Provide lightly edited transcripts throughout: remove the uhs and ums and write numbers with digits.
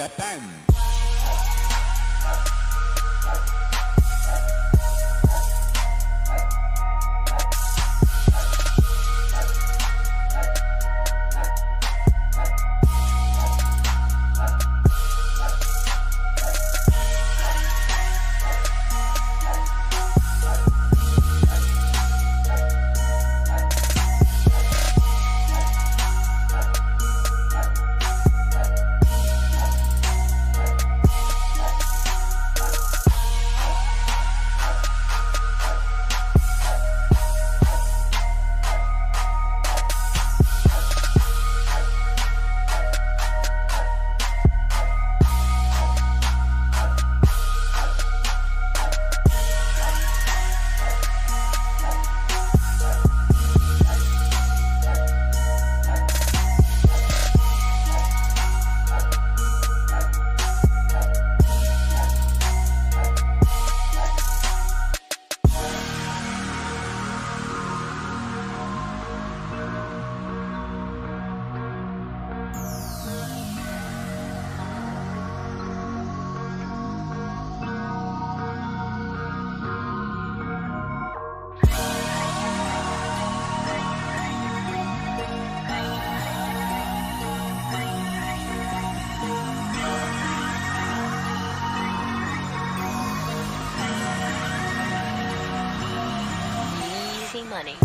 Japan. Money.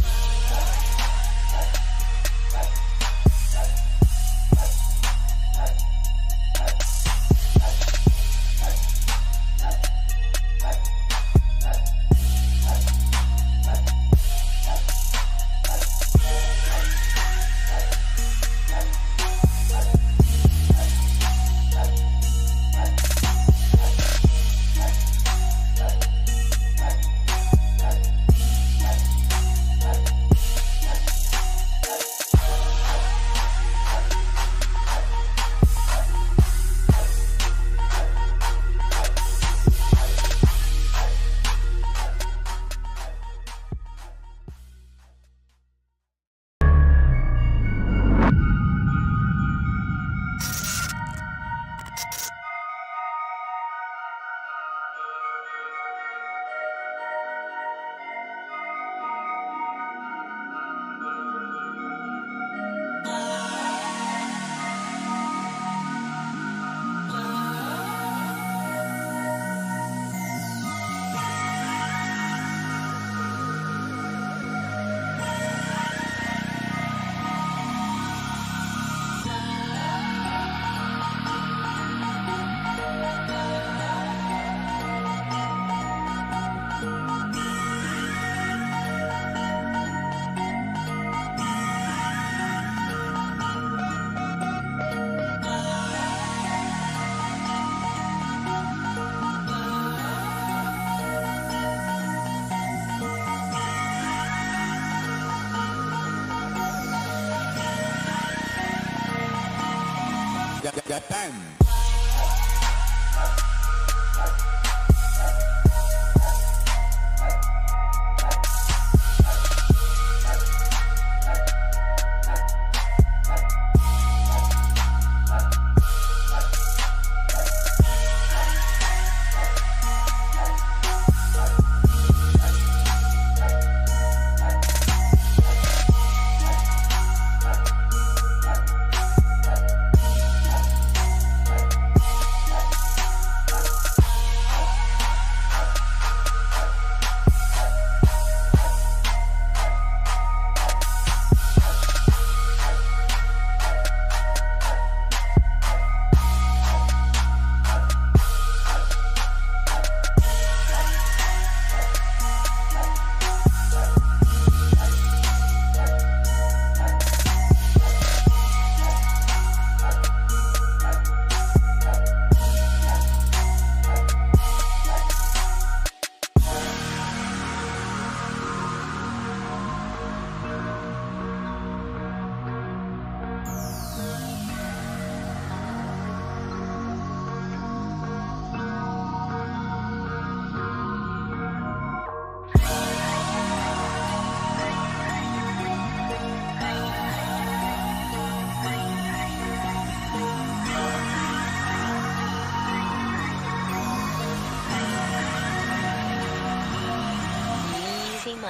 Japan.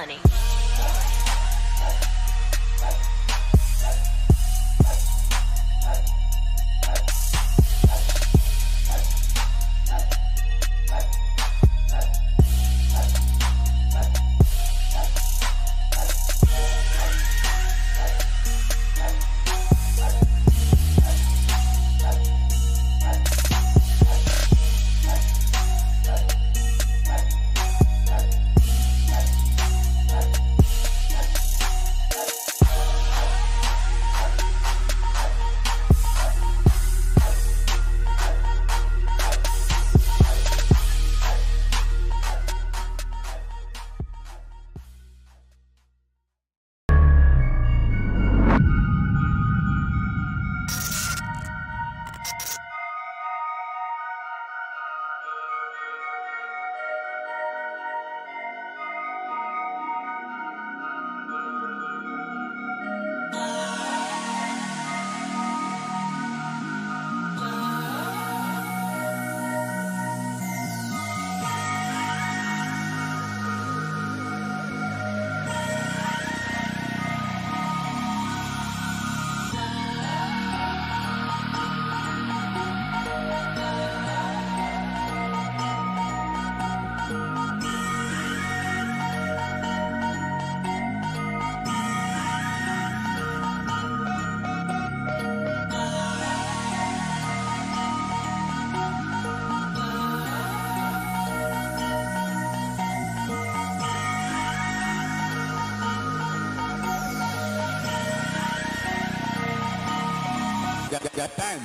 money. Japan.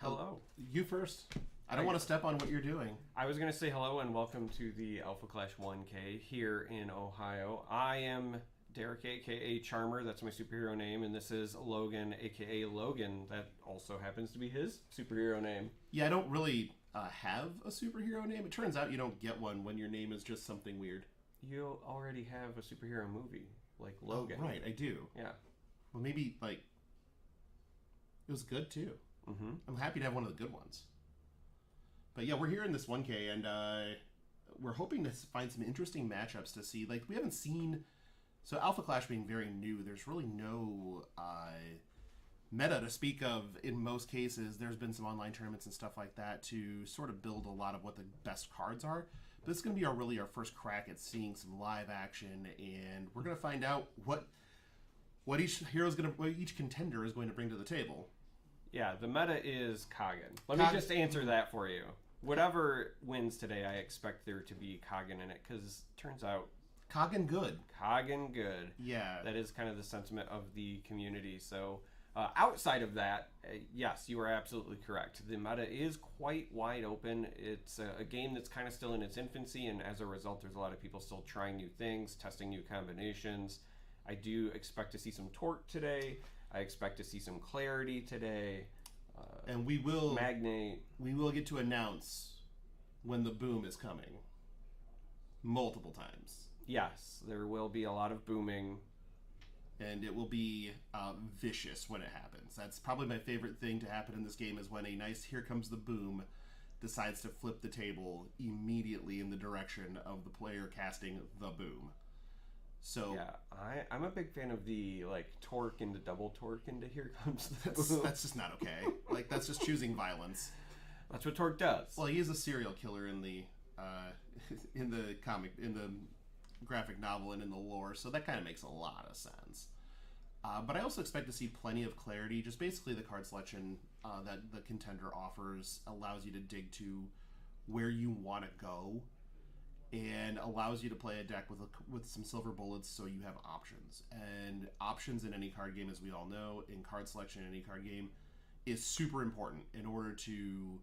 Hello. You first. I don't want to step on what you're doing. I was going to say hello and welcome to the Alpha Clash 1K here in Ohio. I am Derek, aka Charmer. That's my superhero name. And this is Logan, aka Logan. That also happens to be his superhero name. Yeah, I don't really have a superhero name. It turns out you don't get one when your name is just something weird. You already have a superhero movie, like Logan. Oh, right, I do. Yeah. Well, maybe, like, it was good, too. Mm-hmm. I'm happy to have one of the good ones. But yeah, we're here in this 1K, and we're hoping to find some interesting matchups to see. Like, we haven't seen... So Alpha Clash being very new, there's really no meta to speak of in most cases. There's been some online tournaments and stuff like that to sort of build a lot of what the best cards are. But this is going to be our first crack at seeing some live action, and we're going to find out what each contender is going to bring to the table. Yeah, the meta is Kagan. Let me just answer that for you. Whatever wins today, I expect there to be Kagan in it, because turns out Kagan good. Kagan good. Yeah. That is kind of the sentiment of the community. So outside of that, yes, you are absolutely correct. The meta is quite wide open. It's a game that's kind of still in its infancy, and as a result, there's a lot of people still trying new things, testing new combinations. I do expect to see some torque today. I expect to see some clarity today. And we will Magnate. We will get to announce when the boom is coming. Multiple times. Yes, there will be a lot of booming. And it will be vicious when it happens. That's probably my favorite thing to happen in this game, is when a nice "here comes the boom" decides to flip the table immediately in the direction of the player casting the boom. So yeah, I'm a big fan of the torque into double torque into "here comes the boom." That's just not okay. Like, that's just choosing violence. That's what torque does. Well, he is a serial killer in the graphic novel and in the lore, so that kind of makes a lot of sense. But I also expect to see plenty of clarity. Just basically the card selection that the contender offers allows you to dig to where you want to go, and allows you to play a deck with some silver bullets, so you have options. And options in any card game, as we all know, in card selection in any card game, is super important in order to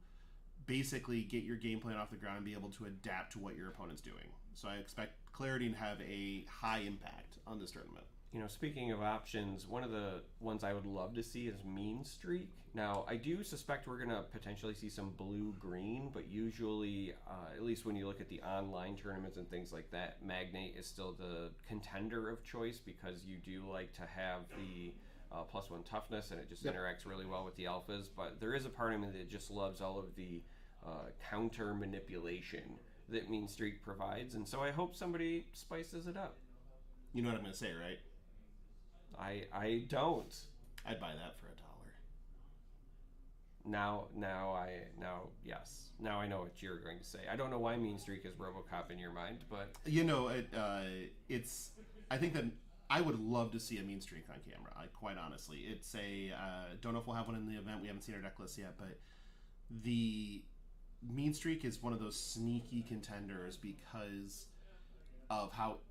basically get your game plan off the ground and be able to adapt to what your opponent's doing. So I expect clarity to have a high impact on this tournament. You know, speaking of options, one of the ones I would love to see is Mean Streak. Now, I do suspect we're going to potentially see some blue-green, but usually, at least when you look at the online tournaments and things like that, Magnate is still the contender of choice, because you do like to have the +1 toughness, and it just Yep. interacts really well with the alphas. But there is a part of me that just loves all of the counter manipulation that Mean Streak provides, and so I hope somebody spices it up. You know what I'm going to say, right? I don't. I'd buy that for $1. Yes. Now I know what you're going to say. I don't know why Mean Streak is RoboCop in your mind, but You know, it's. I think that I would love to see a Mean Streak on camera. Quite honestly, it's a. Don't know if we'll have one in the event. We haven't seen our deck list yet, but the Mean Streak is one of those sneaky contenders because of how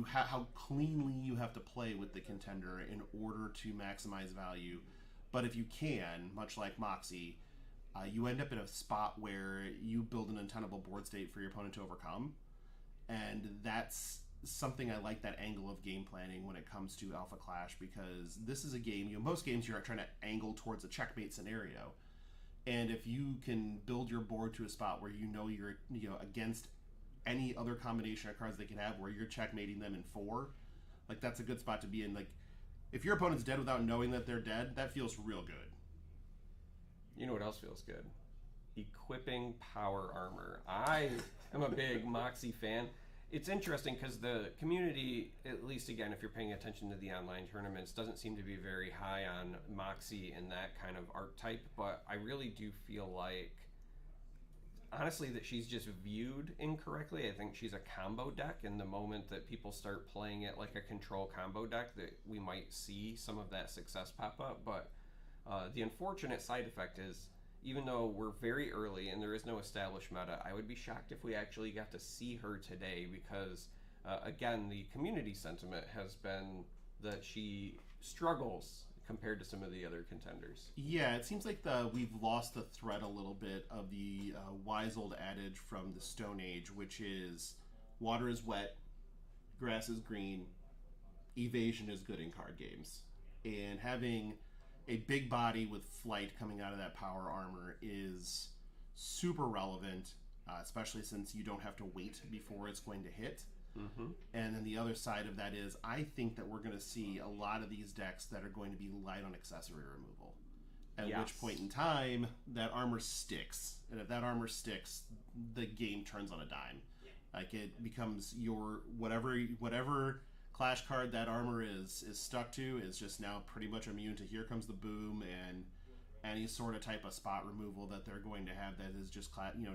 how cleanly you have to play with the contender in order to maximize value. But if you can, much like Moxie, you end up in a spot where you build an untenable board state for your opponent to overcome, and that's something I like, that angle of game planning when it comes to Alpha Clash, because this is a game, most games you're trying to angle towards a checkmate scenario, and if you can build your board to a spot where you're against any other combination of cards they can have where you're checkmating them in 4, that's a good spot to be in. If your opponent's dead without knowing that they're dead, that feels real good. you know what else feels good? Equipping power armor. I am a big Moxie fan. It's interesting because the community, at least again, if you're paying attention to the online tournaments, doesn't seem to be very high on Moxie and that kind of archetype, but I really do feel like, honestly, that she's just viewed incorrectly. I think she's a combo deck, and the moment that people start playing it like a control combo deck, that we might see some of that success pop up. But the unfortunate side effect is, even though we're very early and there is no established meta, I would be shocked if we actually got to see her today because, again, the community sentiment has been that she struggles compared to some of the other contenders. Yeah, it seems like we've lost the thread a little bit of the wise old adage from the Stone Age, which is water is wet, grass is green, evasion is good in card games. And having a big body with flight coming out of that power armor is super relevant, especially since you don't have to wait before it's going to hit. Mm-hmm. And then the other side of that is, I think that we're going to see a lot of these decks that are going to be light on accessory removal. At which point in time, that armor sticks. And if that armor sticks, the game turns on a dime. It becomes your whatever Clash card that armor is stuck to is just now pretty much immune to Here Comes the Boom and any sort of type of spot removal that they're going to have that is just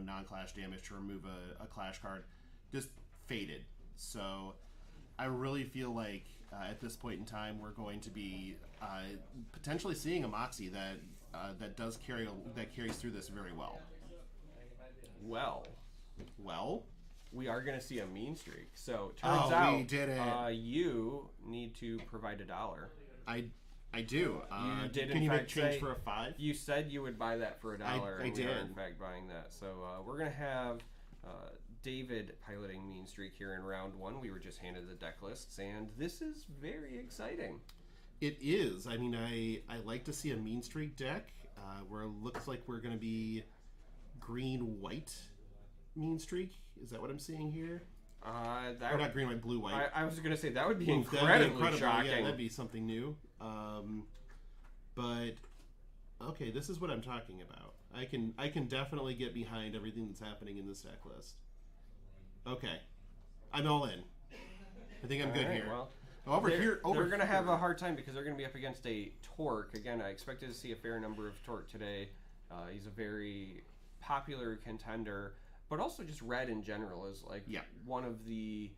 non-clash damage to remove a Clash card, just faded. So I really feel like at this point in time we're going to be potentially seeing a Moxie that carries through this very well. Well, we are going to see a Mean Streak. So turns out we did it. You need to provide $1. I do. You did. Can in you fact make change say, for a 5? You said you would buy that for $1. I did. We are in fact buying that. So we're going to have David piloting Mean Streak here in round 1. We were just handed the deck lists, and this is very exciting. It is. I mean, I like to see a Mean Streak deck where it looks like we're going to be green-white Mean Streak. Is that what I'm seeing here? Or not green, white, blue, white. I was going to say that would be incredibly shocking. Yeah, that'd be something new. But okay, this is what I'm talking about. I can definitely get behind everything that's happening in this deck list. Okay, I'm all in. I think I'm good here. Well, they're going to have a hard time because they're going to be up against a Torque. Again, I expected to see a fair number of Torque today. He's a very popular contender, but also just red in general is one of the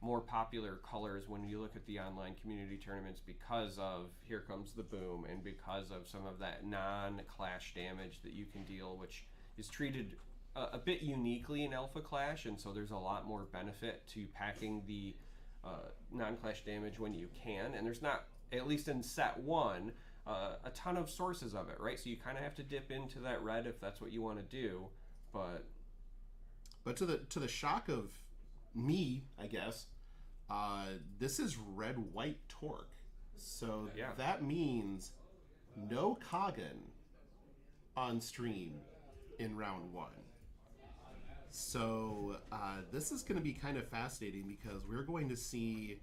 more popular colors when you look at the online community tournaments because of Here Comes the Boom and because of some of that non-clash damage that you can deal, which is treated a bit uniquely in Alpha Clash, and so there's a lot more benefit to packing the non-clash damage when you can, and there's not, at least in set 1, a ton of sources of it, right? So you kind of have to dip into that red if that's what you want to do, but to the shock of me, I guess, this is red-white Torque. So that means no Kagan on stream in round 1. So this is going to be kind of fascinating because we're going to see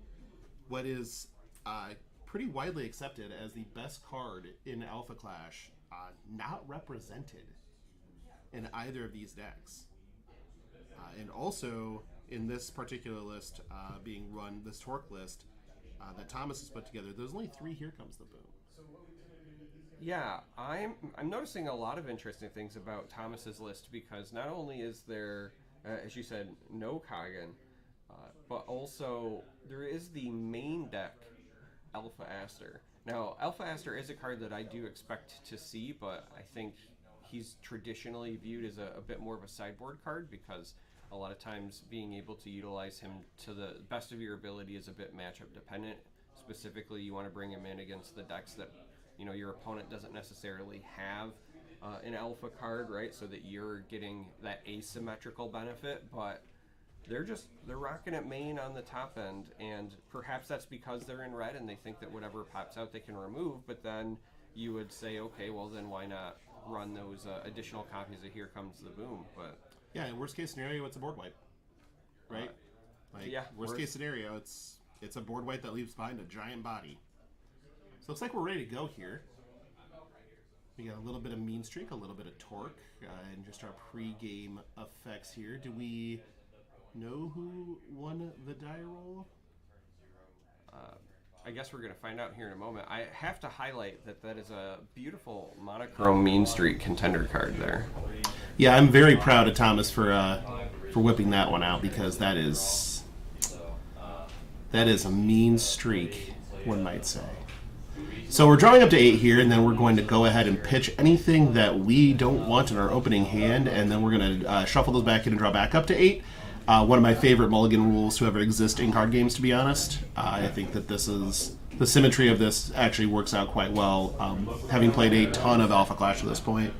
what is pretty widely accepted as the best card in Alpha Clash, not represented in either of these decks. And also, in this particular list being run, this Torque list that Thomas has put together, there's only 3 Here Comes the Boom. Yeah, I'm noticing a lot of interesting things about Thomas's list, because not only is there, as you said, no Kagan, but also there is the main deck, Alpha Aster. Now, Alpha Aster is a card that I do expect to see, but I think he's traditionally viewed as a bit more of a sideboard card, because a lot of times being able to utilize him to the best of your ability is a bit matchup dependent. Specifically, you want to bring him in against the decks that your opponent doesn't necessarily have an alpha card, right? So that you're getting that asymmetrical benefit, but they're rocking it main on the top end, and perhaps that's because they're in red and they think that whatever pops out they can remove, but then you would say, okay, well then why not run those additional copies of Here Comes the Boom? But yeah, in worst case scenario, it's a board wipe, right? Worst case scenario, it's a board wipe that leaves behind a giant body. So looks like we're ready to go here. We got a little bit of Mean Streak, a little bit of Torque, and just our pre-game effects here. Do we know who won the die roll? I guess we're going to find out here in a moment. I have to highlight that is a beautiful monochrome Mean Streak contender card there. Yeah, I'm very proud of Thomas for whipping that one out, because that is a mean streak, one might say. So we're drawing up to 8 here, and then we're going to go ahead and pitch anything that we don't want in our opening hand, and then we're going to shuffle those back in and draw back up to 8. One of my favorite mulligan rules to ever exist in card games, to be honest. I think that the symmetry of this actually works out quite well. Having played a ton of Alpha Clash at this point,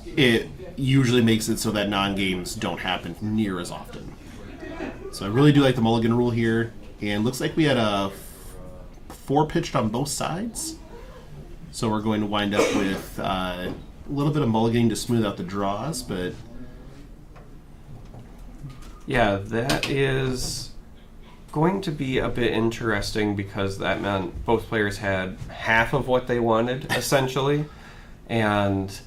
it usually makes it so that non-games don't happen near as often. So I really do like the mulligan rule here, and looks like we had a 4 pitched on both sides. So we're going to wind up with a little bit of mulliganing to smooth out the draws, but yeah, that is going to be a bit interesting, because that meant both players had half of what they wanted, essentially. And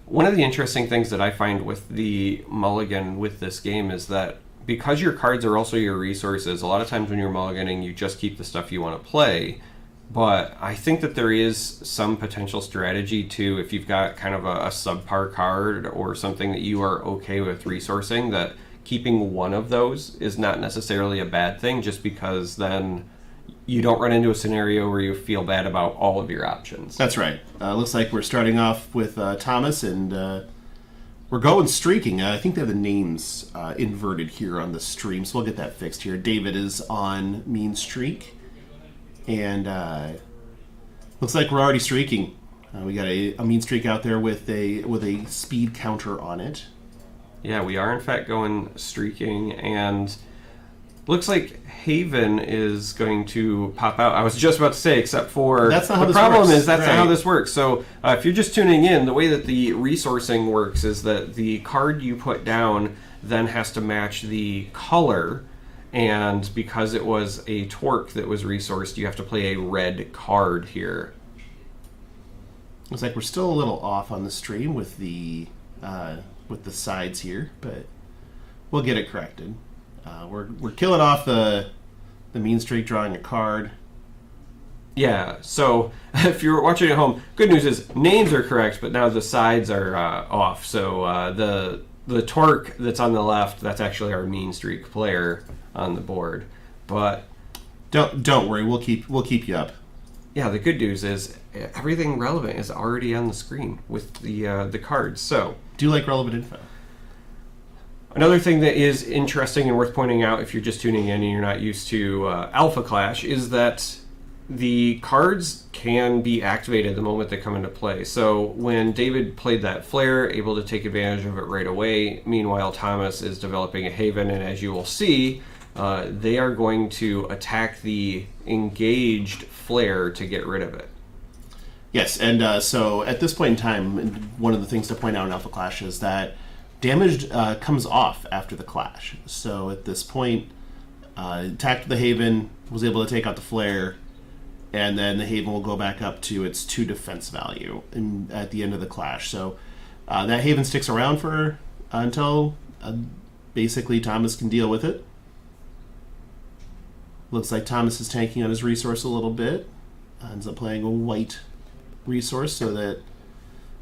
one of the interesting things that I find with the mulligan with this game is that because your cards are also your resources, a lot of times when you're mulliganing, you just keep the stuff you want to play. But I think that there is some potential strategy to, if you've got kind of a subpar card or something that you are okay with resourcing, that keeping one of those is not necessarily a bad thing, just because then you don't run into a scenario where you feel bad about all of your options. That's right. Looks like we're starting off with Thomas, and we're going streaking. I think they have the names inverted here on the stream, so we'll get that fixed here. David is on Mean Streak, and looks like we're already streaking. We got a Mean Streak out there with a speed counter on it. Yeah, we are in fact going streaking, and looks like Haven is going to pop out. I was just about to say, except for that's not how the this problem works. is that's right. not how this works. So if you're just tuning in, the way that the resourcing works is that the card you put down then has to match the color, and because it was a Torque that was resourced, you have to play a red card here. Looks like we're still a little off on the stream with the sides here, but we'll get it corrected. We're killing off the Mean Streak, drawing a card. Yeah, so if you're watching at home, good news is names are correct, but now the sides are off. So the Torque that's on the left, that's actually our Mean Streak player on the board. But don't worry, we'll keep you up. Yeah, the good news is everything relevant is already on the screen with the cards. So do you like relevant info? Another thing that is interesting and worth pointing out if you're just tuning in and you're not used to Alpha Clash is that the cards can be activated the moment they come into play. So when David played that Flare, able to take advantage of it right away. Meanwhile, Thomas is developing a Haven, and as you will see, they are going to attack the engaged Flare to get rid of it. Yes, and so at this point in time, one of the things to point out in Alpha Clash is that damage comes off after the clash. So at this point, attacked the Haven, was able to take out the Flare, and then the Haven will go back up to its 2 defense value at the end of the clash. So that Haven sticks around for until basically Thomas can deal with it. Looks like Thomas is tanking on his resource a little bit. Ends up playing a white resource so that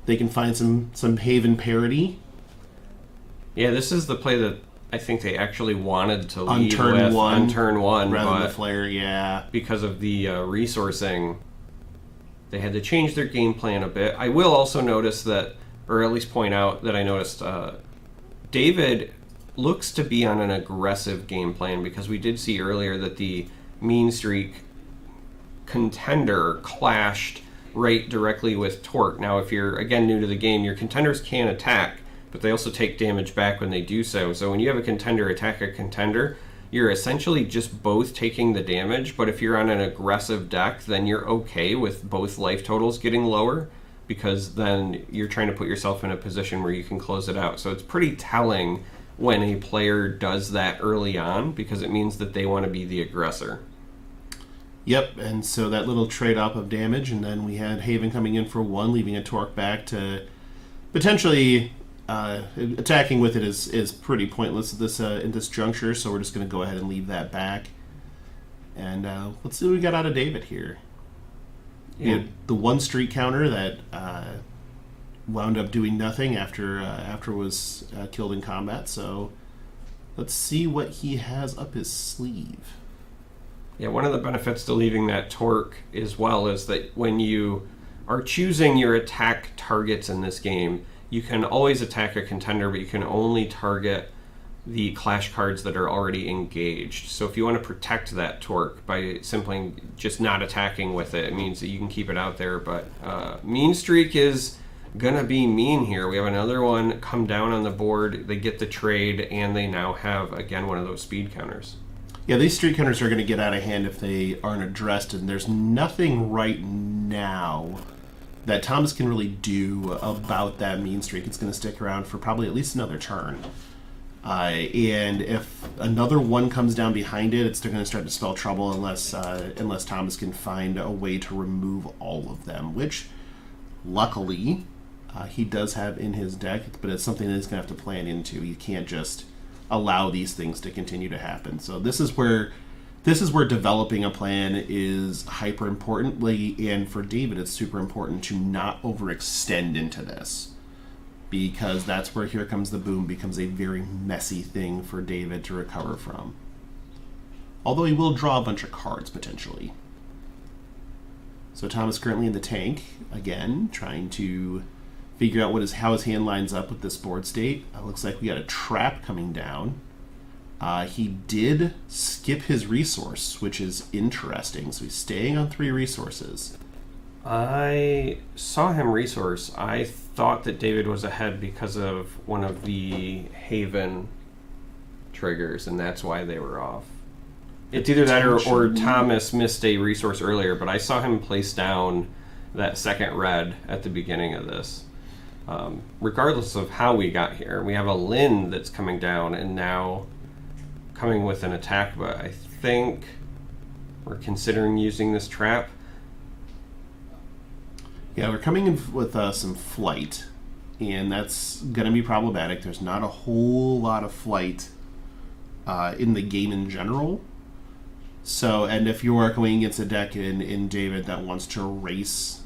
they can find some Haven parity. Yeah, this is the play that I think they actually wanted to On lead turn with one, on turn 1, rather than but the flare, yeah. because of the resourcing, they had to change their game plan a bit. I will also notice that, or at least point out that I noticed David looks to be on an aggressive game plan, because we did see earlier that the Mean Streak contender clashed right directly with Torque. Now, if you're, again, new to the game, your contenders can attack, but they also take damage back when they do so. So when you have a contender attack a contender, you're essentially just both taking the damage, but if you're on an aggressive deck, then you're okay with both life totals getting lower, because then you're trying to put yourself in a position where you can close it out. So it's pretty telling when a player does that early on, because it means that they want to be the aggressor. Yep, and so that little trade-off of damage, and then we had Haven coming in for 1, leaving a Torque back to potentially... attacking with it is pretty pointless at this in this juncture, so we're just going to go ahead and leave that back. And let's see what we got out of David here. Yeah. We had the 1 streak counter that wound up doing nothing after it was killed in combat. So let's see what he has up his sleeve. Yeah, one of the benefits to leaving that Torque as well is that when you are choosing your attack targets in this game, you can always attack a contender, but you can only target the clash cards that are already engaged. So if you want to protect that Torque by simply just not attacking with it, it means that you can keep it out there. But Mean Streak is going to be mean here. We have another one come down on the board. They get the trade, and they now have, again, one of those speed counters. Yeah, these streak counters are going to get out of hand if they aren't addressed, and there's nothing right now that Thomas can really do about that Mean Streak. It's going to stick around for probably at least another turn. And if another one comes down behind it, it's going to start to spell trouble unless Thomas can find a way to remove all of them, which luckily he does have in his deck, but it's something that he's going to have to plan into. You can't just allow these things to continue to happen. So this is where developing a plan is hyper importantly, and for David it's super important to not overextend into this, because that's where Here Comes the Boom becomes a very messy thing for David to recover from. Although he will draw a bunch of cards potentially. So Thomas currently in the tank, again, trying to figure out how his hand lines up with this board state. Looks like we got a trap coming down. He did skip his resource, which is interesting. So he's staying on 3 resources. I saw him resource. I thought that David was ahead because of one of the Haven triggers, and that's why they were off. It's either that or Thomas missed a resource earlier, but I saw him place down that second red at the beginning of this. Regardless of how we got here, we have a Lynn that's coming down and now coming with an attack, but I think we're considering using this trap. Yeah, we're coming in with some flight, and that's going to be problematic. There's not a whole lot of flight in the game in general. So, and if you are going against a deck in David that wants to race,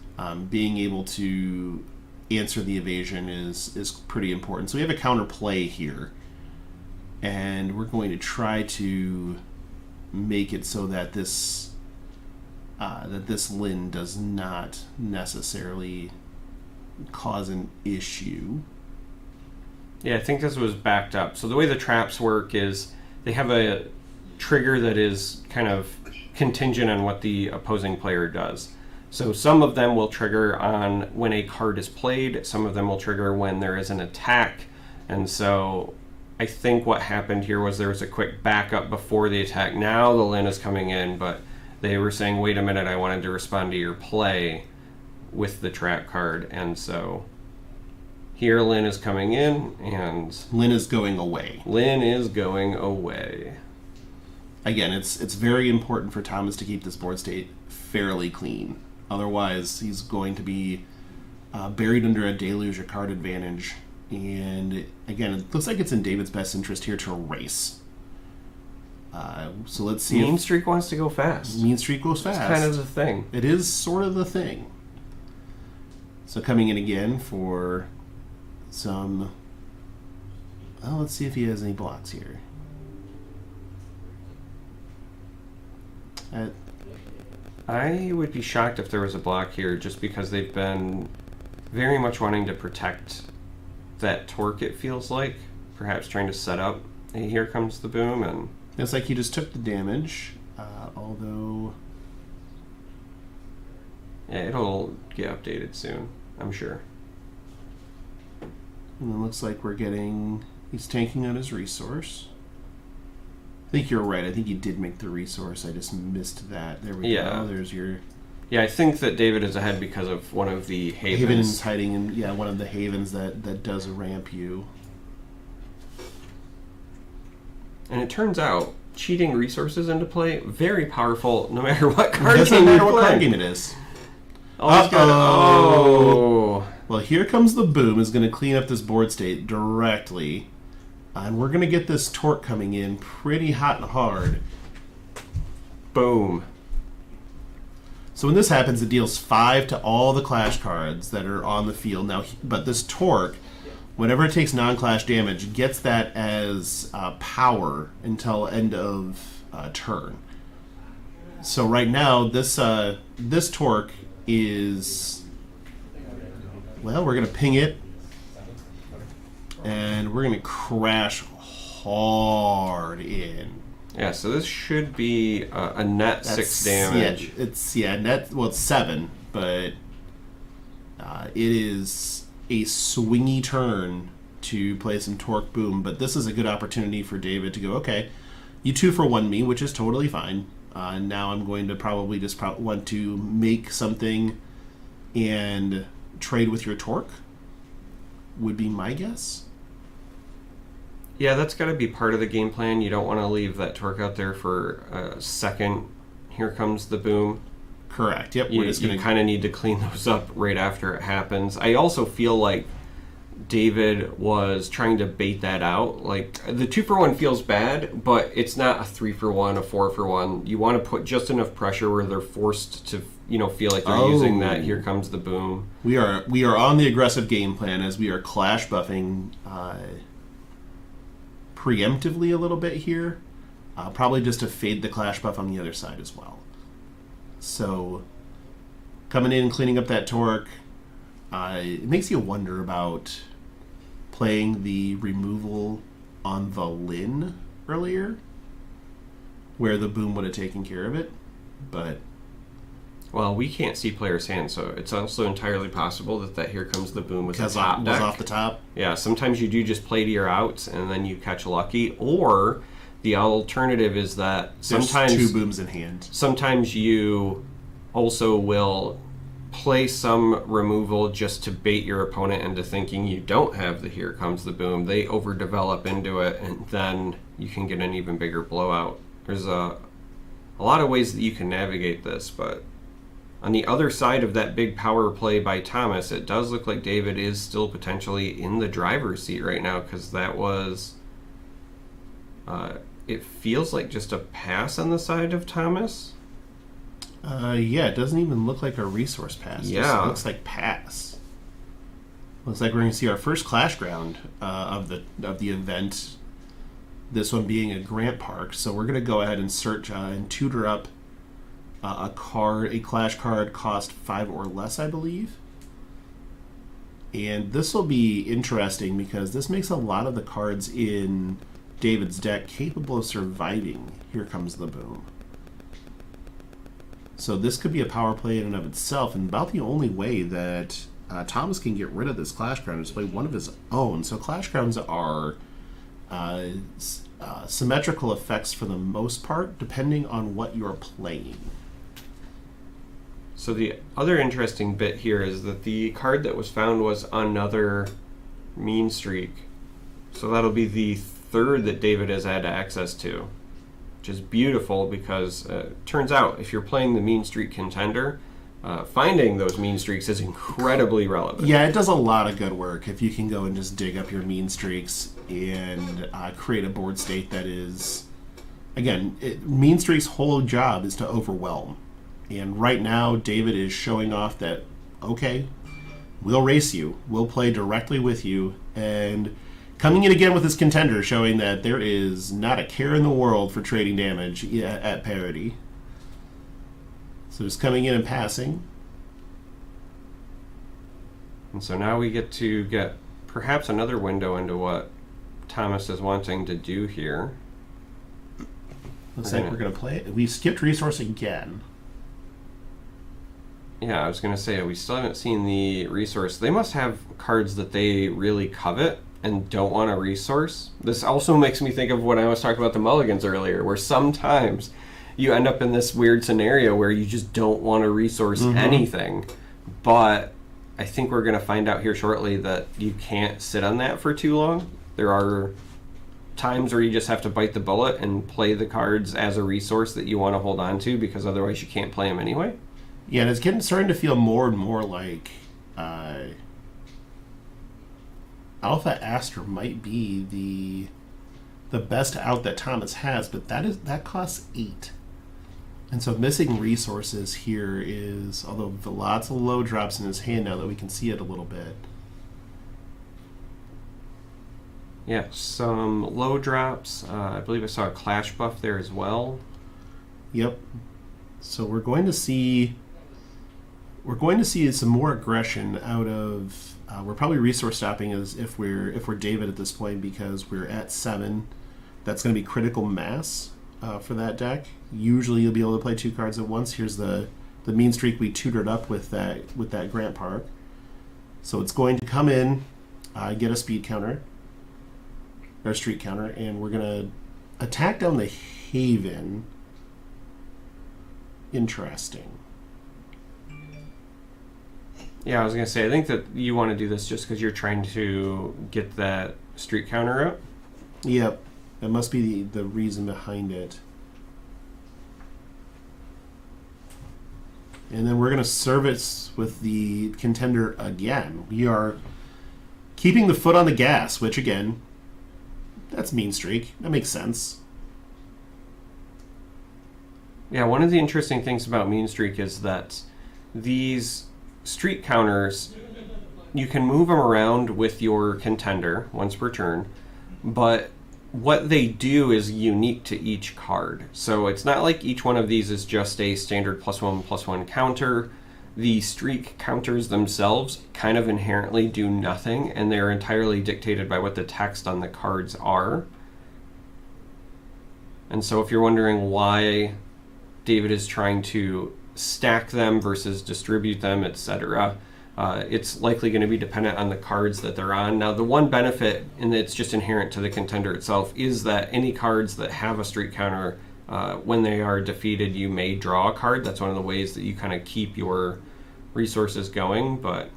being able to answer the evasion is pretty important. So we have a counter play here, and we're going to try to make it so that this Lynn does not necessarily cause an issue. Yeah, I think this was backed up. So the way the traps work is they have a trigger that is kind of contingent on what the opposing player does. So some of them will trigger on when a card is played, some of them will trigger when there is an attack, and so I think what happened here was there was a quick backup before the attack. Now the Lynn is coming in, but they were saying, wait a minute, I wanted to respond to your play with the trap card, and so here Lynn is coming in, and Lynn is going away. Lynn is going away. again, it's very important for Thomas to keep this board state fairly clean. Otherwise, he's going to be buried under a deluge of card advantage. And again, it looks like it's in David's best interest here to race. So let's see. Mean Streak wants to go fast. Mean Streak goes fast. It's kind of the thing. It is sort of the thing. So coming in again for some... Well, let's see if he has any blocks here. I would be shocked if there was a block here, just because they've been very much wanting to protect that torque, it feels like. Perhaps trying to set up a Here Comes the Boom, and... It's like he just took the damage, although... Yeah, it'll get updated soon, I'm sure. And it looks like we're getting... He's tanking on his resource. I think you're right. I think he did make the resource. I just missed that. There we go. There's your... Yeah, I think that David is ahead because of one of the havens. Havens hiding in... Yeah, one of the havens that does ramp you. And it turns out, cheating resources into play, very powerful no matter what card game no matter what card game it is. Oh. Well, Here Comes the Boom is going to clean up this board state directly. And we're going to get this torque coming in pretty hot and hard. Boom. So when this happens, it deals 5 to all the clash cards that are on the field. Now, but this torque, whenever it takes non-clash damage, gets that as power until end of turn. So right now, this torque is... Well, we're going to ping it. And we're going to crash hard in. Yeah, so this should be a net 6 damage. Yeah, net, well, it's 7, but it is a swingy turn to play some Torque Boom. But this is a good opportunity for David to go, okay, you 2-for-1 me, which is totally fine. Now I'm going to probably just want to make something and trade with your Torque, would be my guess. Yeah, that's got to be part of the game plan. You don't want to leave that torque out there for a second. Here Comes the Boom. Correct. Yep. You kind of need to clean those up right after it happens. I also feel like David was trying to bait that out. Like, the 2-for-1 feels bad, but it's not a 3-for-1, a 4-for-1. You want to put just enough pressure where they're forced to, feel like they're using that Here Comes the Boom. We are on the aggressive game plan as we are clash buffing preemptively a little bit here, probably just to fade the clash buff on the other side as well. So coming in and cleaning up that torque, it makes you wonder about playing the removal on the Lin earlier, where the Boom would have taken care of it, but... Well, we can't see players' hands, so it's also entirely possible that Here Comes the Boom was off the top. Yeah, sometimes you do just play to your outs, and then you catch lucky. Or the alternative is that sometimes... There's 2 booms in hand. Sometimes you also will play some removal just to bait your opponent into thinking you don't have the Here Comes the Boom. They overdevelop into it, and then you can get an even bigger blowout. There's a lot of ways that you can navigate this, but... On the other side of that big power play by Thomas, it does look like David is still potentially in the driver's seat right now, because that was, it feels like just a pass on the side of Thomas. Yeah, it doesn't even look like a resource pass. Yeah. It looks like pass. Looks like we're going to see our first clash ground of the event. This one being a Grant Park. So we're going to go ahead and search and tutor up a clash card cost 5 or less, I believe. And this will be interesting because this makes a lot of the cards in David's deck capable of surviving Here Comes the Boom. So this could be a power play in and of itself, and about the only way that Thomas can get rid of this Clash Ground is play one of his own. So Clash Grounds are symmetrical effects for the most part, depending on what you're playing. So the other interesting bit here is that the card that was found was another Mean Streak. So that'll be the 3rd that David has had access to. which is beautiful because turns out if you're playing the mean streak contender, finding those mean streaks is incredibly relevant. Yeah, it does a lot of good work if you can go and just dig up your mean streaks and create a board state that is, again, mean streaks' whole job is to overwhelm. And right now, David is showing off that, okay, we'll race you, we'll play directly with you, and coming in again with his contender, showing that there is not a care in the world for trading damage at parity. So just coming in and passing. And so now we get to get perhaps another window into what Thomas is wanting to do here. Looks like we're going to play it. We skipped resource again. Yeah, I was going to say, we still haven't seen the resource. They must have cards that they really covet and don't want a resource. This also makes me think of when I was talking about the mulligans earlier, where sometimes you end up in this weird scenario where you just don't want to resource anything. But I think we're going to find out here shortly that you can't sit on that for too long. There are times where you just have to bite the bullet and play the cards as a resource that you want to hold on to, because otherwise you can't play them anyway. Yeah, and it's starting to feel more and more like Alpha Aster might be the best out that Thomas has, but that costs 8. And so missing resources here is, although lots of low drops in his hand now that we can see it a little bit. Yeah, some low drops. I believe I saw a clash buff there as well. Yep. So we're going to see some more aggression out of. We're probably resource stopping as if we're David at this point, because we're at 7. That's going to be critical mass for that deck. Usually you'll be able to play 2 cards at once. Here's the mean streak we tutored up with that Grant Park. So it's going to come in, get a speed counter or street counter, and we're going to attack down the Haven. Interesting. Yeah, I was going to say, I think that you want to do this just because you're trying to get that street counter up. Yep. That must be the reason behind it. And then we're going to service with the contender again. We are keeping the foot on the gas, which again, that's mean streak. That makes sense. Yeah, one of the interesting things about mean streak is that these street counters, you can move them around with your contender once per turn, but what they do is unique to each card. So it's not like each one of these is just a standard +1/+1 counter. The streak counters themselves kind of inherently do nothing, and they're entirely dictated by what the text on the cards are. And so if you're wondering why David is trying to stack them versus distribute them, etc., it's likely going to be dependent on the cards that they're on. Now, the one benefit, and it's just inherent to the contender itself, is that any cards that have a streak counter, when they are defeated, you may draw a card. That's one of the ways that you kind of keep your resources going. But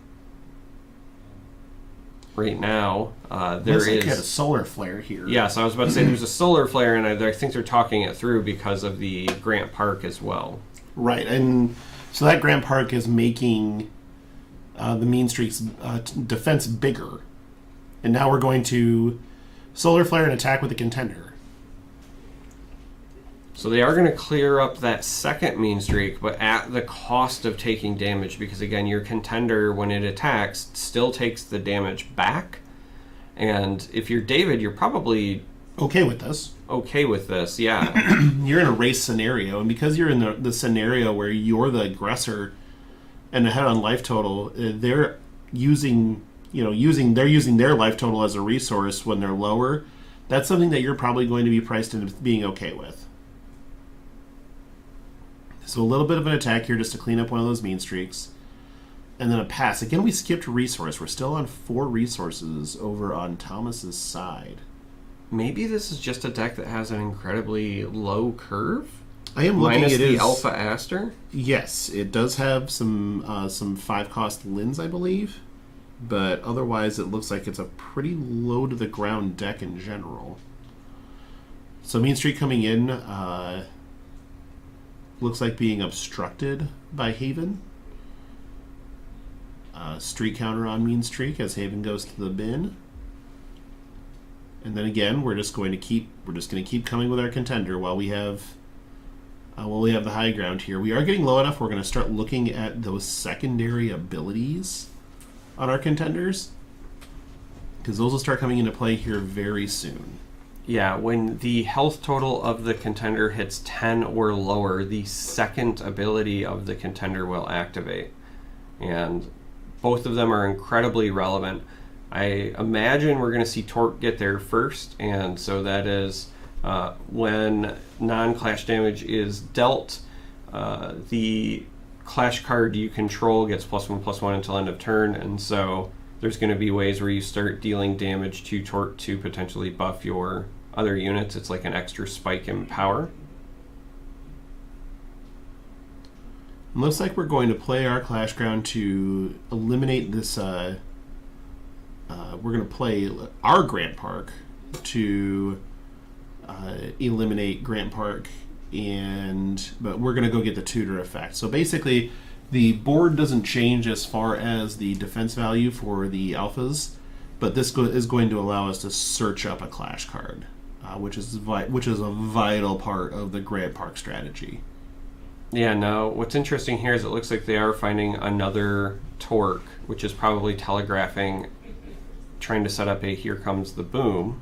right now, there is... Looks like a solar flare here. Yeah, so I was about to say there's a solar flare, and I think they're talking it through because of the Grant Park as well. Right, and so that Grant Park is making the mean streak's defense bigger. And now we're going to solar flare and attack with the contender. So they are going to clear up that second mean streak, but at the cost of taking damage, because again, your contender, when it attacks, still takes the damage back. And if you're David, you're probably okay with this. Okay with this, yeah. You're in a race scenario, and because you're in the scenario where you're the aggressor and ahead on life total, they're using their life total as a resource when they're lower. That's something that you're probably going to be priced into being okay with. So a little bit of an attack here just to clean up one of those mean streaks. And then a pass. Again, we skipped resource. We're still on 4 resources over on Thomas's side. Maybe this is just a deck that has an incredibly low curve? I am looking at the is, Alpha Aster? Yes, it does have some 5-cost Lins, I believe. But otherwise, it looks like it's a pretty low-to-the-ground deck in general. So Mean Streak coming in looks like being obstructed by Haven. Streak counter on Mean Streak as Haven goes to the bin. And then again, we're just going to keep coming with our contender while we have the high ground here. We are getting low enough. We're going to start looking at those secondary abilities on our contenders, because those will start coming into play here very soon. Yeah, when the health total of the contender hits 10 or lower, the second ability of the contender will activate. And both of them are incredibly relevant. I imagine we're going to see Torque get there first, and so that is when non-clash damage is dealt, the clash card you control gets +1/+1 until end of turn, and so there's going to be ways where you start dealing damage to Torque to potentially buff your other units. It's like an extra spike in power. It looks like we're going to play our Clash Ground to eliminate this. We're going to play our Grant Park to eliminate Grant Park, but we're going to go get the tutor effect. So basically, the board doesn't change as far as the defense value for the alphas, but this is going to allow us to search up a Clash card, which is a vital part of the Grant Park strategy. Yeah, no, what's interesting here is it looks like they are finding another Torque, which is probably telegraphing, trying to set up a Here Comes the Boom.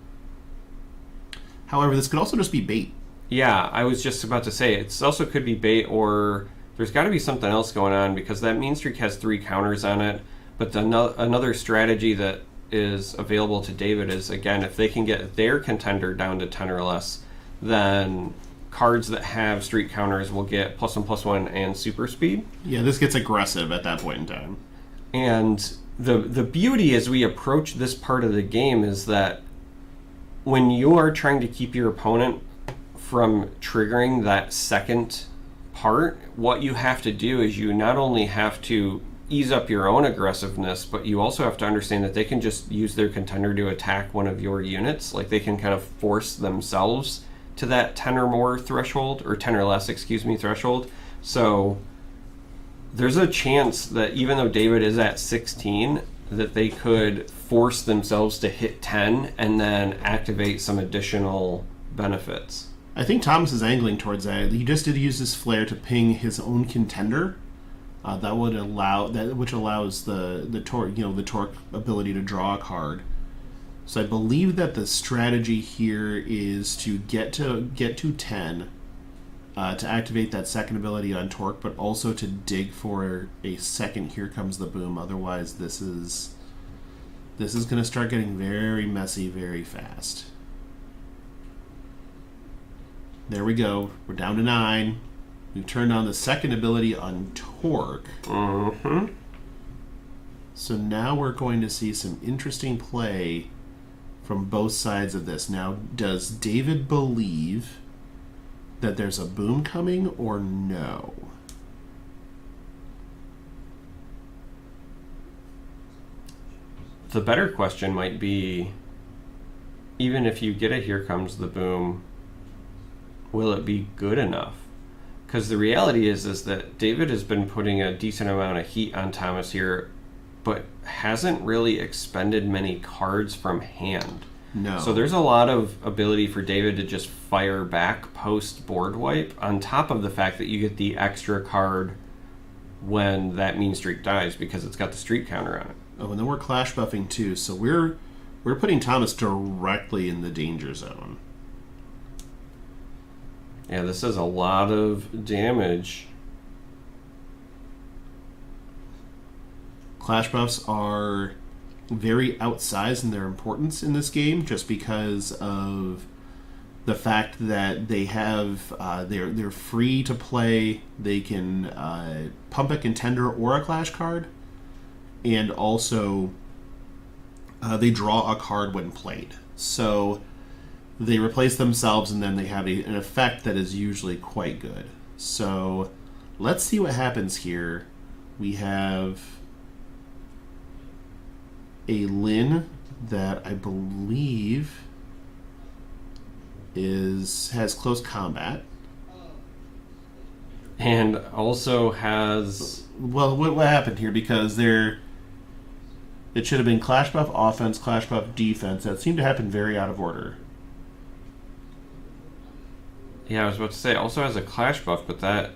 However, this could also just be bait. Yeah, I was just about to say, it also could be bait, or there's got to be something else going on, because that Mean Streak has 3 counters on it, but another strategy that is available to David is, again, if they can get their contender down to 10 or less, then cards that have streak counters will get +1/+1 and super speed. Yeah, this gets aggressive at that point in time. And the beauty as we approach this part of the game is that when you are trying to keep your opponent from triggering that second part, what you have to do is you not only have to ease up your own aggressiveness, but you also have to understand that they can just use their contender to attack one of your units. Like, they can kind of force themselves to that 10 or more threshold, or 10 or less, threshold. So there's a chance that even though David is at 16, that they could force themselves to hit 10 and then activate some additional benefits. I think Thomas is angling towards that. He just did use this flare to ping his own contender. Which allows the Torque ability to draw a card. So I believe that the strategy here is to get to 10 to activate that second ability on Torque, but also to dig for a second Here Comes the Boom. Otherwise, this is going to start getting very messy very fast. There we go. We're down to 9. We've turned on the second ability on Torque. Mm-hmm. So now we're going to see some interesting play from both sides of this. Now, does David believe that there's a boom coming or no? The better question might be, even if you get a Here Comes the Boom, will it be good enough? Because the reality is that David has been putting a decent amount of heat on Thomas here, but hasn't really expended many cards from hand. No. So there's a lot of ability for David to just fire back post board wipe, on top of the fact that you get the extra card when that Mean Streak dies, because it's got the streak counter on it. Oh, and then we're clash buffing too, so we're putting Thomas directly in the danger zone. Yeah, this is a lot of damage. Clash buffs are very outsized in their importance in this game, just because of the fact that they have they're free to play. They can pump a contender or a clash card, and also they draw a card when played. So they replace themselves, and then they have an effect that is usually quite good. So let's see what happens here. We have a Lin that I believe has close combat. And also has... Well, what happened here? Because it should have been Clash Buff offense, Clash Buff defense. That seemed to happen very out of order. Yeah, I was about to say, also has a Clash Buff, but that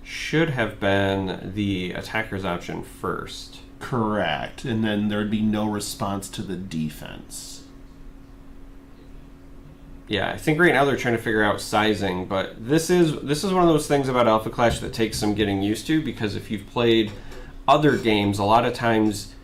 should have been the attacker's option first. Correct. And then there'd be no response to the defense. Yeah, I think right now they're trying to figure out sizing, but this is one of those things about Alpha Clash that takes some getting used to, because if you've played other games, a lot of times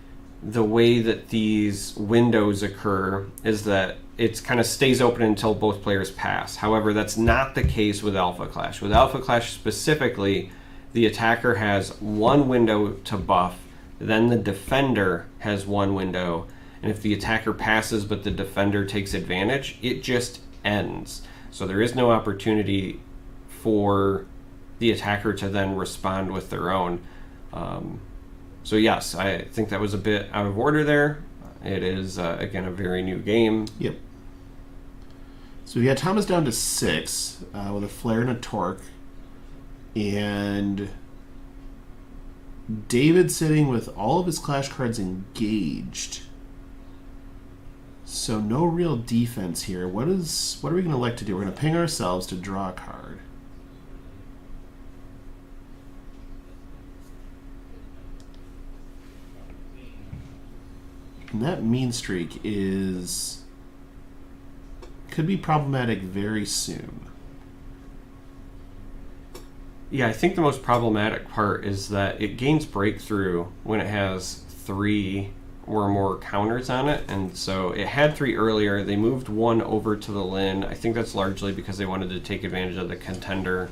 the way that these windows occur is that it kind of stays open until both players pass. However, that's not the case with Alpha Clash. With Alpha Clash specifically, the attacker has one window to buff, then the defender has one window, and if the attacker passes but the defender takes advantage, it just ends. So there is no opportunity for the attacker to then respond with their own. So yes, I think that was a bit out of order there. It is, again, a very new game. Yep. So we got Thomas down to 6 with a flare and a torque. And David sitting with all of his Clash cards engaged. So no real defense here. What are we going to elect to do? We're going to ping ourselves to draw a card. And that mean streak could be problematic very soon. Yeah, I think the most problematic part is that it gains breakthrough when it has 3 or more counters on it, and so it had 3 earlier. They moved 1 over to the Lin. I think that's largely because they wanted to take advantage of the contender,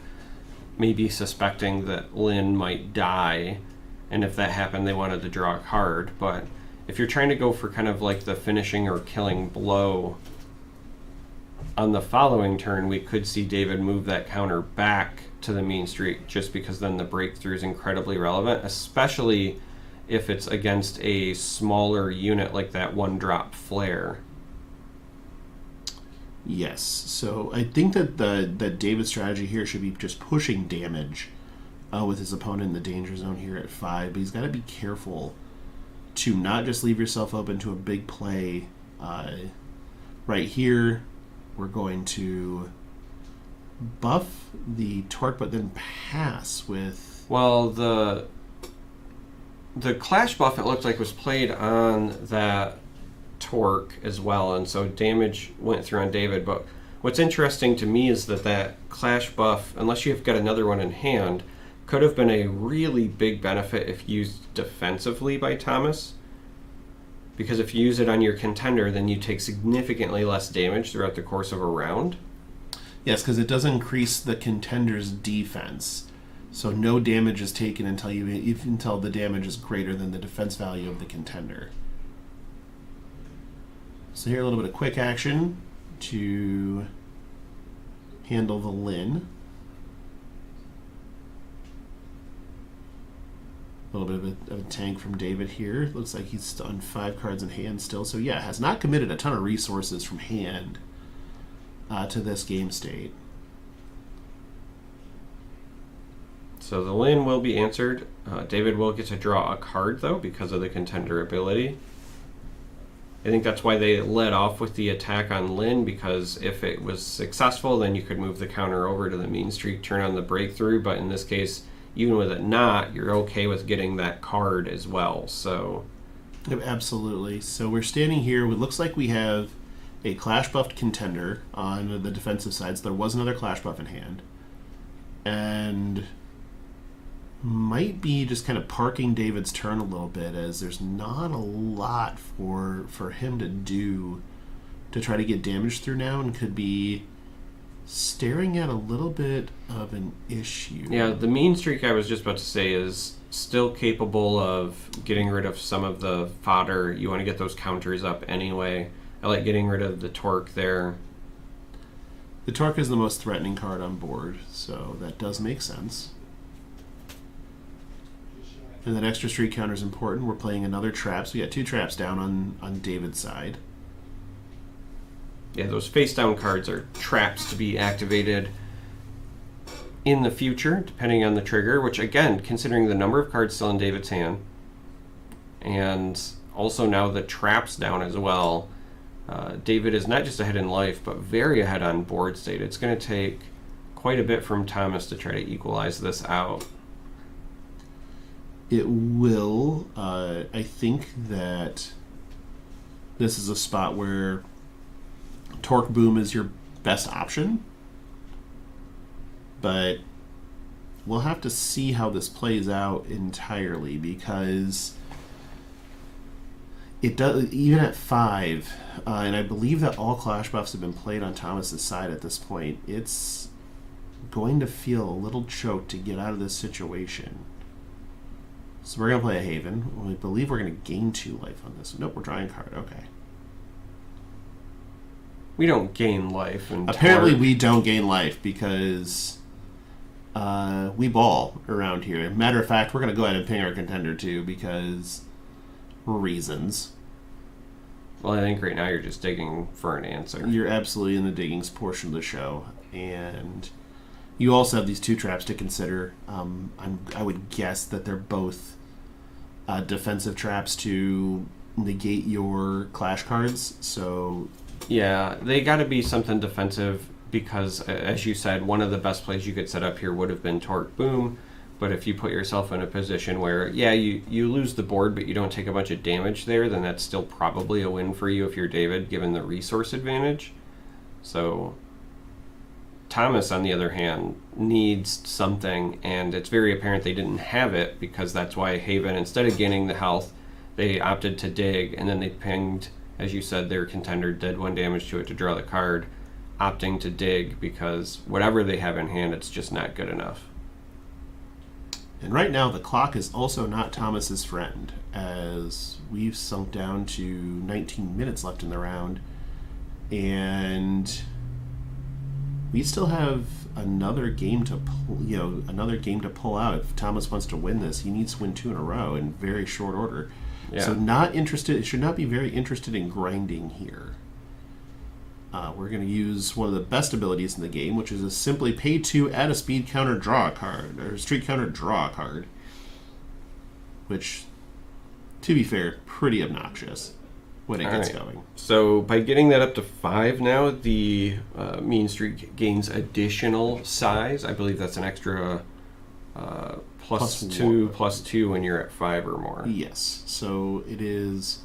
maybe suspecting that Lin might die, and if that happened, they wanted to draw a card. But if you're trying to go for kind of like the finishing or killing blow on the following turn, we could see David move that counter back to the mean streak, just because then the breakthrough is incredibly relevant, especially if it's against a smaller unit like that 1-drop flare. Yes, so I think that David's strategy here should be just pushing damage with his opponent in the danger zone here at 5, but he's got to be careful to not just leave yourself open to a big play. Right here, we're going to buff the torque, but then pass with... Well, the Clash buff, it looked like, was played on that torque as well, and so damage went through on David. But what's interesting to me is that Clash buff, unless you've got another one in hand, could have been a really big benefit if used defensively by Thomas, because if you use it on your contender, then you take significantly less damage throughout the course of a round. Yes, because it does increase the contender's defense, so no damage is taken until the damage is greater than the defense value of the contender. So here a little bit of quick action to handle the Lin. A little bit of a tank from David here. Looks like he's on 5 cards in hand still. So yeah, has not committed a ton of resources from hand to this game state. So the Lin will be answered. David will get to draw a card, though, because of the contender ability. I think that's why they led off with the attack on Lin, because if it was successful, then you could move the counter over to the mean streak, turn on the breakthrough. But in this case, even with it not, you're okay with getting that card as well. So, absolutely. So we're standing here. It looks like we have a Clash buffed contender on the defensive side. So there was another Clash buff in hand, and might be just kind of parking David's turn a little bit, as there's not a lot for him to do to try to get damage through now, and could be staring at a little bit of an issue. Yeah, the mean streak, I was just about to say, is still capable of getting rid of some of the fodder. You want to get those counters up anyway. I like getting rid of the torque there. The torque is the most threatening card on board, so that does make sense. And that extra streak counter is important. We're playing another trap, so we got 2 traps down on David's side. Yeah, those face down cards are traps to be activated in the future, depending on the trigger, which again, considering the number of cards still in David's hand, and also now the traps down as well, David is not just ahead in life, but very ahead on board state. It's going to take quite a bit from Thomas to try to equalize this out. It will. I think that this is a spot where Torque Boom is your best option, but we'll have to see how this plays out entirely, because it does, even at 5, and I believe that all Clash buffs have been played on Thomas's side at this point. It's going to feel a little choked to get out of this situation. So we're going to play a Haven. I believe we're going to gain 2 life on this. Nope, we're drawing a card. Okay. We don't gain life. And apparently we don't gain life because we ball around here. Matter of fact, we're going to go ahead and ping our contender too because reasons. Well, I think right now you're just digging for an answer. You're absolutely in the diggings portion of the show. And you also have these 2 traps to consider. I would guess that they're both defensive traps to negate your Clash cards. So yeah, they got to be something defensive because, as you said, one of the best plays you could set up here would have been Torque Boom. But if you put yourself in a position where, yeah, you lose the board, but you don't take a bunch of damage there, then that's still probably a win for you if you're David, given the resource advantage. So Thomas, on the other hand, needs something, and it's very apparent they didn't have it because that's why Haven, instead of gaining the health, they opted to dig, and then they pinged, as you said, their contender did 1 damage to it to draw the card, opting to dig because whatever they have in hand, it's just not good enough. And right now, the clock is also not Thomas's friend, as we've sunk down to 19 minutes left in the round, and we still have another game to pull out. If Thomas wants to win this, he needs to win 2 in a row in very short order. Yeah. So should not be very interested in grinding here. We're going to use one of the best abilities in the game, which is to simply pay 2, add a speed counter, draw a card, or street counter, draw a card. Which, to be fair, pretty obnoxious when it gets going. So by getting that up to 5 now, the mean streak gains additional size. I believe that's an extra plus 2 when you're at 5 or more. Yes. So it is.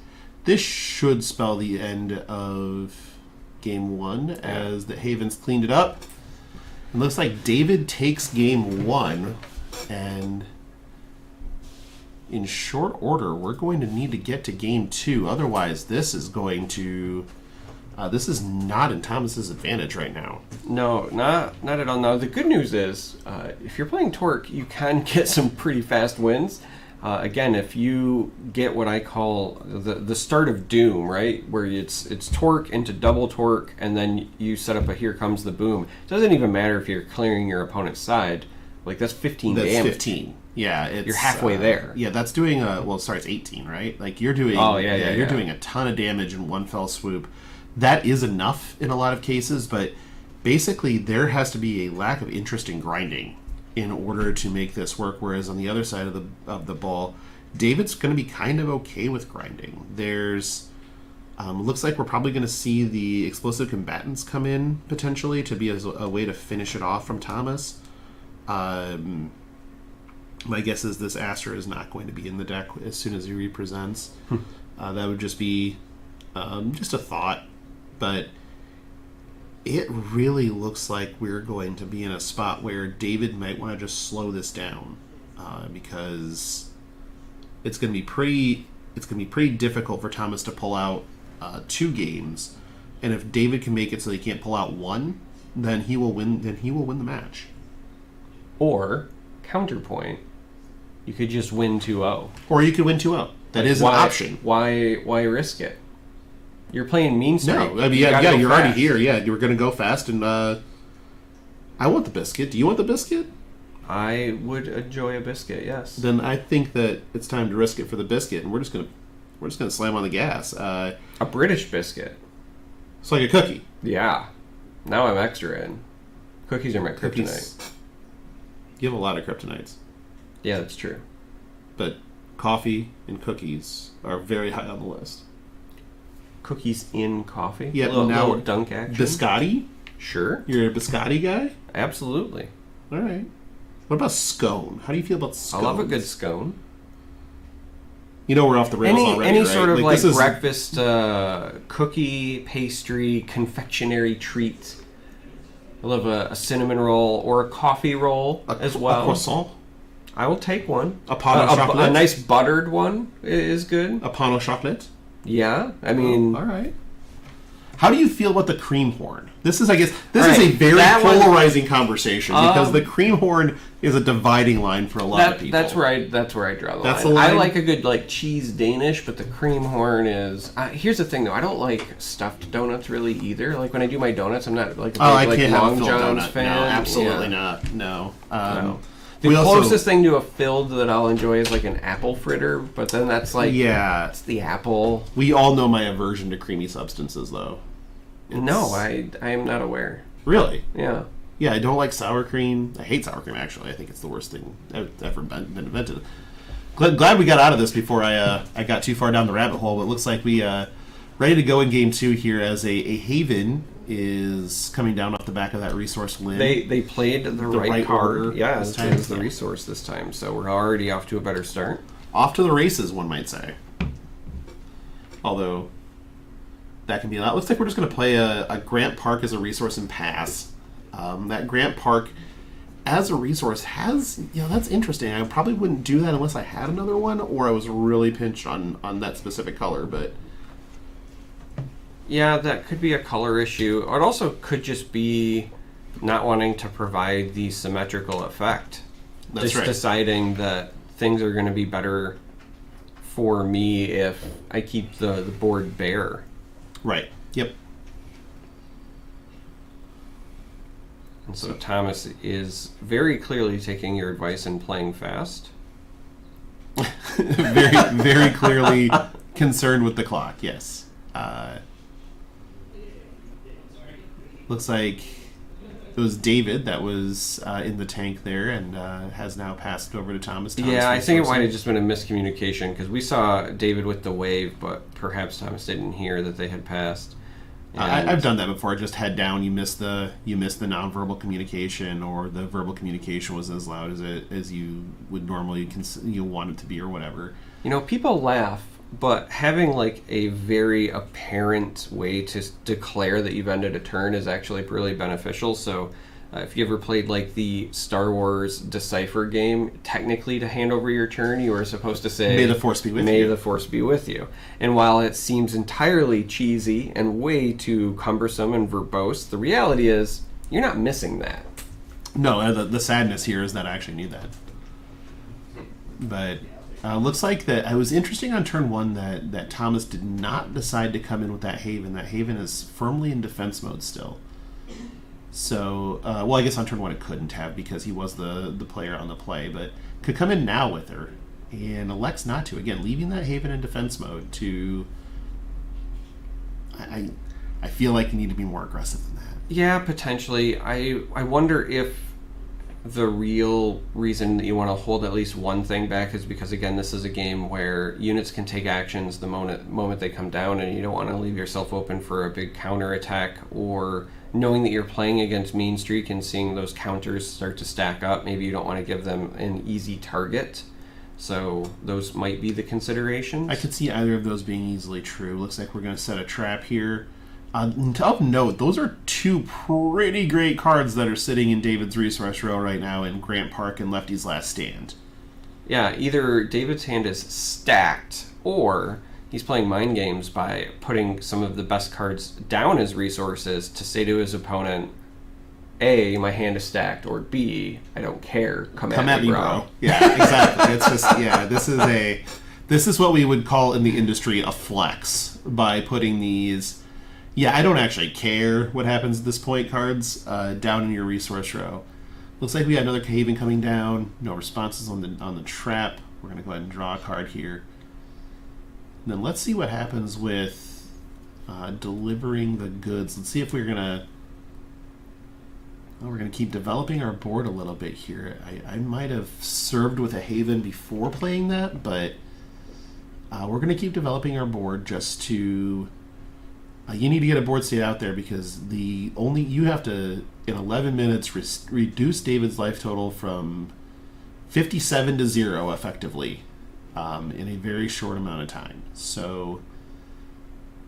This should spell the end of game 1 as the Havens cleaned it up. It looks like David takes game 1, and in short order, we're going to need to get to game 2. Otherwise, this is going to. This is not in Thomas's advantage right now. No, not at all. Now, the good news is, if you're playing Torque, you can get some pretty fast wins. Again, if you get what I call the start of Doom, right, where it's Torque into double Torque, and then you set up a Here Comes the Boom. It doesn't even matter if you're clearing your opponent's side. Like, that's 15 damage. That's 15. Yeah, you're halfway there. Yeah, that's doing it's 18, right? Like you're doing. You're doing a ton of damage in one fell swoop. That is enough in a lot of cases, but basically there has to be a lack of interest in grinding in order to make this work. Whereas on the other side of the ball, David's going to be kind of okay with grinding. There's looks like we're probably going to see the explosive combatants come in potentially to be a way to finish it off from Thomas. My guess is this Astra is not going to be in the deck as soon as he represents. That would just be just a thought, but it really looks like we're going to be in a spot where David might want to just slow this down because it's going to be pretty difficult for Thomas to pull out 2 games, and if David can make it so he can't pull out 1, then he will win. Then he will win the match. Or counterpoint, you could just win 2-0. Or you could win 2-0. That is an option. Why risk it? You're playing mean streak. No, I mean, you're already here. Yeah, you're going to go fast, and I want the biscuit. Do you want the biscuit? I would enjoy a biscuit, yes. Then I think that it's time to risk it for the biscuit, and we're just gonna slam on the gas. A British biscuit. It's like a cookie. Yeah. Now I'm extra in. Cookies are my kryptonite. Cookies. You have a lot of kryptonites. Yeah, that's true. But coffee and cookies are very high on the list. Cookies in coffee? Yeah, little dunk action. Biscotti? Sure. You're a biscotti guy? Absolutely. All right. What about scone? How do you feel about scone? I love a good scone. You know we're off the rails already, Any right? sort of like this breakfast cookie, pastry, confectionery treat. I love a cinnamon roll or a coffee roll as well. A croissant? I will take one. A pain au chocolat? A nice buttered one is good. A pain au chocolat? Yeah, I mean... all right. How do you feel about the cream horn? This is, I guess, is a very polarizing conversation because the cream horn is a dividing line for a lot of people. That's where I draw the line. I like a good like cheese Danish, but the cream horn is. Here's the thing though, I don't like stuffed donuts really either. Like when I do my donuts, I'm not like a big Long John's fan. No, absolutely not. No. The closest thing to a filled that I'll enjoy is like an apple fritter, but then that's like it's the apple. We all know my aversion to creamy substances though. No, I am not aware. Really? Yeah. Yeah, I don't like sour cream. I hate sour cream, actually. I think it's the worst thing ever been invented. Glad we got out of this before I got too far down the rabbit hole. But it looks like we ready to go in game 2 here as a Haven is coming down off the back of that resource win. They played the right card. Order yeah, as time as the resource this time. So we're already off to a better start. Off to the races, one might say. Although... that can be a lot. Looks like we're just going to play a Grant Park as a resource and pass. That Grant Park as a resource has, that's interesting. I probably wouldn't do that unless I had another one or I was really pinched on that specific color. But yeah, that could be a color issue. It also could just be not wanting to provide the symmetrical effect. That's right. Deciding that things are going to be better for me if I keep the board bare. Right. Yep. And so Thomas is very clearly taking your advice and playing fast. very, very clearly concerned with the clock. Yes. Looks like it was David that was in the tank there and has now passed over to Thomas. Yeah, I think it might have just been a miscommunication because we saw David with the wave, but perhaps Thomas didn't hear that they had passed. I've done that before. Just head down. You miss the nonverbal communication, or the verbal communication was as loud as you would normally want it to be, or whatever. People laugh, but having like a very apparent way to declare that you've ended a turn is actually really beneficial. So if you ever played like the Star Wars Decipher game, technically to hand over your turn, you were supposed to say, "May the Force be with you." May the Force be with you. And while it seems entirely cheesy and way too cumbersome and verbose, the reality is you're not missing that. No, the sadness here is that I actually need that. But looks like that it was interesting on turn 1 that Thomas did not decide to come in with that Haven. That Haven is firmly in defense mode still. So, I guess on turn 1 it couldn't have because he was the player on the play, but could come in now with her and elects not to. Again, leaving that Haven in defense mode to... I feel like you need to be more aggressive than that. Yeah, potentially. I wonder if the real reason that you want to hold at least one thing back is because, again, this is a game where units can take actions the moment they come down, and you don't want to leave yourself open for a big counterattack, or knowing that you're playing against Mean Streak and seeing those counters start to stack up, maybe you don't want to give them an easy target. So those might be the considerations. I could see either of those being easily true. Looks like we're going to set a trap here. Of note, those are 2 pretty great cards that are sitting in David's resource row right now in Grant Park and Lefty's Last Stand. Yeah, either David's hand is stacked, or he's playing mind games by putting some of the best cards down as resources to say to his opponent, A, my hand is stacked, or B, I don't care. Come at me, bro. Yeah, exactly. It's just, this is what we would call in the industry a flex by putting these, I don't actually care what happens at this point cards down in your resource row. Looks like we got another Haven coming down. No responses on the trap. We're going to go ahead and draw a card here. And then let's see what happens with Delivering the goods. Let's see if we're gonna. We're gonna keep developing our board a little bit here. I might have served with a Haven before playing that, but we're gonna keep developing our board just to. You need to get a board state out there because you have to in 11 minutes reduce David's life total from 57 to 0 effectively in a very short amount of time. So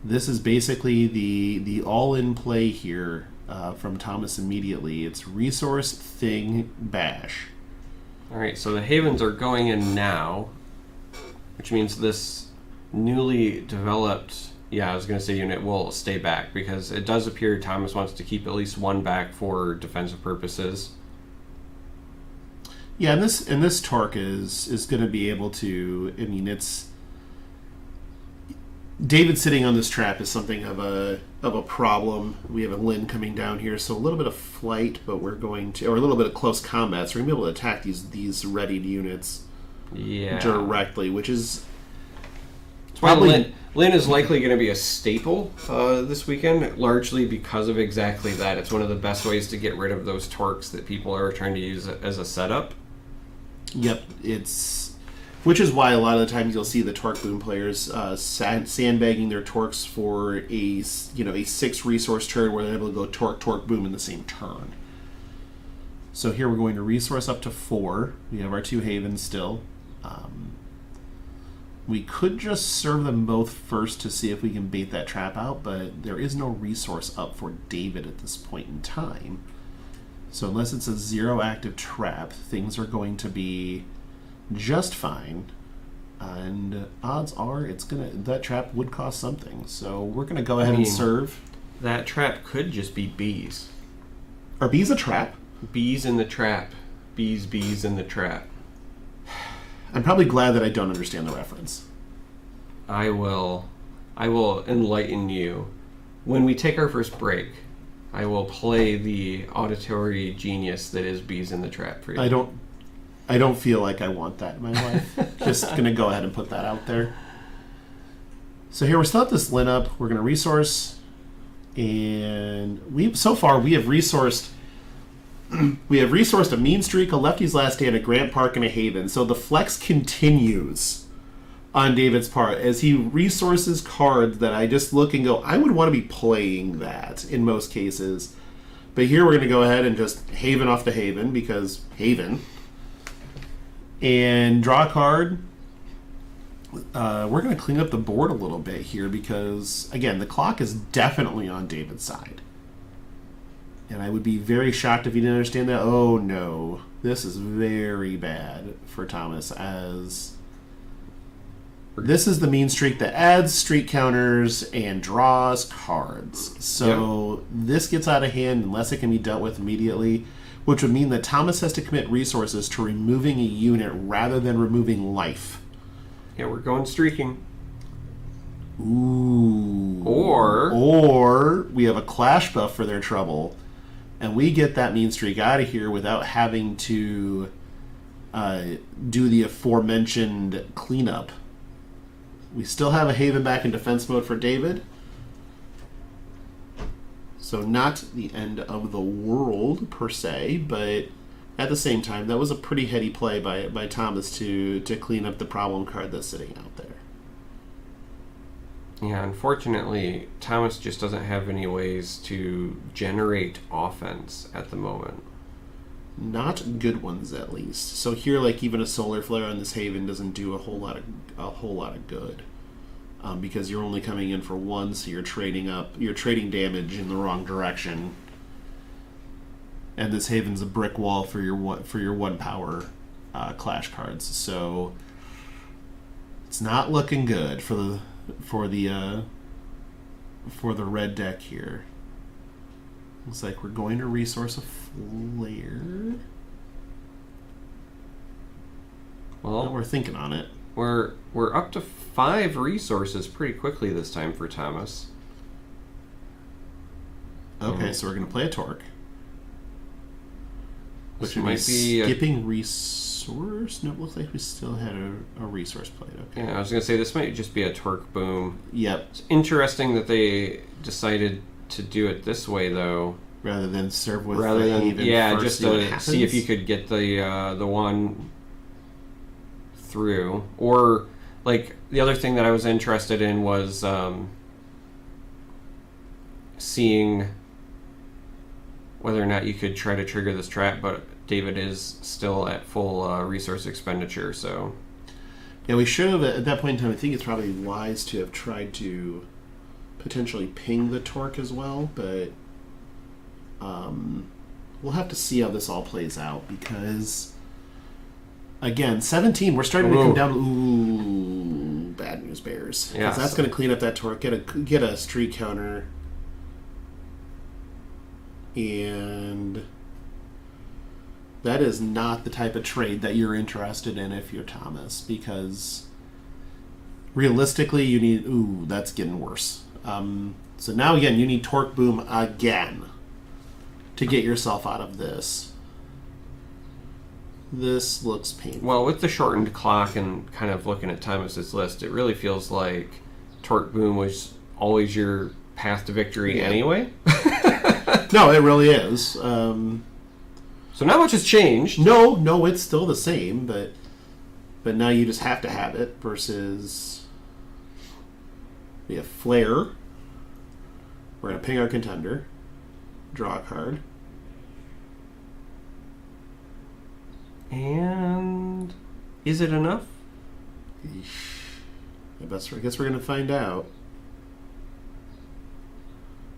this is basically the all-in play here from Thomas immediately. It's resource, thing, bash. All right, so the Havens are going in now, which means this newly developed, I was going to say unit will stay back because it does appear Thomas wants to keep at least one back for defensive purposes. Yeah, and this Torque is going to be able to. I mean, it's David sitting on this trap is something of a problem. We have a Lynn coming down here, so a little bit of flight, but we're going to, or a little bit of close combat, so we're going to be able to attack these readied units directly, which is probably. Lynn is likely going to be a staple this weekend, largely because of exactly that. It's one of the best ways to get rid of those torques that people are trying to use as a setup. Yep, which is why a lot of the times you'll see the Torque Boom players sandbagging their Torques for a 6 resource turn where they're able to go Torque Boom in the same turn. So here we're going to resource up to 4. We have our 2 Havens still. We could just serve them both first to see if we can bait that trap out, but there is no resource up for David at this point in time. So unless it's a 0 active trap, things are going to be just fine. And odds are that trap would cost something. So we're gonna go ahead and serve. That trap could just be bees. Are bees a trap? Bees in the trap. Bees in the trap. I'm probably glad that I don't understand the reference. I will enlighten you. When we take our first break, I will play the auditory genius that is Bees in the Trap for you. I don't feel like I want that in my life. Just gonna go ahead and put that out there. So here we're still at this Lin up. We're gonna resource, and we have resourced. We have resourced a Mean Streak, a Lefty's Last Stand, a Grant Park, and a Haven. So the flex continues on David's part as he resources cards that I just look and go, I would want to be playing that in most cases. But here we're going to go ahead and just Haven off the Haven because Haven. And draw a card. We're going to clean up the board a little bit here because, again, the clock is definitely on David's side. And I would be very shocked if you didn't understand that. Oh no, this is very bad for Thomas, as this is the Mean Streak that adds streak counters and draws cards. So This gets out of hand unless it can be dealt with immediately, which would mean that Thomas has to commit resources to removing a unit rather than removing life. Yeah, we're going streaking. Ooh. Or we have a clash buff for their trouble. And we get that Mean Streak out of here without having to do the aforementioned cleanup. We still have a Haven back in defense mode for David. So not the end of the world, per se, but at the same time, that was a pretty heady play by Thomas to clean up the problem card that's sitting out there. Yeah, unfortunately, Thomas just doesn't have any ways to generate offense at the moment. Not good ones, at least. So here, like even a Solar Flare on this Haven doesn't do a whole lot of good, because you're only coming in for 1, so you're trading damage in the wrong direction. And this Haven's a brick wall for your 1 power clash cards, so it's not looking good for the red deck here. Looks like we're going to resource a flare. Well, we're thinking on it. We're up to 5 resources pretty quickly this time for Thomas. Okay, so we're going to play a Torque. Which might be skipping resource. resource? No, it looks like we still had a resource plate. Okay. Yeah, I was going to say this might just be a torque boom. Yep. It's interesting that they decided to do it this way, though. Rather than serve with even first, just to see if you could get the one through. Or, like, the other thing that I was interested in was seeing whether or not you could try to trigger this trap, but David is still at full resource expenditure, so... Yeah, we should have, at that point in time, I think it's probably wise to have tried to potentially ping the torque as well, but we'll have to see how this all plays out, because, again, 17, we're starting to come down... Ooh, bad news bears. Yeah, that's going to clean up that torque, get a streak counter, and... that is not the type of trade that you're interested in if you're Thomas, because realistically you need... Ooh, that's getting worse. So now again, you need Torque Boom again to get yourself out of this. This looks painful. Well, with the shortened clock and kind of looking at Thomas's list, it really feels like Torque Boom was always your path to victory anyway. No, it really is. So not much has changed. No, it's still the same, but now you just have to have it versus we have Flare. We're going to ping our contender. Draw a card. And is it enough? I guess we're going to find out.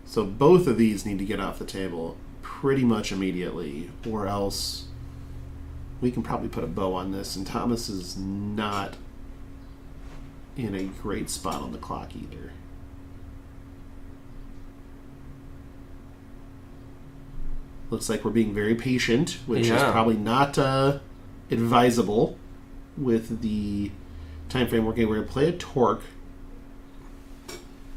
So both of these need to get off the table pretty much immediately, or else we can probably put a bow on this, and Thomas is not in a great spot on the clock either. Looks like we're being very patient, which is probably not advisable with the time frame. We're going to play a torque.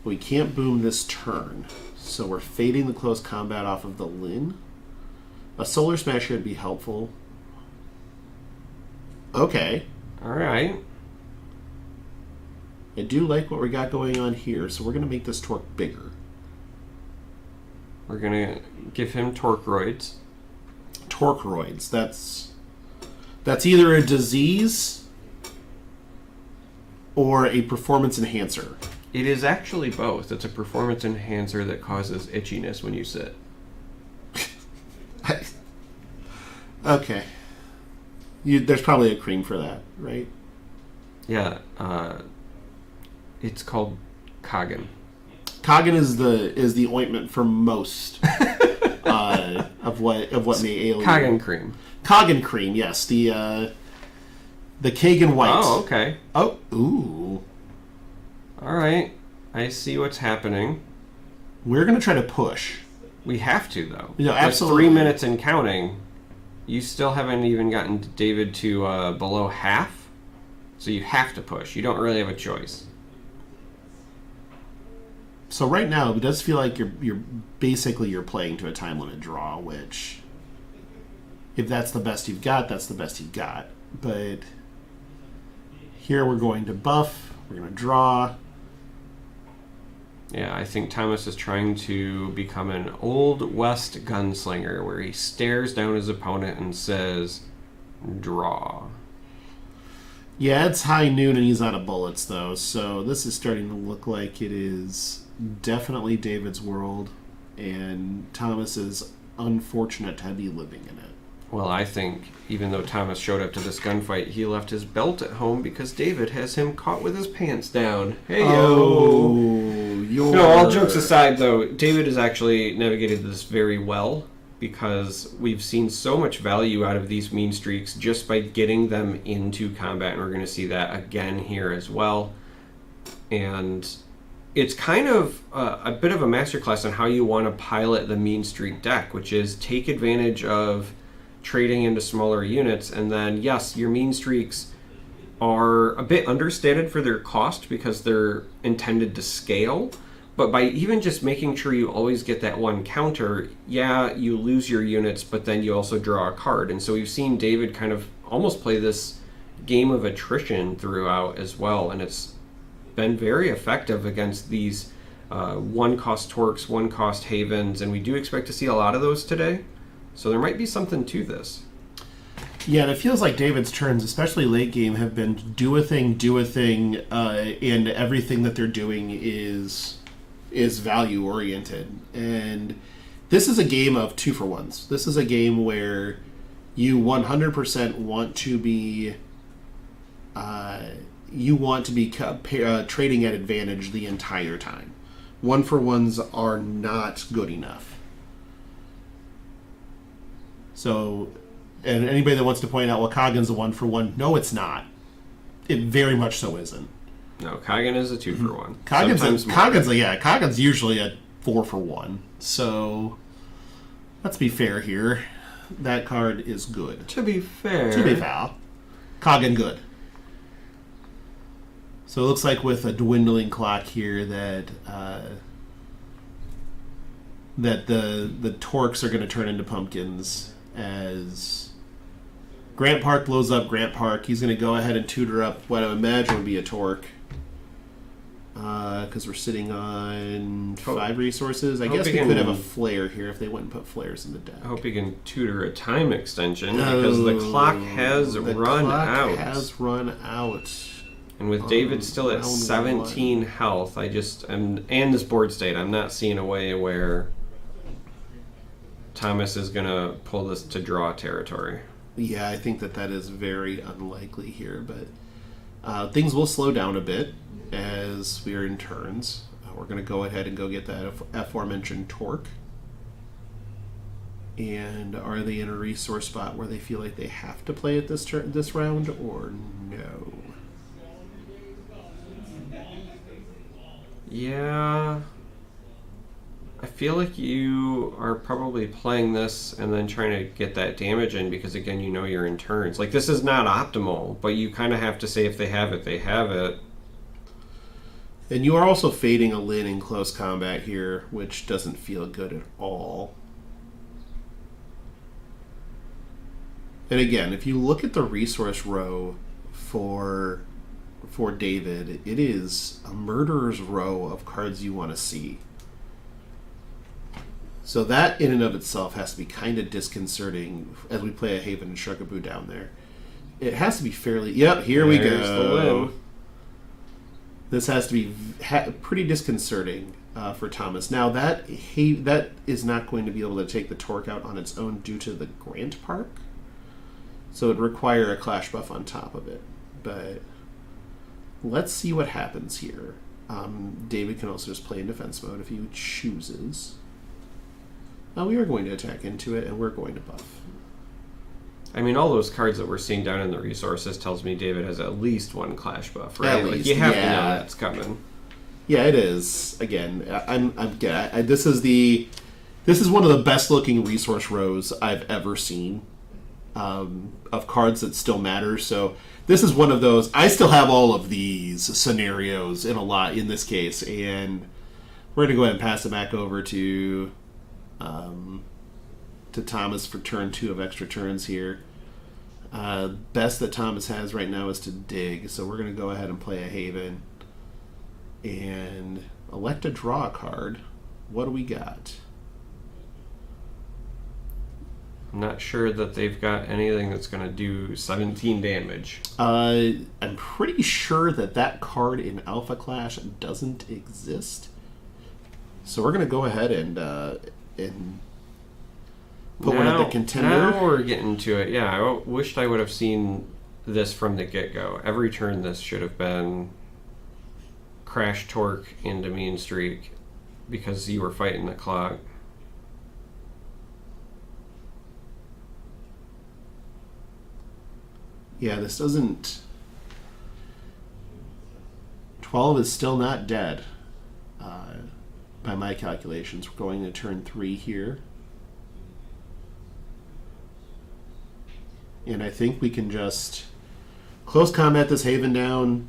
We can't boom this turn, so we're fading the close combat off of the Lin. A Solar Smasher would be helpful. Okay. All right. I do like what we got going on here, so we're going to make this torque bigger. We're going to give him Torqueroids. Torqueroids. That's either a disease or a performance enhancer. It is actually both. It's a performance enhancer that causes itchiness when you sit. Okay. There's probably a cream for that, right? Yeah. It's called Kagen. Kagen is the ointment for most of what may ail you. Kagen cream. Kagen cream, yes. The Kagen white. Oh, okay. Oh, ooh. All right. I see what's happening. We're going to try to push. We have to, though. No, absolutely. 3 minutes and counting. You still haven't even gotten David to below half. So you have to push. You don't really have a choice. So right now, it does feel like you're basically playing to a time limit draw, which, if that's the best you've got, that's the best you've got. But here we're going to buff. We're going to draw. Yeah, I think Thomas is trying to become an Old West gunslinger where he stares down his opponent and says, draw. Yeah, it's high noon and he's out of bullets, though. So this is starting to look like it is definitely David's world, and Thomas is unfortunate to be living in it. Well, I think even though Thomas showed up to this gunfight, he left his belt at home because David has him caught with his pants down. Hey-yo! No, all jokes aside, though, David has actually navigated this very well because we've seen so much value out of these mean streaks just by getting them into combat, and we're going to see that again here as well. And it's kind of a bit of a masterclass on how you want to pilot the mean streak deck, which is take advantage of trading into smaller units, and then yes, your mean streaks are a bit understated for their cost because they're intended to scale, but by even just making sure you always get that one counter, yeah, you lose your units, but then you also draw a card. And so we've seen David kind of almost play this game of attrition throughout as well, and it's been very effective against these one-cost Torques, one-cost Havens, and we do expect to see a lot of those today. So there might be something to this. Yeah, and it feels like David's turns, especially late game, have been do a thing, and everything that they're doing is value oriented. And this is a game of 2-for-1s. This is a game where you 100% want to be trading at advantage the entire time. 1-for-1s are not good enough. So, and anybody that wants to point out, well, Coggan's a 1-for-1, no, it's not. It very much so isn't. No, Coggan is a 2-for-1. Coggan's usually a 4-for-1. So, let's be fair here. That card is good. To be fair. Coggan good. So it looks like with a dwindling clock here that the Torques are going to turn into pumpkins as Grant Park blows up Grant Park. He's going to go ahead and tutor up what I imagine would be a Torque. Because we're sitting on 5 resources. I guess we could have a flare here if they wouldn't put flares in the deck. I hope you can tutor a time extension because the clock has run out. And with David still at 17 health, and this board state, I'm not seeing a way where Thomas is going to pull this to draw territory. Yeah, I think that is very unlikely here, but things will slow down a bit as we are in turns. We're going to go ahead and go get that aforementioned Torque. And are they in a resource spot where they feel like they have to play it this round, or no? Yeah, I feel like you are probably playing this and then trying to get that damage in because, again, you know you're in turns. Like, this is not optimal, but you kind of have to say if they have it, they have it. And you are also fading a Lin in close combat here, which doesn't feel good at all. And again, if you look at the resource row for David, it is a murderer's row of cards you want to see. So that in and of itself has to be kind of disconcerting as we play a Haven and Sharkaboo down there. It has to be fairly... Yep, here we go. This has to be pretty disconcerting for Thomas. Now, that is not going to be able to take the Torque out on its own due to the Grant Park. So it would require a Clash buff on top of it. But let's see what happens here. David can also just play in defense mode if he chooses. Now we are going to attack into it, and we're going to buff. I mean, all those cards that we're seeing down in the resources tells me David has at least one Clash buff, right? At least, you have to know that's coming. Yeah, it is. Again, this is one of the best looking resource rows I've ever seen of cards that still matter. So this is one of those. I still have all of these scenarios in this case, and we're gonna go ahead and pass it back over to Thomas for turn 2 of extra turns here. Best that Thomas has right now is to dig, so we're going to go ahead and play a Haven and elect to draw a card. What do we got? I'm not sure that they've got anything that's going to do 17 damage. I'm pretty sure that card in Alpha Clash doesn't exist. So we're going to go ahead and put one at the contender. Now we're getting to it. Yeah, I wished I would have seen this from the get-go. Every turn this should have been Crash Torque into Mean Streak because you were fighting the clock. Yeah, this doesn't... 12 is still not dead by my calculations. We're going to turn 3 here. And I think we can just close combat this Haven down,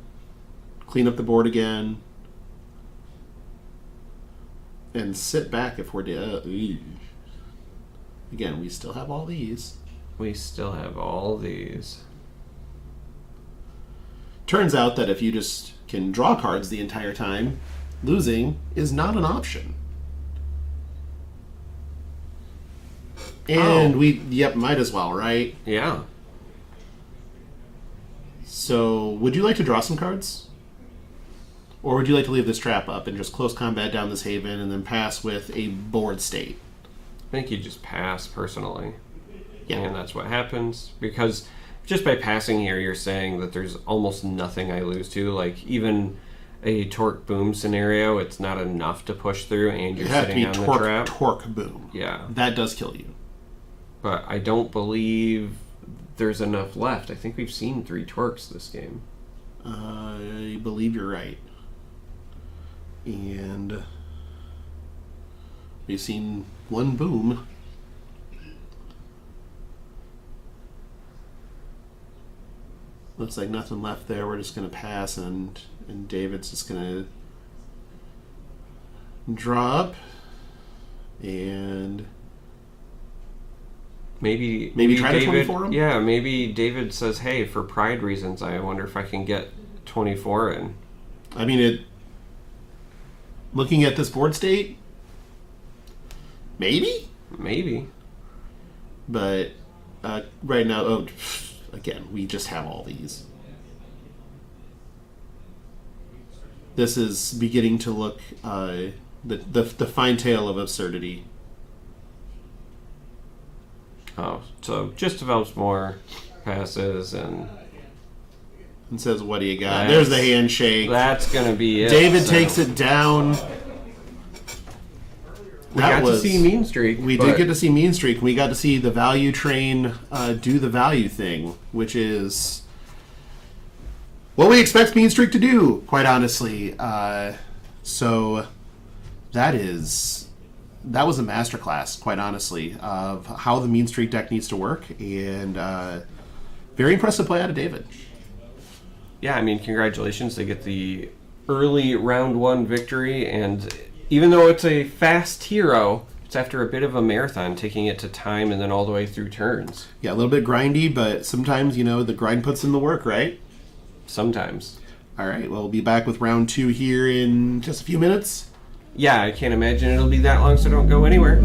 clean up the board again, and sit back if we're... Again, we still have all these. We still have all these. Turns out that if you just can draw cards the entire time, losing is not an option. And might as well, right? Yeah. So, would you like to draw some cards? Or would you like to leave this trap up and just close combat down this haven and then pass with a board state? I think you just pass, personally. Yeah. And that's what happens. Because just by passing here, you're saying that there's almost nothing I lose to. Like, even a torque boom scenario, it's not enough to push through, and you're sitting on the trap. Torque boom. Yeah. That does kill you. But I don't believe there's enough left. I think we've seen 3 torques this game. I believe you're right. And we've seen 1 boom. Looks like nothing left there. We're just going to pass, and David's just going to draw up. And maybe try David, to 24 him? Yeah, maybe David says, hey, for pride reasons, I wonder if I can get 24 in. I mean, looking at this board state, maybe? Maybe. But right now, again, we just have all these. This is beginning to look the fine tale of absurdity. Oh, so just develops more passes and says, what do you got? There's the handshake. That's going to be it. David takes it down. We got to see Mean Streak. We did get to see Mean Streak. We got to see the value train do the value thing, which is what we expect Mean Streak to do, quite honestly. So that was a masterclass, quite honestly, of how the Mean Streak deck needs to work, and very impressive play out of David. Yeah, I mean, congratulations. They get the early round 1 victory, and even though it's a fast hero, it's after a bit of a marathon, taking it to time and then all the way through turns. Yeah, a little bit grindy, but sometimes, the grind puts in the work, right? Sometimes. All right, well, we'll be back with round 2 here in just a few minutes. Yeah, I can't imagine it'll be that long, so don't go anywhere.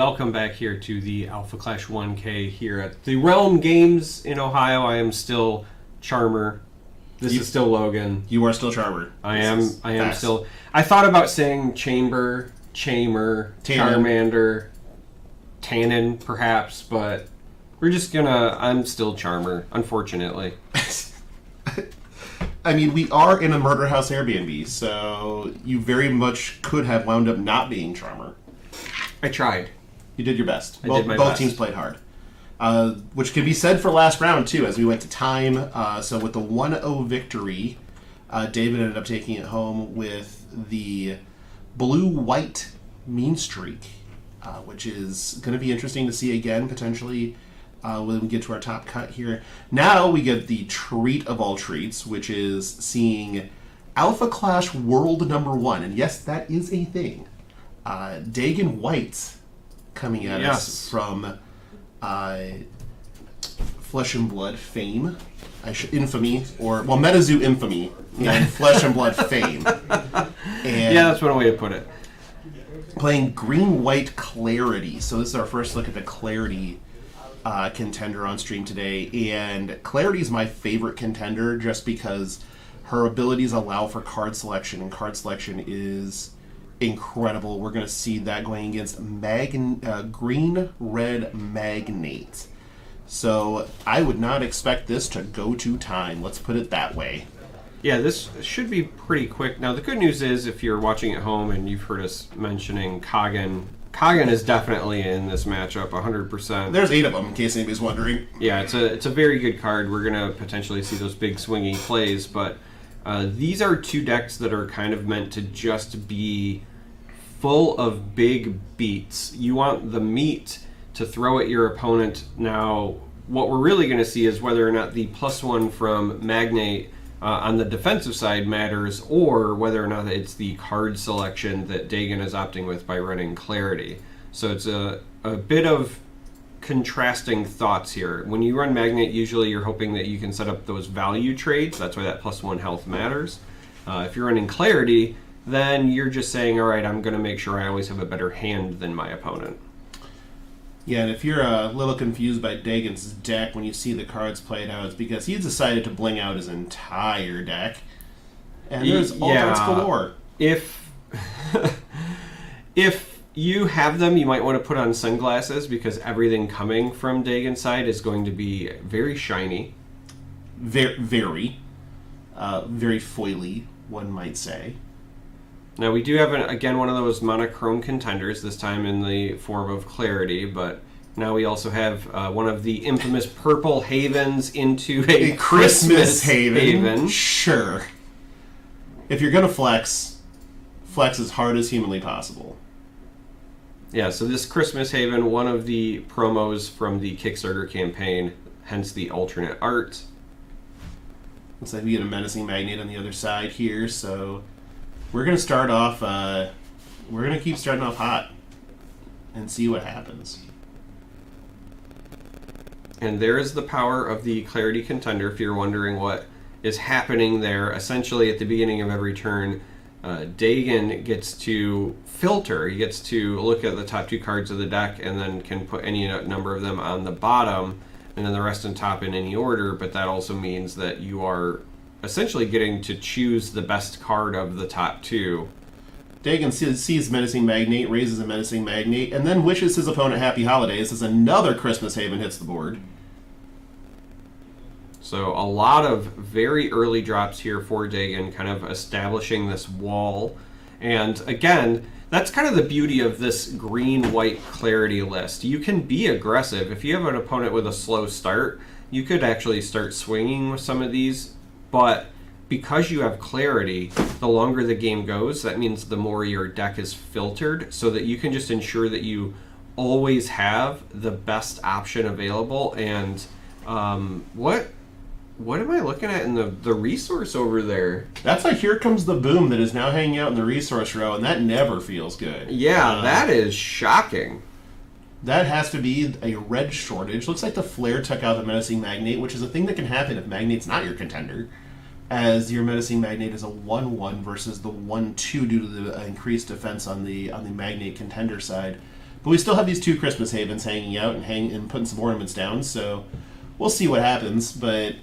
welcome back here to the Alpha Clash 1K here at the Realm Games in Ohio. I am still Charmer. This is still Logan. You are still Charmer. I am still. I thought about saying Chamber, Chamer, Charmander, Tannen, perhaps, but we're just gonna. I'm still Charmer, unfortunately. I mean, we are in a murder house Airbnb, so you very much could have wound up not being Charmer. I tried. You did your best. I did my both best. teams played hard. Which can be said for last round, too, as we went to time. So with the 1-0 victory, David ended up taking it home with the blue-white mean streak, which is going to be interesting to see again, potentially, when we get to our top cut here. Now we get the treat of all treats, which is seeing Alpha Clash World #1. And yes, that is a thing. Dagon White coming at us from Flesh and Blood fame. Infamy, or, well, MetaZoo infamy and Flesh and Blood fame. And yeah, that's one way to put it. Playing green-white Clarity. So this is our first look at the Clarity contender on stream today. And Clarity is my favorite contender just because her abilities allow for card selection, and card selection is incredible. We're going to see that going against green-red Magnate. So I would not expect this to go to time. Let's put it that way. Yeah, this should be pretty quick. Now, the good news is, if you're watching at home and you've heard us mentioning Kagan is definitely in this matchup, 100%. There's 8 of them, in case anybody's wondering. Yeah, it's a very good card. We're going to potentially see those big swingy plays, but these are two decks that are kind of meant to just be full of big beats. You want the meat to throw at your opponent. Now, what we're really going to see is whether or not the +1 from Magnate on the defensive side matters, or whether or not it's the card selection that Dagon is opting with by running Clarity. So it's a bit of contrasting thoughts here. When you run Magnate, usually you're hoping that you can set up those value trades. That's why that +1 health matters. If you're running Clarity, then you're just saying, all right, I'm going to make sure I always have a better hand than my opponent. Yeah, and if you're a little confused by Dagon's deck when you see the cards played out, it's because he's decided to bling out his entire deck. And there's alternates galore. If you have them, you might want to put on sunglasses, because everything coming from Dagon's side is going to be very shiny. Very foily, one might say. Now, we do have, again, one of those monochrome contenders, this time in the form of Clarity, but now we also have one of the infamous purple havens into a Christmas haven. Sure. If you're going to flex as hard as humanly possible. Yeah, so this Christmas haven, one of the promos from the Kickstarter campaign, hence the alternate art. Looks like we get a Menacing Magnate on the other side here, so we're going to start off, we're going to keep starting off hot and see what happens. And there is the power of the Clarity contender, if you're wondering what is happening there. Essentially, at the beginning of every turn, Dagon gets to filter. He gets to look at the top 2 cards of the deck and then can put any number of them on the bottom, and then the rest on top in any order, but that also means that you are essentially getting to choose the best card of the top 2. Dagon sees Menacing Magnate, raises a Menacing Magnate, and then wishes his opponent happy holidays as another Christmas Haven hits the board. So a lot of very early drops here for Dagon, kind of establishing this wall. And again, that's kind of the beauty of this green-white Clarity list. You can be aggressive. If you have an opponent with a slow start, you could actually start swinging with some of these. But because you have Clarity, the longer the game goes, that means the more your deck is filtered, so that you can just ensure that you always have the best option available. And what am I looking at in the resource over there? That's like Here Comes the Boom that is now hanging out in the resource row, and that never feels good. Yeah, that is shocking. That has to be a red shortage. Looks like the Flare took out the Menacing Magnate, which is a thing that can happen if Magnate's not your contender, as your Menacing Magnate is a 1-1 versus the 1-2 due to the increased defense on the Magnate contender side. But we still have these 2 Christmas Havens hanging out and putting some ornaments down, so we'll see what happens. But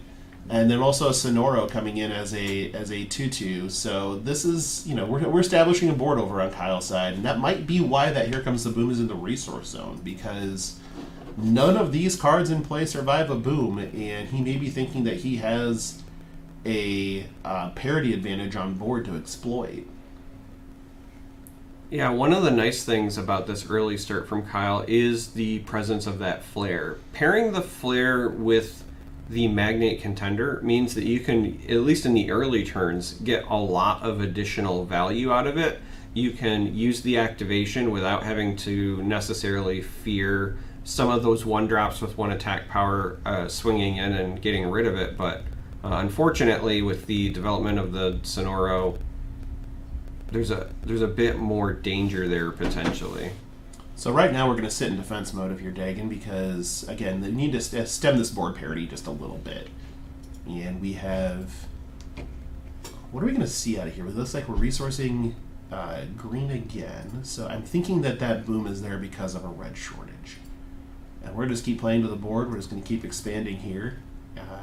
and then also a Sonoro coming in as a 2/2. So this is, we're establishing a board over on Kyle's side, and that might be why that Here Comes the Boom is in the resource zone, because none of these cards in play survive a boom, and he may be thinking that he has a parity advantage on board to exploit. Yeah, one of the nice things about this early start from Kyle is the presence of that flare. Pairing the flare with the Magnate Contender means that you can, at least in the early turns, get a lot of additional value out of it. You can use the activation without having to necessarily fear some of those 1-drops with 1 attack power swinging in and getting rid of it. But unfortunately, with the development of the Sonoro, there's a bit more danger there potentially. So right now we're going to sit in defense mode if you're Dagon, because, again, they need to stem this board parity just a little bit. And we have... What are we going to see out of here? It looks like we're resourcing green again. So I'm thinking that boom is there because of a red shortage. And we're going to just keep playing to the board. We're just going to keep expanding here.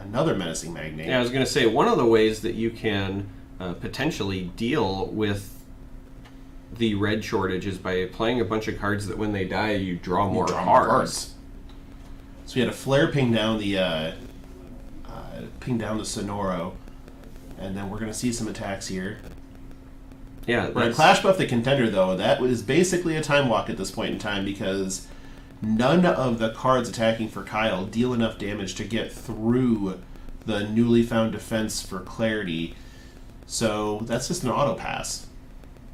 Another Menacing Magnate. Yeah, I was going to say, one of the ways that you can potentially deal with the red shortage is by playing a bunch of cards that when they die you draw more cards. So we had a flare ping down the Sonoro, and then we're going to see some attacks here. Yeah, we're going to Clash Buff the Contender, though. That was basically a time walk at this point in time, because none of the cards attacking for Kyle deal enough damage to get through the newly found defense for Clarity. So that's just an auto pass.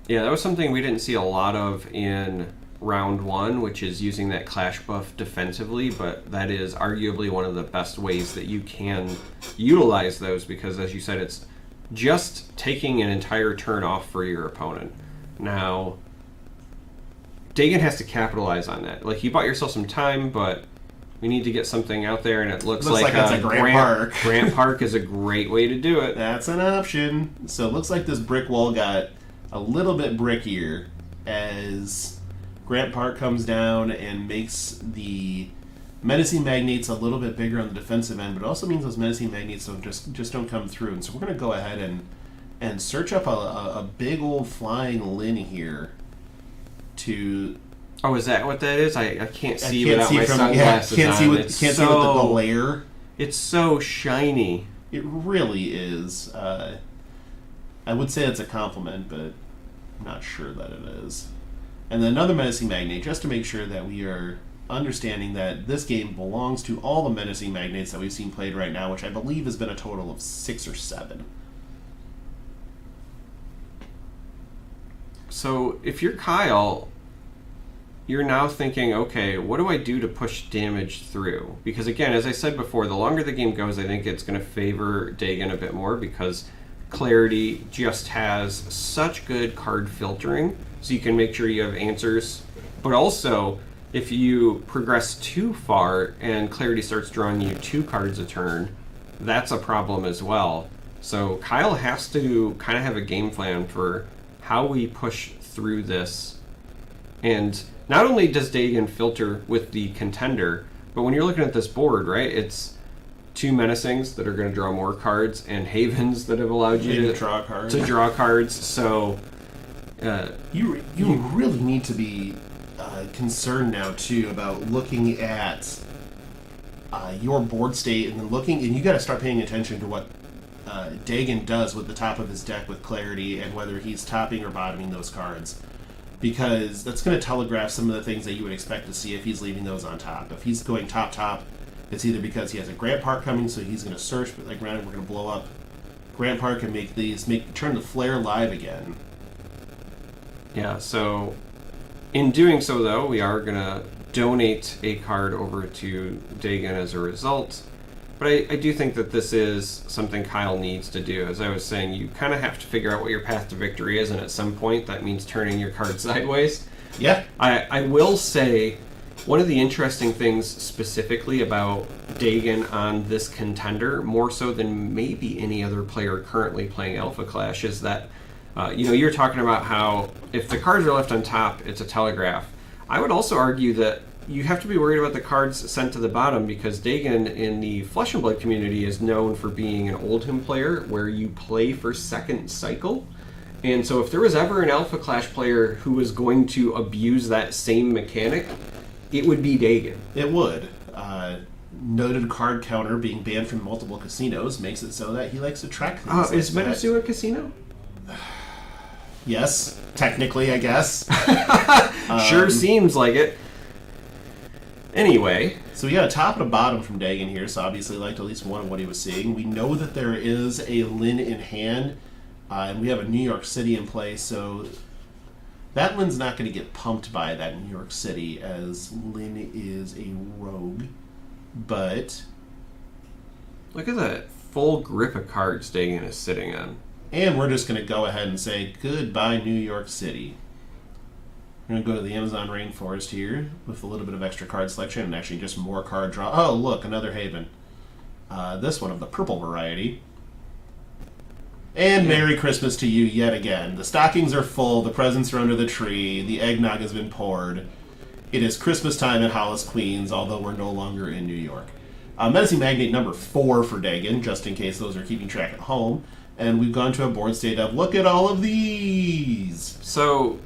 Yeah, that was something we didn't see a lot of in round 1, which is using that Clash Buff defensively, but that is arguably one of the best ways that you can utilize those, because as you said, it's just taking an entire turn off for your opponent. Now, Dagon has to capitalize on that. Like, you bought yourself some time, but we need to get something out there, and it looks like that's a Grant Park. Grant Park is a great way to do it. That's an option. So it looks like this brick wall got a little bit brickier as Grant Park comes down and makes the Menacing Magnates a little bit bigger on the defensive end, but it also means those Menacing Magnates just don't come through. And so we're going to go ahead and search up a big old flying Lin here to... Oh, is that what that is? I can't see without my sunglasses can't see on. with the glare. It's so shiny. It really is. I would say it's a compliment, but I'm not sure that it is. And then another Menacing Magnate, just to make sure that we are understanding that this game belongs to all the Menacing Magnates that we've seen played right now, which I believe has been a total of 6 or 7. So if you're Kyle, you're now thinking, okay, what do I do to push damage through? Because again, as I said before, the longer the game goes, I think it's going to favor Dagon a bit more, because Clarity just has such good card filtering, so you can make sure you have answers. But also, if you progress too far and Clarity starts drawing you 2 cards a turn, that's a problem as well. So Kyle has to kind of have a game plan for how we push through this. And not only does Dagon filter with the Contender, but when you're looking at this board, right, it's 2 Menacings that are going to draw more cards, and Havens that have allowed you to draw cards. So you really need to be concerned now too about looking at your board state, and then and you got to start paying attention to what Dagon does with the top of his deck with Clarity, and whether he's topping or bottoming those cards, because that's going to telegraph some of the things that you would expect to see if he's leaving those on top. If he's going top, it's either because he has a Grant Park coming, so he's going to search, but like, we're going to blow up Grant Park and turn the flare live again. Yeah, so in doing so, though, we are going to donate a card over to Dagon as a result. But I do think that this is something Kyle needs to do. As I was saying, you kind of have to figure out what your path to victory is, and at some point that means turning your card sideways. Yeah. I will say, one of the interesting things specifically about Dagon on this Contender, more so than maybe any other player currently playing Alpha Clash, is that, you're talking about how if the cards are left on top, it's a telegraph. I would also argue that you have to be worried about the cards sent to the bottom because Dagon in the Flesh and Blood community is known for being an Oldhim player where you play for second cycle. And so if there was ever an Alpha Clash player who was going to abuse that same mechanic, it would be Dagon. It would. Noted card counter being banned from multiple casinos makes it so that he likes to track things. Is Menazu a casino? Yes, technically, I guess. Sure seems like it. Anyway. So we got a top and a bottom from Dagon here, so obviously liked at least one of what he was seeing. We know that there is a Lin in hand, and we have a New York City in play, so that Lin's not going to get pumped by that New York City, as Lin is a rogue. But look at that full grip of cards Dagon is sitting on. And we're just going to go ahead and say goodbye, New York City. We're going to go to the Amazon Rainforest here with a little bit of extra card selection and actually just more card draw. Oh, look, another Haven. This one of the purple variety. And Merry Christmas to you yet again. The stockings are full, the presents are under the tree, the eggnog has been poured. It is Christmas time at Hollis, Queens, although we're no longer in New York. Menacing Magnate number 4 for Dagon, just in case those are keeping track at home. And we've gone to a board state of, look at all of these! So,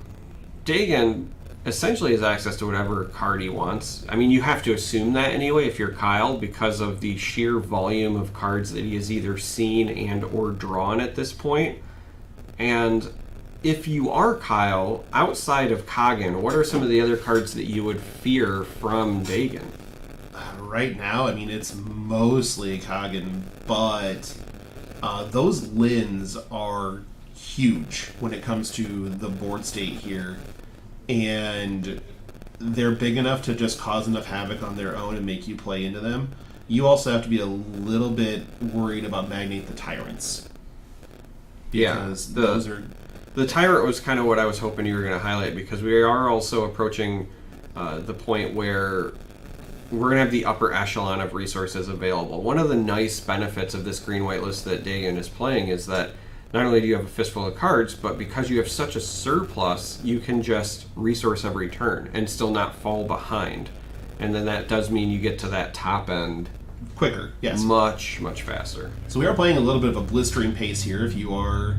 Dagon essentially has access to whatever card he wants. I mean, you have to assume that anyway if you're Kyle, because of the sheer volume of cards that he has either seen and or drawn at this point. And if you are Kyle, outside of Kagan, what are some of the other cards that you would fear from Dagon? Right now, I mean, it's mostly Kagan, but those Lins are huge when it comes to the board state here. And they're big enough to just cause enough havoc on their own and make you play into them. You also have to be a little bit worried about Magnate the Tyrants. Because those are... The Tyrant was kind of what I was hoping you were going to highlight, because we are also approaching the point where we're going to have the upper echelon of resources available. One of the nice benefits of this green-white list that Dagon is playing is that not only do you have a fistful of cards, but because you have such a surplus, you can just resource every turn and still not fall behind. And then that does mean you get to that top end quicker, yes. Much, much faster. So we are playing a little bit of a blistering pace here if you are...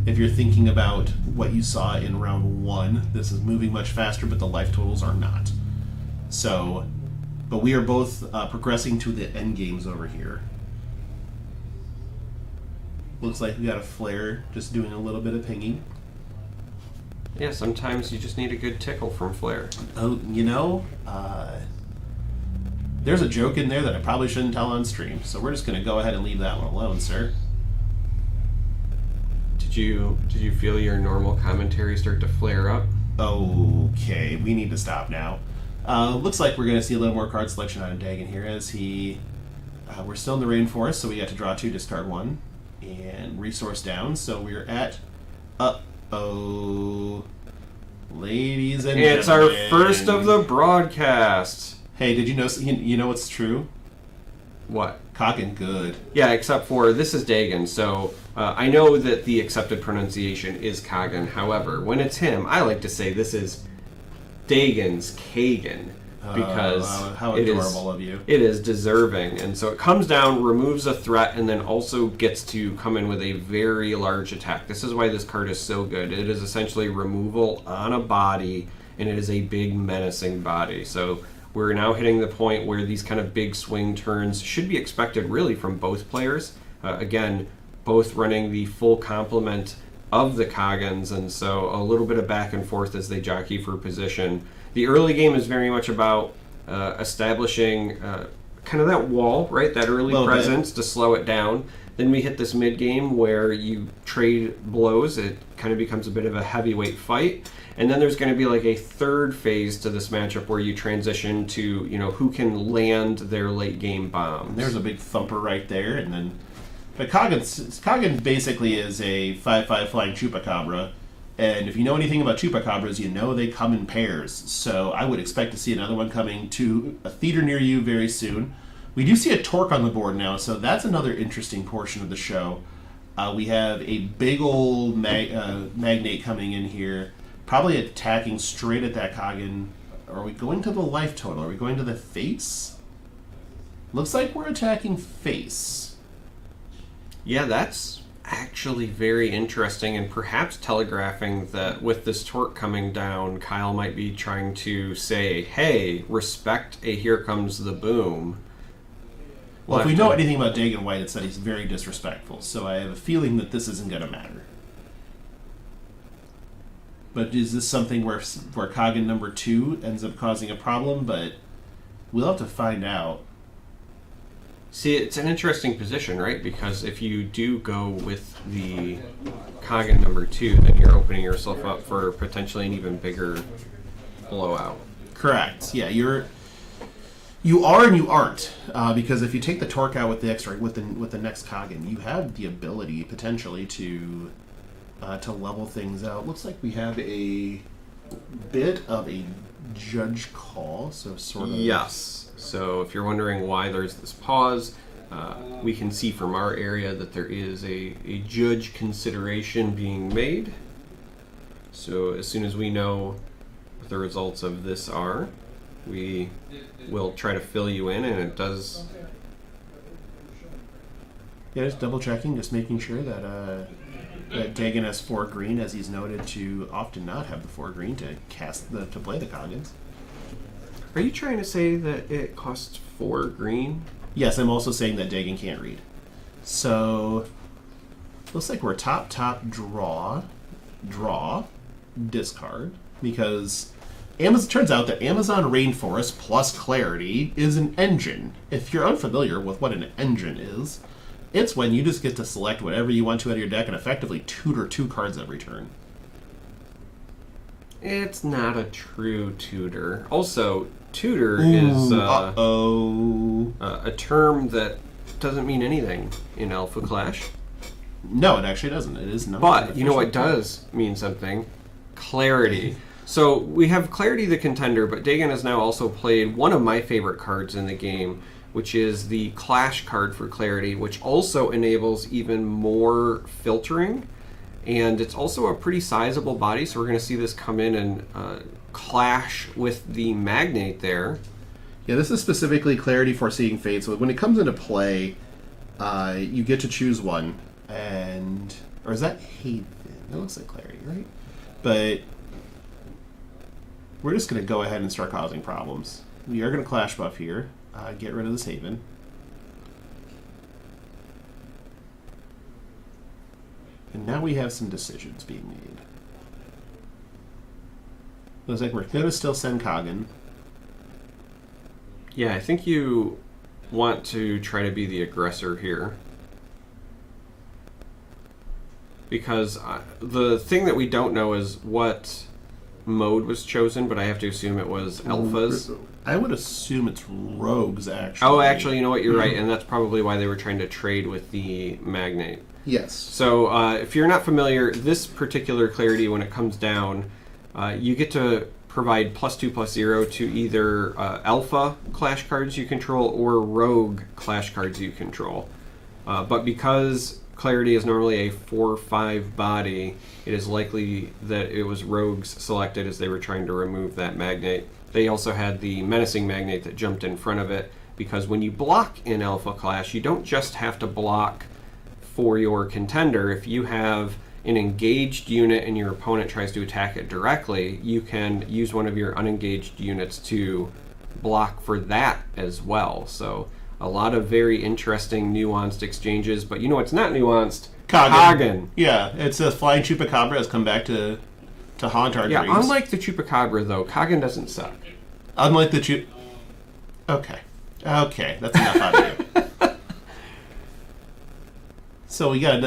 if you're thinking about what you saw in round 1, this is moving much faster, but the life totals are not. So, but we are both progressing to the end games over here. Looks like we got a flare just doing a little bit of pinging. Yeah, sometimes you just need a good tickle from flare. Oh, you know, there's a joke in there that I probably shouldn't tell on stream, so we're just going to go ahead and leave that one alone, sir. Did you feel your normal commentary start to flare up? Okay, we need to stop now. Looks like we're going to see a little more card selection out of Dagon here as he... we're still in the Rainforest, so we got to draw 2, discard 1, and resource down. So we're at... Uh-oh. Ladies and gentlemen. It's our first of the broadcast. Hey, did you know... You know what's true? What? Cockin' good. Yeah, except for this is Dagon, so... I know that the accepted pronunciation is Kagan. However, when it's him, I like to say this is Dagon's Kagan because how adorable of you. It is deserving. And so it comes down, removes a threat, and then also gets to come in with a very large attack. This is why this card is so good. It is essentially removal on a body, and it is a big menacing body. So we're now hitting the point where these kind of big swing turns should be expected really from both players. Again, both running the full complement of the Kagans, and so a little bit of back and forth as they jockey for position. The early game is very much about establishing kind of that wall, right? That early presence to slow it down. Then we hit this mid game where you trade blows. It kind of becomes a bit of a heavyweight fight. And then there's going to be like a third phase to this matchup where you transition to, you know, who can land their late game bombs. There's a big thumper right there, and then... But Kagan basically is a 5/5 flying Chupacabra, and if you know anything about Chupacabras, you know they come in pairs. So I would expect to see another one coming to a theater near you very soon. We do see a Torque on the board now, so that's another interesting portion of the show. We have a big old Magnate coming in here, probably attacking straight at that Kagen. Are we going to the life total? Are we going to the face? Looks like we're attacking face. Yeah, that's actually very interesting, and perhaps telegraphing that with this torque coming down, Kyle might be trying to say, hey, respect a here comes the boom. Well, if we know anything about Dagon White, it's that he's very disrespectful, so I have a feeling that this isn't going to matter. But is this something where Kagen number 2 ends up causing a problem? But we'll have to find out. See, it's an interesting position, right? Because if you do go with the Kagen number 2, then you're opening yourself up for potentially an even bigger blowout. Correct. Yeah, you are and you aren't, because if you take the torque out with the extra with the next Kagen, you have the ability potentially to level things out. Looks like we have a bit of a judge call, so sort of. Yes. So if you're wondering why there's this pause, we can see from our area that there is a judge consideration being made. So as soon as we know what the results of this are, we will try to fill you in, and it does. Yeah, just double checking, just making sure that Dagon has 4 green, as he's noted to often not have the 4 green to play the Kagens. Are you trying to say that it costs 4 green? Yes, I'm also saying that Dagon can't read. So, looks like we're top, draw, discard, because turns out that Amazon Rainforest plus Clarity is an engine. If you're unfamiliar with what an engine is, it's when you just get to select whatever you want to out of your deck and effectively tutor 2 cards every turn. It's not a true tutor. Also, tutor is a term that doesn't mean anything in Alpha Clash. No, it actually doesn't. It is not. But you know what does mean something? Clarity. So we have Clarity the Contender, but Dagon has now also played one of my favorite cards in the game, which is the Clash card for Clarity, which also enables even more filtering. And it's also a pretty sizable body, so we're going to see this come in and clash with the Magnate there. Yeah, this is specifically Clarity Foreseeing Fate. So when it comes into play, you get to choose one. Or is that Haven? That looks like Clarity, right? But we're just going to go ahead and start causing problems. We are going to Clash buff here. Get rid of this Haven. And now we have some decisions being made. Looks like we're going to still send Kagen. Yeah, I think you want to try to be the aggressor here. Because the thing that we don't know is what mode was chosen, but I have to assume it was alphas. I would assume it's rogues, actually. Oh, actually, you know what? You're right, and that's probably why they were trying to trade with the Magnate. Yes. So if you're not familiar, this particular Clarity, when it comes down, you get to provide +2/+0 to either alpha Clash cards you control or rogue Clash cards you control. But because Clarity is normally a 4/5 body, it is likely that it was rogues selected as they were trying to remove that Magnate. They also had the Menacing Magnate that jumped in front of it, because when you block in Alpha Clash, you don't just have to block for your contender. If you have an engaged unit and your opponent tries to attack it directly, you can use one of your unengaged units to block for that as well. So a lot of very interesting nuanced exchanges, but you know what's not nuanced? Kagen. Yeah, it's a flying Chupacabra has come back to haunt our dreams. Yeah, unlike the Chupacabra though, Kagen doesn't suck. Unlike the Okay, that's enough out of you. So we got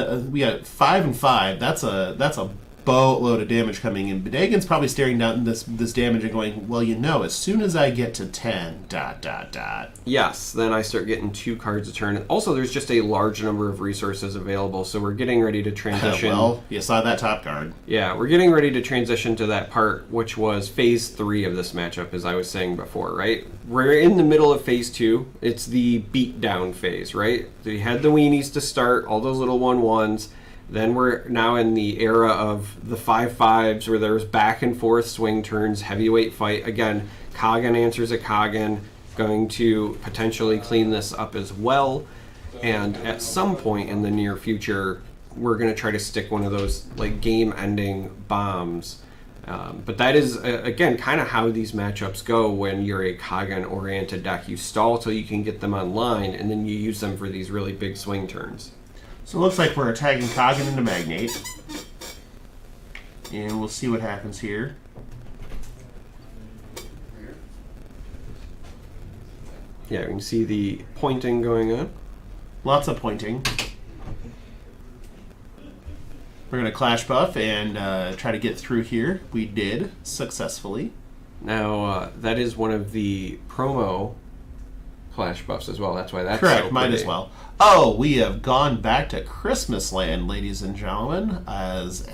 5 and 5. That's a boatload of damage coming in. But Dagon's probably staring down this damage and going, well, you know, as soon as I get to 10, ... Yes, then I start getting 2 cards a turn. Also, there's just a large number of resources available, so we're getting ready to transition. Well, you saw that top card. Yeah, we're getting ready to transition to that part, which was Phase 3 of this matchup, as I was saying before, right? We're in the middle of Phase 2. It's the beatdown phase, right? We had the weenies to start, all those little 1/1s. Then we're now in the era of the 5/5s where there's back and forth swing turns, heavyweight fight. Again, Kagan answers a Kagan, going to potentially clean this up as well. And at some point in the near future, we're going to try to stick one of those like game-ending bombs. But that is, again, kind of how these matchups go when you're a Kagan-oriented deck. You stall till you can get them online, and then you use them for these really big swing turns. So it looks like we're attacking Kagan into Magnate. And we'll see what happens here. Yeah, you can see the pointing going on. Lots of pointing. We're going to Clash Buff and try to get through here. We did successfully. Now, that is one of the promo Clash Buffs as well. That's why that's correct. So might as well. Oh, we have gone back to Christmas Land, ladies and gentlemen, as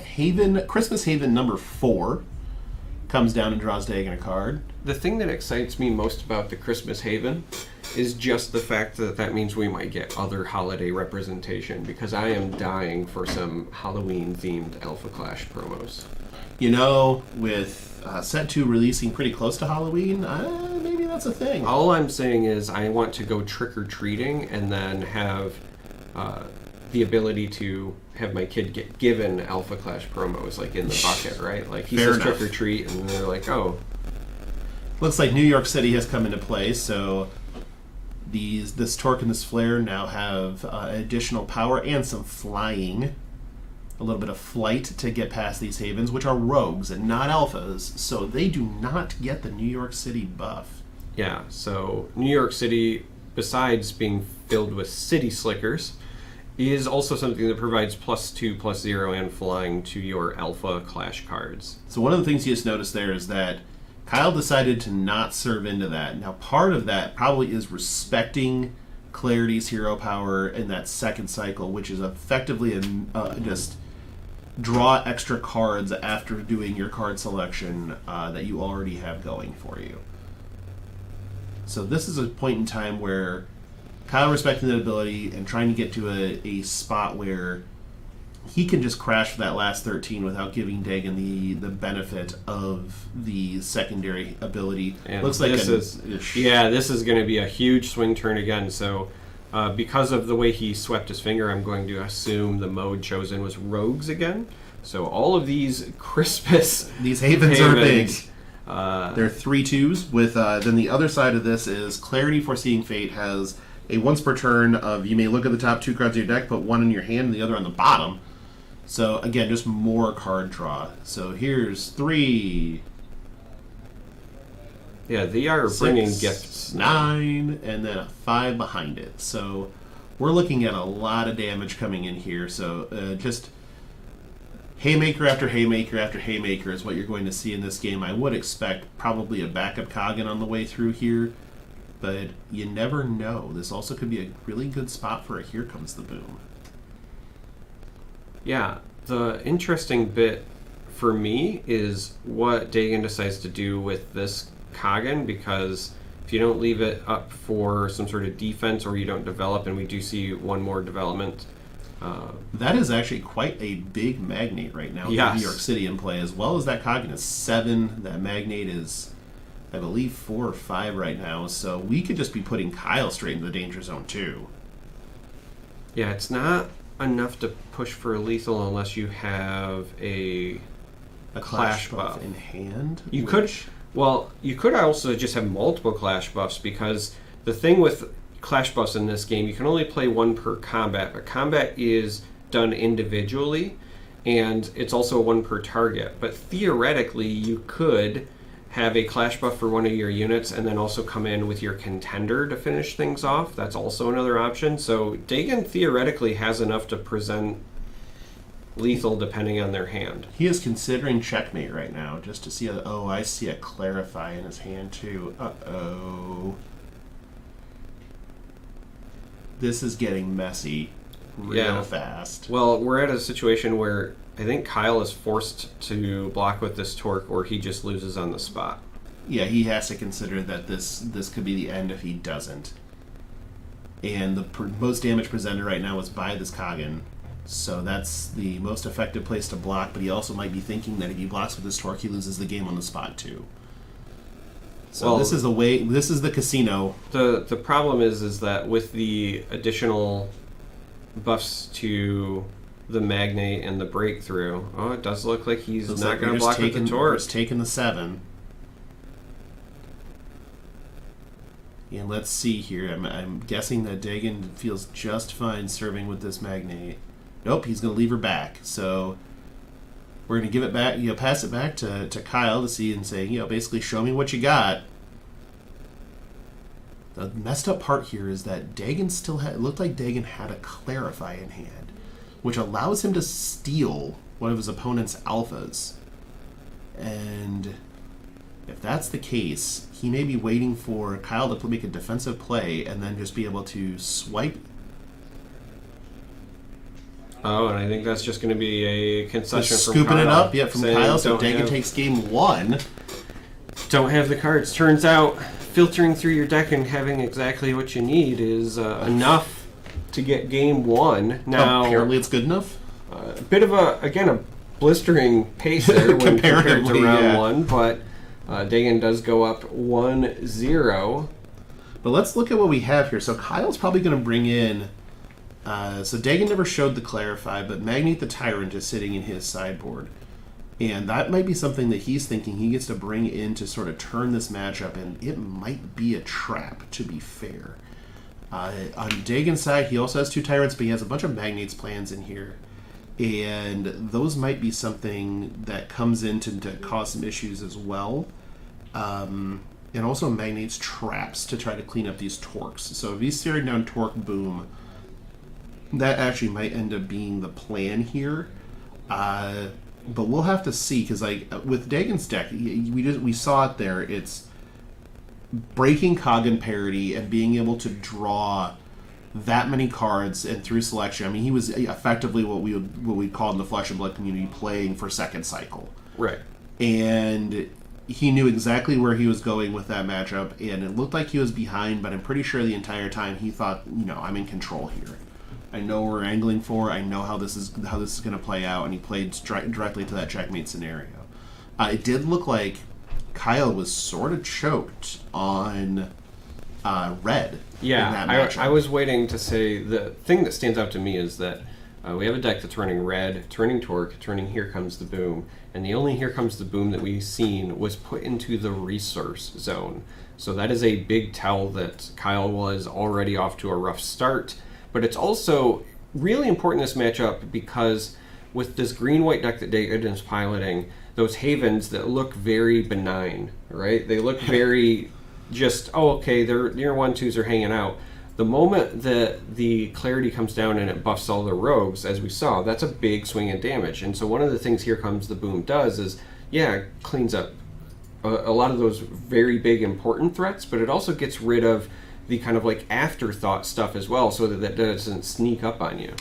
Christmas Haven number 4 comes down and draws Dagon a card. The thing that excites me most about the Christmas Haven is just the fact that that means we might get other holiday representation, because I am dying for some Halloween-themed Alpha Clash promos. You know, with Set 2 releasing pretty close to Halloween, maybe that's a thing. All I'm saying is I want to go trick-or-treating and then have the ability to have my kid get given Alpha Clash promos, like in the bucket, right? Like he says trick-or-treat, and they're like, oh. Looks like New York City has come into play, so this Torque and this Flare now have additional power and some flying. A little bit of flight to get past these havens, which are rogues and not alphas, so they do not get the New York City buff. Yeah, so New York City, besides being filled with city slickers, is also something that provides +2/+0 and flying to your Alpha Clash cards. So one of the things you just noticed there is that Kyle decided to not serve into that. Now, part of that probably is respecting Clarity's hero power in that second cycle, which is effectively just draw extra cards after doing your card selection that you already have going for you. So this is a point in time where Kyle respecting that ability and trying to get to a spot where he can just crash for that last 13 without giving Dagon the benefit of the secondary ability. And looks like this is going to be a huge swing turn again. So because of the way he swept his finger, I'm going to assume the mode chosen was Rogues again. So all of these Christmas these havens are big. They're 3/2s with then the other side of this is Clarity Foreseeing Fate has a once per turn of you may look at the top 2 cards of your deck, put one in your hand and the other on the bottom. So again, just more card draw. So here's 3. Yeah, they are 6, bringing gifts. 9, and then a 5 behind it. So we're looking at a lot of damage coming in here. So just haymaker after haymaker after haymaker is what you're going to see in this game. I would expect probably a backup Kagan on the way through here, but you never know. This also could be a really good spot for a Here Comes the Boom. Yeah, the interesting bit for me is what Dagon decides to do with this Kagan, because if you don't leave it up for some sort of defense or you don't develop, and we do see one more development. That is actually quite a big Magnate right now. Yes. New York City in play, as well as that Kagan is 7. That Magnate is, I believe, 4 or 5 right now. So we could just be putting Kyle straight into the danger zone too. Yeah, it's not enough to push for lethal unless you have a Clash buff in hand. You could also just have multiple Clash buffs, because the thing with Clash buffs in this game, you can only play one per combat, but combat is done individually, and it's also one per target. But theoretically, you could have a Clash buff for one of your units and then also come in with your contender to finish things off. That's also another option. So Dagon theoretically has enough to present lethal depending on their hand. He is considering checkmate right now just to see. Oh, I see a Clarify in his hand too. Uh-oh. This is getting messy real fast. Well, we're at a situation where I think Kyle is forced to block with this Torque, or he just loses on the spot. Yeah, he has to consider that this could be the end if he doesn't. And the most damage presented right now is by this Kagan. So that's the most effective place to block, but he also might be thinking that if he blocks with his Torque, he loses the game on the spot too. So Well, this is the casino. The problem is that with the additional buffs to the Magnate and the Breakthrough, it does look like he's not going to block with the Torque. He's taking the 7. And let's see here. I'm guessing that Dagon feels just fine serving with this Magnate. Nope, he's going to leave her back. So we're going to give it back, pass it back to Kyle to see and say, basically show me what you got. The messed up part here is that Dagon it looked like Dagon had a Clarify in hand, which allows him to steal one of his opponent's alphas. And if that's the case, he may be waiting for Kyle to make a defensive play and then just be able to swipe. Oh, and I think that's just going to be a concession from scooping Kyle. it up, from Kyle, so Dagon takes game 1. Don't have the cards. Turns out filtering through your deck and having exactly what you need is enough to get game 1. Now, apparently it's good enough. A bit of a blistering pace there when compared to round 1, but Dagon does go up 1-0. But let's look at what we have here. So Kyle's probably going to bring in. So Dagon never showed the Clarify, but Magnate the Tyrant is sitting in his sideboard. And that might be something that he's thinking he gets to bring in to sort of turn this matchup, and it might be a trap, to be fair. On Dagon's side, he also has 2 Tyrants, but he has a bunch of Magnates plans in here. And those might be something that comes in to cause some issues as well. And also Magnate's traps to try to clean up these Torques. So if he's staring down Torque Boom, that actually might end up being the plan here. But we'll have to see, because with Dagon's deck, we saw it there. It's breaking Coggan parity and being able to draw that many cards and through selection. I mean, he was effectively what we'd call in the Flesh and Blood community playing for second cycle. Right. And he knew exactly where he was going with that matchup, and it looked like he was behind, but I'm pretty sure the entire time he thought, I'm in control here. I know what we're angling for. I know how this is going to play out, and he played directly to that checkmate scenario. It did look like Kyle was sort of choked on red. Yeah, in that matchup. I was waiting to say the thing that stands out to me is that we have a deck that's running red, turning Torque, turning Here Comes the Boom, and the only Here Comes the Boom that we've seen was put into the resource zone. So that is a big tell that Kyle was already off to a rough start. But it's also really important in this matchup because with this green-white deck that Dagon is piloting, those Havens that look very benign, right? They look very just, okay, your 1/2s are hanging out. The moment that the Clarity comes down and it buffs all the rogues, as we saw, that's a big swing in damage. And so one of the things Here Comes the Boom does is, it cleans up a lot of those very big important threats, but it also gets rid of the kind of afterthought stuff as well, so that doesn't sneak up on you.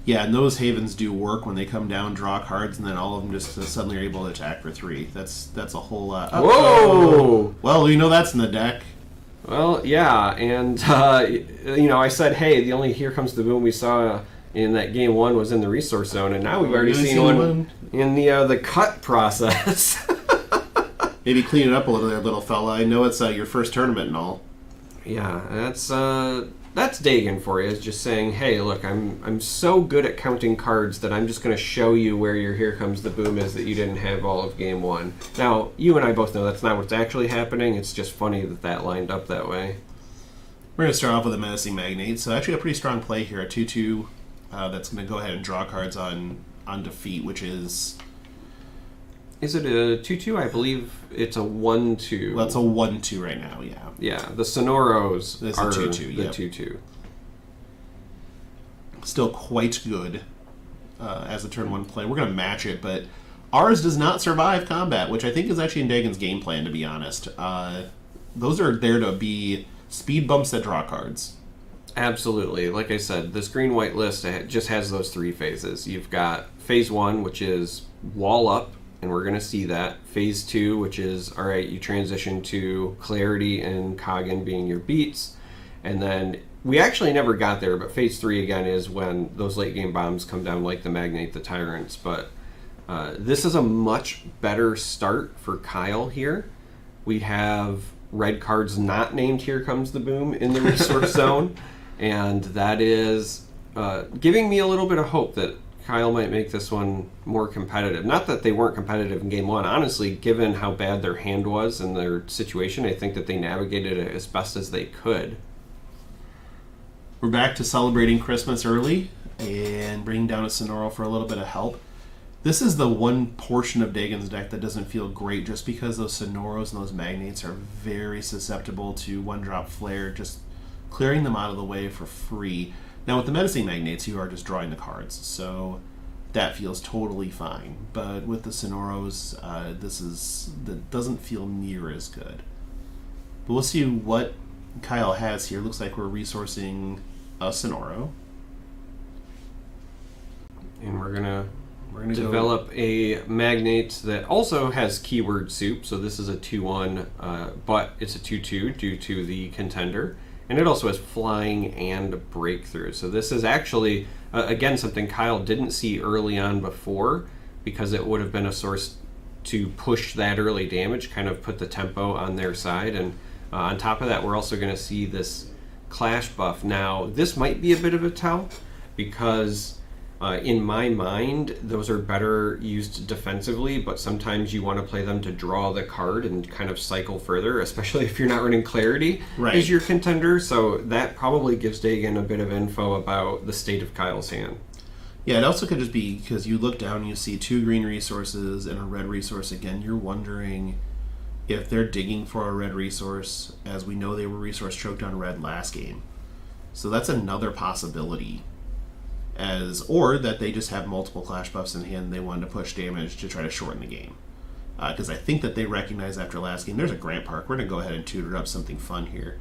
Yeah, and those Havens do work when they come down, draw cards, and then all of them just suddenly are able to attack for 3. That's a whole lot. Whoa! Well, that's in the deck. Well, yeah, and I said, hey, the only Here Comes the Boom we saw in that game 1 was in the resource zone, and now we've already seen one in the cut process. Maybe clean it up a little there, little fella. I know it's your first tournament and all. Yeah, that's Dagon for you. Is just saying, hey, look, I'm so good at counting cards that I'm just going to show you where your Here Comes the Boom is that you didn't have all of game 1. Now, you and I both know that's not what's actually happening. It's just funny that lined up that way. We're going to start off with a Menacing Magnate. So actually a pretty strong play here, a 2/2 that's going to go ahead and draw cards on defeat, which is... Is it a 2/2? I believe it's a 1/2. Well, it's a 1/2 right now, yeah. Yeah, the Sonoros are a 2/2, the 2/2. Still quite good as a turn 1 play. We're going to match it, but ours does not survive combat, which I think is actually in Dagon's game plan, to be honest. Those are there to be speed bumps that draw cards. Absolutely. Like I said, this green-white list just has those 3 phases. You've got phase 1, which is wall up, and we're going to see that. Phase 2, which is, all right, you transition to Clarity and Coggan being your beats. And then we actually never got there, but phase 3 again is when those late game bombs come down like the Magnate, the Tyrants. But this is a much better start for Kyle here. We have red cards not named Here Comes the Boom in the resource zone, and that is giving me a little bit of hope that Kyle might make this one more competitive. Not that they weren't competitive in game 1. Honestly, given how bad their hand was and their situation, I think that they navigated it as best as they could. We're back to celebrating Christmas early and bringing down a Sonoro for a little bit of help. This is the one portion of Dagon's deck that doesn't feel great just because those Sonoros and those Magnates are very susceptible to one-drop flare, just clearing them out of the way for free. Now with the Menacing Magnates, you are just drawing the cards, so that feels totally fine. But with the Sonoros, that doesn't feel near as good. But we'll see what Kyle has here. Looks like we're resourcing a Sonoro. And we're gonna develop a Magnate that also has keyword soup. So this is a 2-1, but it's a 2-2 due to the Contender. And it also has flying and breakthrough. So this is actually, again, something Kyle didn't see early on before, because it would have been a source to push that early damage, kind of put the tempo on their side. And on top of that, we're also going to see this clash buff. Now, this might be a bit of a tell, because in my mind, those are better used defensively, but sometimes you want to play them to draw the card and kind of cycle further, especially if you're not running Clarity as your Contender. So that probably gives Dagon a bit of info about the state of Kyle's hand. Yeah, it also could just be because you look down and you see 2 green resources and a red resource again. You're wondering if they're digging for a red resource, as we know they were resource choked on red last game. So that's another possibility. Or that they just have multiple clash buffs in hand and they wanted to push damage to try to shorten the game. Because I think that they recognize after last game, there's a Grant Park. We're going to go ahead and tutor up something fun here.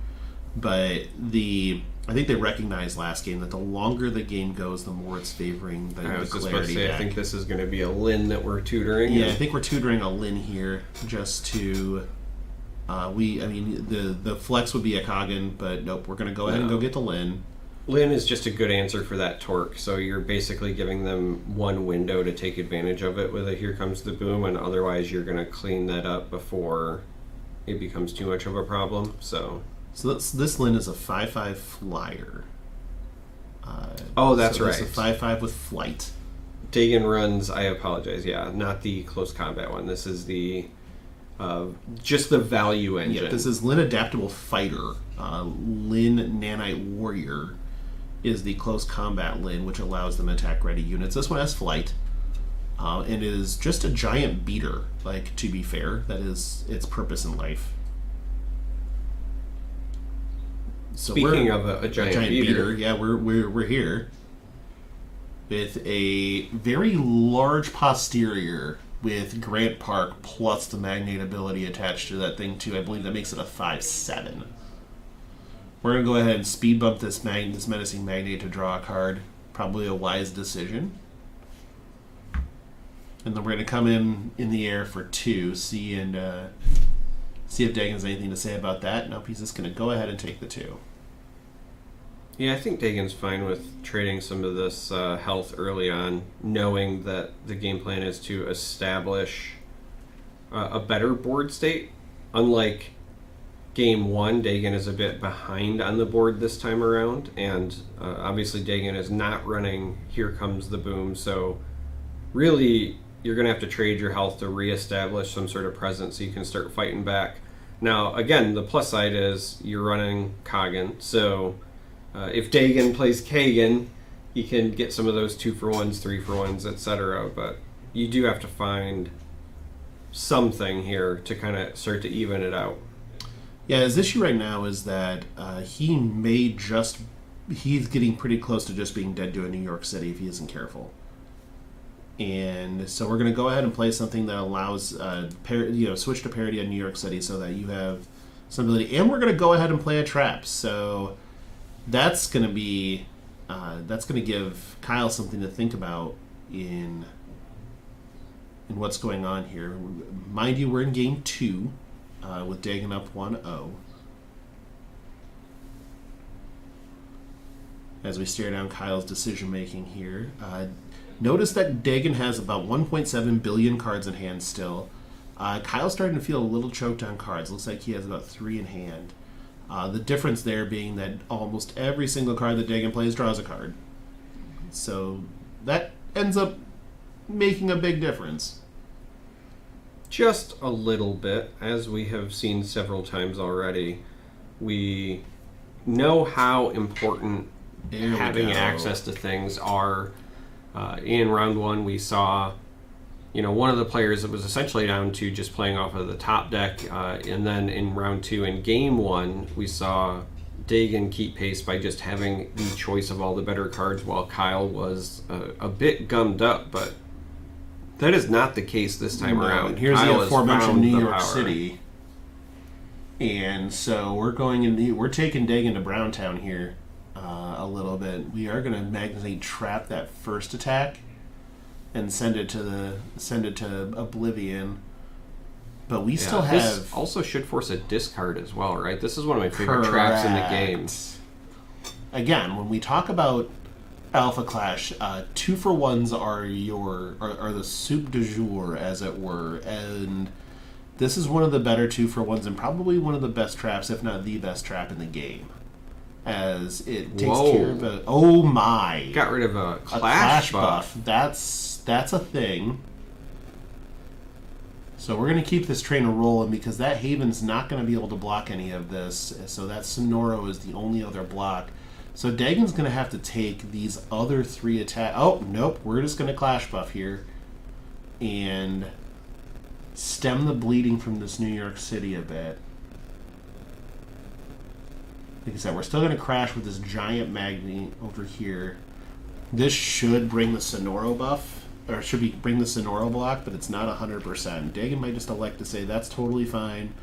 But I think they recognized last game that the longer the game goes, the more it's favoring the I was just Clarity about to say, deck. I think this is going to be a Lin that we're tutoring. Yeah, I think we're tutoring a Lin here just to... the flex would be a Kagan, but nope, we're going to go ahead and go get the Lin. Lin is just a good answer for that torque, so you're basically giving them one window to take advantage of it with a Here Comes the Boom, and otherwise you're going to clean that up before it becomes too much of a problem. So this Lin is a 5/5 flyer. That's right. It's a 5/5 with flight. Dagon runs, I apologize, not the close combat one. This is the just the value engine. Yeah, this is Lin Adaptable Fighter. Lin Nanite Warrior is the close combat Lin, which allows them to attack ready units. This one has flight, and is just a giant beater. Like, to be fair, that is its purpose in life. So Speaking of a giant beater, yeah, we're here with a very large posterior with Grant Park plus the Magnate ability attached to that thing too. I believe that makes it a 5/7. We're going to go ahead and speed bump this Menacing Magnate to draw a card. Probably a wise decision. And then we're going to come in the air for 2. See if Dagon has anything to say about that. Nope, he's just going to go ahead and take the 2. Yeah, I think Dagon's fine with trading some of this health early on, knowing that the game plan is to establish a better board state. Unlike game 1, Dagon is a bit behind on the board this time around, and obviously Dagon is not running Here Comes the Boom, so really you're going to have to trade your health to reestablish some sort of presence so you can start fighting back. Now, again, the plus side is you're running Kagan, so if Dagon plays Kagan, he can get some of those 2-for-1s, 3-for-1s, etc., but you do have to find something here to kind of start to even it out. Yeah, his issue right now is that he's getting pretty close to just being dead to a New York City if he isn't careful. And so we're going to go ahead and play something that allows, switch to parity on New York City so that you have some ability. And we're going to go ahead and play a trap. So that's going to give Kyle something to think about in what's going on here. Mind you, we're in game 2. With Dagon up 1-0. as we stare down Kyle's decision making here. Notice that Dagon has about 1.7 billion cards in hand still. Kyle's starting to feel a little choked on cards. Looks like he has about 3 in hand. The difference there being that almost every single card that Dagon plays draws a card. So that ends up making a big difference. Just a little bit, as we have seen several times already. We know how important having access to things are. In round 1, we saw, one of the players that was essentially down to just playing off of the top deck. And then in round 2, in game 1, we saw Dagon keep pace by just having the choice of all the better cards, while Kyle was a bit gummed up. But that is not the case this time around. Here's Kyle the aforementioned New York power. City. And so we're taking Dagon to Browntown here. A little bit. We are going to magically trap that first attack and send it to Oblivion. But we still have. This also should force a discard as well, right? This is one of my favorite traps in the game. Again, when we talk about Alpha Clash, 2-for-1s are the soup du jour, as it were, and this is one of the better 2-for-1s and probably one of the best traps, if not the best trap in the game. As it takes care of a... Oh my! Got rid of a clash buff. That's a thing. So we're going to keep this train rolling because that Haven's not going to be able to block any of this. So that Sonoro is the only other block. So Dagon's going to have to take these other 3 attacks. Oh, nope. We're just going to clash buff here. And stem the bleeding from this New York City a bit. Like I said, we're still going to crash with this giant magnet over here. This should bring the Sonoro buff, or should bring the Sonoro block, but it's not 100%. Dagon might just elect to say, that's totally fine.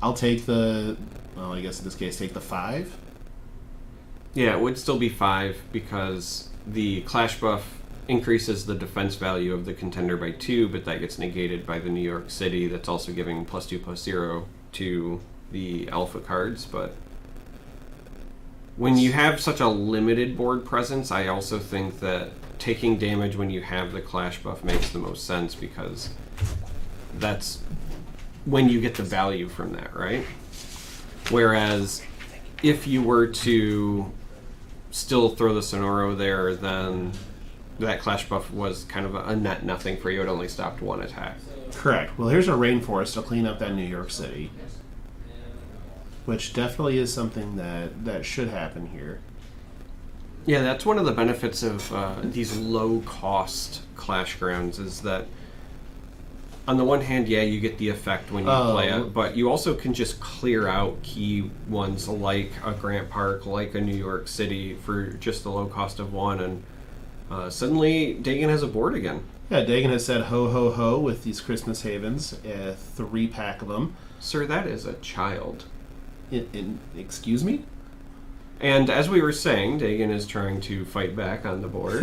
I'll take the, well, I guess in this case, take the 5. Yeah, it would still be 5 because the clash buff increases the defense value of the contender by 2, but that gets negated by the New York City. That's also giving +2/+0 to the alpha cards, but when you have such a limited board presence, I also think that taking damage when you have the clash buff makes the most sense because that's when you get the value from that, right? Whereas if you were to still throw the Sonoro there, then that clash buff was kind of a net nothing for you. It only stopped 1 attack. Correct. Well, here's a Rainforest to clean up that New York City. Which definitely is something that should happen here. Yeah, that's one of the benefits of these low-cost Clash Grounds is that on the one hand, yeah, you get the effect when you play it, but you also can just clear out key ones like a Grant Park, like a New York City for just the low cost of 1, and suddenly Dagon has a board again. Yeah, Dagon has said ho ho ho with these Christmas Havens, 3-pack of them. Sir, that is a child. Excuse me? And as we were saying, Dagon is trying to fight back on the board.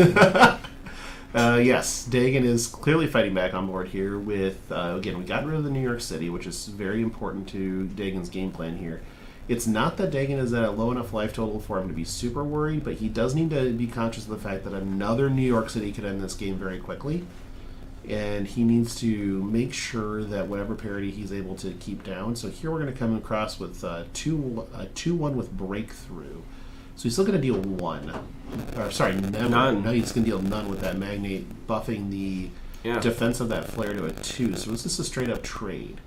Yes, Dagon is clearly fighting back on board here with, again, we got rid of the New York City, which is very important to Dagon's game plan here. It's not that Dagon is at a low enough life total for him to be super worried, but he does need to be conscious of the fact that another New York City could end this game very quickly. And he needs to make sure that whatever parity he's able to keep down. So here we're going to come across with 2-1 with Breakthrough. So he's still going to deal 1. Or sorry, none. No, he's going to deal none with that Magnate, buffing the defense of that Flare to a 2. So it's just a straight up trade.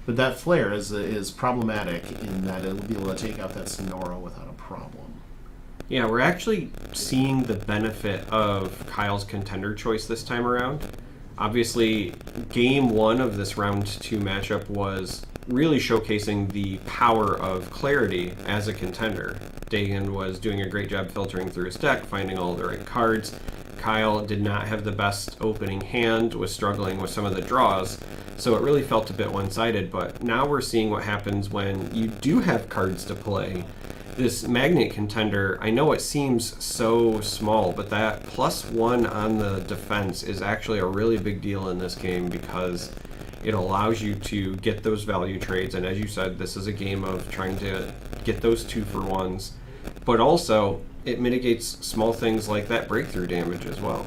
But that Flare is problematic in that it will be able to take out that Sonoro without a problem. Yeah, we're actually seeing the benefit of Kyle's contender choice this time around. Obviously, game 1 of this round 2 matchup was really showcasing the power of Clarity as a contender. Dagon was doing a great job filtering through his deck, finding all the right cards. Kyle did not have the best opening hand, was struggling with some of the draws, so it really felt a bit one-sided, but now we're seeing what happens when you do have cards to play. This Magnet contender, I know it seems so small, but that +1 on the defense is actually a really big deal in this game because it allows you to get those value trades, and as you said, this is a game of trying to get those 2-for-1s, but also it mitigates small things like that breakthrough damage as well.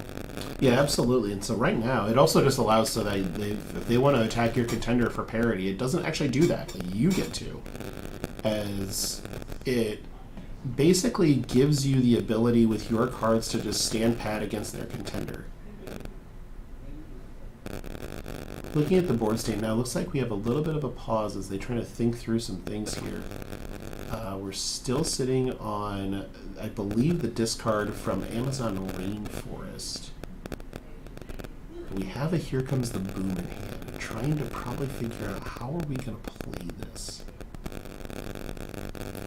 Yeah, absolutely. And so right now, it also just allows so that if they want to attack your contender for parity, it doesn't actually do that. You get to, as it basically gives you the ability with your cards to just stand pat against their contender. Looking at the board state now, it looks like we have a little bit of a pause as they try to think through some things here. We're still sitting on, I believe, the discard from Amazon Rainforest. We have a Here Comes the Boom in hand, trying to probably figure out how are we going to play this.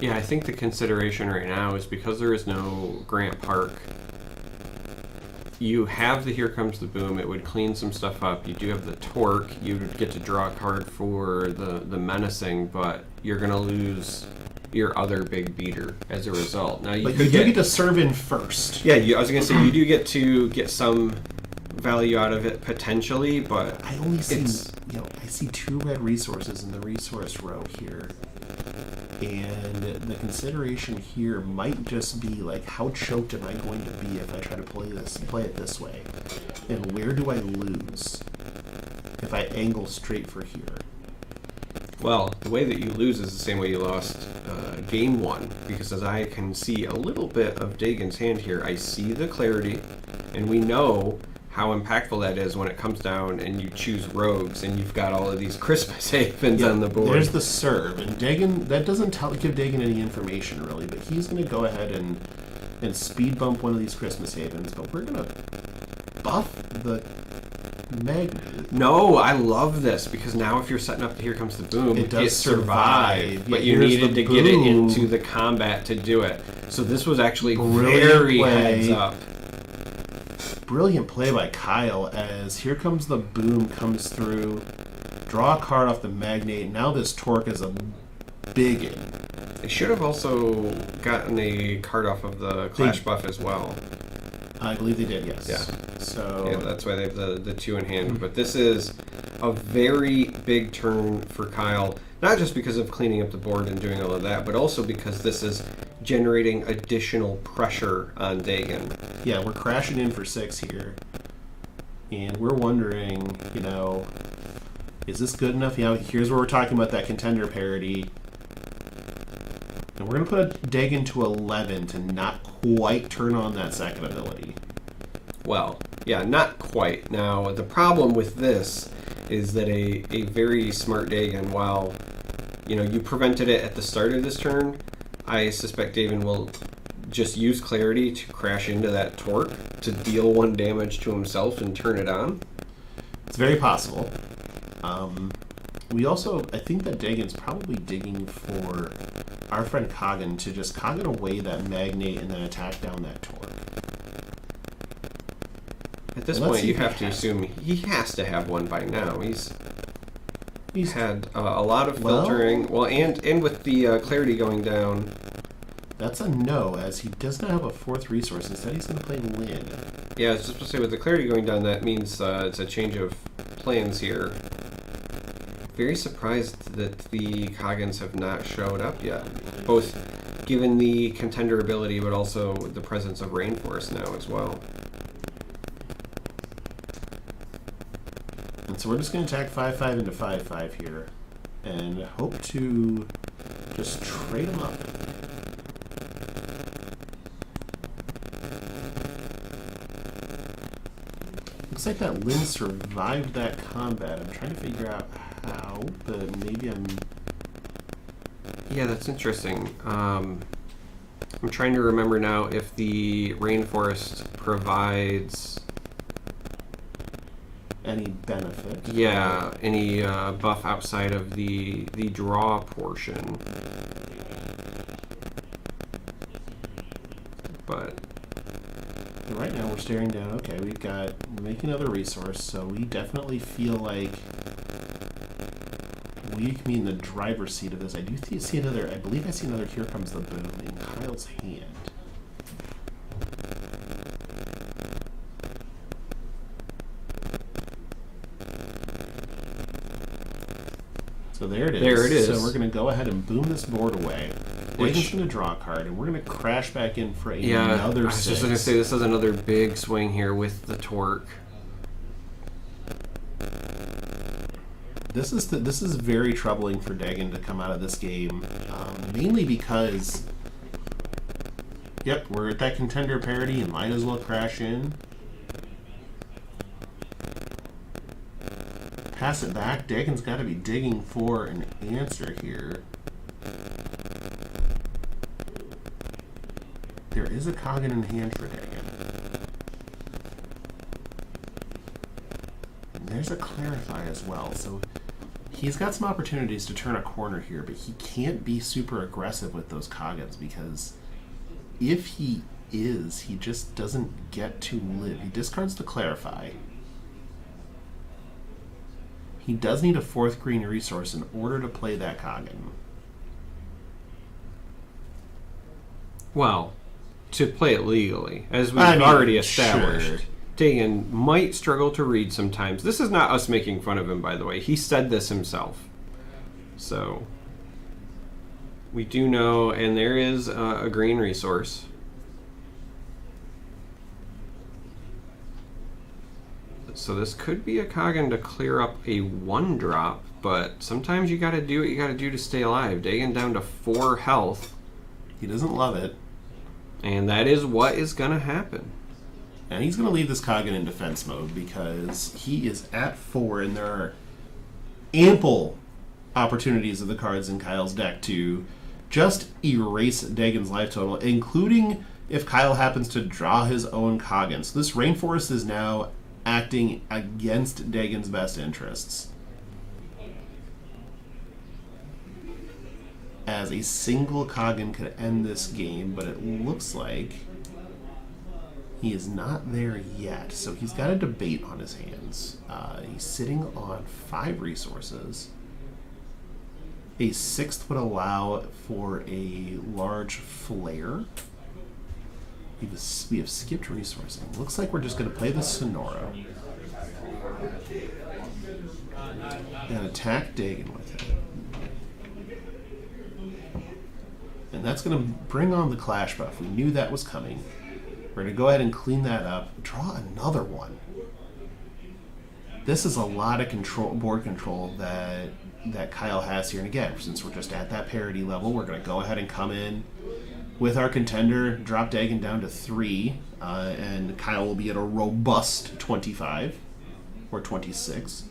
Yeah, I think the consideration right now is because there is no Grant Park, you have the Here Comes the Boom. It would clean some stuff up. You do have the Torque. You would get to draw a card for the Menacing, but you're going to lose your other big beater as a result. Now you do get to serve in first. Yeah, I was going to say you do get to get some value out of it potentially, but I only see I see 2 red resources in the resource row here. And the consideration here might just be like, how choked am I going to be if I try to play it this way? And where do I lose if I angle straight for here? Well, the way that you lose is the same way you lost game 1, because as I can see a little bit of Dagon's hand here, I see the clarity, and we know how impactful that is when it comes down and you choose rogues and you've got all of these Christmas havens on the board. There's the serve, and Dagon, that doesn't give Dagon any information really, but he's going to go ahead and speed bump one of these Christmas havens, but we're going to buff the magnet. No, I love this, because now if you're setting up the Here Comes the Boom, it does survive, but you needed to get it into the combat to do it. So this was actually very heads up. Brilliant play by Kyle, as Here Comes the Boom comes through. Draw a card off the Magnate. Now this Torque is a biggin. They should have also gotten a card off of the Clash buff as well. I believe they did, yes. Yeah. So yeah, that's why they have the 2 in hand. But this is a very big turn for Kyle, not just because of cleaning up the board and doing all of that, but also because this is generating additional pressure on Dagon. Yeah, we're crashing in for 6 here. And we're wondering, is this good enough? Here's where we're talking about that contender parity. And we're going to put Dagon to 11 to not quite turn on that second ability. Well, yeah, not quite. Now, the problem with this is that a very smart Dagon, while, you prevented it at the start of this turn, I suspect Dagon will just use Clarity to crash into that Torque to deal 1 damage to himself and turn it on. It's very possible. I think that Dagon's probably digging for our friend Kogan to just Kogan away that Magnate and then attack down that Torque. At this point, you have to assume he has to have 1 by now. He's had a lot of filtering. Well, and with the Clarity going down. That's a no, as he does not have a 4th resource. Instead, he's going to play Lin. Yeah, I was just supposed to say, with the Clarity going down, that means it's a change of plans here. Very surprised that the Kogans have not showed up yet. Both given the contender ability, but also the presence of Rainforest now as well. And so we're just going to attack 5/5 into 5/5 here. And hope to just trade them up. Looks like that Lin survived that combat. I'm trying to figure out how, but maybe I'm... Yeah, that's interesting. I'm trying to remember now if the Rainforest provides... any benefit. Yeah, any buff outside of the draw portion. But... right now we're staring down, okay, we've got make another resource, so we definitely feel like we can be in the driver's seat of this. I do see another, I believe I see another Here Comes the Boom in Kyle's hand. So there it is. There it is. So we're going to go ahead and boom this board away. Dagon's going to draw a card, and we're going to crash back in for another I was 6. just going to say, this is another big swing here with the torque. This is very troubling for Dagon to come out of this game, mainly because, yep, we're at that contender parity and might as well crash in. Pass it back. Dagon's got to be digging for an answer here. There is a Coggin in hand for Dagon. And there's a Clarify as well, so he's got some opportunities to turn a corner here, but he can't be super aggressive with those Coggins because if he is, he just doesn't get to live. He discards the Clarify. He does need a 4th green resource in order to play that Coggin. Well, to play it legally, as we've already established. Sure. Dagon might struggle to read sometimes. This is not us making fun of him, by the way. He said this himself. So, we do know, and there is a green resource. So this could be a Coggin to clear up a 1-drop, but sometimes you gotta do what you gotta do to stay alive. Dagon down to 4 health. He doesn't love it. And that is what is gonna happen. And he's going to leave this Coggin in defense mode because he is at 4, and there are ample opportunities of the cards in Kyle's deck to just erase Dagon's life total, including if Kyle happens to draw his own Coggin. So this Rainforest is now acting against Dagon's best interests. As a single Coggin could end this game, but it looks like he is not there yet, so he's got a debate on his hands. He's sitting on 5 resources. A 6th would allow for a large flare. We have skipped resourcing. Looks like we're just going to play the Sonora. And attack Dagon with it. And that's going to bring on the Clash buff. We knew that was coming. We're going to go ahead and clean that up. Draw another one. This is a lot of board control that Kyle has here. And again, since we're just at that parity level, we're going to go ahead and come in with our contender, drop Dagon down to 3, and Kyle will be at a robust 25 or 26.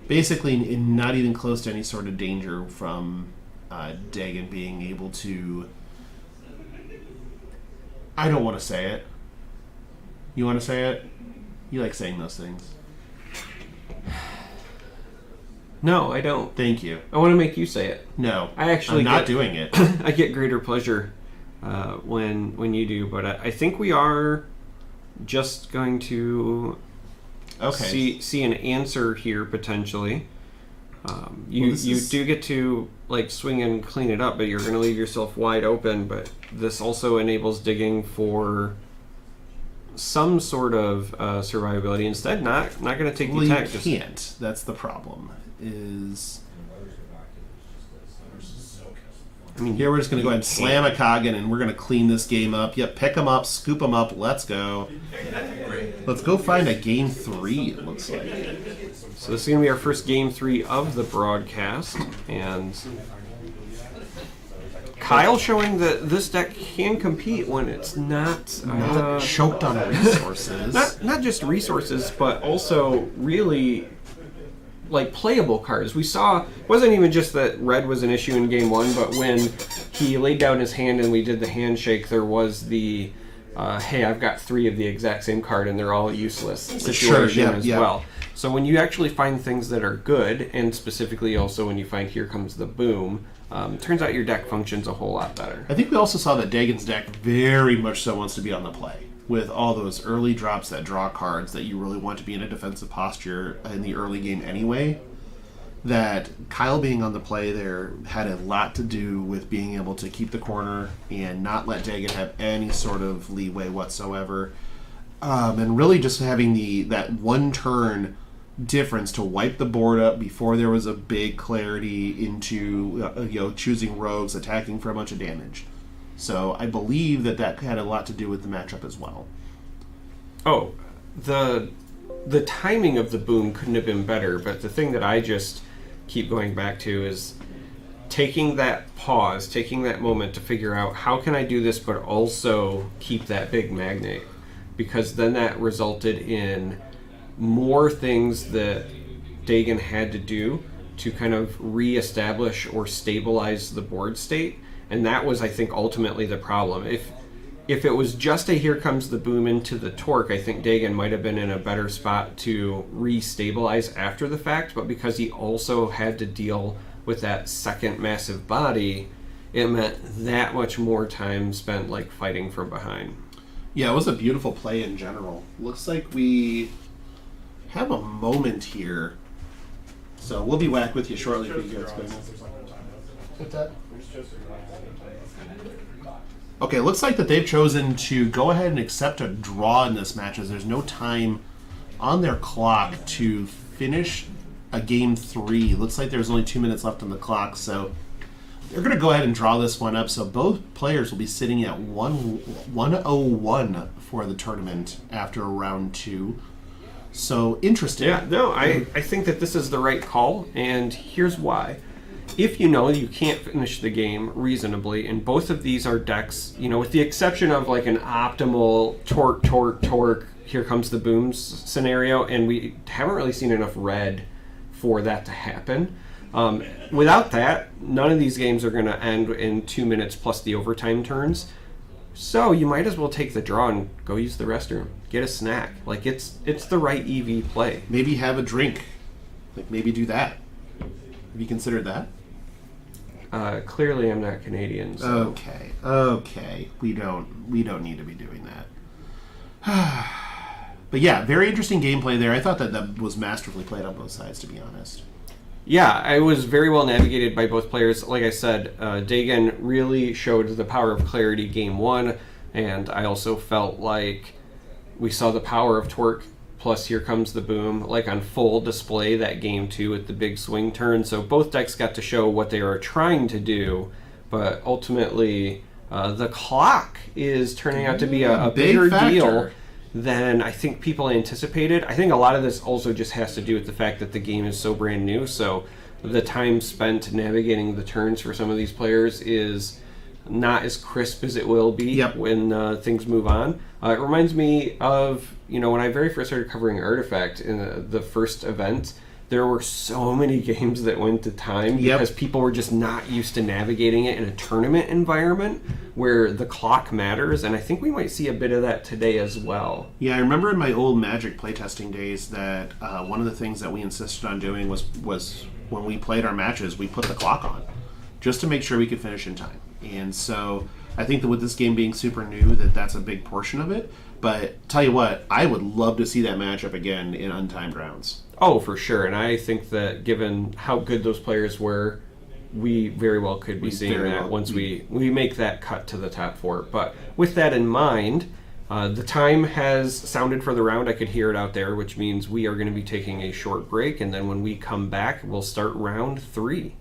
Basically, not even close to any sort of danger from Dagon being able to... I don't want to say it. You want to say it? You like saying those things. No, I don't. Thank you. I want to make you say it. No, I actually I'm not doing it. I get greater pleasure when you do, but I think we are just going to see an answer here potentially. You do get to like swing and clean it up, but you're going to leave yourself wide open. But this also enables digging for some sort of survivability. Instead, not going to take the attack. You can't. That's the problem. I mean, here we're just going to go ahead and slam a Coggin, and we're going to clean this game up. Yep, pick them up, scoop them up. Let's go. Let's go find a game 3, it looks like. So this is going to be our first game 3 of the broadcast, and Kyle showing that this deck can compete when it's not choked on resources. not just resources, but also really like playable cards. We saw, it wasn't even just that red was an issue in game 1, but when he laid down his hand and we did the handshake, there was the hey, I've got 3 of the exact same card and they're all useless situation as well. So when you actually find things that are good, and specifically also when you find Here Comes the Boom, turns out your deck functions a whole lot better. I think we also saw that Dagon's deck very much so wants to be on the play, with all those early drops that draw cards that you really want to be in a defensive posture in the early game anyway. That Kyle being on the play there had a lot to do with being able to keep the corner and not let Dagon have any sort of leeway whatsoever. And really just having that one turn difference to wipe the board up before there was a big clarity into choosing rogues, attacking for a bunch of damage. So I believe that had a lot to do with the matchup as well. Oh, the timing of the boom couldn't have been better, but the thing that I just keep going back to is taking that pause, taking that moment to figure out how can I do this but also keep that big magnet, because then that resulted in more things that Dagon had to do to kind of reestablish or stabilize the board state, and that was, I think, ultimately the problem. If it was just a here comes the boom into the torque, I think Dagon might have been in a better spot to re-stabilize after the fact, but because he also had to deal with that second massive body, it meant that much more time spent like fighting from behind. Yeah, it was a beautiful play in general. Looks like we have a moment here. So we'll be back with you shortly if you guys go. What's that? Okay, it looks like that they've chosen to go ahead and accept a draw in this match, as there's no time on their clock to finish a game 3. Looks like there's only 2 minutes left on the clock, so they're going to go ahead and draw this one up. So both players will be sitting at 101 for the tournament after round 2. So interesting. Yeah, no, I think that this is the right call, and here's why. If you know you can't finish the game reasonably, and both of these are decks, with the exception of like an optimal torque, here comes the booms scenario, and we haven't really seen enough red for that to happen. Without that, none of these games are going to end in 2 minutes plus the overtime turns. So you might as well take the draw and go use the restroom, get a snack. Like it's the right EV play. Maybe have a drink. Like maybe do that. Have you considered that? Clearly, I'm not Canadian. So. Okay. We don't need to be doing that. But yeah, very interesting gameplay there. I thought that was masterfully played on both sides, to be honest. Yeah, it was very well navigated by both players. Like I said, Dagon really showed the power of clarity game 1, and I also felt like we saw the power of torque plus here comes the boom like on full display that game 2 with the big swing turn. So both decks got to show what they were trying to do, but ultimately the clock is turning out to be a bigger deal than I think people anticipated. I think a lot of this also just has to do with the fact that the game is so brand new, so the time spent navigating the turns for some of these players is not as crisp as it will be when things move on. It reminds me of, when I very first started covering Artifact in the first event, there were so many games that went to time because people were just not used to navigating it in a tournament environment where the clock matters, and I think we might see a bit of that today as well. Yeah, I remember in my old Magic playtesting days that one of the things that we insisted on doing was when we played our matches, we put the clock on just to make sure we could finish in time. And so I think that with this game being super new, that's a big portion of it. But tell you what, I would love to see that matchup again in untimed rounds. Oh, for sure. And I think that given how good those players were, we very well could be seeing that once we make that cut to the top 4. But with that in mind, the time has sounded for the round. I could hear it out there, which means we are going to be taking a short break. And then when we come back, we'll start round 3.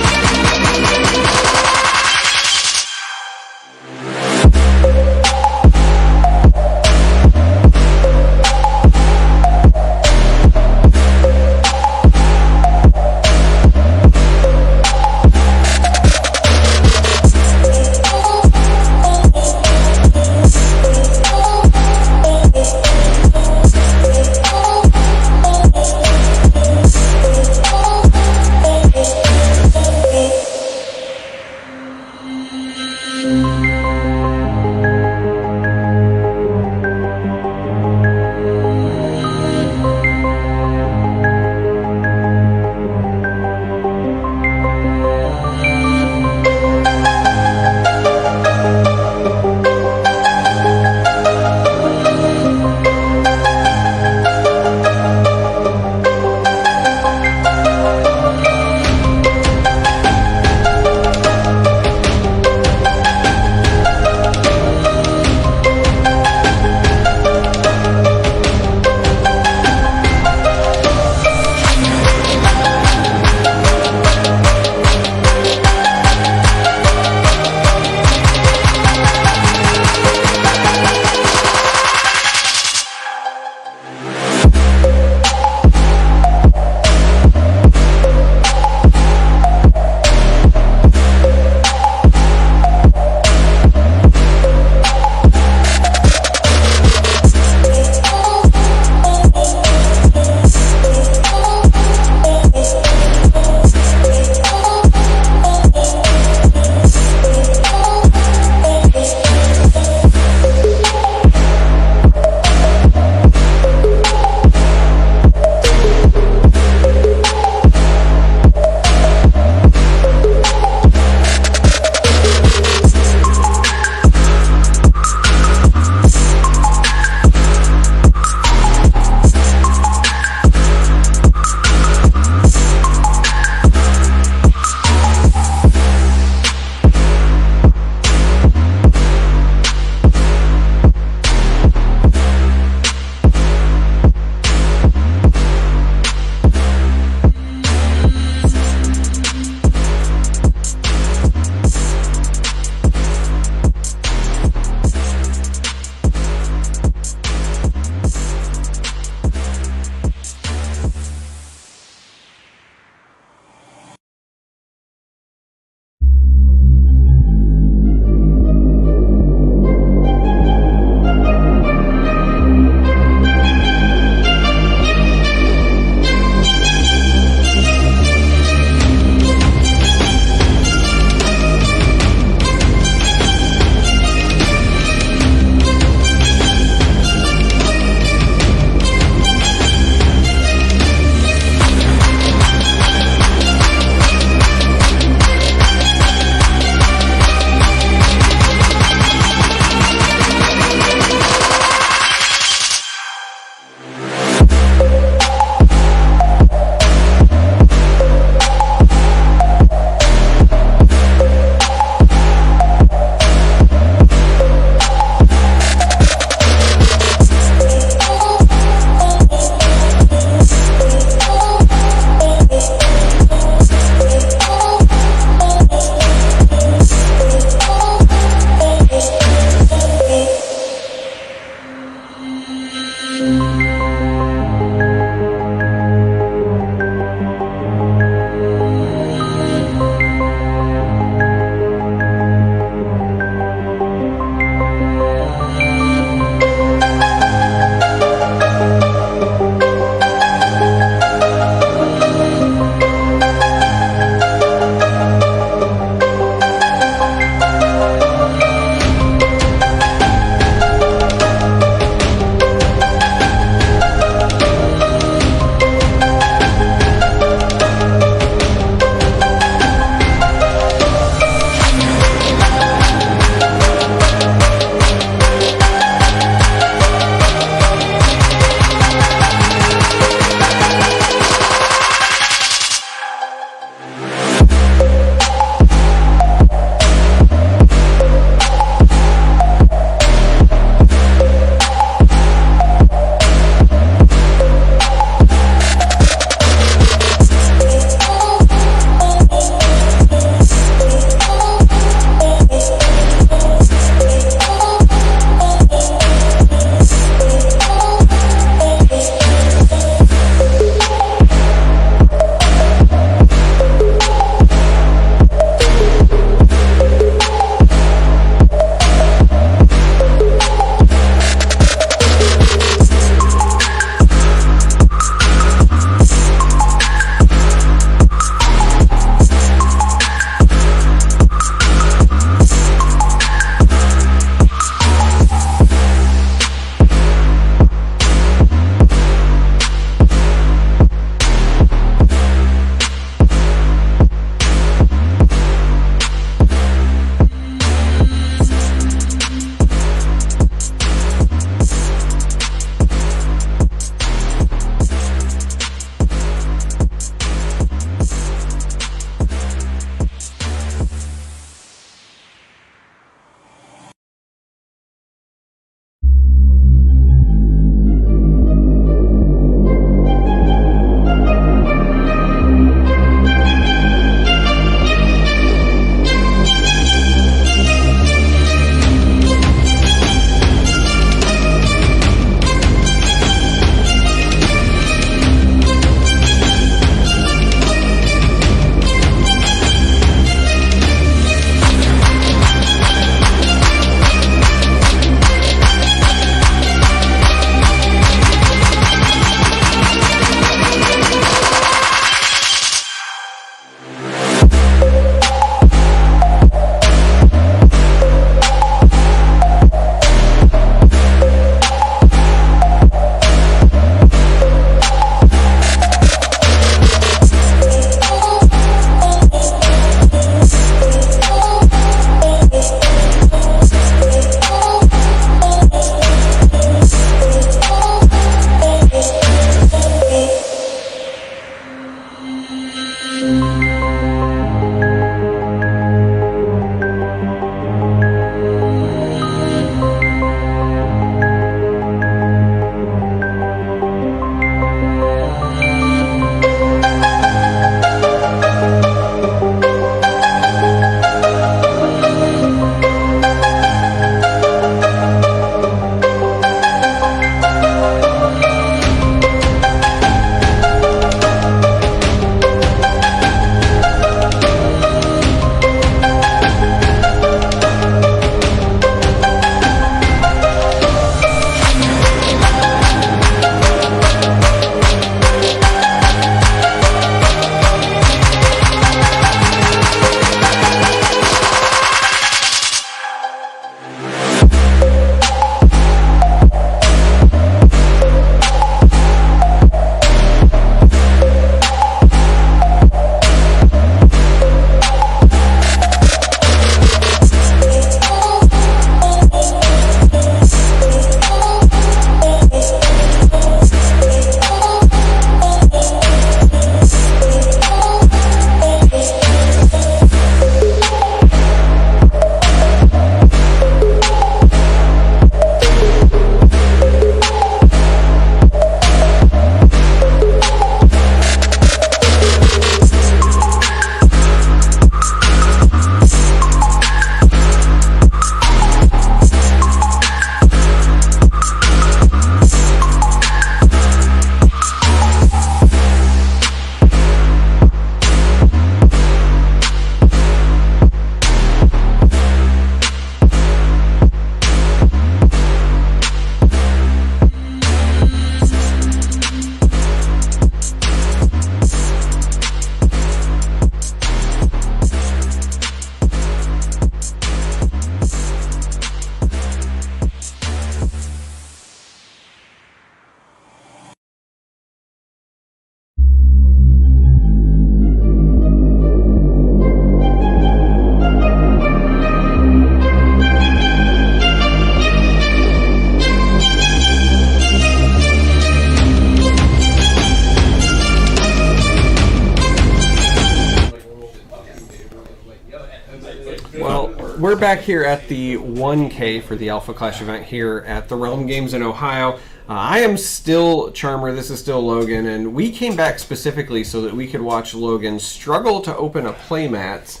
Well, we're back here at the 1K for the Alpha Clash event here at the Realm Games in Ohio. I am still Charmer, this is still Logan, and we came back specifically so that we could watch Logan struggle to open a playmat.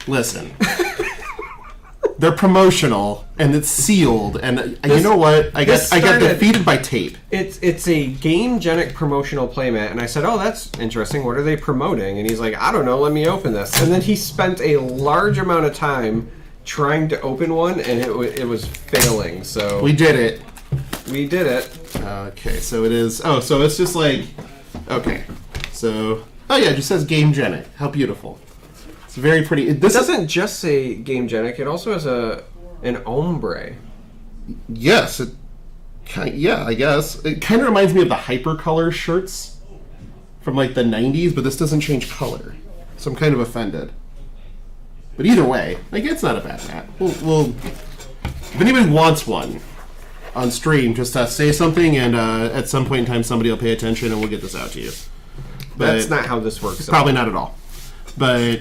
Listen. They're promotional, and it's sealed, and you know what? I got defeated by tape. It's a Game-Genic promotional playmat, and I said, oh, that's interesting. What are they promoting? And he's like, I don't know, let me open this. And then he spent a large amount of time trying to open one, and it was failing, so... We did it. We did it. Okay, so it is... Oh, so it's just like... Okay, so... Oh yeah, it just says Game-Genic. How beautiful. It's very pretty. This doesn't just say Game-Genic, it also has an ombre. Yes, yeah, I guess. It kind of reminds me of the Hypercolor shirts from like the 90s, but this doesn't change color. So I'm kind of offended. But either way, like, it's not a bad mat. We'll if anybody wants one on stream, just say something, and at some point in time somebody will pay attention and we'll get this out to you. But that's not how this works. Probably not at all. But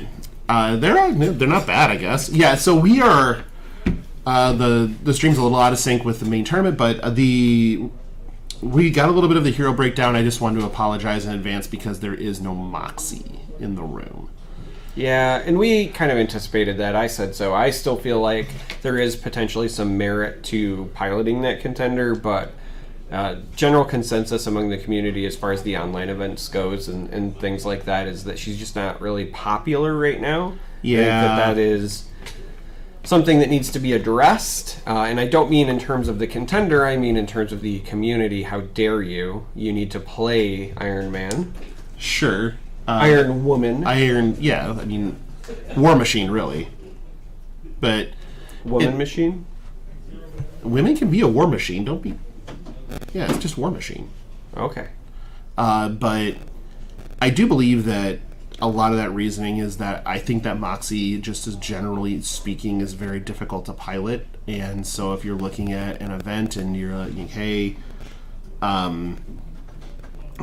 they're not bad, I guess. Yeah, so we are the stream's a little out of sync with the main tournament, but we got a little bit of the hero breakdown. I just wanted to apologize in advance because there is no Moxie in the room. Yeah, and we kind of anticipated that. I said so. I still feel like there is potentially some merit to piloting that contender, but general consensus among the community as far as the online events goes and things like that is that she's just not really popular right now. Yeah. I think that is something that needs to be addressed. And I don't mean in terms of the contender, I mean in terms of the community. How dare you? You need to play Iron Man. Sure. Iron Woman. Yeah, I mean, War Machine, really. But... Machine? Women can be a war machine, don't be... Yeah, it's just War Machine. Okay. But I do believe that a lot of that reasoning is that I think that Moxie, just as generally speaking, is very difficult to pilot. And so if you're looking at an event and you're like, hey,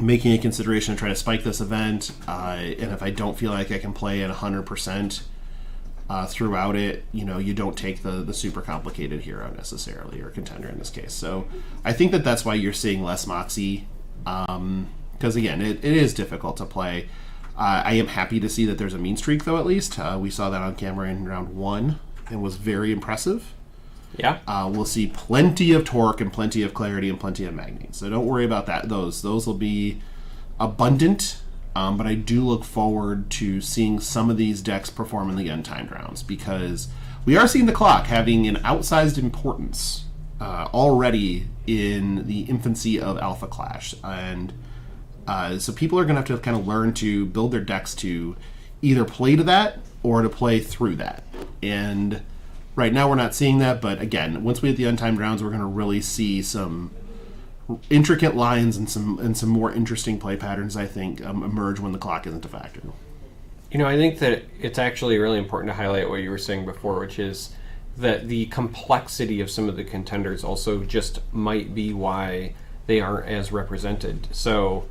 making a consideration to try to spike this event, and if I don't feel like I can play at 100% throughout it, you don't take the super complicated hero necessarily, or contender in this case. So I think that's why you're seeing less Moxie, because again, it is difficult to play. I am happy to see that there's a mean streak, though, at least. We saw that on camera in round 1 and was very impressive. Yeah. We'll see plenty of torque and plenty of clarity and plenty of magnate. So don't worry about that. Those will be abundant. But I do look forward to seeing some of these decks perform in the untimed rounds, because we are seeing the clock having an outsized importance already in the infancy of Alpha Clash. And so people are going to have to kind of learn to build their decks to either play to that or to play through that. And right now we're not seeing that, but again, once we hit the untimed rounds, we're going to really see some intricate lines and some more interesting play patterns, I think, emerge when the clock isn't a factor. I think that it's actually really important to highlight what you were saying before, which is that the complexity of some of the contenders also just might be why they aren't as represented. So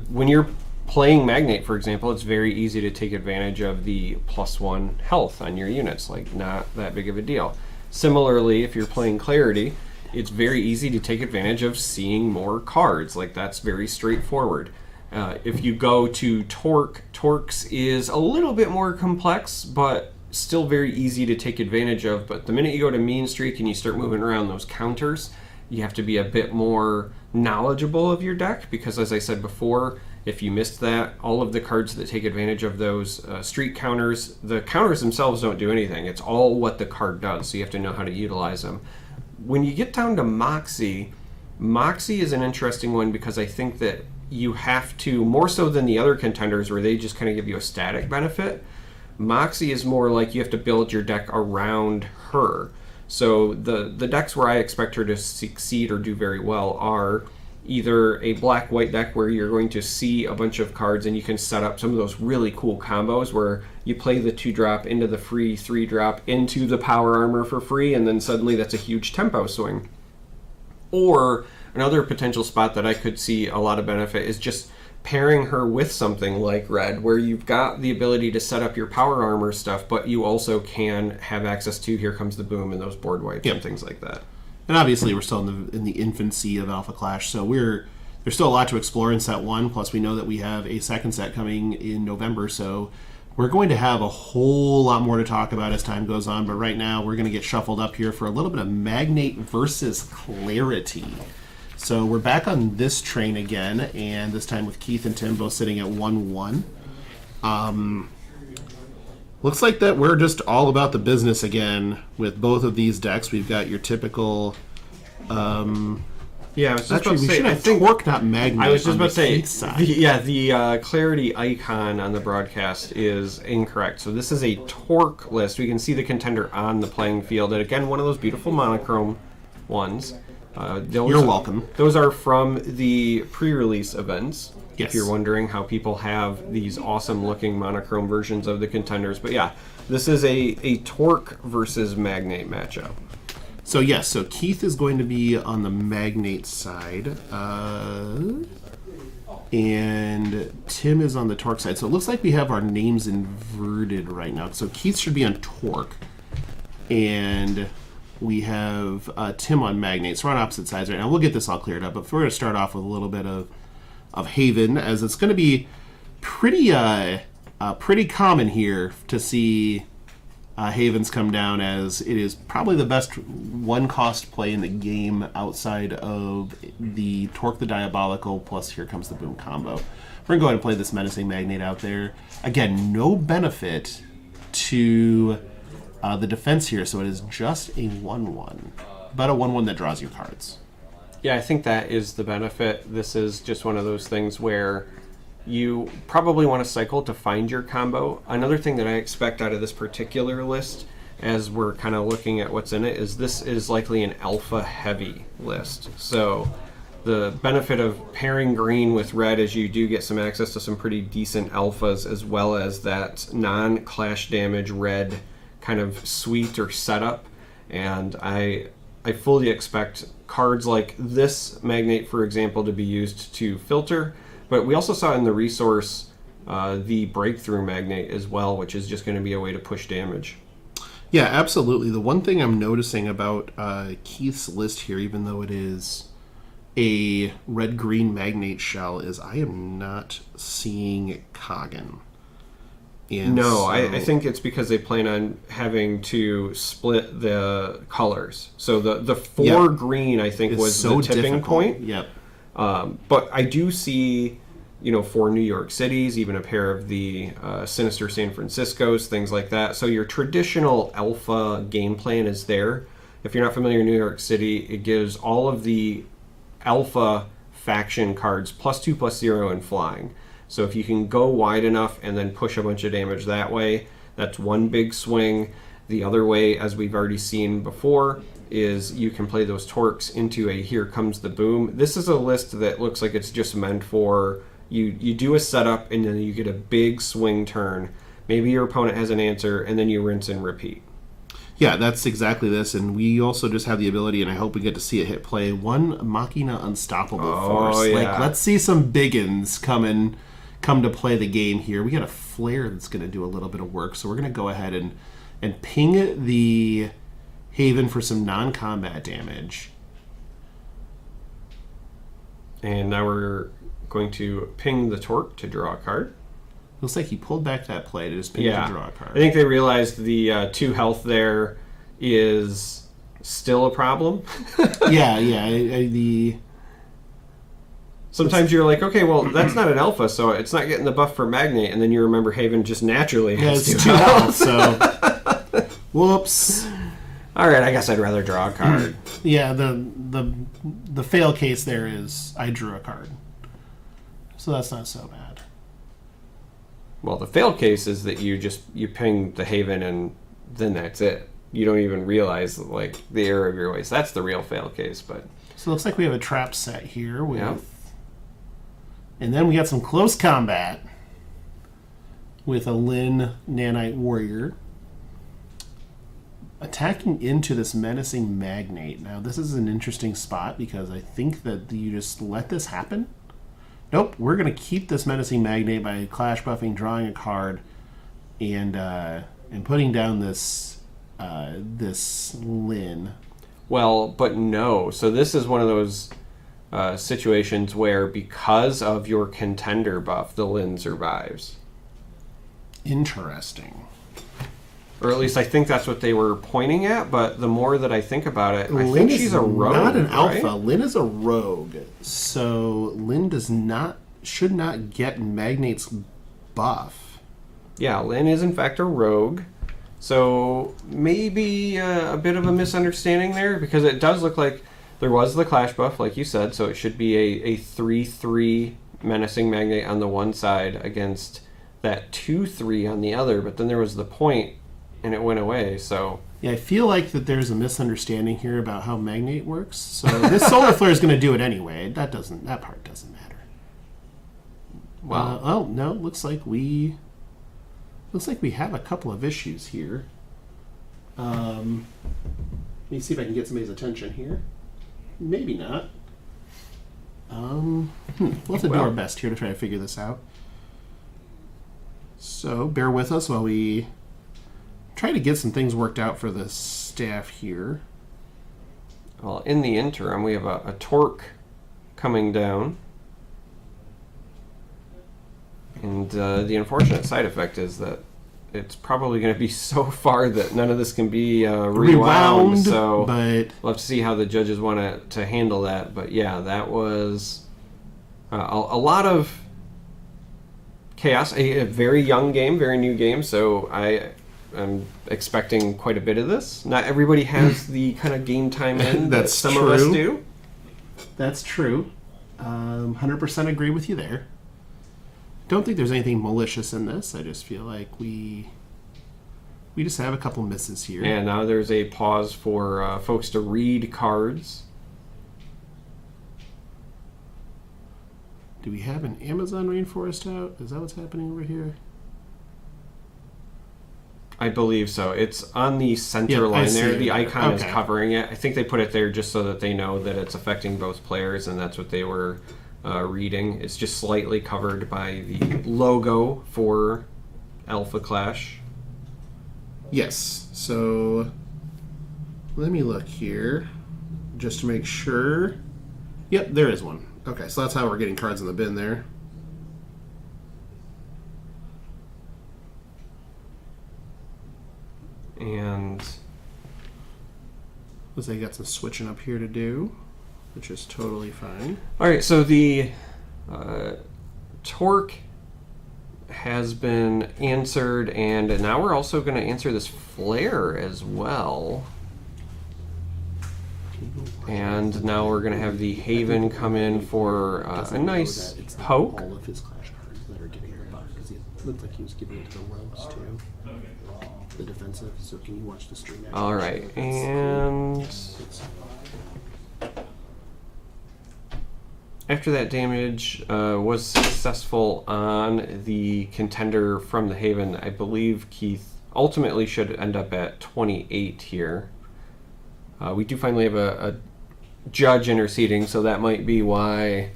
when you're playing Magnate, for example, it's very easy to take advantage of the +1 health on your units, like not that big of a deal. Similarly, if you're playing Clarity, it's very easy to take advantage of seeing more cards, like that's very straightforward. If you go to Torque, Torque's is a little bit more complex, but still very easy to take advantage of. But the minute you go to Mean Streak and you start moving around those counters, you have to be a bit more knowledgeable of your deck, because as I said before, if you missed that, all of the cards that take advantage of those streak counters, the counters themselves don't do anything. It's all what the card does, so you have to know how to utilize them. When you get down to Moxie, Moxie is an interesting one because I think that you have to, more so than the other contenders where they just kind of give you a static benefit, Moxie is more like you have to build your deck around her. So the decks where I expect her to succeed or do very well are either a black-white deck where you're going to see a bunch of cards and you can set up some of those really cool combos where you play the 2-drop into the free 3-drop into the power armor for free, and then suddenly that's a huge tempo swing. Or another potential spot that I could see a lot of benefit is just pairing her with something like red, where you've got the ability to set up your power armor stuff, but you also can have access to Here Comes the Boom and those board wipes and things like that. And obviously, we're still in the infancy of Alpha Clash, so there's still a lot to explore in set 1. Plus, we know that we have a second set coming in November, so we're going to have a whole lot more to talk about as time goes on. But right now, we're going to get shuffled up here for a little bit of Magnate versus Clarity. So we're back on this train again, and this time with Keith and Tim both sitting at 1-1. Looks like that we're just all about the business again with both of these decks. We've got your typical... I was just actually, we should have Torque, not Magnate. I was just about to say, the Clarity icon on the broadcast is incorrect. So this is a Torque list. We can see the contender on the playing field. And again, one of those beautiful monochrome ones. You're welcome. Those are from the pre-release events. Yes. If you're wondering how people have these awesome-looking monochrome versions of the contenders. But yeah, this is a Torque versus Magnate matchup. So yes, so Keith is going to be on the Magnate side, and Tim is on the Torque side. So it looks like we have our names inverted right now. So Keith should be on Torque, and we have Tim on Magnate. So we're on opposite sides right now. We'll get this all cleared up, but we're going to start off with a little bit of Haven, as it's going to be pretty common here to see Havens come down, as it is probably the best one-cost play in the game outside of the Torque the Diabolical plus Here Comes the Boom combo. We're going to go ahead and play this Menacing Magnate out there. Again, no benefit to the defense here, so it is just a 1-1. But a 1-1 that draws you cards. Yeah, I think that is the benefit. This is just one of those things where you probably want to cycle to find your combo. Another thing that I expect out of this particular list, as we're kind of looking at what's in it, is this is likely an alpha-heavy list. So the benefit of pairing green with red is you do get some access to some pretty decent alphas, as well as that non-clash damage red kind of suite or setup. And I fully expect cards like this Magnate, for example, to be used to filter. But we also saw in the resource the Breakthrough Magnate as well, which is just going to be a way to push damage. Yeah, absolutely. The one thing I'm noticing about Keith's list here, even though it is a red-green Magnate shell, is I am not seeing Kagan. And no, so... I think it's because they plan on having to split the colors. So the 4 green, I think, was so the tipping point. Yep. But I do see, 4 New York cities, even a pair of the Sinister San Franciscos, things like that. So your traditional alpha game plan is there. If you're not familiar with New York City, it gives all of the alpha faction cards +2/+0 and flying. So if you can go wide enough and then push a bunch of damage that way, that's one big swing. The other way, as we've already seen before, is you can play those Torques into a Here Comes the Boom. This is a list that looks like it's just meant for you do a setup and then you get a big swing turn. Maybe your opponent has an answer and then you rinse and repeat. Yeah, that's exactly this. And we also just have the ability, and I hope we get to see it hit play, one Machina Unstoppable Force. Yeah. Like, let's see some biggins come to play the game here. We got a Flare that's going to do a little bit of work, so we're going to go ahead and ping the Haven for some non-combat damage. And now we're going to ping the Torque to draw a card. Looks like he pulled back that play to just ping to draw a card. I think they realized the 2 health there is still a problem. Sometimes you're like, okay, well, that's not an alpha, so it's not getting the buff for Magnate, and then you remember Haven just naturally has 2 health. So, whoops. All right, I guess I'd rather draw a card. Yeah, the fail case there is I drew a card, so that's not so bad. Well, the fail case is that you ping the Haven and then that's it. You don't even realize like the error of your ways. That's the real fail case. But so it looks like we have a trap set here with, and then we got some close combat with a Lyn Nanite Warrior attacking into this Menacing Magnate. Now, this is an interesting spot because I think that you just let this happen Nope, we're going to keep this Menacing Magnate by clash buffing, drawing a card, and putting down this Lin. Well, but no. So this is one of those situations where because of your contender buff, the Lin survives. Interesting. Or at least I think that's what they were pointing at, but the more that I think about it, I Lin think she's a rogue, not an right? alpha. Lin is a rogue. So Lin should not get Magnate's buff. Yeah, Lin is in fact a rogue. So maybe a bit of a misunderstanding there, because it does look like there was the clash buff, like you said, so it should be a 3/3 Menacing Magnate on the one side against that 2/3 on the other, but then there was the point and it went away, so... Yeah, I feel like that there's a misunderstanding here about how Magnate works. So this Solar Flare is going to do it anyway. That part doesn't matter. Wow. Oh no, looks like we have a couple of issues here. Let me see if I can get somebody's attention here. Maybe not. We'll have to do our best here to try to figure this out. So bear with us while we try to get some things worked out for the staff here. Well, in the interim, we have a Torque coming down. And the unfortunate side effect is that it's probably going to be so far that none of this can be rewound. So but we'll have to see how the judges want to handle that. But yeah, that was a lot of chaos. A very young game, very new game. So I'm expecting quite a bit of this. Not everybody has the kind of game time in that some of us do. That's true. 100% agree with you there. Don't think there's anything malicious in this. I just feel like we just have a couple misses here. And now there's a pause for folks to read cards. Do we have an Amazon rainforest out? Is that what's happening over here? I believe so. It's on the center line there. The icon is covering it. I think they put it there just so that they know that it's affecting both players, and that's what they were reading. It's just slightly covered by the logo for Alpha Clash. Yes. So let me look here just to make sure. Yep, there is one. Okay, so that's how we're getting cards in the bin there. And looks like I got some switching up here to do, which is totally fine. All right, so the Torque has been answered, and now we're also going to answer this Flare as well. And now we're going to have the Haven come in for a nice poke. All of his clash cards that are getting the buff, because it looked like he was giving it to the rogues too. The defensive. So can you watch the stream? All right, and after that damage was successful on the contender from the Haven, I believe Keith ultimately should end up at 28 here. We do finally have a judge interceding, so that might be why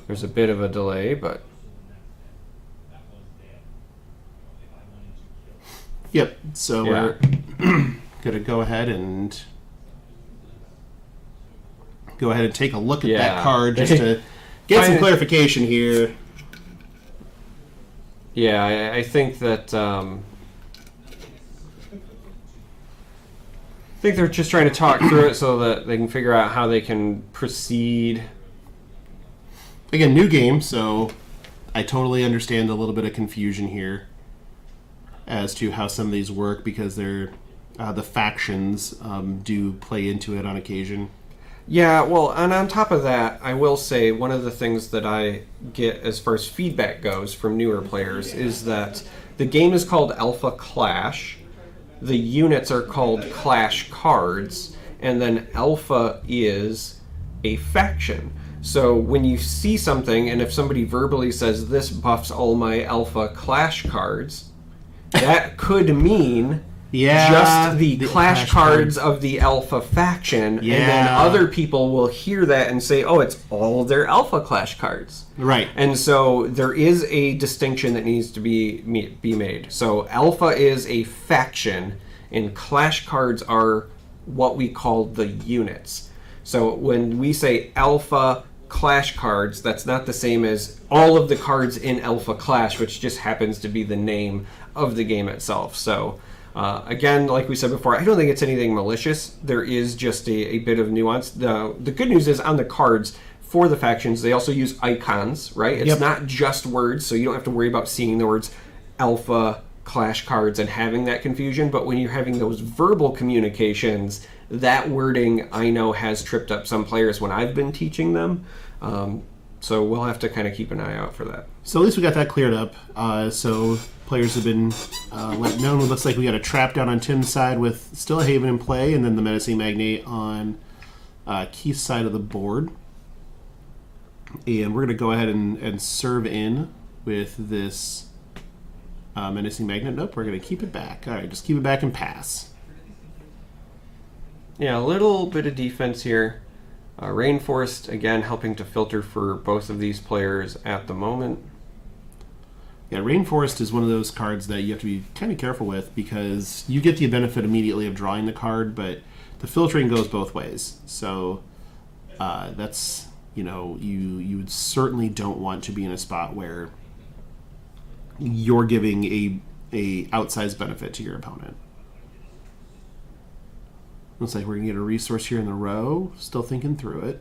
there's a bit of a delay, but... Yep, so we're going to go ahead and take a look at that card just to get some clarification here. Yeah, I think that... I think they're just trying to talk through it so that they can figure out how they can proceed. Again, new game, so I totally understand a little bit of confusion here as to how some of these work, because they're the factions do play into it on occasion. Yeah, well, and on top of that, I will say one of the things that I get as far as feedback goes from newer players is that the game is called Alpha Clash. The units are called Clash cards, and then Alpha is a faction. So when you see something, and if somebody verbally says, this buffs all my Alpha Clash cards, that could mean just the clash cards of the alpha faction, and then other people will hear that and say, oh, it's all of their alpha clash cards. Right. And so there is a distinction that needs to be made. So alpha is a faction, and clash cards are what we call the units. So when we say alpha clash cards, that's not the same as all of the cards in alpha clash, which just happens to be the name of the game itself. So again, like we said before, I don't think it's anything malicious. There is just a bit of nuance. The good news is on the cards for the factions, they also use icons, right? It's not just words, so you don't have to worry about seeing the words alpha clash cards and having that confusion. But when you're having those verbal communications, that wording I know has tripped up some players when I've been teaching them. So we'll have to kind of keep an eye out for that. So at least we got that cleared up. So players have been let known. It looks like we got a trap down on Tim's side with still a Haven in play, and then the Menacing Magnate on Keith's side of the board. And we're going to go ahead and serve in with this Menacing Magnet. Nope, we're going to keep it back. All right, just keep it back and pass. Yeah, a little bit of defense here. Rainforest, again, helping to filter for both of these players at the moment. Yeah, Rainforest is one of those cards that you have to be kind of careful with because you get the benefit immediately of drawing the card, but the filtering goes both ways. So that's, you would certainly don't want to be in a spot where you're giving a outsized benefit to your opponent. Looks like we're going to get a resource here in the row. Still thinking through it.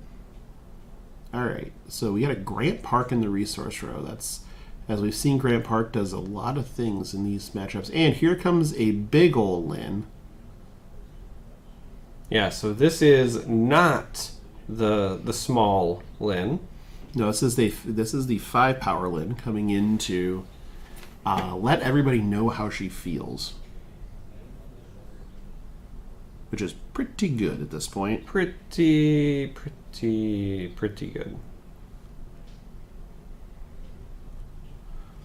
All right, so we got a Grant Park in the resource row. That's, as we've seen, Grant Park does a lot of things in these matchups. And here comes a big ol' Lin. Yeah, so this is not the small Lin. No, this is the 5 power Lin coming in to let everybody know how she feels, which is pretty good at this point. Pretty good.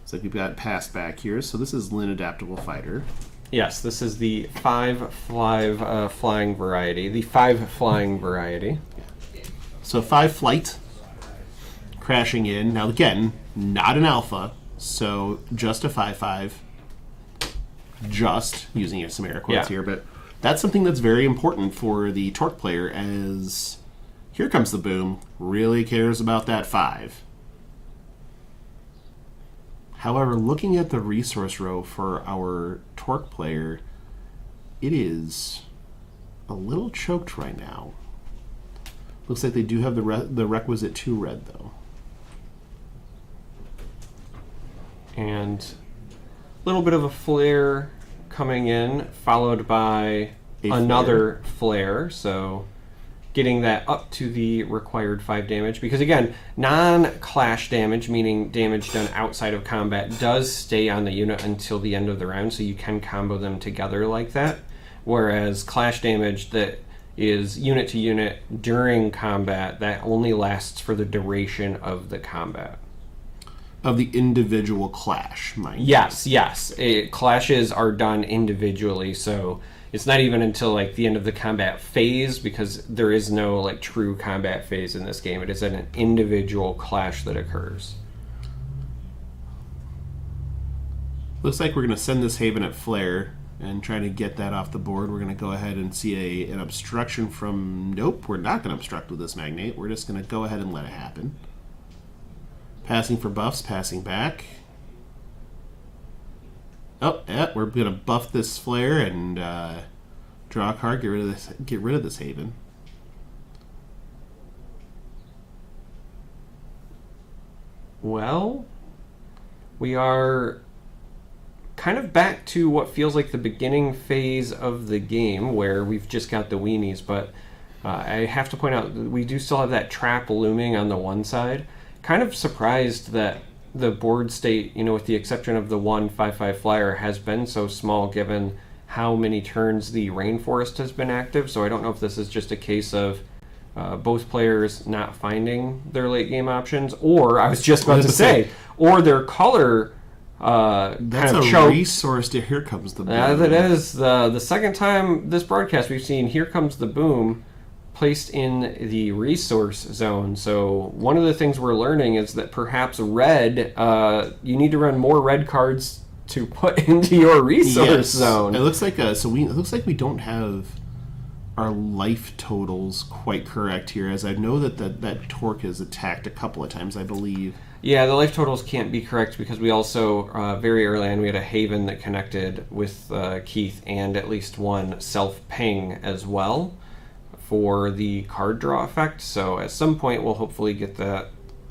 So we've got pass back here. So this is Lin Adaptable Fighter. Yes, this is the 5 flying variety. The 5 flying variety. So 5 flight, crashing in. Now again, not an alpha, so just a 5/5. Just using some air quotes here, but that's something that's very important for the Torque player, as here comes the boom, really cares about that 5. However, looking at the resource row for our Torque player, it is a little choked right now. Looks like they do have the requisite 2 red, though. And a little bit of a flare coming in, followed by another flare. So getting that up to the required 5 damage. Because again, non-clash damage, meaning damage done outside of combat, does stay on the unit until the end of the round, so you can combo them together like that. Whereas clash damage that is unit to unit during combat, that only lasts for the duration of the combat. Of the individual clash, mind you. Yes. Clashes are done individually, so it's not even until like the end of the combat phase, because there is no like true combat phase in this game. It is an individual clash that occurs. Looks like we're going to send this Haven at flare and try to get that off the board. We're going to go ahead and see an obstruction from... Nope, we're not going to obstruct with this Magnate. We're just going to go ahead and let it happen. Passing for buffs, passing back. Oh, yeah, we're going to buff this flare and draw a card, get rid of this Haven. Well, we are kind of back to what feels like the beginning phase of the game, where we've just got the weenies, but I have to point out that we do still have that trap looming on the one side. Kind of surprised that the board state, with the exception of the 1 5/5 flyer, has been so small given how many turns the Rainforest has been active. So I don't know if this is just a case of both players not finding their late game options, or I was just about to say, or their color That's kind of a choke. resource. Here comes the boom. That is the second time this broadcast we've seen Here Comes the Boom placed in the resource zone. So one of the things we're learning is that perhaps red, you need to run more red cards to put into your resource zone. It looks like it looks like we don't have our life totals quite correct here, as I know that Torque is attacked a couple of times, I believe. Yeah, the life totals can't be correct because we also, very early on, we had a Haven that connected with Keith and at least one self-ping as well for the card draw effect. So at some point we'll hopefully get that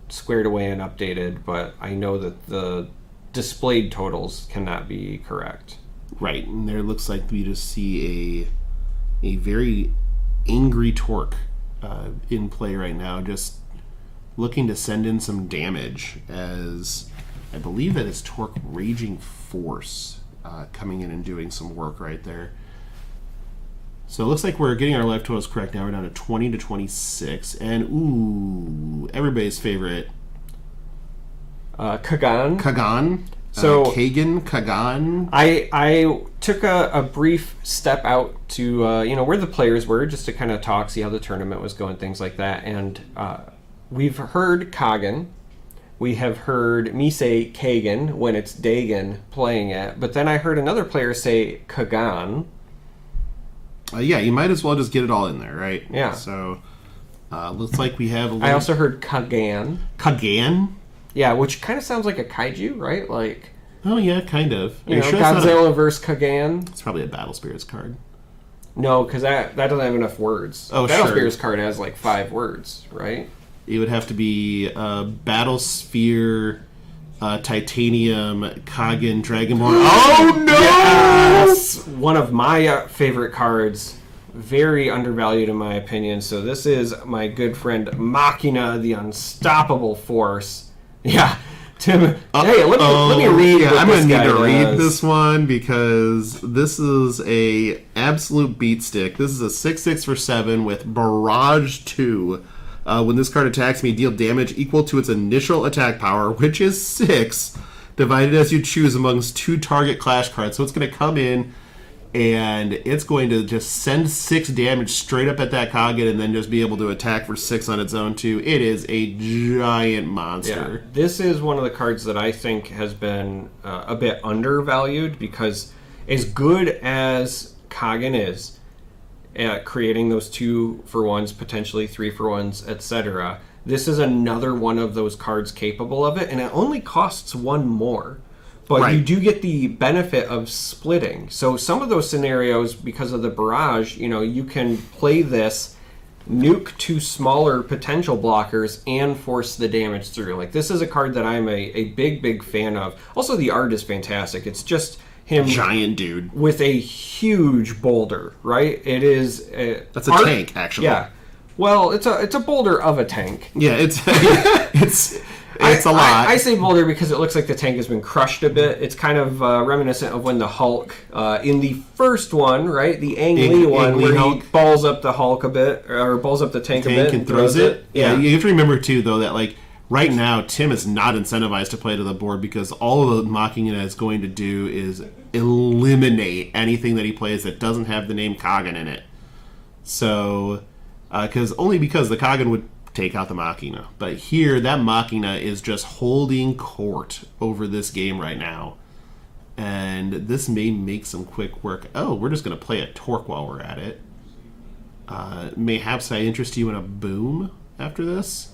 squared away and updated, but I know that the displayed totals cannot be correct. Right, and there looks like we just see a very angry Torque in play right now, just looking to send in some damage, as I believe that it's Torque Raging Force coming in and doing some work right there. So it looks like we're getting our life totals correct now. We're down to 20 to 26, and ooh, everybody's favorite Kagan. So Kagan. I took a brief step out to where the players were, just to kind of talk, see how the tournament was going, things like that. And we've heard Kagan, we have heard me say Kagan when it's Dagan playing it, but then I heard another player say Kagan. Yeah, you might as well just get it all in there, right? Yeah. So looks like we have. I also heard Kagan. Kagan. Yeah, which kind of sounds like a kaiju, right? Like, oh yeah, kind of. You know, sure Godzilla versus Kagan. It's probably a Battle Spirits card. No, because that doesn't have enough words. Oh, Battle sure. Spirits card has like 5 words, right? It would have to be Battle Sphere, Titanium, Kagan, Dragonborn. Oh no! Yes! One of my favorite cards. Very undervalued in my opinion. So this is my good friend Machina, the Unstoppable Force. Yeah, Tim. Hey, let me read. Yeah, I'm gonna need to does. read this one because this is a absolute beat stick. This is a 6/6 for 7 with Barrage 2. When this card attacks me, deal damage equal to its initial attack power, which is 6, divided as you choose amongst 2 target clash cards. So it's going to come in and it's going to just send 6 damage straight up at that Kagan and then just be able to attack for 6 on its own too. It is a giant monster. Yeah. This is one of the cards that I think has been a bit undervalued, because as good as Kagan is at creating those 2-for-1s, potentially 3-for-1s, etc., this is another one of those cards capable of it, and it only costs 1 more. But right. You do get the benefit of splitting. So some of those scenarios, because of the barrage, you can play this, nuke 2 smaller potential blockers, and force the damage through. Like, this is a card that I'm a big fan of. Also, the art is fantastic. It's just him, giant dude with a huge boulder, right? It is that's a tank, actually. Yeah. Well, it's a boulder of a tank. Yeah, it's it's a lot. I say boulder because it looks like the tank has been crushed a bit. It's kind of reminiscent of when the Hulk, in the first one, right? The Ang Lee one, where he balls up the Hulk a bit, or balls up the tank a bit and throws it. Yeah, you have to remember, too, though, that, like, right now, Tim is not incentivized to play to the board because all of the Machina is going to do is eliminate anything that he plays that doesn't have the name Kagan in it. So, because the Kagan would take out the Machina. But here, that Machina is just holding court over this game right now. And this may make some quick work. Oh, we're just going to play a Torque while we're at it. Mayhaps I interest you in a boom after this?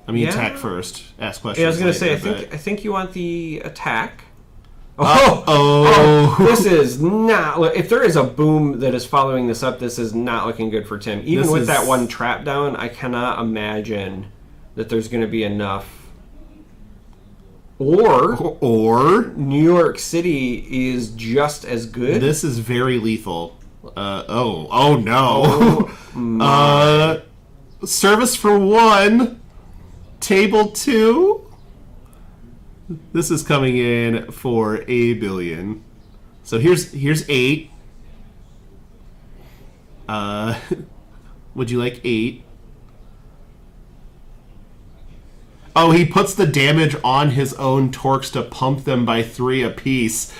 I mean, attack first. Ask questions. Yeah, I was going to say, I think you want the attack. This is not... If there is a boom that is following this up, this is not looking good for Tim. Even with that one trap down, I cannot imagine that there's going to be enough. Or New York City is just as good. This is very lethal. Oh no. Oh, service for 1. Table 2. This is coming in for $1 billion. So here's 8. Would you like 8? Oh, he puts the damage on his own Torques to pump them by 3 apiece.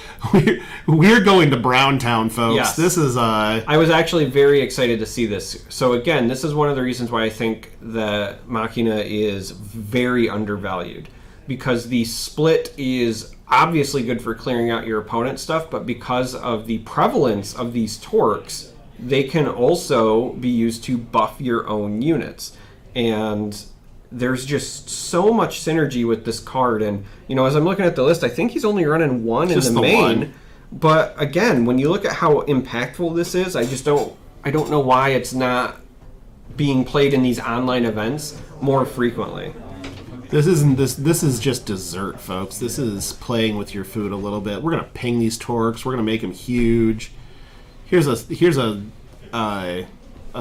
We're going to Browntown, folks. Yes. This is I was actually very excited to see this. So again, this is one of the reasons why I think that Machina is very undervalued, because the split is obviously good for clearing out your opponent's stuff, but because of the prevalence of these Torques, they can also be used to buff your own units. And there's just so much synergy with this card. And, you know, as I'm looking at the list, I think he's only running one just in the main. One. But again, when you look at how impactful this is, I don't know why it's not being played in these online events more frequently. This is just dessert, folks. This is playing with your food a little bit. We're gonna ping these Torques. We're gonna make them huge. Here's a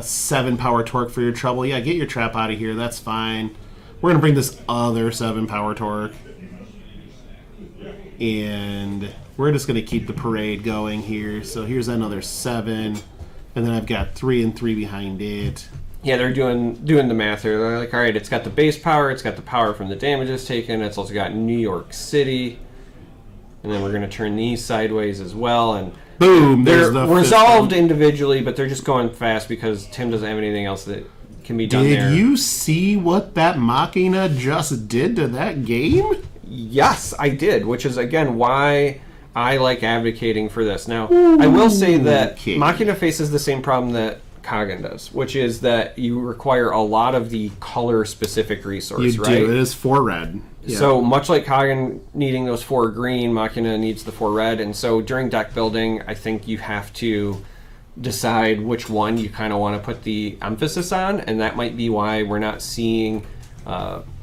7 power Torque for your trouble. Yeah, get your trap out of here. That's fine. We're gonna bring this other 7 power Torque, and we're just gonna keep the parade going here. So here's another 7, and then I've got 3 and 3 behind it. Yeah, they're doing the math here. They're like, all right, it's got the base power, it's got the power from the damages taken, it's also got New York City, and then we're going to turn these sideways as well, and boom, they're resolved individually, but they're just going fast because Tim doesn't have anything else that can be done there. Did you see what that Machina just did to that game? Yes, I did, which is, again, why I like advocating for this. Now, I will say that Machina faces the same problem that Kagan does, which is that you require a lot of the color-specific resource, right? You do. It is 4 red. Yeah. So much like Kagan needing those 4 green, Machina needs the 4 red. And so during deck building, I think you have to decide which one you kind of want to put the emphasis on. And that might be why we're not seeing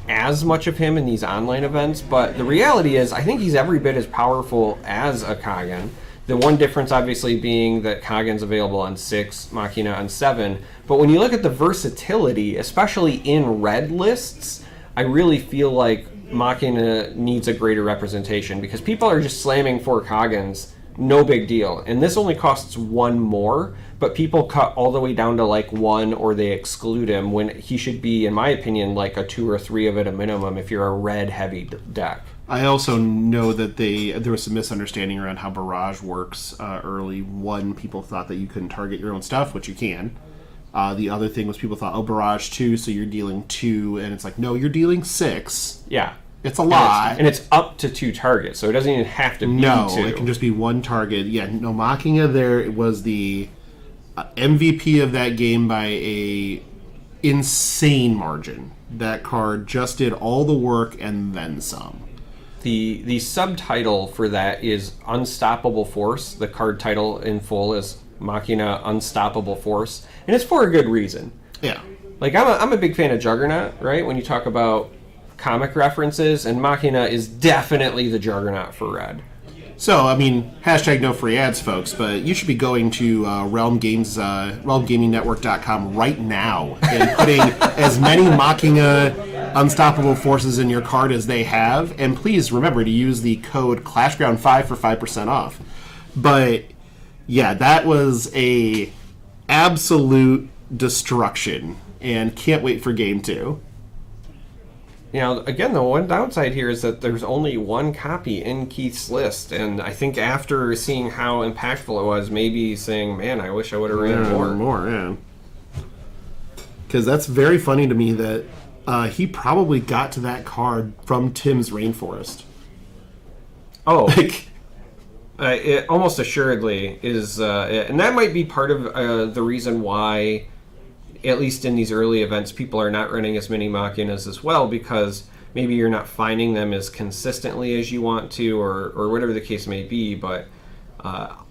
as much of him in these online events. But the reality is, I think he's every bit as powerful as a Kagan. The one difference, obviously, being that Kagan's available on 6, Machina on 7. But when you look at the versatility, especially in red lists, I really feel like Machina needs a greater representation, because people are just slamming 4 Kagans, no big deal. And this only costs 1 more, but people cut all the way down to like 1, or they exclude him, when he should be, in my opinion, like a 2 or 3 of it a minimum if you're a red-heavy deck. I also know that there was some misunderstanding around how Barrage works early. One, people thought that you couldn't target your own stuff, which you can. The other thing was people thought, oh, Barrage 2, so you're dealing 2, and it's like, no, you're dealing 6. Yeah. It's a lie. And it's up to 2 targets, so it doesn't even have to be 2. No, it can just be 1 target. Yeah, no, Machina there was the MVP of that game by a insane margin. That card just did all the work and then some. The subtitle for that is Unstoppable Force. The card title in full is Machina Unstoppable Force, and it's for a good reason. Yeah. Like, I'm a big fan of Juggernaut, right? When you talk about comic references, and Machina is definitely the Juggernaut for red. So, I mean, hashtag no free ads, folks, but you should be going to realmgamingnetwork.com right now and putting as many Machina Unstoppable Forces in your card as they have. And please remember to use the code ClashGround5 for 5% off. But, yeah, that was a absolute destruction, and can't wait for Game 2. You know, again, the one downside here is that there's only 1 copy in Keith's list, and I think after seeing how impactful it was, maybe saying, man, I wish I would have ran more. Yeah. Because that's very funny to me that he probably got to that card from Tim's Rainforest. Oh, it almost assuredly is, and that might be part of the reason why, at least in these early events, people are not running as many Machinas as well, because maybe you're not finding them as consistently as you want to, or whatever the case may be. But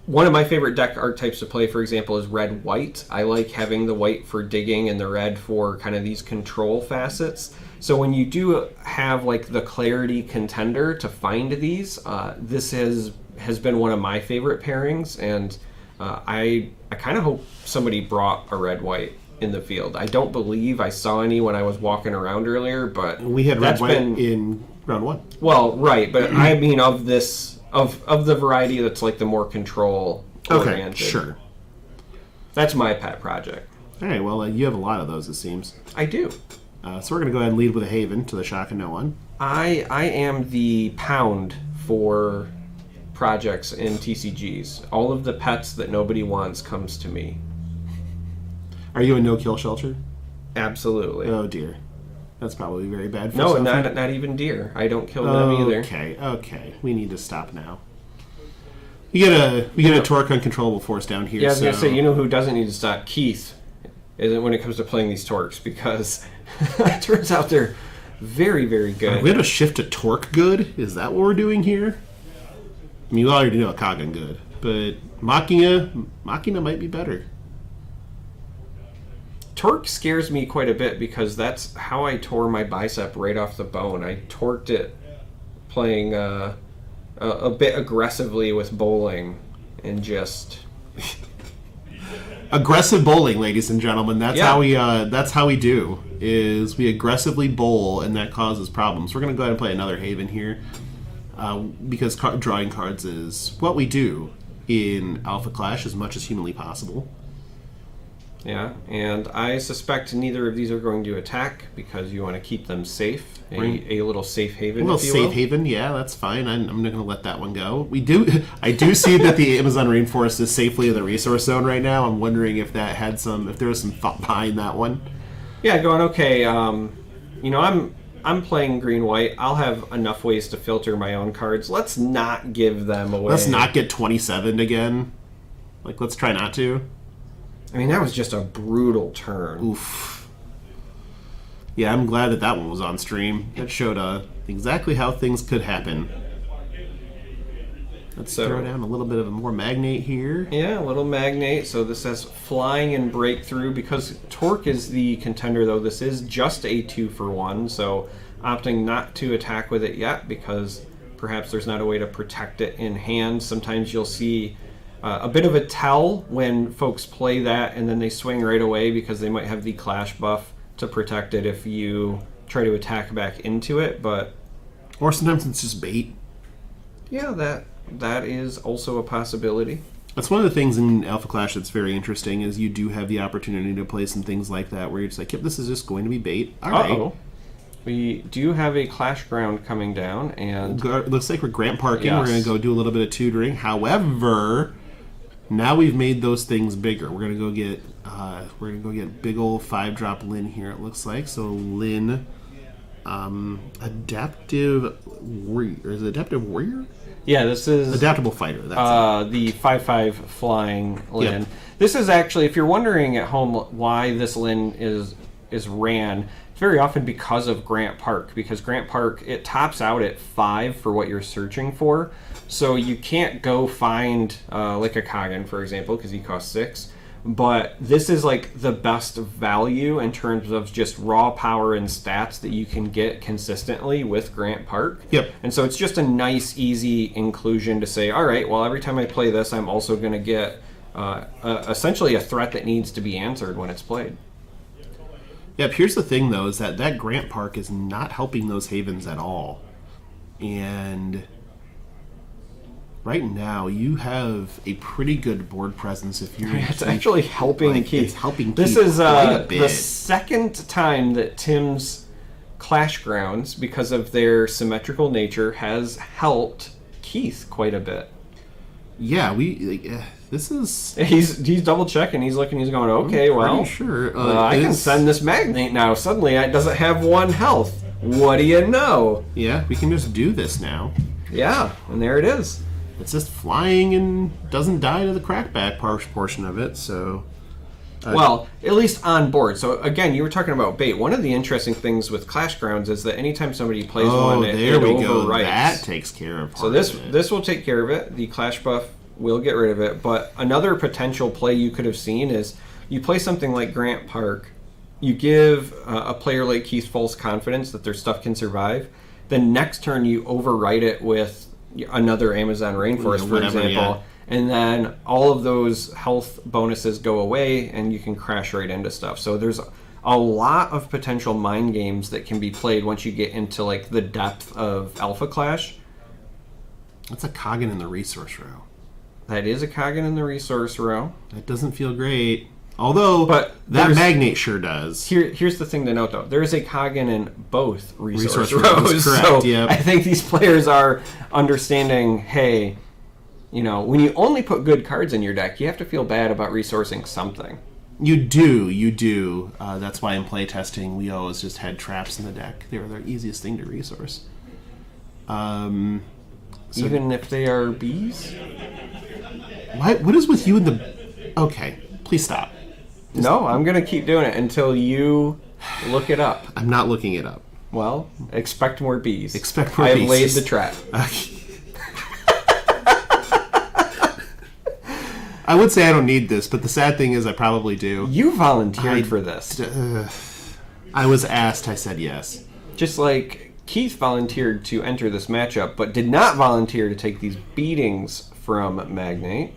one of my favorite deck archetypes to play, for example, is red-white. I like having the white for digging and the red for kind of these control facets. So when you do have like the clarity contender to find these, this has been one of my favorite pairings, and I kind of hope somebody brought a red-white in the field. I don't believe I saw any when I was walking around earlier, but we had red white in round 1. Well, right, but I mean of this of the variety that's like the more control oriented. Okay, sure. That's my pet project. All right, well, you have a lot of those, it seems. I do. So we're going to go ahead and lead with a Haven to the shock of no one. I am the pound for projects in TCGs. All of the pets that nobody wants comes to me. Are you a no-kill shelter? Absolutely. Oh, dear. That's probably very bad for No, something. not even deer. I don't kill them either. Okay. We need to stop now. We get a torque uncontrollable force down here. Yeah, I was going to say, you know who doesn't need to stop? Keith. Isn't when it comes to playing these torques, because it turns out they're very, very good. We have a shift to torque good? Is that what we're doing here? I mean, you already know a Kagan good, but Machina might be better. Torque scares me quite a bit because that's how I tore my bicep right off the bone. I torqued it playing a bit aggressively with bowling and just aggressive bowling, ladies and gentlemen. That's how we do. Is we aggressively bowl, and that causes problems. We're going to go ahead and play another Haven here, because drawing cards is what we do in Alpha Clash as much as humanly possible. Yeah, and I suspect neither of these are going to attack because you want to keep them safe. A little safe haven. A little safe haven, yeah, that's fine. I'm not going to let that one go. I do see that the Amazon rainforest is safely in the resource zone right now. I'm wondering if there was some thought behind that one. Yeah, going okay. I'm playing green-white. I'll have enough ways to filter my own cards. Let's not give them away. Let's not get 27 again. Let's try not to. I mean, that was just a brutal turn. Oof. Yeah, I'm glad that one was on stream. That showed exactly how things could happen. Let's throw down a little bit of a more magnate here. Yeah, a little magnate. So this says flying and breakthrough. Because Torque is the contender, though, this is just a 2-for-1. So opting not to attack with it yet because perhaps there's not a way to protect it in hand. Sometimes you'll see a bit of a tell when folks play that and then they swing right away because they might have the clash buff to protect it if you try to attack back into it. Or sometimes it's just bait. Yeah, that is also a possibility. That's one of the things in Alpha Clash that's very interesting is you do have the opportunity to play some things like that where you're just like, yep, this is just going to be bait. All right. We do have a Clash Ground coming down, and looks like we're Grant Parking. Yes. We're going to go do a little bit of tutoring. However, now we've made those things bigger. We're going to go get big old 5-drop Lin here. It looks like so. Lin, adaptive warrior. Is it adaptive warrior? Yeah, this is adaptable fighter. That's the 5/5 flying Lin. Yep. This is actually, if you're wondering at home why this Lin is ran, it's very often because of Grant Park. Because Grant Park, it tops out at 5 for what you're searching for. So you can't go find like a Kagan, for example, because he costs 6. But this is like the best value in terms of just raw power and stats that you can get consistently with Grant Park. Yep. And so it's just a nice, easy inclusion to say, all right, well, every time I play this, I'm also going to get essentially a threat that needs to be answered when it's played. Yep. Here's the thing, though, is that Grant Park is not helping those havens at all. And right now, you have a pretty good board presence. If you're, it's actually helping Keith. It's helping. This Keith is quite a bit. The second time that Tim's Clash Grounds, because of their symmetrical nature, has helped Keith quite a bit. Yeah, this is. He's double checking. He's looking. He's going. Okay, well, sure. I can send this magnate now. Suddenly, it doesn't have 1 health. What do you know? Yeah, we can just do this now. Yeah, and there it is. It's just flying and doesn't die to the crackback portion of it, so... well, at least on board. So, again, you were talking about bait. One of the interesting things with Clash Grounds is that anytime somebody plays one, it overwrites. That takes care of So this will take care of it. The Clash buff will get rid of it. But another potential play you could have seen is you play something like Grant Park. You give a player like Keith false confidence that their stuff can survive. Then next turn, you overwrite it with another Amazon rainforest, for example, and then all of those health bonuses go away and you can crash right into stuff. So there's a lot of potential mind games that can be played once you get into like the depth of Alpha Clash. That's a Kagan in the resource row. That is a Kagan in the resource row. That doesn't feel great. Although, But that Magnate sure does. Here's the thing to note, though. There is a Kagan in both resource rows. Correct, so yep. I think these players are understanding, hey, when you only put good cards in your deck, you have to feel bad about resourcing something. You do. That's why in playtesting, we always just had traps in the deck. They were the easiest thing to resource. Even if they are bees? What is with you and the... Okay, please stop. No, I'm going to keep doing it until you look it up. I'm not looking it up. Well, expect more bees. Expect more bees. I have laid the trap. I would say I don't need this, but the sad thing is I probably do. You volunteered for this. I was asked, I said yes. Just like Keith volunteered to enter this matchup, but did not volunteer to take these beatings from Magnate.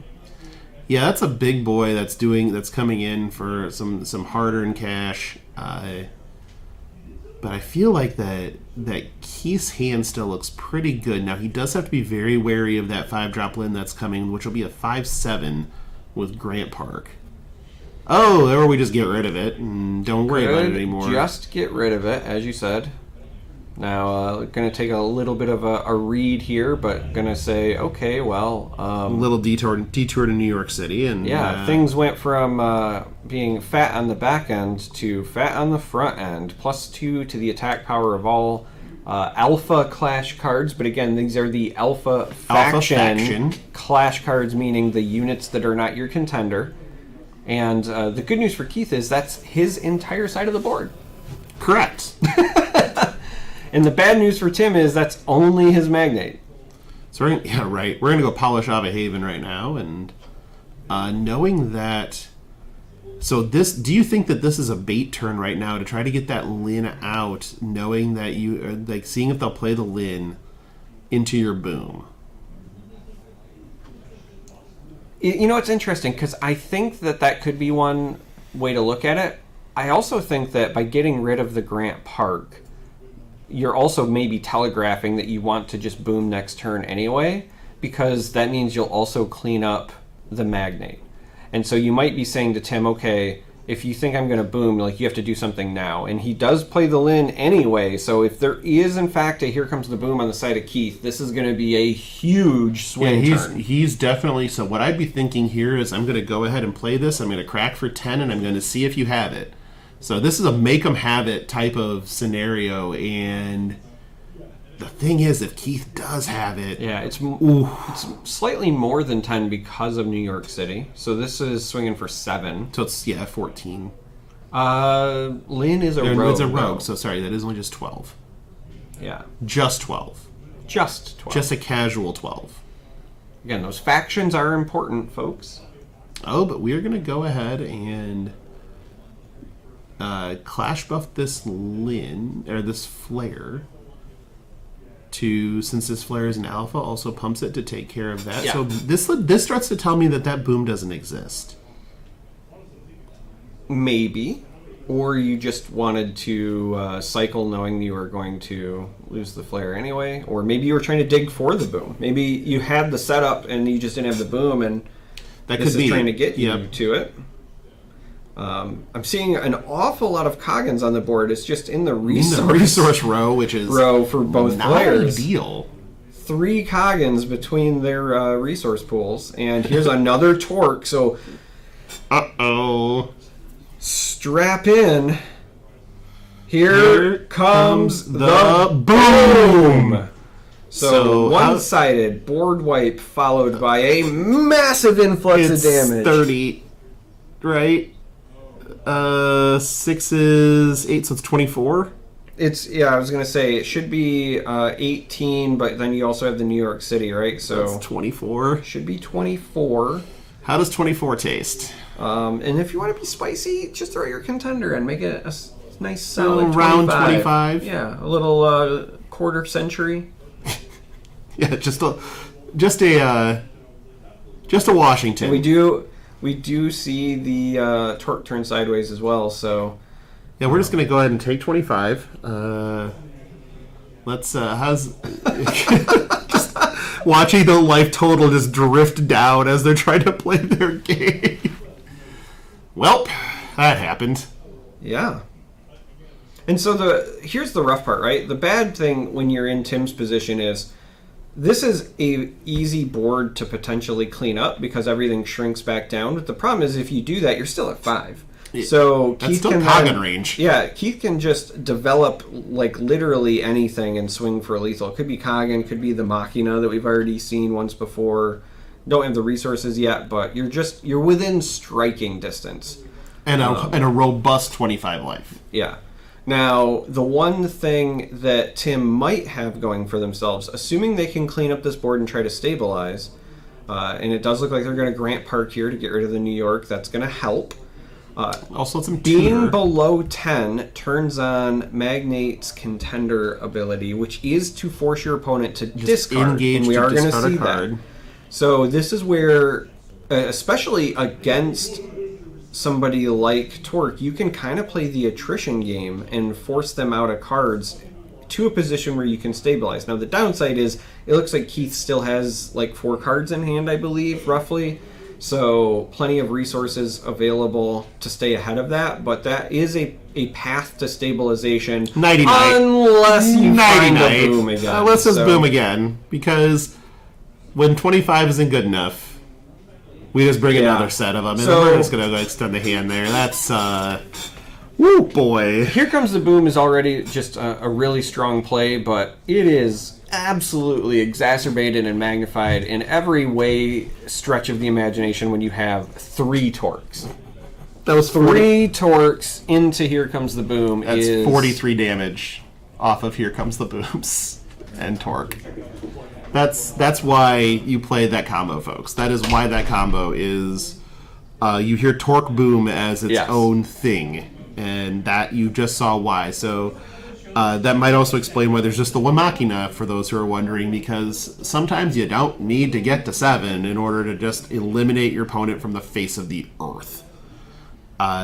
Yeah, that's a big boy that's coming in for some hard-earned cash. But I feel like that Keith's hand still looks pretty good. Now, he does have to be very wary of that 5-drop Lin that's coming, which will be a 5/7 with Grant Park. Oh, or we just get rid of it and don't worry about it anymore. Just get rid of it, as you said. Now, going to take a little bit of a read here, but going to say, okay, well... a little detour to New York City. And yeah, things went from being fat on the back end to fat on the front end. +2 to the attack power of all alpha clash cards. But again, these are the alpha faction clash cards, meaning the units that are not your contender. And the good news for Keith is that's his entire side of the board. Correct. And the bad news for Tim is that's only his Magnate. So we're going to go polish Ava Haven right now, and knowing that. So do you think that this is a bait turn right now to try to get that Lin out, knowing that you are seeing if they'll play the Lin into your boom? It's interesting because I think that could be one way to look at it. I also think that by getting rid of the Grant Park, you're also maybe telegraphing that you want to just boom next turn anyway, because that means you'll also clean up the Magnate. And so you might be saying to Tim, okay, if you think I'm going to boom, you have to do something now. And he does play the Lin anyway, so if there is, in fact, a here comes the boom on the side of Keith, this is going to be a huge swing turn. He's definitely... So what I'd be thinking here is I'm going to go ahead and play this. I'm going to crack for 10, and I'm going to see if you have it. So this is a make 'em have it type of scenario, and the thing is, if Keith does have it... Yeah, it's slightly more than 10 because of New York City. So this is swinging for 7. So it's, 14. Lin is a rogue. It's a rogue, so sorry, that is only just 12. Yeah. Just 12. Just 12. Just a casual 12. Again, those factions are important, folks. Oh, but we are going to go ahead and... clash buff this Lin, or this Flare, since this Flare is an alpha, also pumps it to take care of that. Yeah. So this starts to tell me that boom doesn't exist. Maybe. Or you just wanted to cycle knowing you were going to lose the Flare anyway. Or maybe you were trying to dig for the boom. Maybe you had the setup and you just didn't have the boom, and that this could be trying to get you to it. I'm seeing an awful lot of Kagans on the board. It's just in the resource row, which is row for both not players. Ideal. 3 Kagans between their resource pools, and here's another Torque. So, strap in. Here comes the boom. So one-sided board wipe followed by a massive influx of damage. 30, right? 6 is 8, so it's 24. I was gonna say it should be 18, but then you also have the New York City, right? So it's 24. Should be 24. How does 24 taste? And if you want to be spicy, just throw your contender and make it a nice solid round 25. Yeah, a little quarter century. Yeah, just a Washington. We do see the Torque turn sideways as well, so... Yeah, we're just going to go ahead and take 25. Let's, just watching the life total just drift down as they're trying to play their game. Well, that happened. Yeah. And so here's the rough part, right? The bad thing when you're in Tim's position is this is a easy board to potentially clean up because everything shrinks back down. But the problem is if you do that, you're still at 5. So That's Keith still can Coggin range. Yeah, Keith can just develop like literally anything and swing for a lethal. It could be Coggin, could be the Machina that we've already seen once before. Don't have the resources yet, but you're within striking distance. And a robust 25 life. Yeah. Now, the one thing that Tim might have going for themselves, assuming they can clean up this board and try to stabilize, and it does look like they're going to grant Park here to get rid of the New York, that's going to help. Also, some being below 10 turns on Magnate's Contender ability, which is to force your opponent to discard. Engage and we to are going to discard see a card. that. So this is where, especially against somebody like Torque, you can kind of play the attrition game and force them out of cards to a position where you can stabilize. Now the downside is it looks like Keith still has like 4 cards in hand, I believe, roughly. So plenty of resources available to stay ahead of that, but that is a path to stabilization. Nighty-night. Unless you find a boom again. Unless it's boom again, because when 25 isn't good enough, we just bring another set of them, and we're just going to extend the hand there. That's, woo boy. Here Comes the Boom is already just a really strong play, but it is absolutely exacerbated and magnified in every way stretch of the imagination when you have 3 Torques. That was 3 Torques into Here Comes the Boom. That's 43 damage off of Here Comes the Booms and Torque. That's why you play that combo, folks. That is why that combo is... you hear Torque Boom as its own thing, and that you just saw why. So... that might also explain why there's just the one Machina, for those who are wondering, because sometimes you don't need to get to 7 in order to just eliminate your opponent from the face of the earth.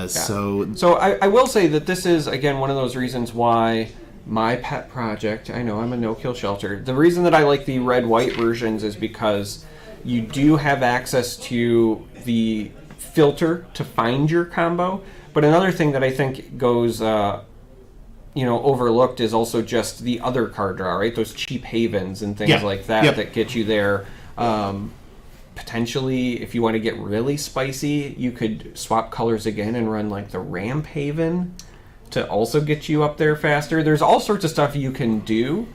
So I will say that this is, again, one of those reasons why my pet project, I know I'm a no-kill shelter, the reason that I like the red-white versions is because you do have access to the filter to find your combo, but another thing that I think goes... overlooked is also just the other card draw, right? Those cheap havens and things like that that get you there. Potentially, if you want to get really spicy, you could swap colors again and run like the Ramp Haven to also get you up there faster. There's all sorts of stuff you can do,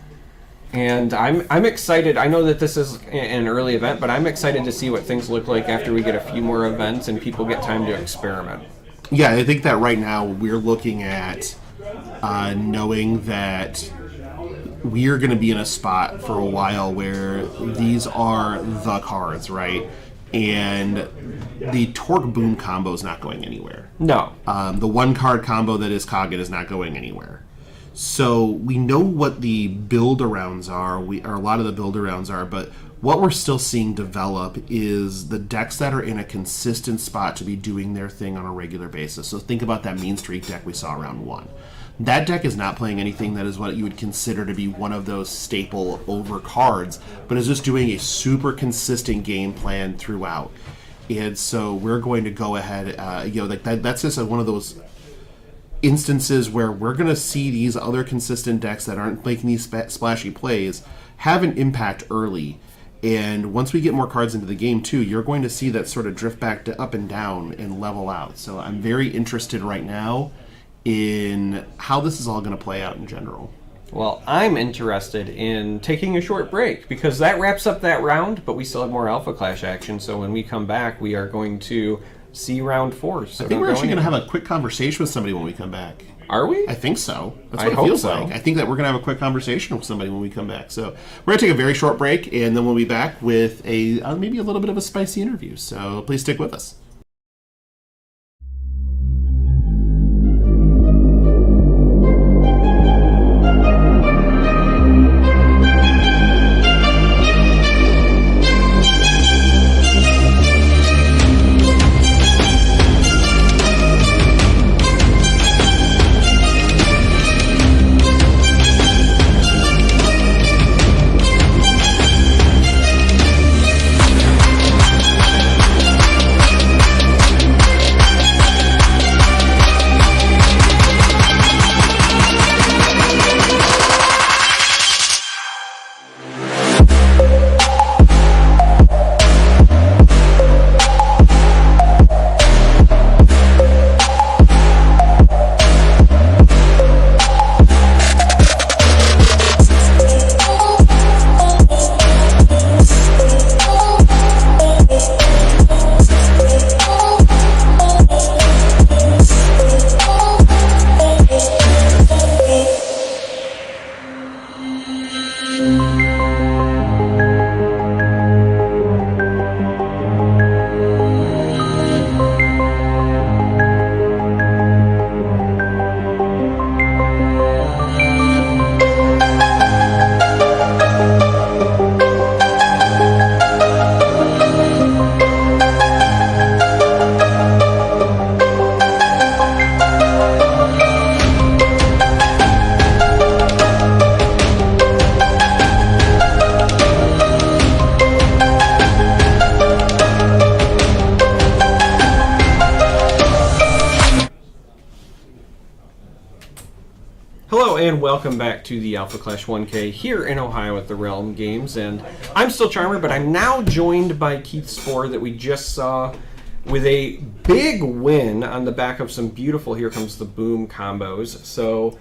and I'm excited. I know that this is an early event, but I'm excited to see what things look like after we get a few more events and people get time to experiment. Yeah, I think that right now we're looking at knowing that we're going to be in a spot for a while where these are the cards, right? And the Torque Boom combo is not going anywhere. No. The one card combo that is Coggin is not going anywhere. So we know what the build-arounds are, or a lot of the build-arounds are, but what we're still seeing develop is the decks that are in a consistent spot to be doing their thing on a regular basis. So think about that Mean Streak deck we saw round 1. That deck is not playing anything that is what you would consider to be one of those staple over cards, but is just doing a super consistent game plan throughout. And so we're going to go ahead, that's just one of those instances where we're going to see these other consistent decks that aren't making these splashy plays have an impact early. And once we get more cards into the game too, you're going to see that sort of drift back to up and down and level out. So I'm very interested right now in how this is all going to play out in general. Well, I'm interested in taking a short break because that wraps up that round, but we still have more Alpha Clash action. So when we come back, we are going to see round 4. So I think we're actually going to have a quick conversation with somebody when we come back. Are we? I think so. That's what it feels like. I think that we're going to have a quick conversation with somebody when we come back. So we're going to take a very short break, and then we'll be back with maybe a little bit of a spicy interview. So please stick with us. Hello and welcome back to the Alpha Clash 1K here in Ohio at the Realm Games, and I'm still Charmer, but I'm now joined by Keith Spohr that we just saw with a big win on the back of some beautiful Here Comes the Boom combos. So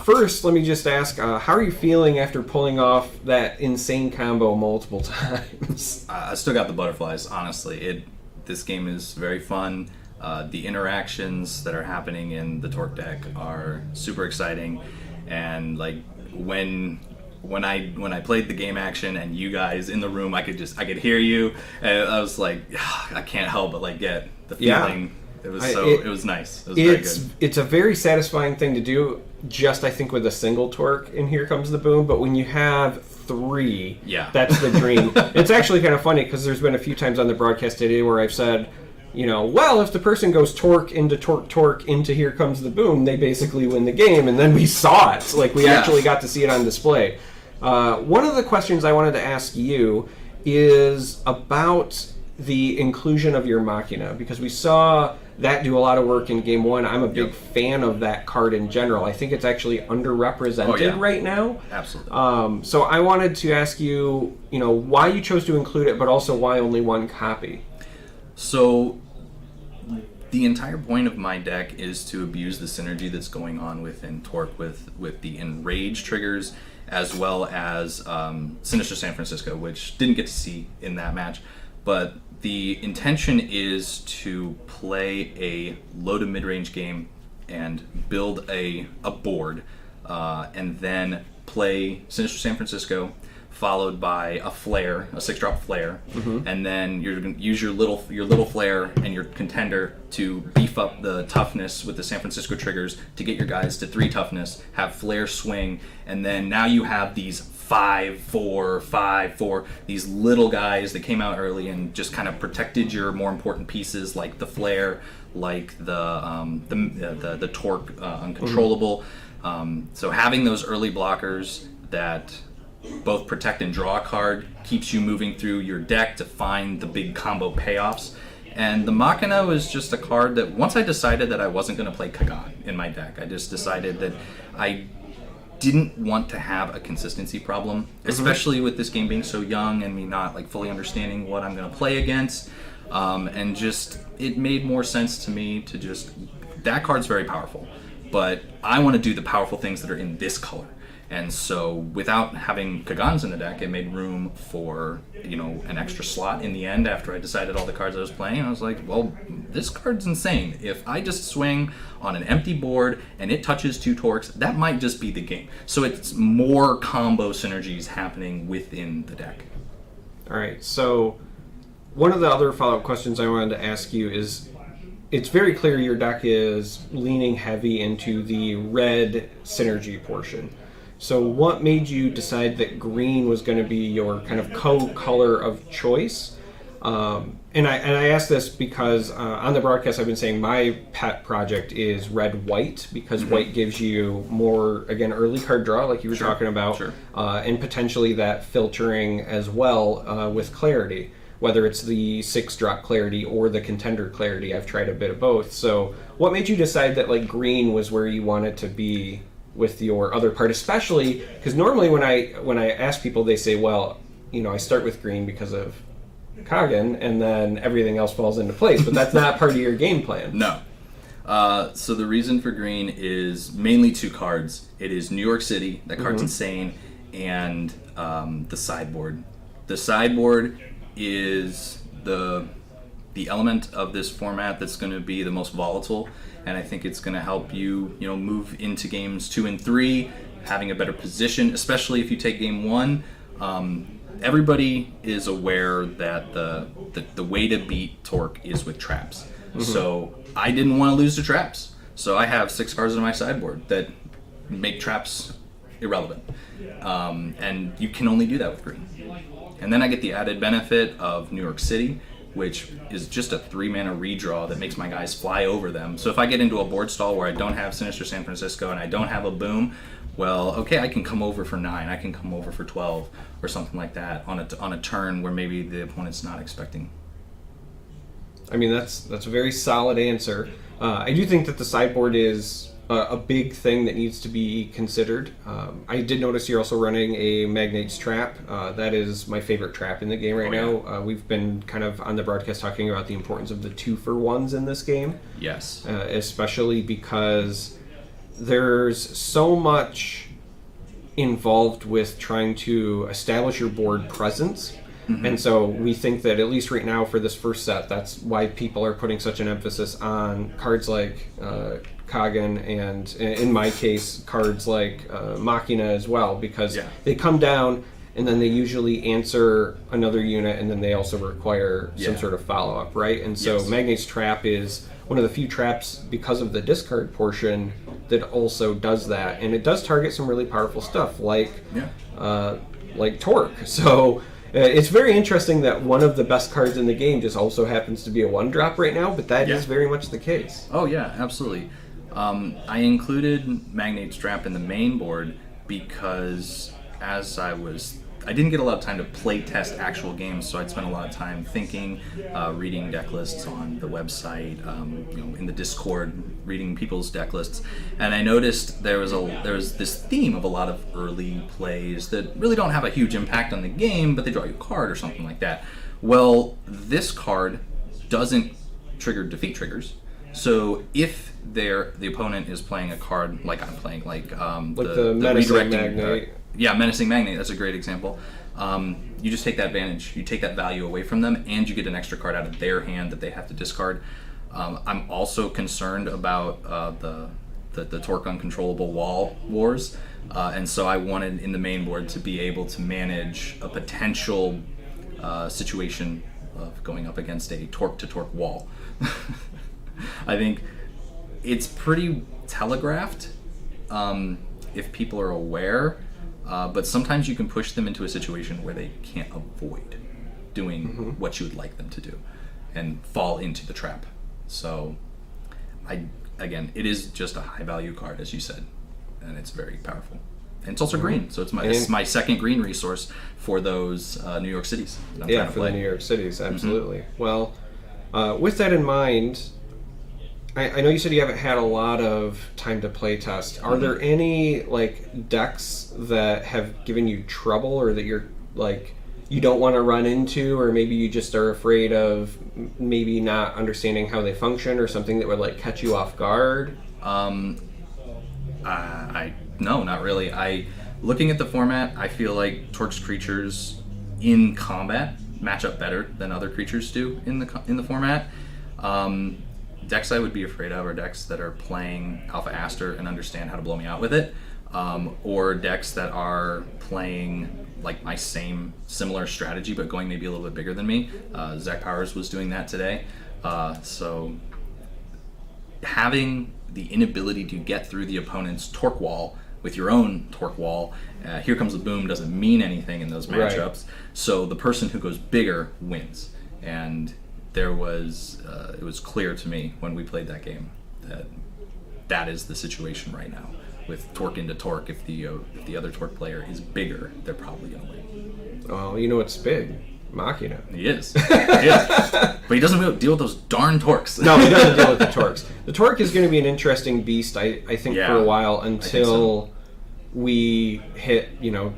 first, let me just ask, how are you feeling after pulling off that insane combo multiple times? I still got the butterflies, honestly. This game is very fun. The interactions that are happening in the Torque deck are super exciting, and like when I played the game action and you guys in the room, I could hear you, and I was like, I can't help but like get the feeling. It was it was nice. It was very good. It's a very satisfying thing to do. Just I think with a single Torque in Here Comes the Boom, but when you have 3, that's the dream. It's actually kind of funny because there's been a few times on the broadcast today where I've said, well, if the person goes Torque into Here Comes the Boom, they basically win the game, and then we saw it. Like, we actually got to see it on display. One of the questions I wanted to ask you is about the inclusion of your Machina, because we saw that do a lot of work in Game 1. I'm a big fan of that card in general. I think it's actually underrepresented right now. Absolutely. So I wanted to ask you, why you chose to include it, but also why only one copy? So the entire point of my deck is to abuse the synergy that's going on within Torque with the Enrage triggers, as well as Sinister San Francisco, which didn't get to see in that match. But the intention is to play a low to mid-range game and build a board, and then play Sinister San Francisco, followed by a flare, a 6-drop flare, and then you're going to use your little flare and your contender to beef up the toughness with the San Francisco triggers to get your guys to 3 toughness, have flare swing, and then now you have these 5/4, 5/4, these little guys that came out early and just kind of protected your more important pieces, like the flare, like the Torque uncontrollable. So having those early blockers that both protect and draw a card keeps you moving through your deck to find the big combo payoffs. And the Machina was just a card that once I decided that I wasn't going to play Kagan in my deck, I just decided that I didn't want to have a consistency problem, especially with this game being so young and me not like fully understanding what I'm going to play against. And just it made more sense to me to just, that card's very powerful, but I want to do the powerful things that are in this color. And so without having Kagans in the deck, it made room for, an extra slot in the end after I decided all the cards I was playing. I was like, well, this card's insane. If I just swing on an empty board and it touches 2 Torques, that might just be the game. So it's more combo synergies happening within the deck. All right, so one of the other follow-up questions I wanted to ask you is, it's very clear your deck is leaning heavy into the red synergy portion. So what made you decide that green was going to be your kind of co-color of choice? And I ask this because on the broadcast I've been saying my pet project is red-white, because white gives you more, again, early card draw like you were talking about, and potentially that filtering as well with clarity, whether it's the 6-drop clarity or the contender clarity. I've tried a bit of both. So what made you decide that like green was where you wanted to be with your other part, especially because normally when I ask people, they say, well, I start with green because of Kagan, and then everything else falls into place. But that's not part of your game plan. No. So the reason for green is mainly 2 cards. It is New York City. That card's insane, and the sideboard. The sideboard is the element of this format that's going to be the most volatile. And I think it's going to help you, move into games 2 and 3, having a better position, especially if you take game 1. Everybody is aware that the way to beat Torque is with traps. So I didn't want to lose to traps. So I have 6 cards on my sideboard that make traps irrelevant. And you can only do that with green. And then I get the added benefit of New York City, which is just a 3-mana redraw that makes my guys fly over them. So if I get into a board stall where I don't have Sinister San Francisco and I don't have a boom, well, okay, I can come over for 9, I can come over for 12, or something like that on a turn where maybe the opponent's not expecting. I mean, that's a very solid answer. I do think that the sideboard is a big thing that needs to be considered. I did notice you're also running a Magnate's Trap. That is my favorite trap in the game right now. We've been kind of on the broadcast talking about the importance of the 2-for-1s in this game. Yes. Especially because there's so much involved with trying to establish your board presence. And so we think that at least right now for this first set, that's why people are putting such an emphasis on cards like Kagan and, in my case, cards like Machina as well, because they come down and then they usually answer another unit, and then they also require some sort of follow-up, right? And so Magnate's Trap is one of the few traps, because of the discard portion, that also does that. And it does target some really powerful stuff, like Torque. So it's very interesting that one of the best cards in the game just also happens to be a 1-drop right now, but that is very much the case. Oh yeah, absolutely. I included Magnate's Trap in the main board because I didn't get a lot of time to play test actual games, so I'd spend a lot of time thinking, reading deck lists on the website, in the Discord, reading people's deck lists, and I noticed there was this theme of a lot of early plays that really don't have a huge impact on the game, but they draw you a card or something like that. Well, this card doesn't trigger defeat triggers, so if the opponent is playing a card like I'm playing, like the Menacing Magnate. Menacing Magnate, that's a great example. You just take that advantage. You take that value away from them, and you get an extra card out of their hand that they have to discard. I'm also concerned about the Torque Uncontrollable Wall Wars, and so I wanted in the main board to be able to manage a potential situation of going up against a Torque-to-Torque wall. I think it's pretty telegraphed if people are aware. But sometimes you can push them into a situation where they can't avoid doing what you would like them to do and fall into the trap. So, it is just a high-value card, as you said, and it's very powerful. And it's also green, so it's my second green resource for those New York cities that I'm trying to play. The New York cities, absolutely. Well, with that in mind, I know you said you haven't had a lot of time to play test. Are there any decks that have given you trouble, or that you're you don't want to run into, or maybe you just are afraid of maybe not understanding how they function, or something that would catch you off guard? No, not really. Looking at the format, I feel like Torque's creatures in combat match up better than other creatures do in the format. Decks I would be afraid of are decks that are playing Alpha Aster and understand how to blow me out with it, or decks that are playing my similar strategy but going maybe a little bit bigger than me. Zach Powers was doing that today. So having the inability to get through the opponent's Torque wall with your own Torque wall, Here Comes the Boom doesn't mean anything in those matchups. Right. So the person who goes bigger wins. And it was clear to me when we played that game that is the situation right now with Torque into Torque. If the other Torque player is bigger, they're probably going to win. Well, you know what's big? Machina. He is. But he doesn't deal with those darn Torques. No, he doesn't deal with the Torques. The Torque is going to be an interesting beast, I think, for a while, until we hit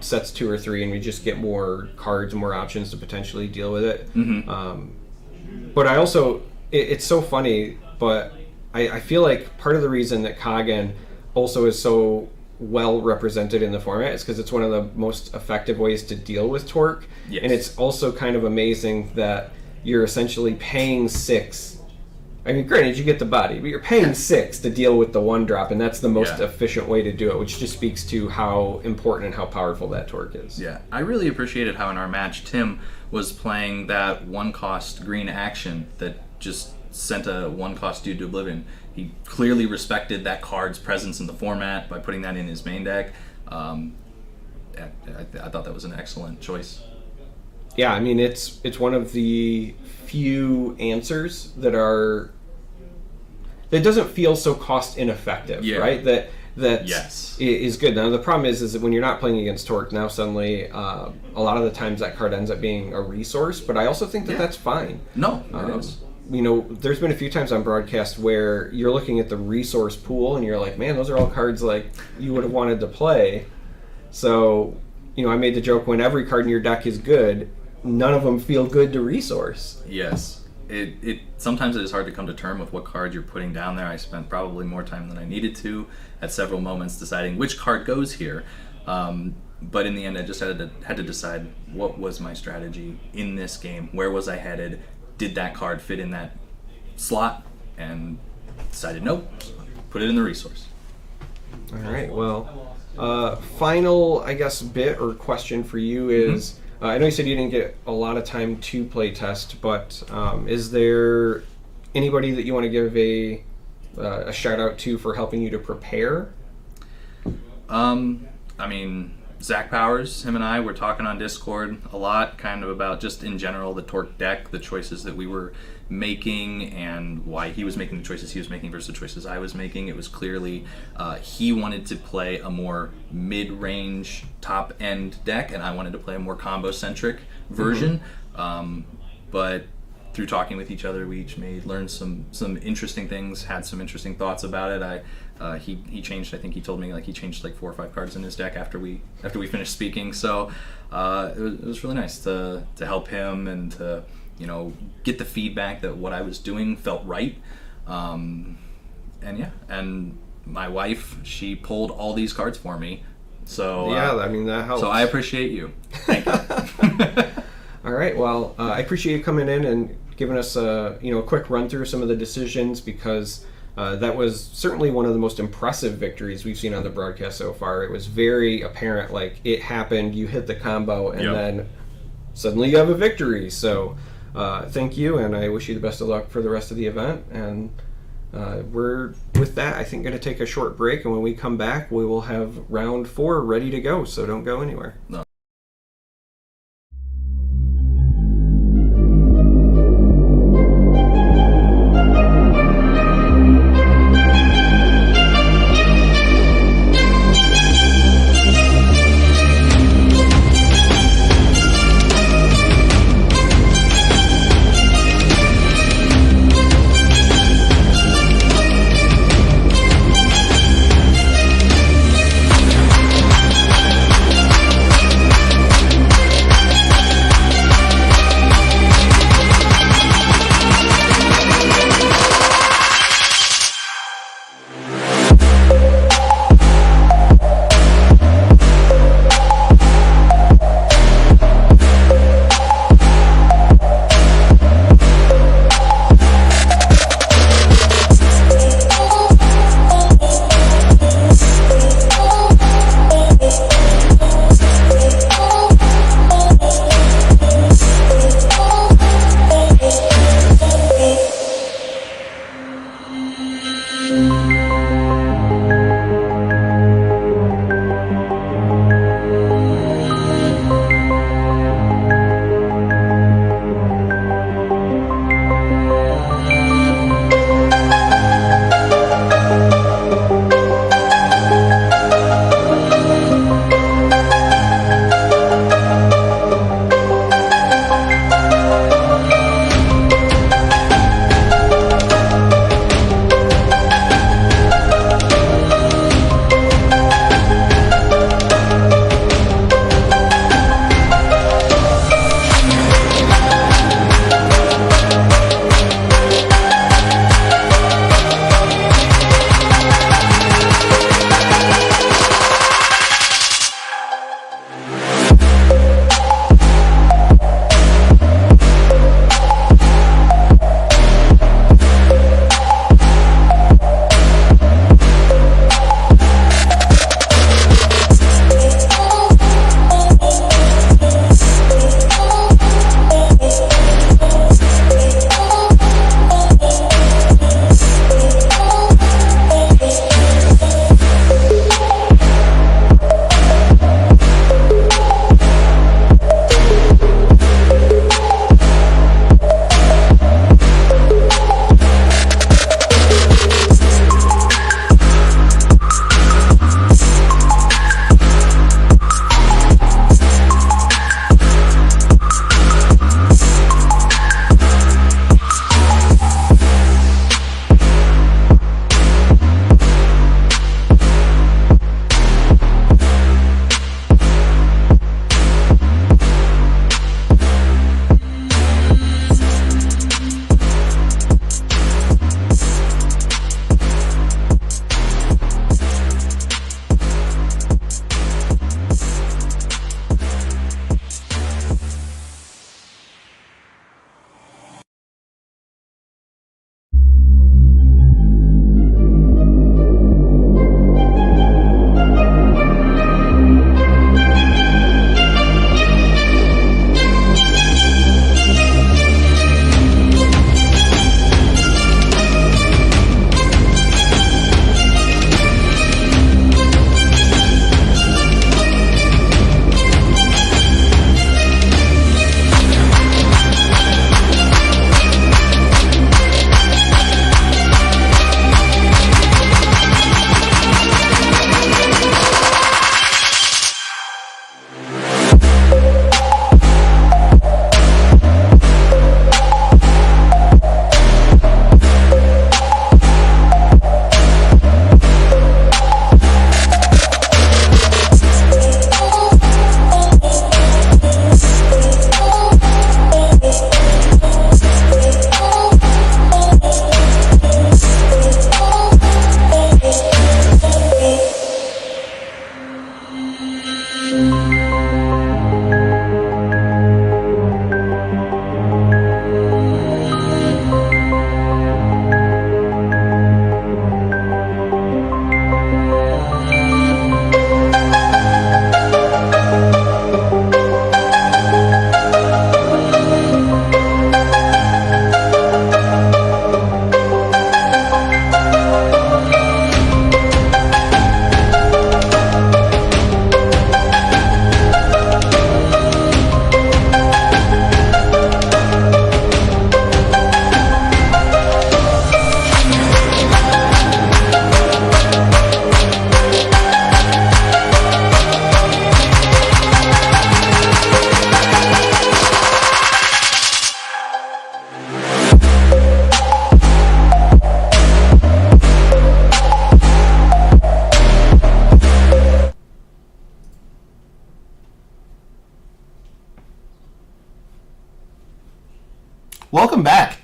sets 2 or 3 and we just get more cards, more options to potentially deal with it. But I also, it's so funny, but I feel like part of the reason that Kagan also is so well represented in the format is because it's one of the most effective ways to deal with Torque. Yes. And it's also kind of amazing that you're essentially paying 6. I mean, granted, you get the body, but you're paying 6 to deal with the 1-drop, and that's the most efficient way to do it, which just speaks to how important and how powerful that Torque is. Yeah, I really appreciated how in our match Tim was playing that 1-cost green action that just sent a 1-cost dude to oblivion. He clearly respected that card's presence in the format by putting that in his main deck. I thought that was an excellent choice. Yeah, I mean, it's one of the few answers that doesn't feel so cost ineffective, right? That yes. is good. Now the problem is that when you're not playing against Torque, now suddenly a lot of the times that card ends up being a resource. But I also think that that's fine. No, it is. there's been a few times on broadcast where you're looking at the resource pool and you're like, man, those are all cards like you would have wanted to play. So, I made the joke, when every card in your deck is good, none of them feel good to resource. Yes. It sometimes it is hard to come to terms with what card you're putting down there. I spent probably more time than I needed to at several moments deciding which card goes here. But in the end, I just had to decide what was my strategy in this game. Where was I headed? Did that card fit in that slot? And decided nope. Put it in the resource. All right. Well, final, I guess, bit or question for you is. I know you said you didn't get a lot of time to play test, but is there anybody that you want to give a shout out to for helping you to prepare? I mean, Zach Powers, him and I were talking on Discord a lot, kind of about just in general the Torque deck, the choices that we were making, and why he was making the choices he was making versus the choices I was making. It was clearly he wanted to play a more mid-range, top-end deck, and I wanted to play a more combo-centric version. But through talking with each other, we each learned some interesting things, had some interesting thoughts about it. He changed. I think he told me he changed 4 or 5 cards in his deck after we finished speaking. So it was really nice to help him and to get the feedback that what I was doing felt right. And my wife, she pulled all these cards for me. So I mean, that helps. So I appreciate you. Thank you. All right. Well, I appreciate you coming in and giving us a quick run through some of the decisions, because that was certainly one of the most impressive victories we've seen on the broadcast so far. It was very apparent, it happened, you hit the combo, and then suddenly you have a victory. So thank you, and I wish you the best of luck for the rest of the event. And we're, with that, I think, going to take a short break, and when we come back, we will have round 4 ready to go, so don't go anywhere. No.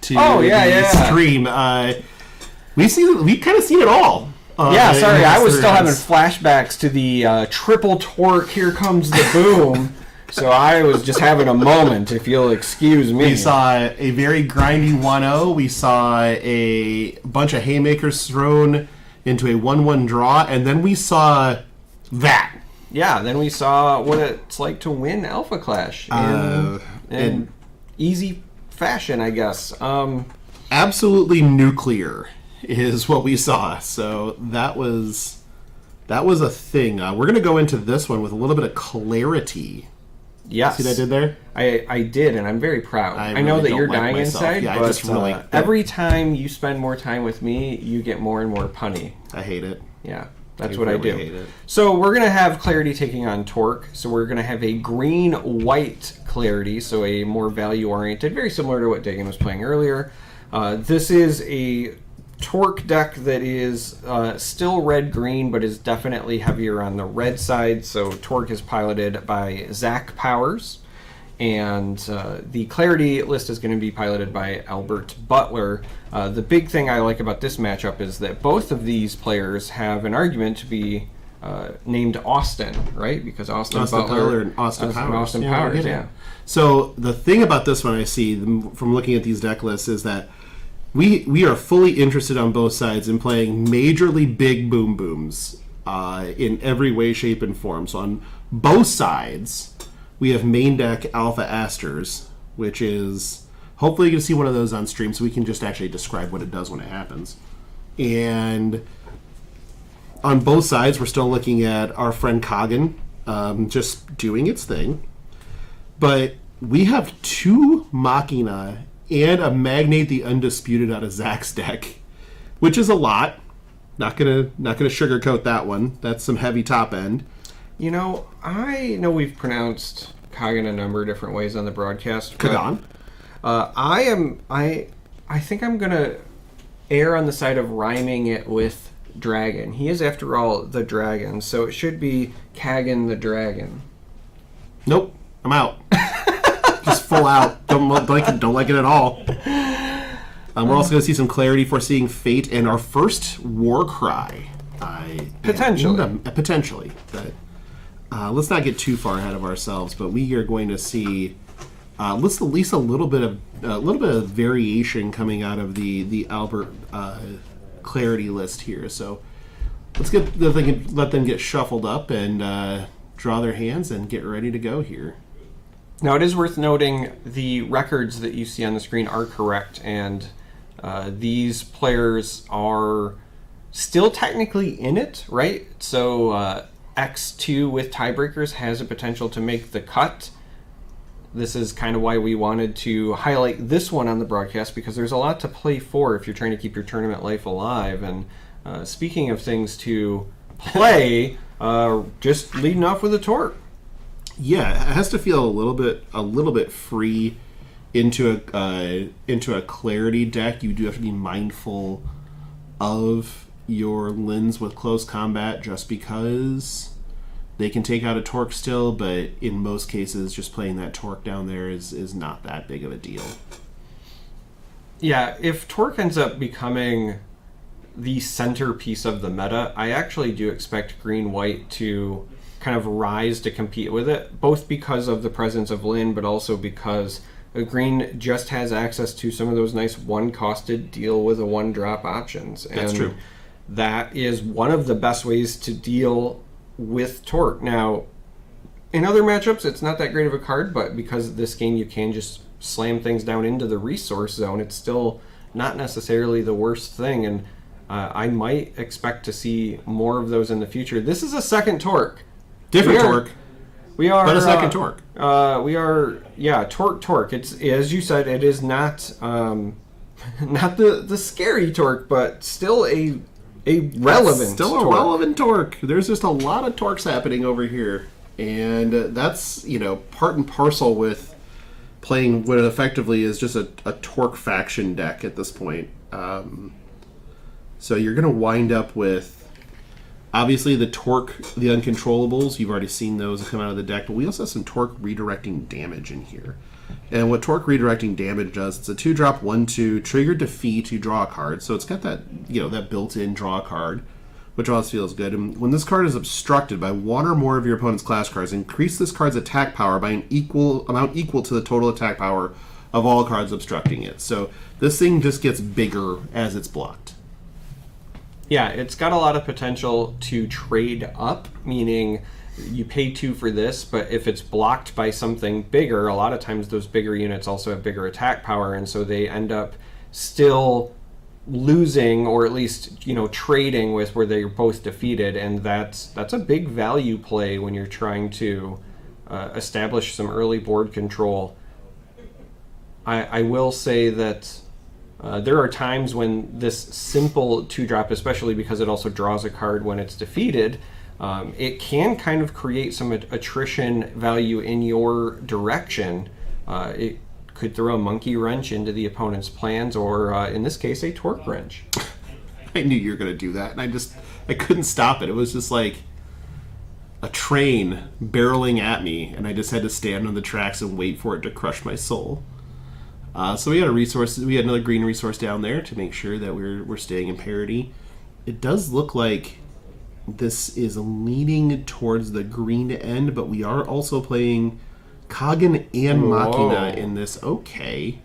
to yeah. stream. We kind of seen it all. Yeah, sorry, I was still having threads. flashbacks to the triple torque, here comes the boom. So I was just having a moment, if you'll excuse me. We saw a very grindy 1-0. We saw a bunch of haymakers thrown into a 1-1 draw, and then we saw that. Yeah, then we saw what it's like to win Alpha Clash in easy fashion, I guess. Absolutely nuclear is what we saw. So that was a thing. We're going to go into this one with a little bit of clarity. Yes. See what I did there? I did, and I'm very proud. I I know really that don't you're like dying myself. inside, Yeah, I but just really- every time you spend more time with me, you get more and more punny. I hate it. Yeah, that's I what I really do. hate it. So we're going to have Clarity taking on Torque. So we're going to have a green-white Clarity, so a more value-oriented, very similar to what Dagan was playing earlier. This is a Torque deck that is still red-green, but is definitely heavier on the red side. So Torque is piloted by Zach Powers, and the Clarity list is going to be piloted by Albert Butler. The big thing I like about this matchup is that both of these players have an argument to be named Austin, right? Because Austin Butler and Austin Powers. Austin Powers, yeah. So the thing about this one I see from looking at these deck lists is that we are fully interested on both sides in playing majorly big boom booms in every way, shape, and form. So on both sides, we have main deck Alpha Asters, which is hopefully you're going to see one of those on stream so we can just actually describe what it does when it happens. And on both sides, we're still looking at our friend Kagan just doing its thing. But we have two Machina and a Magnate the Undisputed out of Zach's deck, which is a lot. Not gonna sugarcoat that one. That's some heavy top end. You know, I know we've pronounced Kagan a number of different ways on the broadcast. but, Kagan. I think I'm gonna err on the side of rhyming it with dragon. He is, after all, the dragon, so it should be Kagan the Dragon. Nope, I'm out. Just full out. Don't like it. Don't like it at all. We're also going to see some clarity for seeing Fate and our first War Cry. Potentially. Potentially. But let's not get too far ahead of ourselves. But we are going to see let's at least a little bit of variation coming out of the Albert clarity list here. So let's let them get shuffled up and draw their hands and get ready to go here. Now, it is worth noting the records that you see on the screen are correct, and these players are still technically in it, right? So X2 with tiebreakers has a potential to make the cut. This is kind of why we wanted to highlight this one on the broadcast, because there's a lot to play for if you're trying to keep your tournament life alive. And speaking of things to play, just leading off with a Torque. Yeah, it has to feel a little bit free into a clarity deck. You do have to be mindful of your Lins with close combat, just because they can take out a Torque still, but in most cases, just playing that Torque down there is not that big of a deal. Yeah, if Torque ends up becoming the centerpiece of the meta, I actually do expect green-white to kind of rise to compete with it, both because of the presence of Lin, but also because green just has access to some of those nice one-costed deal with a one-drop options. That's true. That is one of the best ways to deal with Torque. Now, in other matchups, it's not that great of a card, but because this game you can just slam things down into the resource zone, it's still not necessarily the worst thing, and I might expect to see more of those in the future. This is a second Torque. Different Torque. We are, but a second Torque. We are, yeah, Torque. It's, as you said, it is not not the scary Torque, but still a relevant. Still a Torque. relevant Torque. There's just a lot of Torques happening over here, and that's part and parcel with playing what effectively is just a Torque faction deck at this point. So you're going to wind up with Obviously, the Torque, the Uncontrollables, you've already seen those come out of the deck, but we also have some Torque redirecting damage in here. And what Torque redirecting damage does, it's a 2-drop 1/2, triggered defeat, you draw a card. So it's got that, that built-in draw a card, which always feels good. And when this card is obstructed by one or more of your opponent's class cards, increase this card's attack power by an amount equal to the total attack power of all cards obstructing it. So this thing just gets bigger as it's blocked. Yeah, it's got a lot of potential to trade up, meaning you pay 2 for this, but if it's blocked by something bigger, a lot of times those bigger units also have bigger attack power, and so they end up still losing, or at least trading with where they're both defeated, and that's a big value play when you're trying to establish some early board control. I will say that there are times when this simple 2-drop, especially because it also draws a card when it's defeated, it can kind of create some attrition value in your direction. It could throw a monkey wrench into the opponent's plans, or in this case, a torque wrench. I knew you were going to do that, and I couldn't stop it. It was just like a train barreling at me, and I just had to stand on the tracks and wait for it to crush my soul. So we had another green resource down there to make sure that we're staying in parity. It does look like this is leaning towards the green end, but we are also playing Kagan and Machina in this. Okay.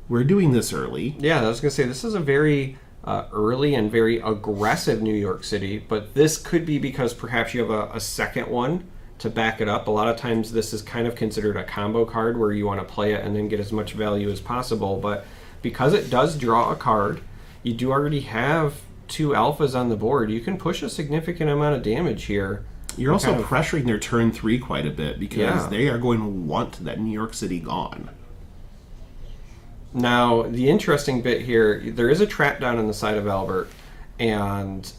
We're doing this early. Yeah, I was going to say, this is a very early and very aggressive New York City, but this could be because perhaps you have a second one to back it up. A lot of times this is kind of considered a combo card where you want to play it and then get as much value as possible, but because it does draw a card, you do already have 2 alphas on the board. You can push a significant amount of damage here. You're also pressuring their turn 3 quite a bit, because they are going to want that New York City gone. Now, the interesting bit here, there is a trap down on the side of Albert, and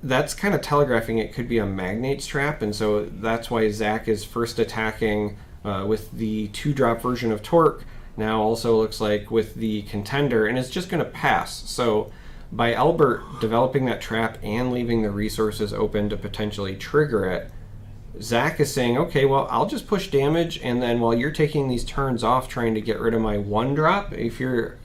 that's kind of telegraphing it could be a Magnate's trap, and so that's why Zach is first attacking with the 2-drop version of Torque. Now also looks like with the Contender, and it's just going to pass. So by Albert developing that trap and leaving the resources open to potentially trigger it, Zach is saying, okay, well, I'll just push damage, and then while you're taking these turns off trying to get rid of my 1-drop, if you're,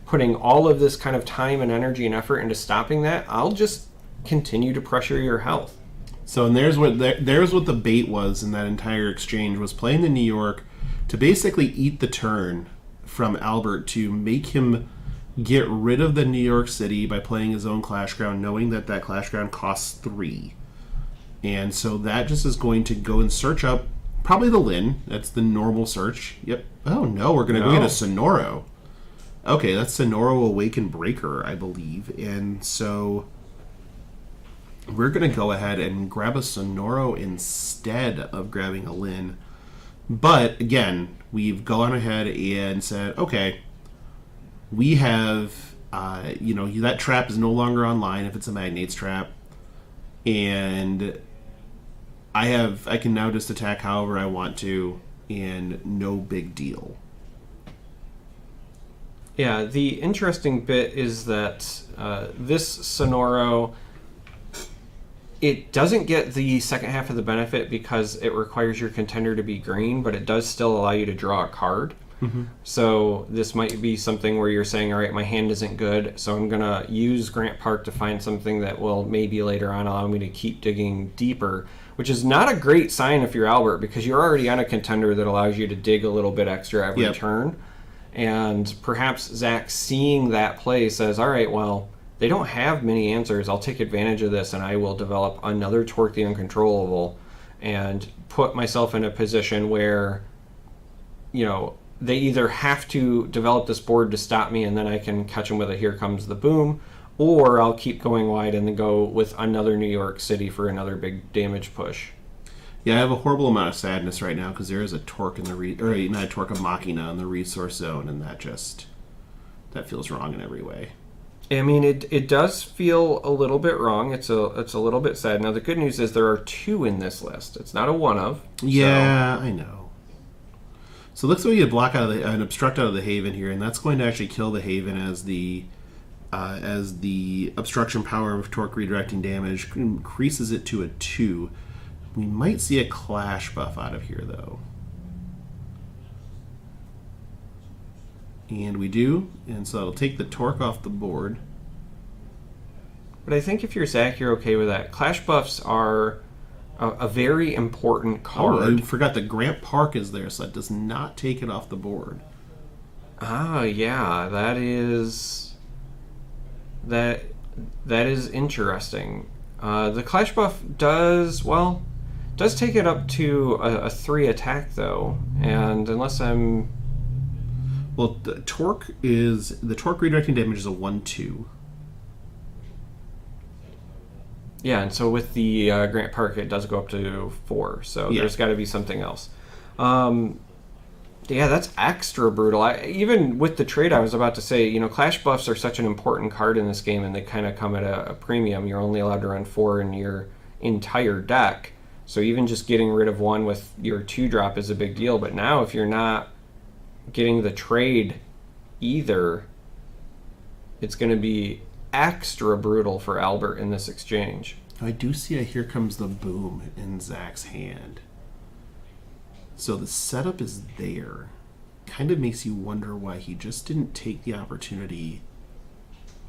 putting all of this kind of time and energy and effort into stopping that, I'll just continue to pressure your health. So, and there's what the bait was in that entire exchange, was playing the New York to basically eat the turn from Albert to make him get rid of the New York City by playing his own Clash Ground, knowing that Clash Ground costs 3. And so that just is going to go and search up probably the Lin. That's the normal search. Yep. Oh no, we're going to go get a Sonoro. Okay, that's Sonoro Awaken Breaker, I believe. And so we're going to go ahead and grab a Sonoro instead of grabbing a Lin. But again, we've gone ahead and said, okay, we have, that trap is no longer online if it's a Magnate's trap. And I can now just attack however I want to, and no big deal. Yeah, the interesting bit is that this Sonoro, it doesn't get the second half of the benefit because it requires your Contender to be green, but it does still allow you to draw a card. Mm-hmm. So this might be something where you're saying, all right, my hand isn't good, so I'm going to use Grant Park to find something that will maybe later on allow me to keep digging deeper, which is not a great sign if you're Albert, because you're already on a Contender that allows you to dig a little bit extra every turn. And perhaps Zach, seeing that play, says, all right, well, they don't have many answers. I'll take advantage of this, and I will develop another Torque the Uncontrollable and put myself in a position where, they either have to develop this board to stop me and then I can catch them with a Here Comes the Boom, or I'll keep going wide and then go with another New York City for another big damage push. Yeah, I have a horrible amount of sadness right now because there is a Torque in the not a Torque, of Machina in the resource zone, and that feels wrong in every way. I mean, it does feel a little bit wrong. It's a little bit sad. Now the good news is there are 2 in this list. It's not a one of. Yeah, I know. So it looks like we get block out of an obstruct out of the Haven here, and that's going to actually kill the Haven as the as the obstruction power of torque redirecting damage increases it to a 2. We might see a clash buff out of here, though. And we do, and so it'll take the torque off the board. But I think if you're Zach, you're okay with that. Clash buffs are a very important card. Oh, I forgot that Grant Park is there, so that does not take it off the board. Ah, yeah, that is interesting. The Clash buff does take it up to a 3 attack though, and unless I'm the torque redirecting damage is a 1/2. Yeah, and so with the Grant Park, it does go up to 4. So there's got to be something else. Yeah, that's extra brutal. Even with the trade, I was about to say, Clash buffs are such an important card in this game, and they kind of come at a premium. You're only allowed to run 4 in your entire deck. So even just getting rid of one with your 2-drop is a big deal. But now if you're not getting the trade either, it's going to be extra brutal for Albert in this exchange. I do see a Here Comes the Boom in Zach's hand. So the setup is there. Kind of makes you wonder why he just didn't take the opportunity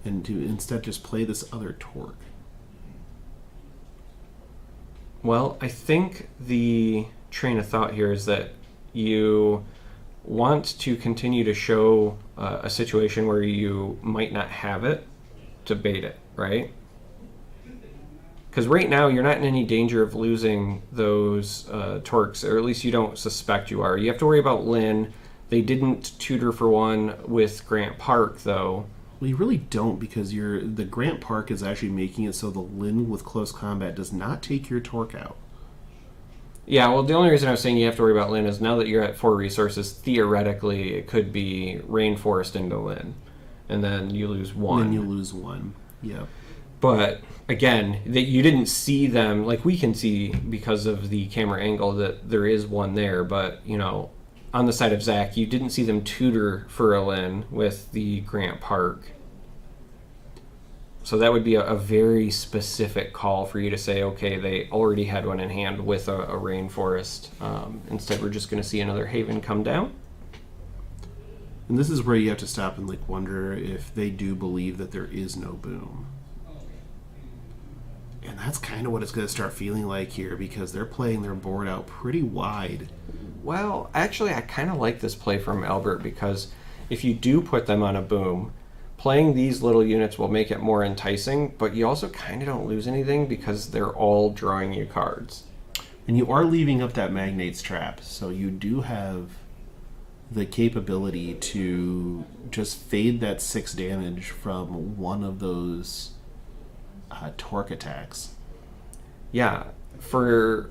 and to instead just play this other torque. Well, I think the train of thought here is that you want to continue to show a situation where you might not have it to bait it, right? Because right now you're not in any danger of losing those torques, or at least you don't suspect you are. You have to worry about Lynn. They didn't tutor for one with Grant Park, though. Well, you really don't, because the Grant Park is actually making it so the Lynn with close combat does not take your torque out. Yeah, well, the only reason I was saying you have to worry about Lynn is now that you're at 4 resources, theoretically it could be Rainforest into Lynn, and then you lose 1. And then you lose 1, yep. But again, that you didn't see them, like we can see because of the camera angle that there is one there, but on the side of Zach, you didn't see them tutor for a Lynn with the Grant Park. So that would be a very specific call for you to say, okay, they already had one in hand with a Rainforest. Instead, we're just going to see another Haven come down. And this is where you have to stop and wonder if they do believe that there is no boom. And that's kind of what it's going to start feeling like here, because they're playing their board out pretty wide. Well, actually, I kind of like this play from Albert, because if you do put them on a boom, playing these little units will make it more enticing, but you also kind of don't lose anything because they're all drawing you cards. And you are leaving up that Magnate's Trap, so you do have the capability to just fade that 6 damage from one of those torque attacks. Yeah, for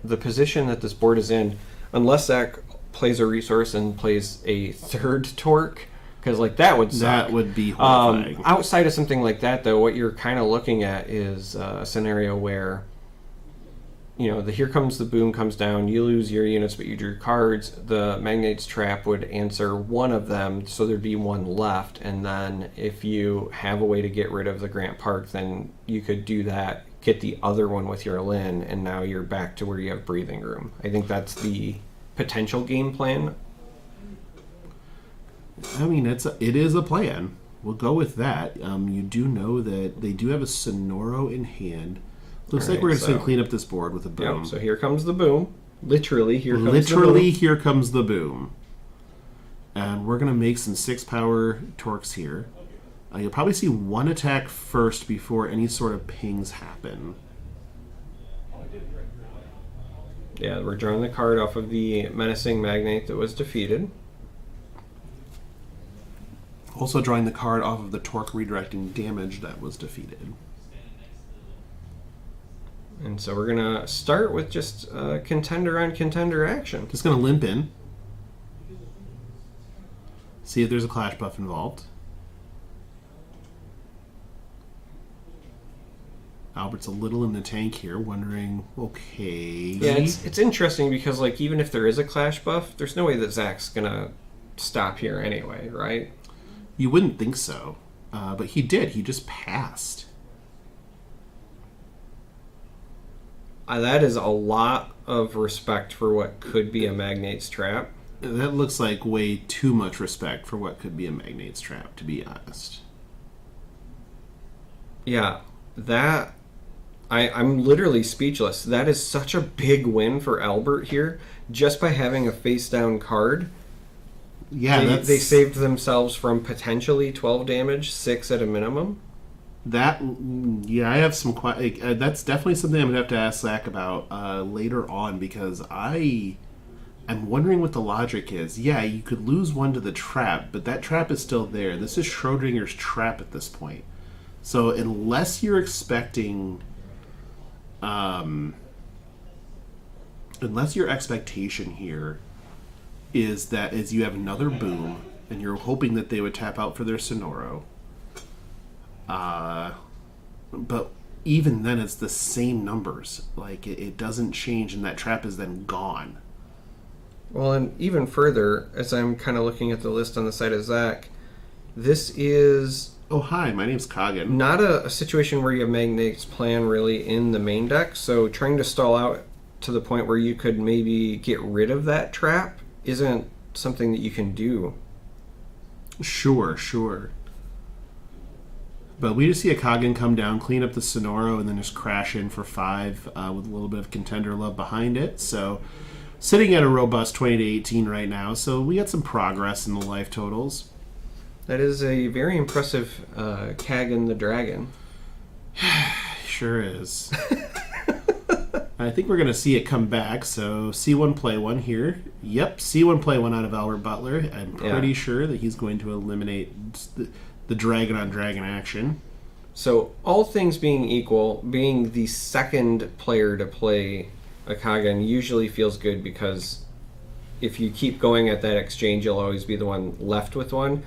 the position that this board is in, unless Zach plays a resource and plays a 3rd torque, because that would suck. That would be horrifying. Outside of something like that, though, what you're kind of looking at is a scenario where the Here Comes the Boom comes down, you lose your units, but you drew cards. The Magnate's Trap would answer one of them, so there'd be 1 left. And then if you have a way to get rid of the Grant Park, then you could do that, get the other one with your Lynn, and now you're back to where you have breathing room. I think that's the potential game plan. I mean, it is a plan. We'll go with that. You do know that they do have a Sonoro in hand. Looks like we're just going to clean up this board with a boom. Yep, so here comes the boom. Literally, here comes the boom. And we're going to make some 6-power torques here. You'll probably see 1 attack first before any sort of pings happen. Yeah, we're drawing the card off of the Menacing Magnate that was defeated. Also drawing the card off of the torque redirecting damage that was defeated. And so we're going to start with just contender on contender action. Just going to limp in. See if there's a clash buff involved. Albert's a little in the tank here, wondering, okay... Yeah, it's interesting because, even if there is a clash buff, there's no way that Zach's going to stop here anyway, right? You wouldn't think so. But he did. He just passed. That is a lot of respect for what could be a Magnate's Trap. That looks like way too much respect for what could be a Magnate's Trap, to be honest. Yeah, that... I'm literally speechless. That is such a big win for Albert here, just by having a face-down card. Yeah, they saved themselves from potentially 12 damage, 6 at a minimum. I have some... that's definitely something I'm going to have to ask Zach about later on, because I'm wondering what the logic is. Yeah, you could lose one to the trap, but that trap is still there. This is Schrodinger's trap at this point. So unless you're expecting... unless your expectation here is that as you have another boom, and you're hoping that they would tap out for their Sonoro... but even then it's the same numbers. Like, it doesn't change, and that trap is then gone. Well, and even further, as I'm kind of looking at the list on the side of Zach, this is... Oh, hi, my name's Coggin. Not a situation where you have Magnate's Plan really in the main deck, so trying to stall out to the point where you could maybe get rid of that trap isn't something that you can do. Sure. But we just see a Coggin come down, clean up the Sonoro, and then just crash in for 5 with a little bit of contender love behind it. So, sitting at a robust 20 to 18 right now. So we got some progress in the life totals. That is a very impressive Kagan the Dragon. Sure is. I think we're going to see it come back. So C1 play one here. Yep, C1 play one out of Albert Butler. I'm pretty sure that he's going to eliminate the dragon on dragon action. So all things being equal, being the second player to play a Kagan usually feels good, because if you keep going at that exchange, you'll always be the one left with one.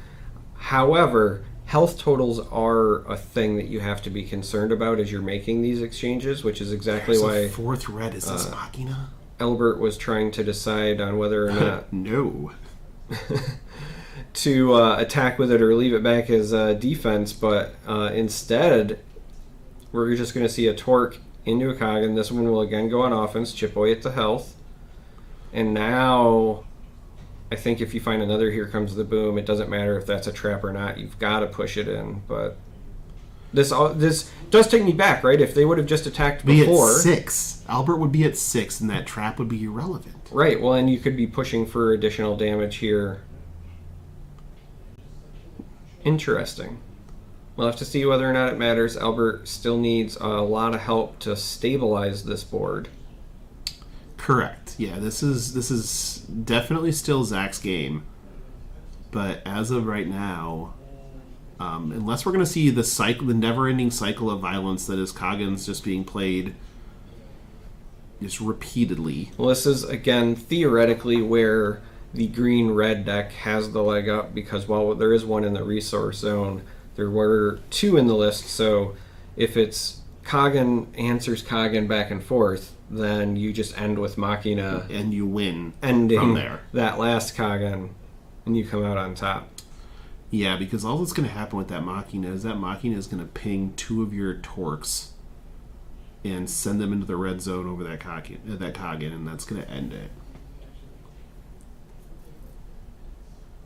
However, health totals are a thing that you have to be concerned about as you're making these exchanges, which is exactly why... fourth red is this Machina? Albert was trying to decide on whether or not... No. to attack with it or leave it back as defense, but instead, we're just going to see a Torque into a Kagan. This one will again go on offense, chip away at the health. And now... I think if you find another Here Comes the Boom, it doesn't matter if that's a trap or not. You've got to push it in. But this does take me back, right? If they would have just attacked before... Be at 6. Albert would be at 6, and that trap would be irrelevant. Right, well, and you could be pushing for additional damage here. Interesting. We'll have to see whether or not it matters. Albert still needs a lot of help to stabilize this board. Correct. Yeah, this is definitely still Zach's game, but as of right now, unless we're going to see the never-ending cycle of violence that is Kagans just being played just repeatedly. Well, this is again theoretically where the green-red deck has the leg up, because while there is one in the resource zone, there were 2 in the list. So if it's Kagan answers Kagan back and forth, then you just end with Machina. And you win ending from there. That last Kagan, and you come out on top. Yeah, because all that's going to happen with that Machina is going to ping 2 of your Torques and send them into the red zone over that Kagan, and that's going to end it.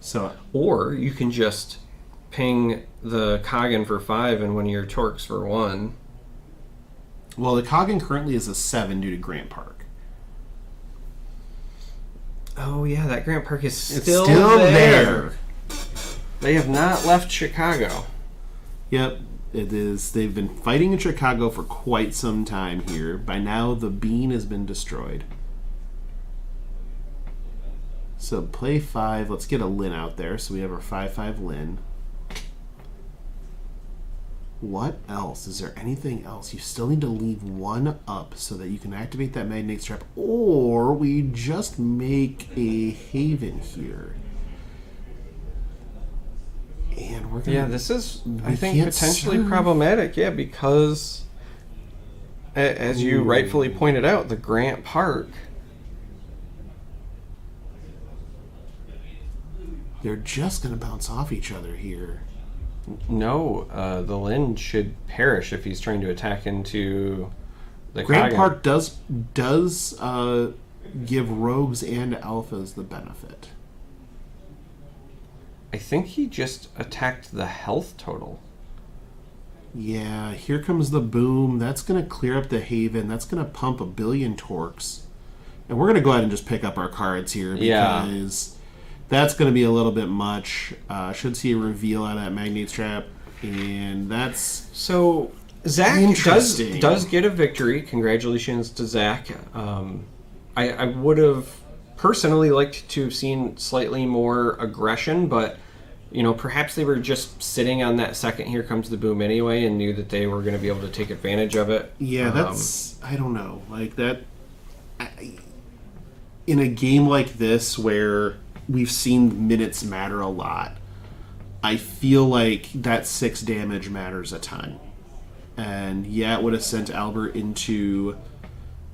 So, or you can just ping the Kagan for 5 and one of your Torques for 1. Well, the Kagan currently is a 7 due to Grant Park. Oh yeah, that Grant Park is still there. They have not left Chicago. Yep, it is. They've been fighting in Chicago for quite some time here. By now, the bean has been destroyed. So play 5. Let's get a Lin out there. So we have our 5/5 Lin. What else? Is there anything else? You still need to leave 1 up so that you can activate that Magnate's Trap, or we just make a Haven here. And we're gonna... Yeah, this is, I think, potentially problematic. Yeah, because, as you rightfully pointed out, the Grant Park... They're just going to bounce off each other here. No, the Lin should perish if he's trying to attack into the Grand Kaga. Park does give rogues and alphas the benefit. I think he just attacked the health total. Yeah, here comes the boom. That's going to clear up the Haven. That's going to pump 1 billion torques. And we're going to go ahead and just pick up our cards here because that's going to be a little bit much. Should see a reveal out of that Magnate's Trap. And that's... So Zach Interesting. does get a victory. Congratulations to Zach. I would have personally liked to have seen slightly more aggression, but perhaps they were just sitting on that second Here Comes the Boom anyway and knew that they were going to be able to take advantage of it. Yeah, that's... I don't know. Like, that... in a game like this where we've seen minutes matter a lot, I feel like that 6 damage matters a ton. And yeah, it would have sent Albert into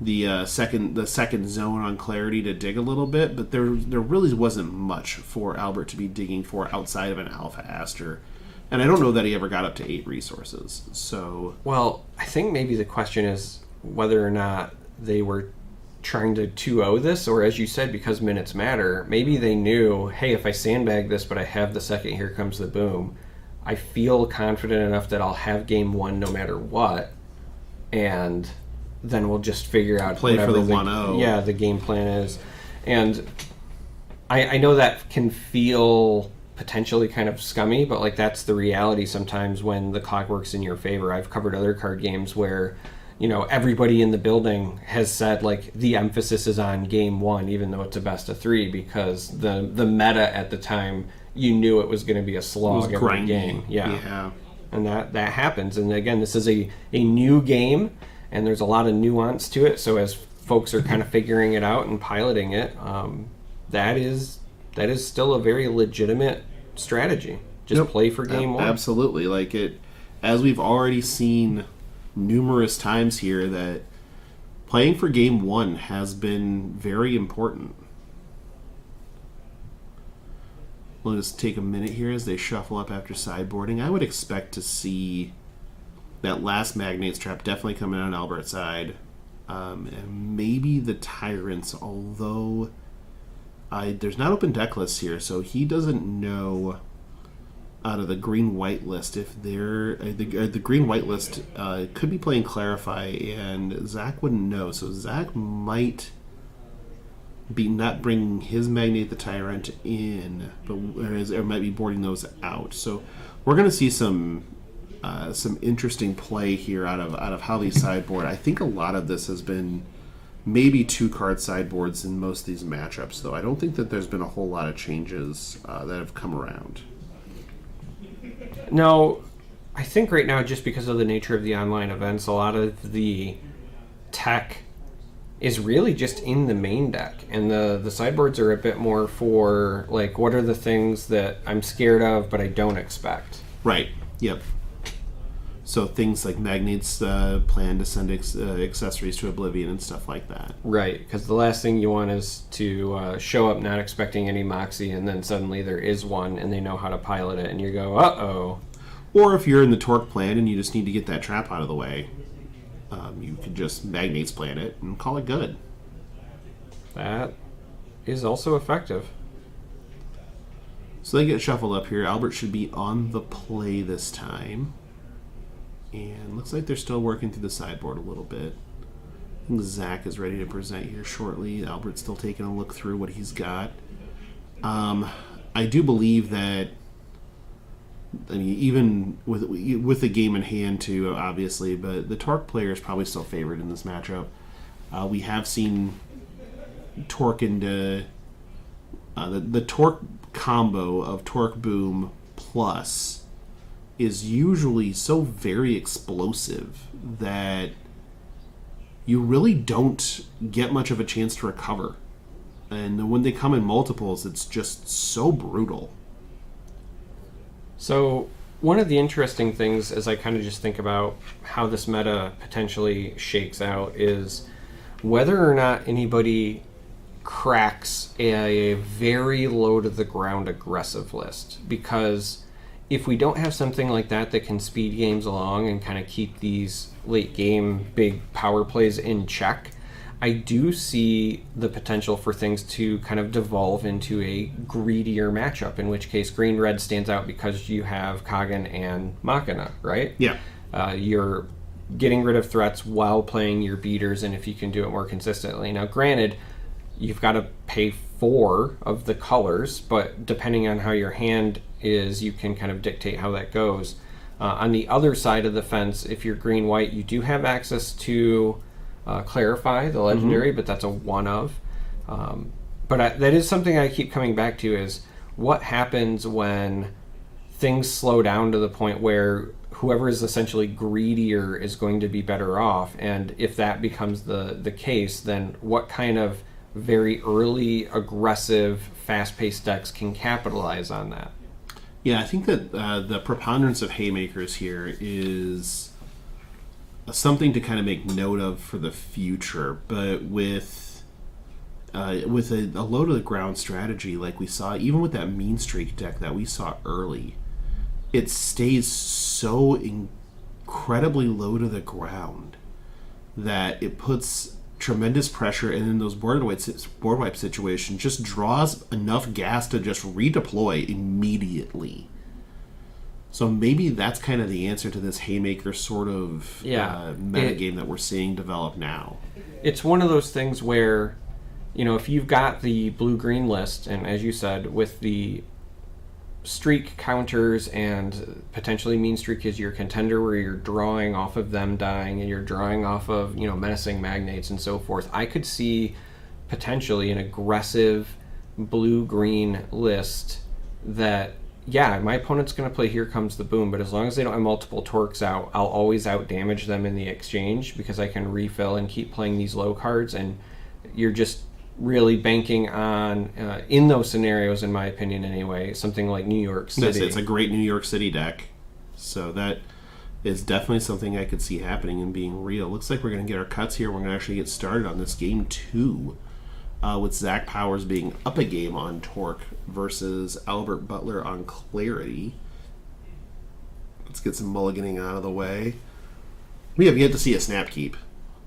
the second zone on Clarity to dig a little bit, but there really wasn't much for Albert to be digging for outside of an Alpha Aster. And I don't know that he ever got up to 8 resources. So, well, I think maybe the question is whether or not they were trying to 2-0 this, or as you said, because minutes matter, maybe they knew, hey, if I sandbag this but I have the second Here Comes the Boom, I feel confident enough that I'll have game 1 no matter what, and then we'll just figure out play for whatever the 1-0. Yeah, the game plan is. And I know that can feel potentially kind of scummy, but like that's the reality sometimes when the clock works in your favor. I've covered other card games where everybody in the building has said like the emphasis is on game 1, even though it's a best of 3, because the meta at the time, you knew it was going to be a slog every grindy. game. Yeah. And that happens. And again, this is a new game, and there's a lot of nuance to it. So as folks are kind of figuring it out and piloting it, that is still a very legitimate strategy. Just play for game 1. Absolutely. Like it, as we've already seen numerous times here, that playing for game 1 has been very important. We'll just take a minute here as they shuffle up after sideboarding. I would expect to see that last Magnate's Trap definitely coming out on Albert's side. And maybe the Tyrants, although there's not open deck lists here, so he doesn't know out of the green-white list if they're... the green-white list could be playing Clarify, and Zach wouldn't know. So Zach might be not bringing his Magnate the Tyrant in, but or might be boarding those out. So we're going to see some interesting play here out of how these sideboard. I think a lot of this has been maybe 2-card sideboards in most of these matchups, though. I don't think that there's been a whole lot of changes that have come around. No, I think right now, just because of the nature of the online events, a lot of the tech is really just in the main deck, and the sideboards are a bit more for like, what are the things that I'm scared of but I don't expect. Right. Yep. So things like Magnate's plan to send accessories to Oblivion and stuff like that. Right, because the last thing you want is to show up not expecting any Moxie, and then suddenly there is one, and they know how to pilot it, and you go, uh-oh. Or if you're in the Torque plan and you just need to get that trap out of the way, you could just Magnate's plan it and call it good. That is also effective. So they get shuffled up here. Albert should be on the play this time. And looks like they're still working through the sideboard a little bit. I think Zach is ready to present here shortly. Albert's still taking a look through what he's got. I do believe that, I mean, even with the game in hand too, obviously, but the Torque player is probably still favored in this matchup. We have seen Torque into the Torque combo of Torque Boom plus is usually so very explosive that you really don't get much of a chance to recover. And when they come in multiples, it's just so brutal. So one of the interesting things as I kind of just think about how this meta potentially shakes out is whether or not anybody cracks a very low to the ground aggressive list. Because if we don't have something like that that can speed games along and kind of keep these late game big power plays in check, I do see the potential for things to kind of devolve into a greedier matchup, in which case green-red stands out because you have Kagan and Machina, right? Yeah. You're getting rid of threats while playing your beaters, and if you can do it more consistently. Now, granted, you've got to pay 4 of the colors, but depending on how your hand is, you can kind of dictate how that goes. On the other side of the fence, if you're green-white, you do have access to Clarify, the legendary, but that's a one of. But that is something I keep coming back to, is what happens when things slow down to the point where whoever is essentially greedier is going to be better off. And if that becomes the case, then what kind of very early, aggressive, fast-paced decks can capitalize on that? Yeah, I think that the preponderance of haymakers here is something to kind of make note of for the future. But with a low to the ground strategy like we saw, even with that mean streak deck that we saw early, it stays so incredibly low to the ground that it puts tremendous pressure, and in those board wipe situations just draws enough gas to just redeploy immediately. So maybe that's kind of the answer to this haymaker sort of meta game that we're seeing develop now. It's one of those things where, if you've got the blue-green list, and as you said, with the streak counters and potentially mean streak is your contender, where you're drawing off of them dying and you're drawing off of menacing magnates and so forth, I could see potentially an aggressive blue-green list that, my opponent's going to play Here Comes the Boom, but as long as they don't have multiple Torques out, I'll always out damage them in the exchange because I can refill and keep playing these low cards. And you're just really banking on, in those scenarios, in my opinion anyway, something like New York City. It's a great New York City deck. So that is definitely something I could see happening and being real. Looks like we're going to get our cuts here. We're going to actually get started on this game 2 with Zach Powers being up a game on Torque versus Albert Butler on Clarity. Let's get some mulliganing out of the way. We have yet to see a snap keep.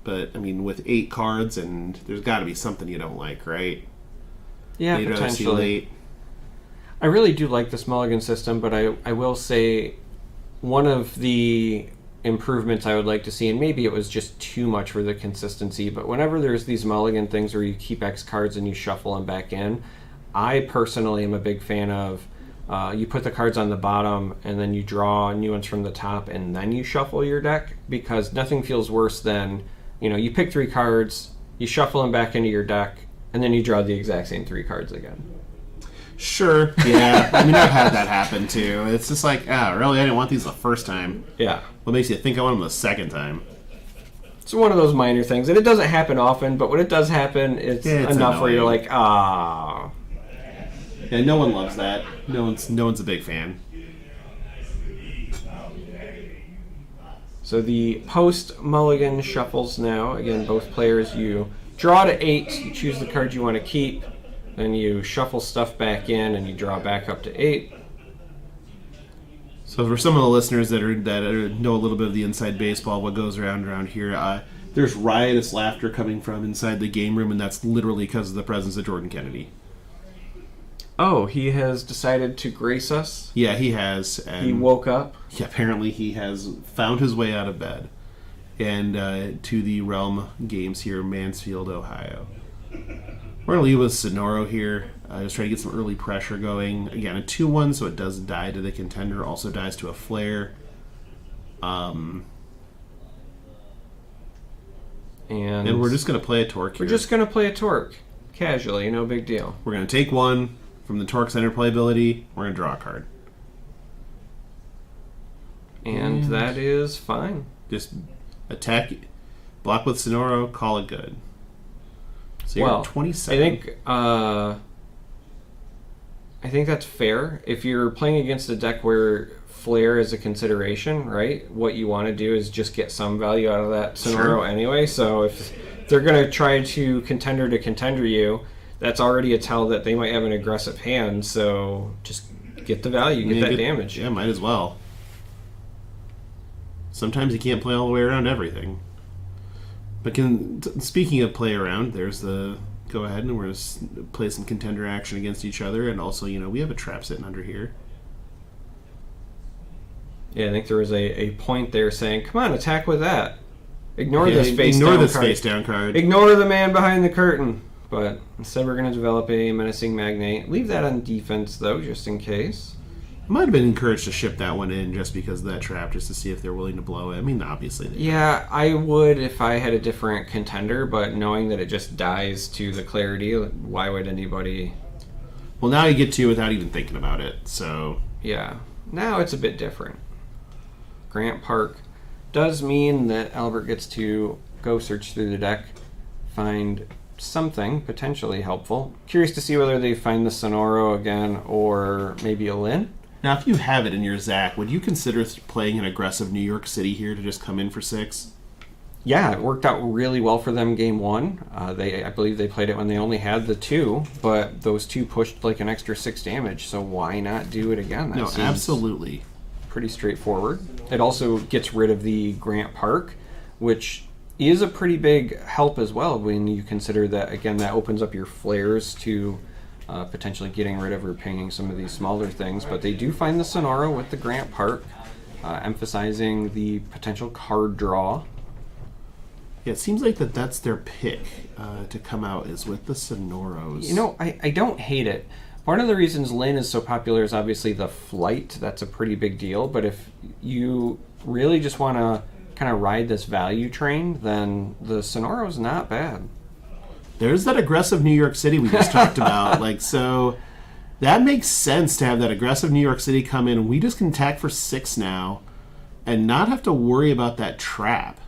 But, with 8 cards, and there's got to be something you don't like, right? Yeah, potentially. I really do like this mulligan system, but I will say one of the improvements I would like to see, and maybe it was just too much for the consistency, but whenever there's these mulligan things where you keep X cards and you shuffle them back in, I personally am a big fan of you put the cards on the bottom and then you draw new ones from the top and then you shuffle your deck, because nothing feels worse than you pick 3 cards, you shuffle them back into your deck, and then you draw the exact same 3 cards again. Sure, yeah. I've had that happen too. It's just like, really? I didn't want these the first time. Yeah. What makes you think I want them the second time? It's one of those minor things, and it doesn't happen often, but when it does happen, it's enough annoying. Where you're like, ah. Yeah, no one loves that. No one's a big fan. So the post-mulligan shuffles now. Again, both players, you draw to 8, you choose the card you want to keep, then you shuffle stuff back in, and you draw back up to 8. So for some of the listeners that know a little bit of the inside baseball, what goes around here, there's riotous laughter coming from inside the game room, and that's literally because of the presence of Jordan Kennedy. Oh, he has decided to grace us? Yeah, he has. And he woke up? Yeah, apparently he has found his way out of bed and to the Realm Games here in Mansfield, Ohio. We're going to leave with Sonoro here. Just try to get some early pressure going. Again, a 2-1, so it does die to the contender. Also dies to a flare. And we're just going to play a Torque here. We're just going to play a Torque. Casually, no big deal. We're going to take 1 from the Torque Center playability. We're going to draw a card. And that is fine. Just attack, block with Sonoro, call it good. So you're 27. I think that's fair. If you're playing against a deck where Flare is a consideration, right? What you want to do is just get some value out of that Sonoro anyway. So if they're going to try to contender you, that's already a tell that they might have an aggressive hand. So just Get the value, get that damage. Yeah, might as well. Sometimes you can't play all the way around everything. But speaking of play around, there's the go ahead and we're going to play some contender action against each other. And also, we have a trap sitting under here. Yeah, I think there was a point there saying, come on, attack with that. Ignore this face down card. Ignore the man behind the curtain. But instead we're going to develop a menacing magnate. Leave that on defense, though, just in case. I might have been encouraged to ship that one in just because of that trap, just to see if they're willing to blow it. I mean, obviously. Yeah, I would if I had a different contender, but knowing that it just dies to the clarity, why would anybody... Well, now you get to without even thinking about it, so... Yeah, now it's a bit different. Grant Park does mean that Albert gets to go search through the deck, find something potentially helpful. Curious to see whether they find the Sonoro again or maybe a Lin. Now, if you have it in your Zach, would you consider playing an aggressive New York City here to just come in for 6? Yeah, it worked out really well for them game 1. I believe they played it when they only had the 2, but those 2 pushed like an extra 6 damage, so why not do it again? No, absolutely. Pretty straightforward. It also gets rid of the Grant Park, which is a pretty big help as well when you consider that, again, that opens up your flares to potentially getting rid of or pinging some of these smaller things. But they do find the Sonoro with the Grant Park, emphasizing the potential card draw. Yeah, it seems like that's their pick to come out is with the Sonoros. I don't hate it. One of the reasons Lin is so popular is obviously the flight. That's a pretty big deal. But if you really just want to kind of ride this value train, then the Sonoro's not bad. There's that aggressive New York City we just talked about. So that makes sense to have that aggressive New York City come in. We just can attack for 6 now and not have to worry about that trap.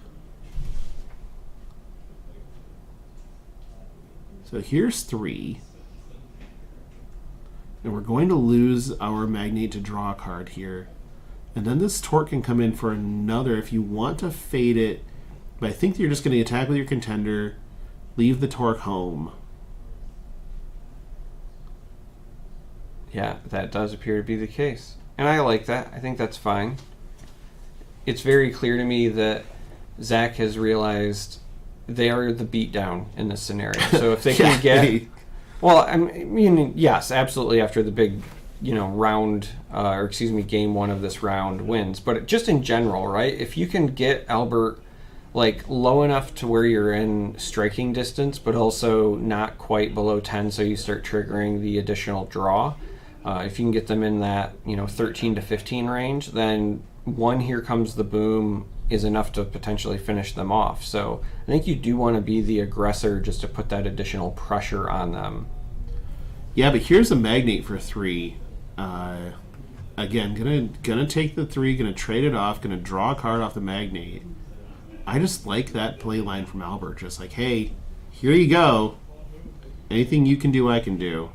So here's 3. And we're going to lose our Magnate to draw a card here. And then this Torque can come in for another if you want to fade it. But I think you're just going to attack with your contender, leave the Torque home. Yeah, that does appear to be the case. And I like that. I think that's fine. It's very clear to me that Zach has realized they are the beatdown in this scenario. So if they can get... Well, I mean, yes, absolutely. After the big, round, game 1 of this round wins, but just in general, right? If you can get Albert low enough to where you're in striking distance, but also not quite below 10, so you start triggering the additional draw. If you can get them in that 13 to 15 range, then one Here Comes the Boom is enough to potentially finish them off. So I think you do want to be the aggressor just to put that additional pressure on them. Yeah, but here's a Magnate for 3. Again, gonna take the 3, gonna trade it off, gonna draw a card off the Magnate. I just like that play line from Albert. Just like, hey, here you go. Anything you can do, I can do.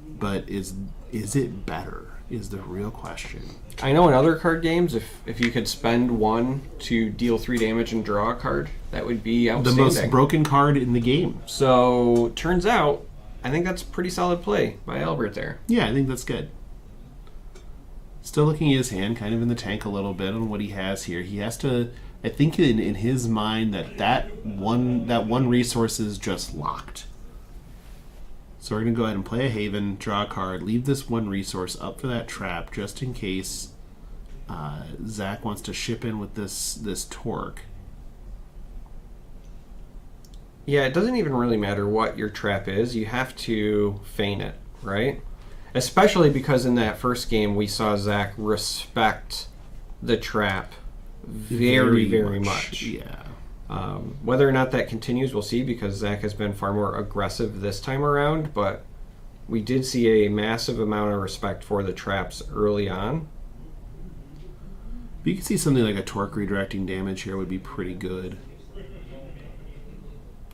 But is it better? Is the real question. I know in other card games, if you could spend 1 to deal 3 damage and draw a card, that would be outstanding. The most broken card in the game. So, turns out, I think that's a pretty solid play by Albert there. Yeah, I think that's good. Still looking at his hand, kind of in the tank a little bit on what he has here. He has to, I think in his mind, that one resource is just locked. So we're going to go ahead and play a Haven, draw a card, leave this 1 resource up for that trap just in case Zach wants to ship in with this Torque. Yeah, it doesn't even really matter what your trap is. You have to feign it, right? Especially because in that first game we saw Zach respect the trap very, very much. Yeah. Whether or not that continues, we'll see, because Zach has been far more aggressive this time around, but we did see a massive amount of respect for the traps early on. But you can see something like a Torque redirecting damage here would be pretty good.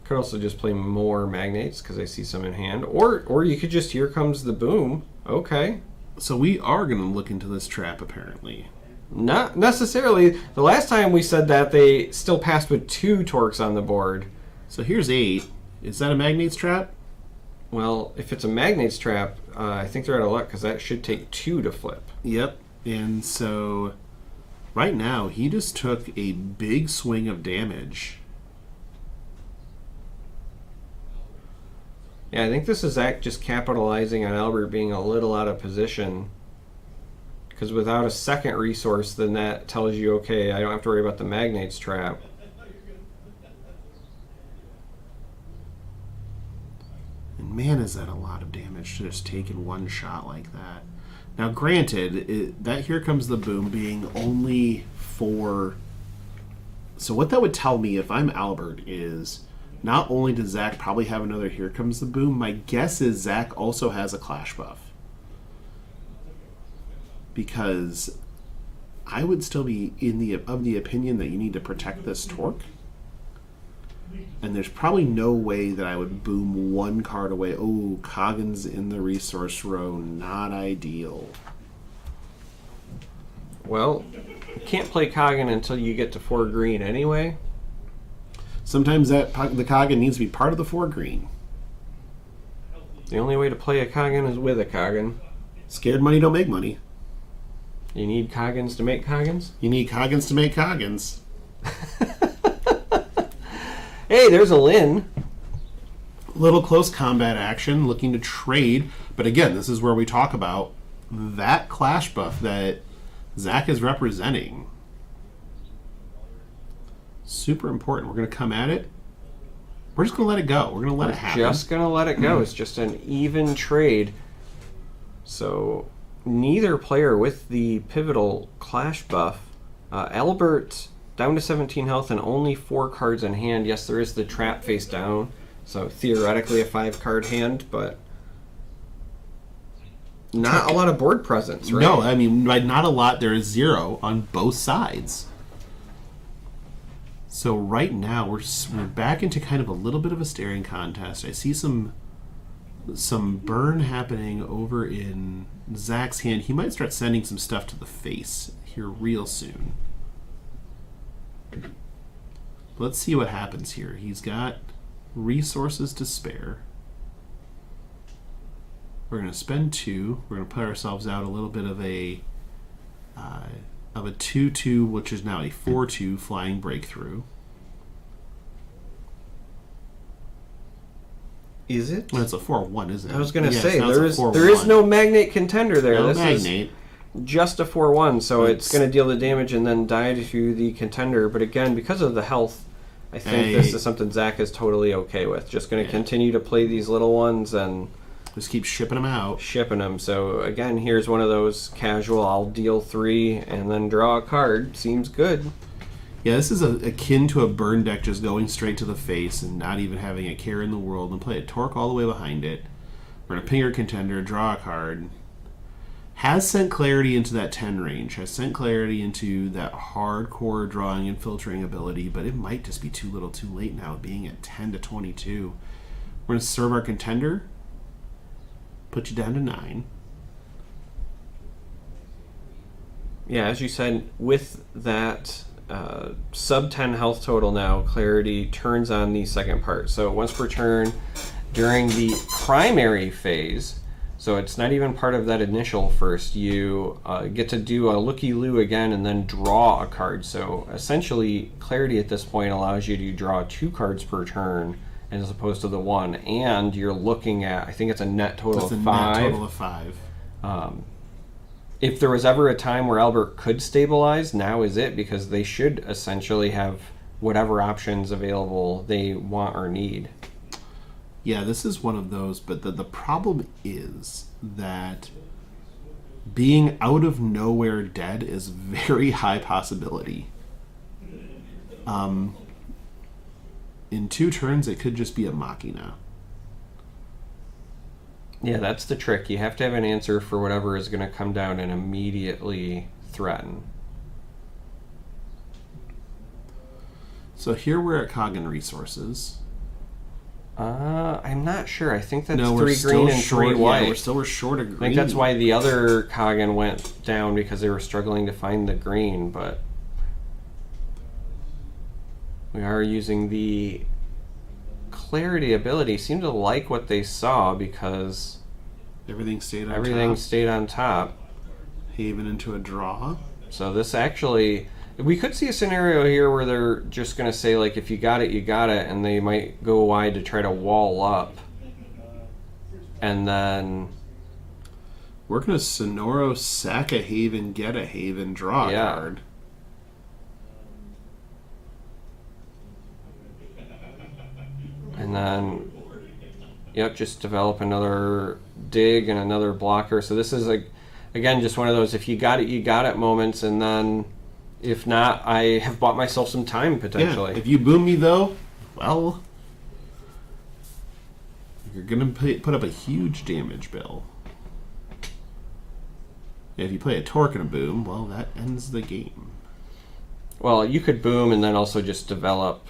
Could also just play more Magnates, because I see some in hand. Or you could just Here Comes the Boom. Okay. So we are going to look into this trap, apparently. Not necessarily. The last time we said that, they still passed with 2 Torques on the board. So here's 8. Is that a Magnate's trap? Well, if it's a Magnate's Trap, I think they're out of luck because that should take 2 to flip. Yep. And so right now he just took a big swing of damage. Yeah, I think this is Zach just capitalizing on Albert being a little out of position. Because without a second resource, then that tells you, okay, I don't have to worry about the Magnate's Trap. And man, is that a lot of damage to just take in one shot like that. Now, granted, that Here Comes the Boom being only 4. So what that would tell me if I'm Albert is not only does Zach probably have another Here Comes the Boom, my guess is Zach also has a Clash buff. Because I would still be of the opinion that you need to protect this Torque. And there's probably no way that I would boom one card away. Oh, Coggan's in the resource row. Not ideal. Well, you can't play Coggan until you get to 4 green anyway. Sometimes the Coggan needs to be part of the 4 green. The only way to play a Coggan is with a Coggan. Scared money don't make money. You need Coggans to make Coggans? You need Coggans to make Coggans. Hey, there's a Lin. Little close combat action, looking to trade. But again, this is where we talk about that Clash buff that Zach is representing. Super important. We're going to come at it. We're just going to let it go. We're going to let it happen. Just going to let it go. It's just an even trade. So neither player with the pivotal Clash buff. Albert down to 17 health and only 4 cards in hand. Yes, there is the trap face down, so theoretically a 5-card hand, but not a lot of board presence, right? No, I mean, by not a lot, there is 0 on both sides. So right now, we're back into kind of a little bit of a staring contest. I see some burn happening over in Zach's hand. He might start sending some stuff to the face here real soon. Let's see what happens here. He's got resources to spare. We're going to spend 2. We're going to put ourselves out a little bit of a 2/2, which is now a 4/2 flying breakthrough. Is it? Well, it's a 4/1, isn't it? I was going to say, now there it's a is 4/1. no Magnate contender there. No This Magnate. is just a 4/1, so it's going to deal the damage and then die to the contender. But again, because of the health, I think this is something Zach is totally okay with. Just going to continue to play these little ones and just keep shipping them out. Shipping them. So again, here's one of those casual, I'll deal 3 and then draw a card. Seems good. Yeah, this is akin to a burn deck just going straight to the face and not even having a care in the world, and play a Torque all the way behind it. We're going to ping your contender, draw a card. Has sent Clarity into that 10 range. Has sent Clarity into that hardcore drawing and filtering ability, but it might just be too little too late now, being at 10 to 22. We're going to serve our contender. Put you down to 9. Yeah, as you said, with that sub 10 health total now, Clarity turns on the second part. So once per turn during the primary phase, so it's not even part of that initial first, you get to do a looky-loo again and then draw a card. So essentially, Clarity at this point allows you to draw 2 cards per turn as opposed to the 1, and you're looking at, I think it's a net total of 5. Net total of 5. If there was ever a time where Albert could stabilize, now is it, because they should essentially have whatever options available they want or need. Yeah, this is one of those, but the problem is that being out of nowhere dead is very high possibility. In 2 turns, it could just be a Machina. Yeah, that's the trick. You have to have an answer for whatever is going to come down and immediately threaten. So here we're at Coggan Resources. I'm not sure. I think that's No, 3 green and 3 white. Yeah, we're short of green. I think that's why the other Coggan went down, because they were struggling to find the green, but we are using the Clarity ability seemed to like what they saw because Everything stayed on everything top. stayed on top. Haven into a draw. So this actually, we could see a scenario here where they're just going to say, like, if you got it, you got it, and they might go wide to try to wall up. And then... We're going to Sonoro, sack a Haven, get a Haven, draw a card. And then, yep, just develop another dig and another blocker. So this is, like, again, just one of those if you got it, you got it moments. And then if not, I have bought myself some time potentially. Yeah. If you boom me, though, well, you're going to put up a huge damage bill. If you play a Torque and a boom, well, that ends the game. Well, you could boom and then also just develop,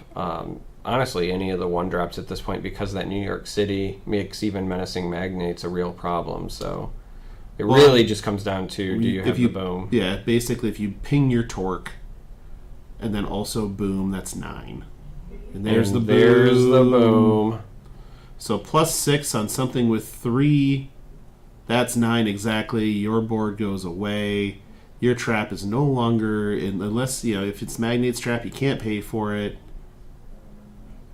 honestly, any of the 1-drops at this point because that New York City makes even Menacing Magnates a real problem. So it really just comes down to, do you have the boom? Yeah, basically, if you ping your Torque and then also boom, that's 9. And there's the boom. There's the boom. So +6 on something with 3... That's 9 exactly. Your board goes away. Your trap is no longer, unless, if it's Magnate's trap, you can't pay for it.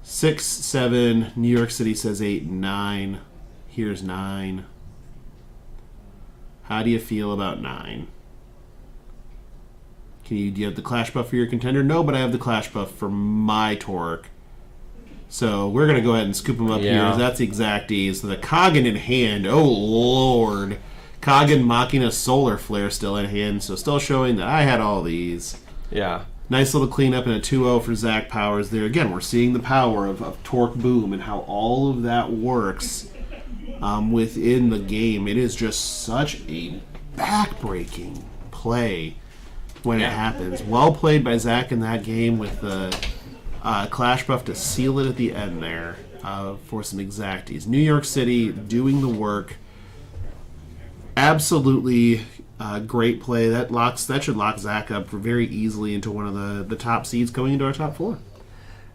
6, 7. New York City says 8 and 9. Here's 9. How do you feel about 9? Do you have the Clash buff for your contender? No, but I have the Clash buff for my Torque. So we're going to go ahead and scoop them up here. That's the exact ease. So the Coggin in hand. Oh, Lord. Coggin mocking a Solar Flare still in hand. So still showing that I had all these. Yeah. Nice little cleanup and a 2-0 for Zach Powers there. Again, we're seeing the power of Torque Boom and how all of that works within the game. It is just such a backbreaking play when it happens. Well played by Zach in that game with the... Clash buff to seal it at the end there for some exacties. New York City doing the work. Absolutely great play. That should lock Zach up very easily into one of the top seeds going into our top 4.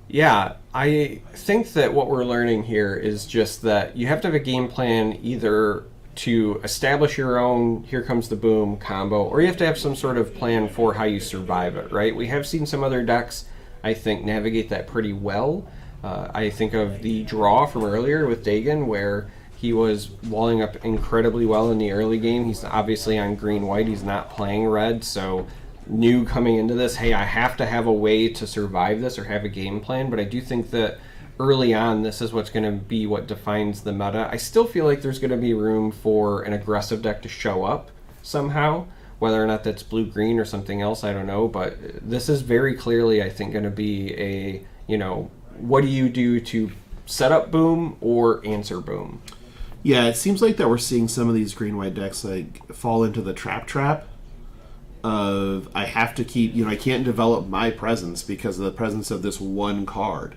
Yeah, I think that what we're learning here is just that you have to have a game plan either to establish your own Here Comes the Boom combo, or you have to have some sort of plan for how you survive it, right? We have seen some other decks, I think, navigate that pretty well. I think of the draw from earlier with Dagon, where he was walling up incredibly well in the early game. He's obviously on green-white. He's not playing red, so knew coming into this, hey, I have to have a way to survive this or have a game plan. But I do think that early on, this is what's going to be what defines the meta. I still feel like there's going to be room for an aggressive deck to show up somehow. Whether or not that's blue-green or something else, I don't know. But this is very clearly, I think, going to be a, what do you do to set up boom or answer boom? Yeah, it seems like that we're seeing some of these green-white decks fall into the trap of I have to keep, I can't develop my presence because of the presence of this one card.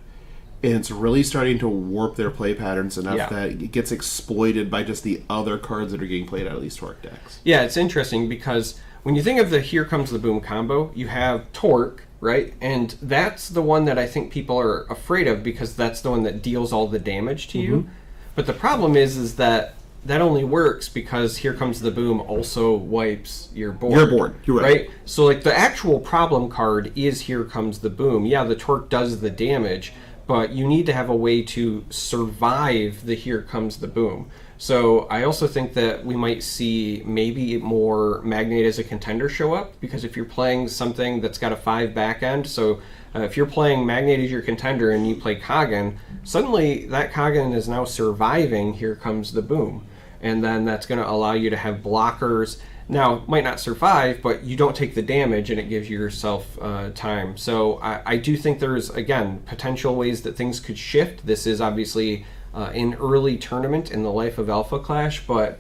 And it's really starting to warp their play patterns enough that it gets exploited by just the other cards that are getting played out of these Torque decks. Yeah, it's interesting because when you think of the Here Comes the Boom combo, you have Torque, right? And that's the one that I think people are afraid of because that's the one that deals all the damage to you. But the problem is that only works because Here Comes the Boom also wipes your board. Your board, you're right. So the actual problem card is Here Comes the Boom. Yeah, the Torque does the damage, but you need to have a way to survive the Here Comes the Boom. So I also think that we might see maybe more Magnate as a contender show up, because if you're playing something that's got a 5 back end, so if you're playing Magnate as your contender and you play Coggin, suddenly that Coggin is now surviving Here Comes the Boom. And then that's going to allow you to have blockers. Now, might not survive, but you don't take the damage, and it gives yourself time. So I do think there's, again, potential ways that things could shift. This is obviously an early tournament in the life of Alpha Clash, but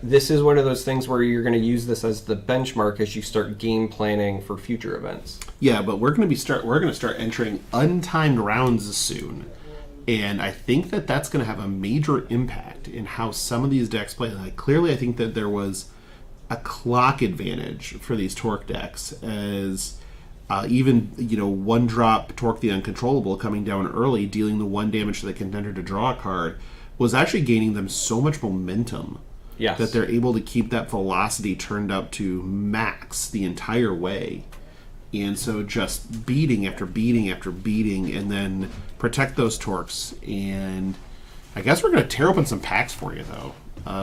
this is one of those things where you're going to use this as the benchmark as you start game planning for future events. Yeah, but we're going to start entering untimed rounds soon. And I think that that's going to have a major impact in how some of these decks play. Clearly, I think that there was a clock advantage for these Torque decks as Even, 1-drop Torque the Uncontrollable coming down early, dealing the 1 damage to the contender to draw a card, was actually gaining them so much momentum Yes. that they're able to keep that velocity turned up to max the entire way. And so just beating after beating after beating, and then protect those Torques. And I guess we're going to tear open some packs for you, though.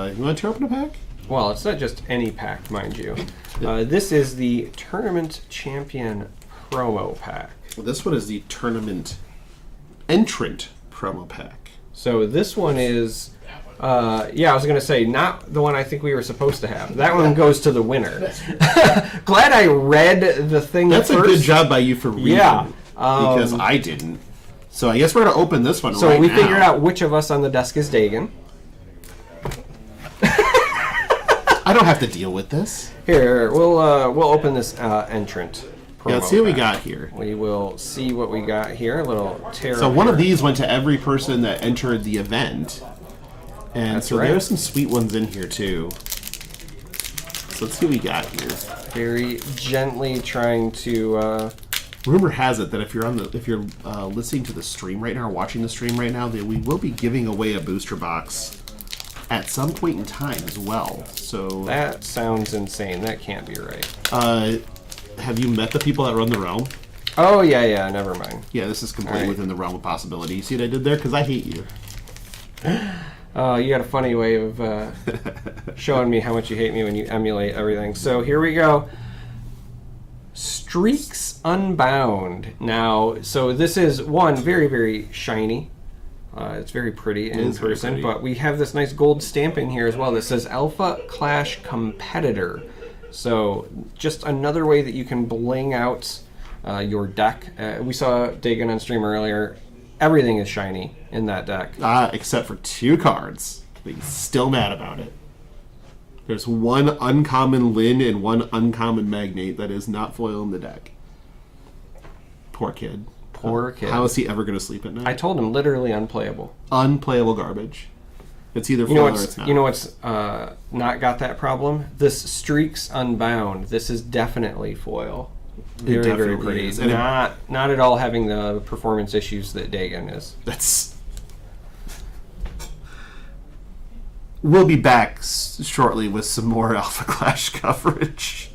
You want to tear open a pack? Well, it's not just any pack, mind you. This is the Tournament Champion promo pack. Well, this one is the Tournament Entrant promo pack. So this one is, I was going to say, not the one I think we were supposed to have. That one goes to the winner. Glad I read the thing That's first. a good job by you for reading. Yeah. Because I didn't. So I guess we're going to open this one So right we now. figured out which of us on the desk is Dagan. I don't have to deal with this. Here, we'll open this entrant. Yeah, let's see what we pack. got here. We will see what we got here. A little tear. So up one of here. these went to every person that entered the event. And That's so right. there's some sweet ones in here too. So let's see what we got here. Very gently trying to. Rumor has it that if you're listening to the stream right now or watching the stream right now, that we will be giving away a booster box at some point in time as well. So That sounds insane. That can't be right. have you met the people that run the realm? Oh yeah. Never mind. Yeah, this is completely All right. within the realm of possibility. You see what I did there? Because I hate you. You got a funny way of showing me how much you hate me when you emulate everything. So here we go. Streaks Unbound. Now, so this is one very, very shiny. It's very pretty in is very person, pretty. but we have this nice gold stamping here as well that says Alpha Clash Competitor. So just another way that you can bling out your deck. We saw Dagan on stream earlier. Everything is shiny in that deck. Except for 2 cards. But he's still mad about it. There's 1 uncommon Lin and 1 uncommon Magnate that is not foil in the deck. Poor kid. Poor kid. How is he ever going to sleep at night? I told him literally unplayable. Unplayable garbage. It's either You know foil or what's it's not. not got that problem? This Streaks Unbound. This is definitely foil. Very, very definitely pretty. is. And Not at all having the performance issues that Dagan is. That's. We'll be back shortly with some more Alpha Clash coverage.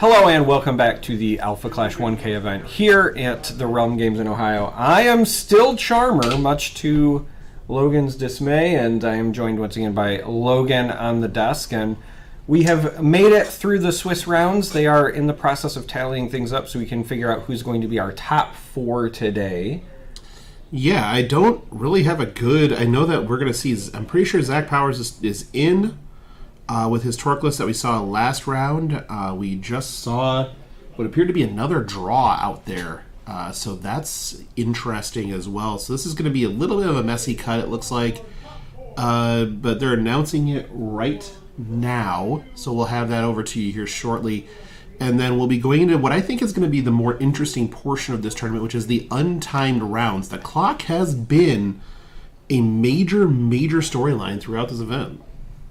Hello and welcome back to the Alpha Clash 1K event here at the Realm Games in Ohio. I am still Charmer, much to Logan's dismay, and I am joined once again by Logan on the desk, and we have made it through the Swiss rounds. They are in the process of tallying things up so we can figure out who's going to be our top 4 today. Yeah, I don't really have a good... I know that we're going to see... I'm pretty sure Zach Powers is in with his torque list that we saw last round. We just saw what appeared to be another draw out there. So that's interesting as well. So this is going to be a little bit of a messy cut, it looks like. But they're announcing it right now. So we'll have that over to you here shortly. And then we'll be going into what I think is going to be the more interesting portion of this tournament, which is the untimed rounds. The clock has been a major storyline throughout this event.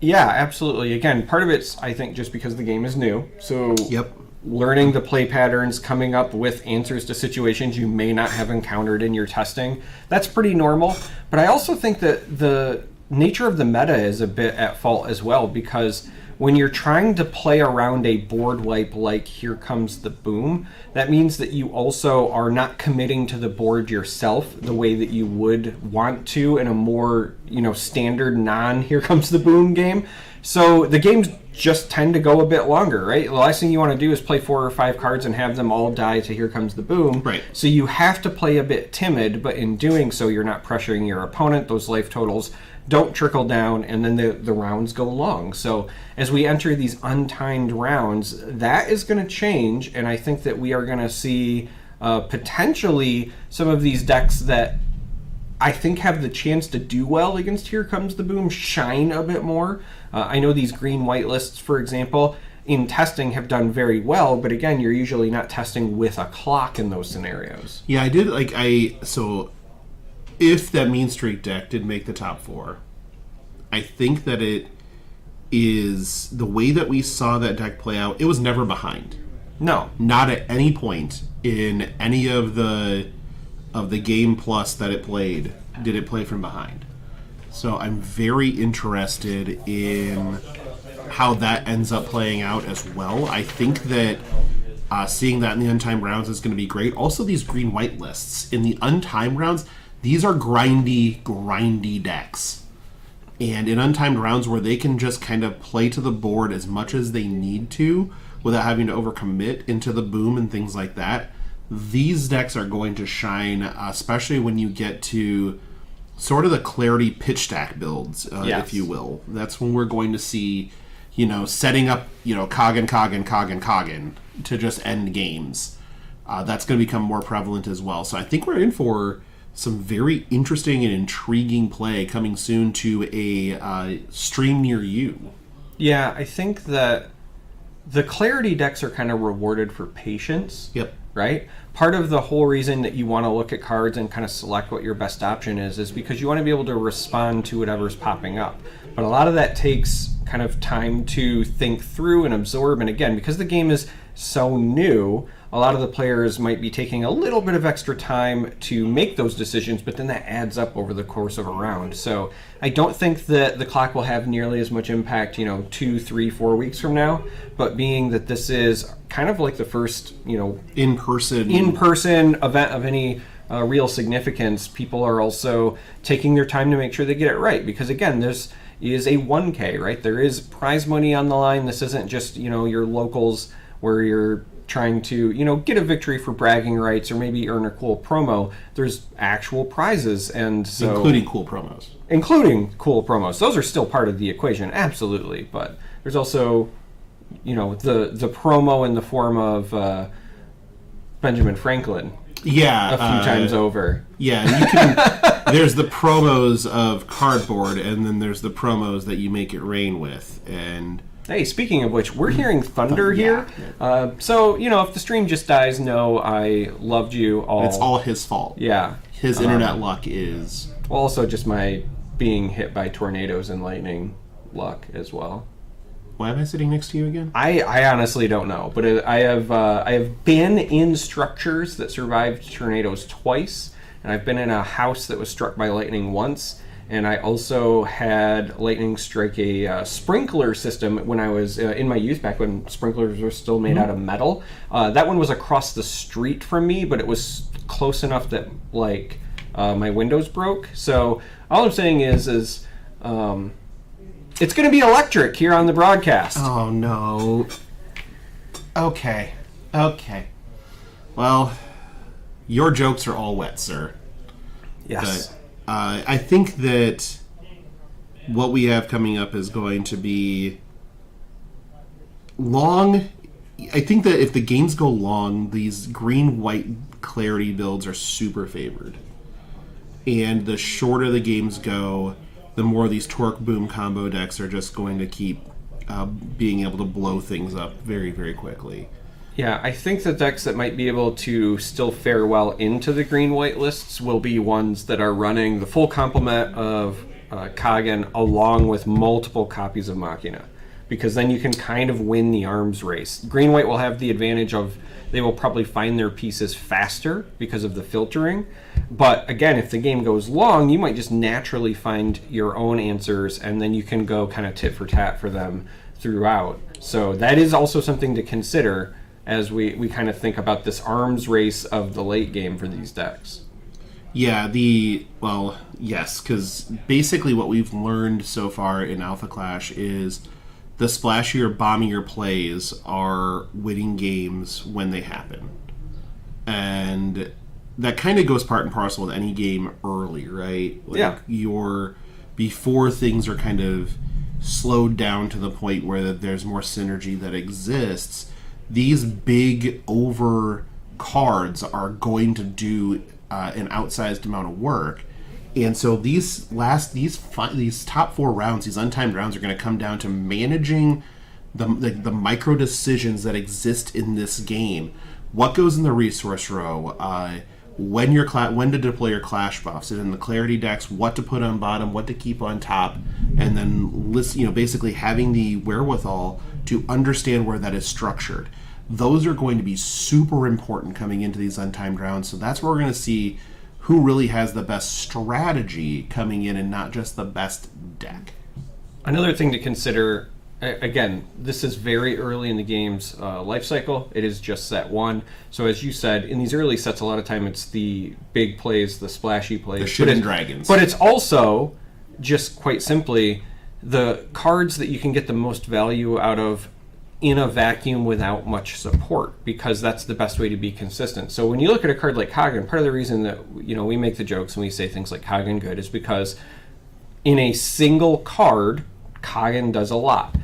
Yeah, absolutely. Again, part of it's, I think, just because the game is new. So learning the play patterns, coming up with answers to situations you may not have encountered in your testing, that's pretty normal. But I also think that the nature of the meta is a bit at fault as well, because when you're trying to play around a board wipe like Here Comes the Boom, that means that you also are not committing to the board yourself the way that you would want to in a more, standard non-Here Comes the Boom game. So the games just tend to go a bit longer, right? The last thing you want to do is play 4 or 5 cards and have them all die to Here Comes the Boom. Right. So you have to play a bit timid, but in doing so, you're not pressuring your opponent. Those life totals don't trickle down, and then the rounds go long. So as we enter these untimed rounds, that is going to change, and I think that we are going to see potentially some of these decks that I think have the chance to do well against Here Comes the Boom shine a bit more. I know these green-white lists, for example, in testing have done very well, but again, you're usually not testing with a clock in those scenarios. Yeah, I did, so if that Mean Streak deck did make the top 4, I think that it is the way that we saw that deck play out, it was never behind. No. Not at any point in any of the game plus that it played did it play from behind. So I'm very interested in how that ends up playing out as well. I think that seeing that in the untimed rounds is going to be great. Also, these green-white lists in the untimed rounds, these are grindy decks. And in untimed rounds where they can just kind of play to the board as much as they need to without having to overcommit into the boom and things like that, these decks are going to shine, especially when you get to sort of the clarity pitch stack builds, if you will. That's when we're going to see, setting up, Coggin to just end games. That's going to become more prevalent as well. So I think we're in for some very interesting and intriguing play coming soon to a stream near you. Yeah, I think that the clarity decks are kind of rewarded for patience. Yep. Right? Part of the whole reason that you want to look at cards and kind of select what your best option is because you want to be able to respond to whatever's popping up. But a lot of that takes kind of time to think through and absorb. And again, because the game is so new, a lot of the players might be taking a little bit of extra time to make those decisions, but then that adds up over the course of a round. So I don't think that the clock will have nearly as much impact, 2, 3, 4 weeks from now. But being that this is kind of like the first, in-person event of any real significance, people are also taking their time to make sure they get it right. Because again, this is a 1K, right? There is prize money on the line. This isn't just, your locals where you're trying to, get a victory for bragging rights or maybe earn a cool promo. There's actual prizes, and so including cool promos. Those are still part of the equation, absolutely. But there's also, the promo in the form of Benjamin Franklin. Yeah, a few times over. Yeah, you can. There's the promos of cardboard, and then there's the promos that you make it rain with, and. Hey, speaking of which, we're hearing thunder here. So, if the stream just dies, no, I loved you all. It's all his fault. Yeah. His internet luck is... Well, also just my being hit by tornadoes and lightning luck as well. Why am I sitting next to you again? I honestly don't know, but I have been in structures that survived tornadoes twice, and I've been in a house that was struck by lightning once, and I also had Lightning Strike a sprinkler system when I was in my youth, back when sprinklers were still made out of metal. That one was across the street from me, but it was close enough that like my windows broke. So all I'm saying is it's going to be electric here on the broadcast. Oh no. Okay. Well, your jokes are all wet, sir. Yes. But I think that what we have coming up is going to be long. I think that if the games go long, these green-white clarity builds are super favored. And the shorter the games go, the more these Torque Boom combo decks are just going to keep being able to blow things up very, very quickly. Yeah, I think the decks that might be able to still fare well into the green-white lists will be ones that are running the full complement of Kagan along with multiple copies of Machina, because then you can kind of win the arms race. Green-white will have the advantage of they will probably find their pieces faster because of the filtering, but again, if the game goes long, you might just naturally find your own answers, and then you can go kind of tit for tat for them throughout. So that is also something to consider as we kind of think about this arms race of the late game for these decks. Yeah, yes, because basically what we've learned so far in Alpha Clash is the splashier, bombier plays are winning games when they happen. And that kind of goes part and parcel with any game early, right? Like before things are kind of slowed down to the point where there's more synergy that exists, these big over cards are going to do an outsized amount of work, and so these top 4 rounds, these untimed rounds, are going to come down to managing the micro decisions that exist in this game. What goes in the resource row? When to deploy your clash buffs, and in the clarity decks, what to put on bottom, what to keep on top, and then basically having the wherewithal to understand where that is structured. Those are going to be super important coming into these untimed rounds. So that's where we're going to see who really has the best strategy coming in and not just the best deck. Another thing to consider, again, this is very early in the game's life cycle. It is just set 1. So as you said, in these early sets, a lot of time it's the big plays, the splashy plays. The shit and dragons. But it's also, just quite simply, the cards that you can get the most value out of in a vacuum without much support, because that's the best way to be consistent. So when you look at a card like Kagan, part of the reason that we make the jokes and we say things like Kagan good is because in a single card, Kagan does a lot.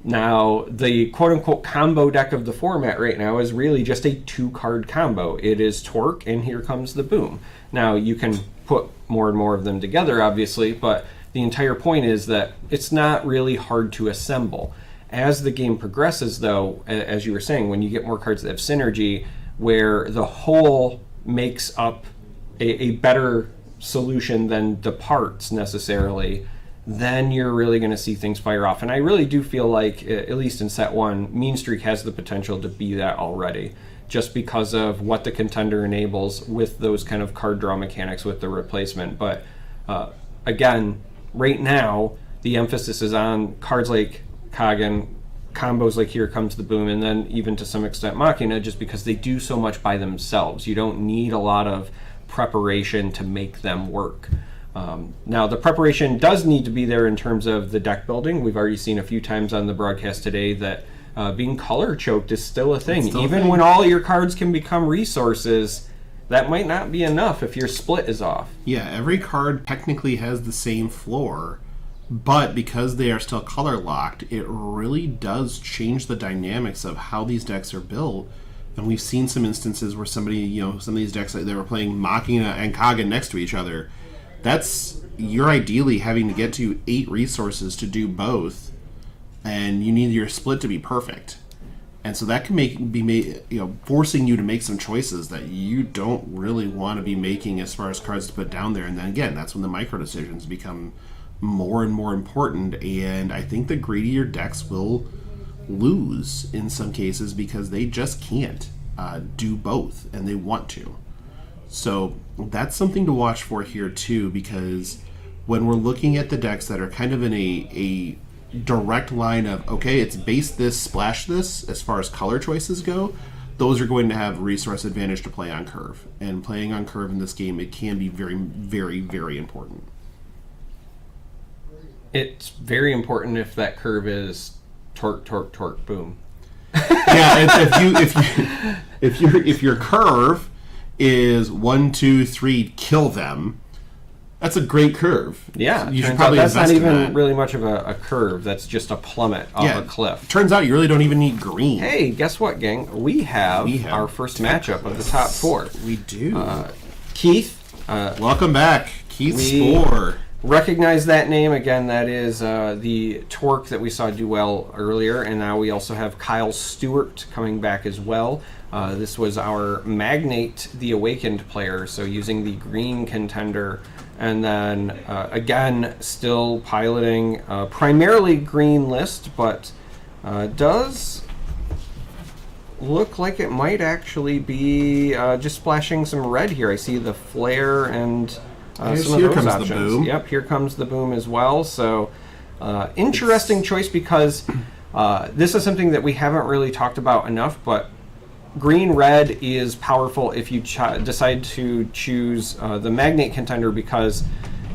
Now, the quote-unquote combo deck of the format right now is really just a 2-card combo. It is Torque, and here comes the Boom. Now, you can put more and more of them together, obviously, but the entire point is that it's not really hard to assemble. As the game progresses, though, as you were saying, when you get more cards that have synergy, where the whole makes up a better solution than the parts necessarily, then you're really going to see things fire off. And I really do feel like, at least in set 1, Mean Streak has the potential to be that already, just because of what the contender enables with those kind of card draw mechanics with the replacement. But again, right now, the emphasis is on cards like Kagan, combos like Here Comes the Boom, and then even to some extent Machina, just because they do so much by themselves. You don't need a lot of preparation to make them work. Now, the preparation does need to be there in terms of the deck building. We've already seen a few times on the broadcast today that being color choked is still a thing. Even when all your cards can become resources, that might not be enough if your split is off. Yeah, every card technically has the same floor, but because they are still color locked, it really does change the dynamics of how these decks are built. And we've seen some instances where some of these decks, they were playing Machina and Kagan next to each other. You're ideally having to get to 8 resources to do both, and you need your split to be perfect. And so that can forcing you to make some choices that you don't really want to be making as far as cards to put down there. And then again, that's when the micro decisions become more and more important, and I think the greedier decks will lose in some cases because they just can't do both, and they want to. So that's something to watch for here too, because when we're looking at the decks that are kind of in a direct line of, okay, it's base this, splash this, as far as color choices go, those are going to have resource advantage to play on curve. And playing on curve in this game, it can be very, very, very important. It's very important if that curve is torque, torque, torque, boom. Yeah, if your curve is 1, 2, 3, kill them, that's a great curve. Yeah, you should probably that's not invest in even that. really much of a curve. That's just a plummet off a cliff. Turns out you really don't even need green. Hey, guess what, gang? We have our first matchup of the top 4. We do. Keith. Welcome back, Keith Spore. Recognize that name again. That is the Torque that we saw do well earlier, and now we also have Kyle Stewart coming back as well. This was our Magnate the Awakened player, so using the green contender, and then again still piloting primarily green list, but does look like it might actually be just splashing some red here. I see the flare and some of here those comes options. the boom. Yep, here comes the boom as well. So interesting choice, because this is something that we haven't really talked about enough, but green red is powerful if you decide to choose the Magnate contender, because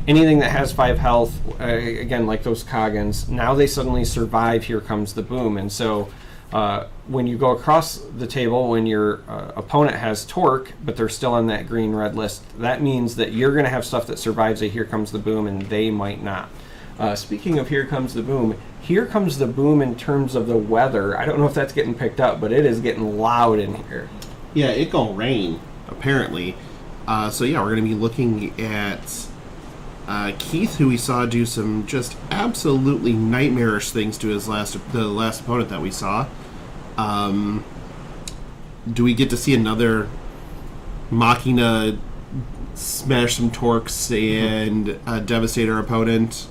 anything that has 5 health, again like those Coggins, now they suddenly survive Here Comes the Boom. And so when you go across the table, when your opponent has Torque, but they're still on that green-red list, that means that you're going to have stuff that survives a Here Comes the Boom, and they might not. Speaking of Here Comes the Boom, here comes the boom in terms of the weather. I don't know if that's getting picked up, but it is getting loud in here. Yeah, it gonna rain, apparently. So yeah, we're going to be looking at Keith, who we saw do some just absolutely nightmarish things to the last opponent that we saw. Do we get to see another Machina smash some Torques and devastate our opponent?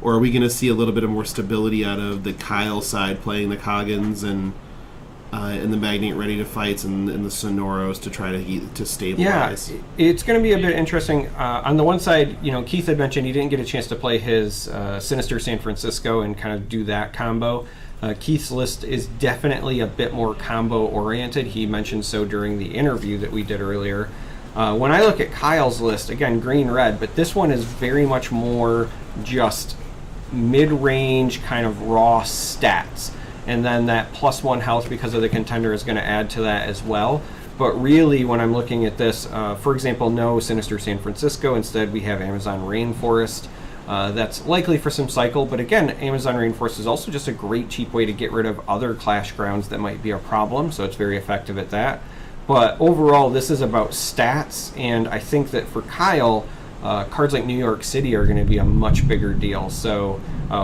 Or are we going to see a little bit of more stability out of the Kyle side, playing the Coggins and the Magnate ready to fights and the Sonoros to try to stabilize? Yeah, it's going to be a bit interesting. On the one side, Keith had mentioned he didn't get a chance to play his Sinister San Francisco and kind of do that combo. Keith's list is definitely a bit more combo oriented. He mentioned so during the interview that we did earlier. When I look at Kyle's list, again, green-red, but this one is very much more just mid-range kind of raw stats. And then that +1 health because of the contender is going to add to that as well. But really, when I'm looking at this, for example, no Sinister San Francisco. Instead, we have Amazon Rainforest. That's likely for some cycle. But again, Amazon Rainforest is also just a great, cheap way to get rid of other Clash Grounds that might be a problem. So it's very effective at that. But overall, this is about stats. And I think that for Kyle, cards like New York City are going to be a much bigger deal. So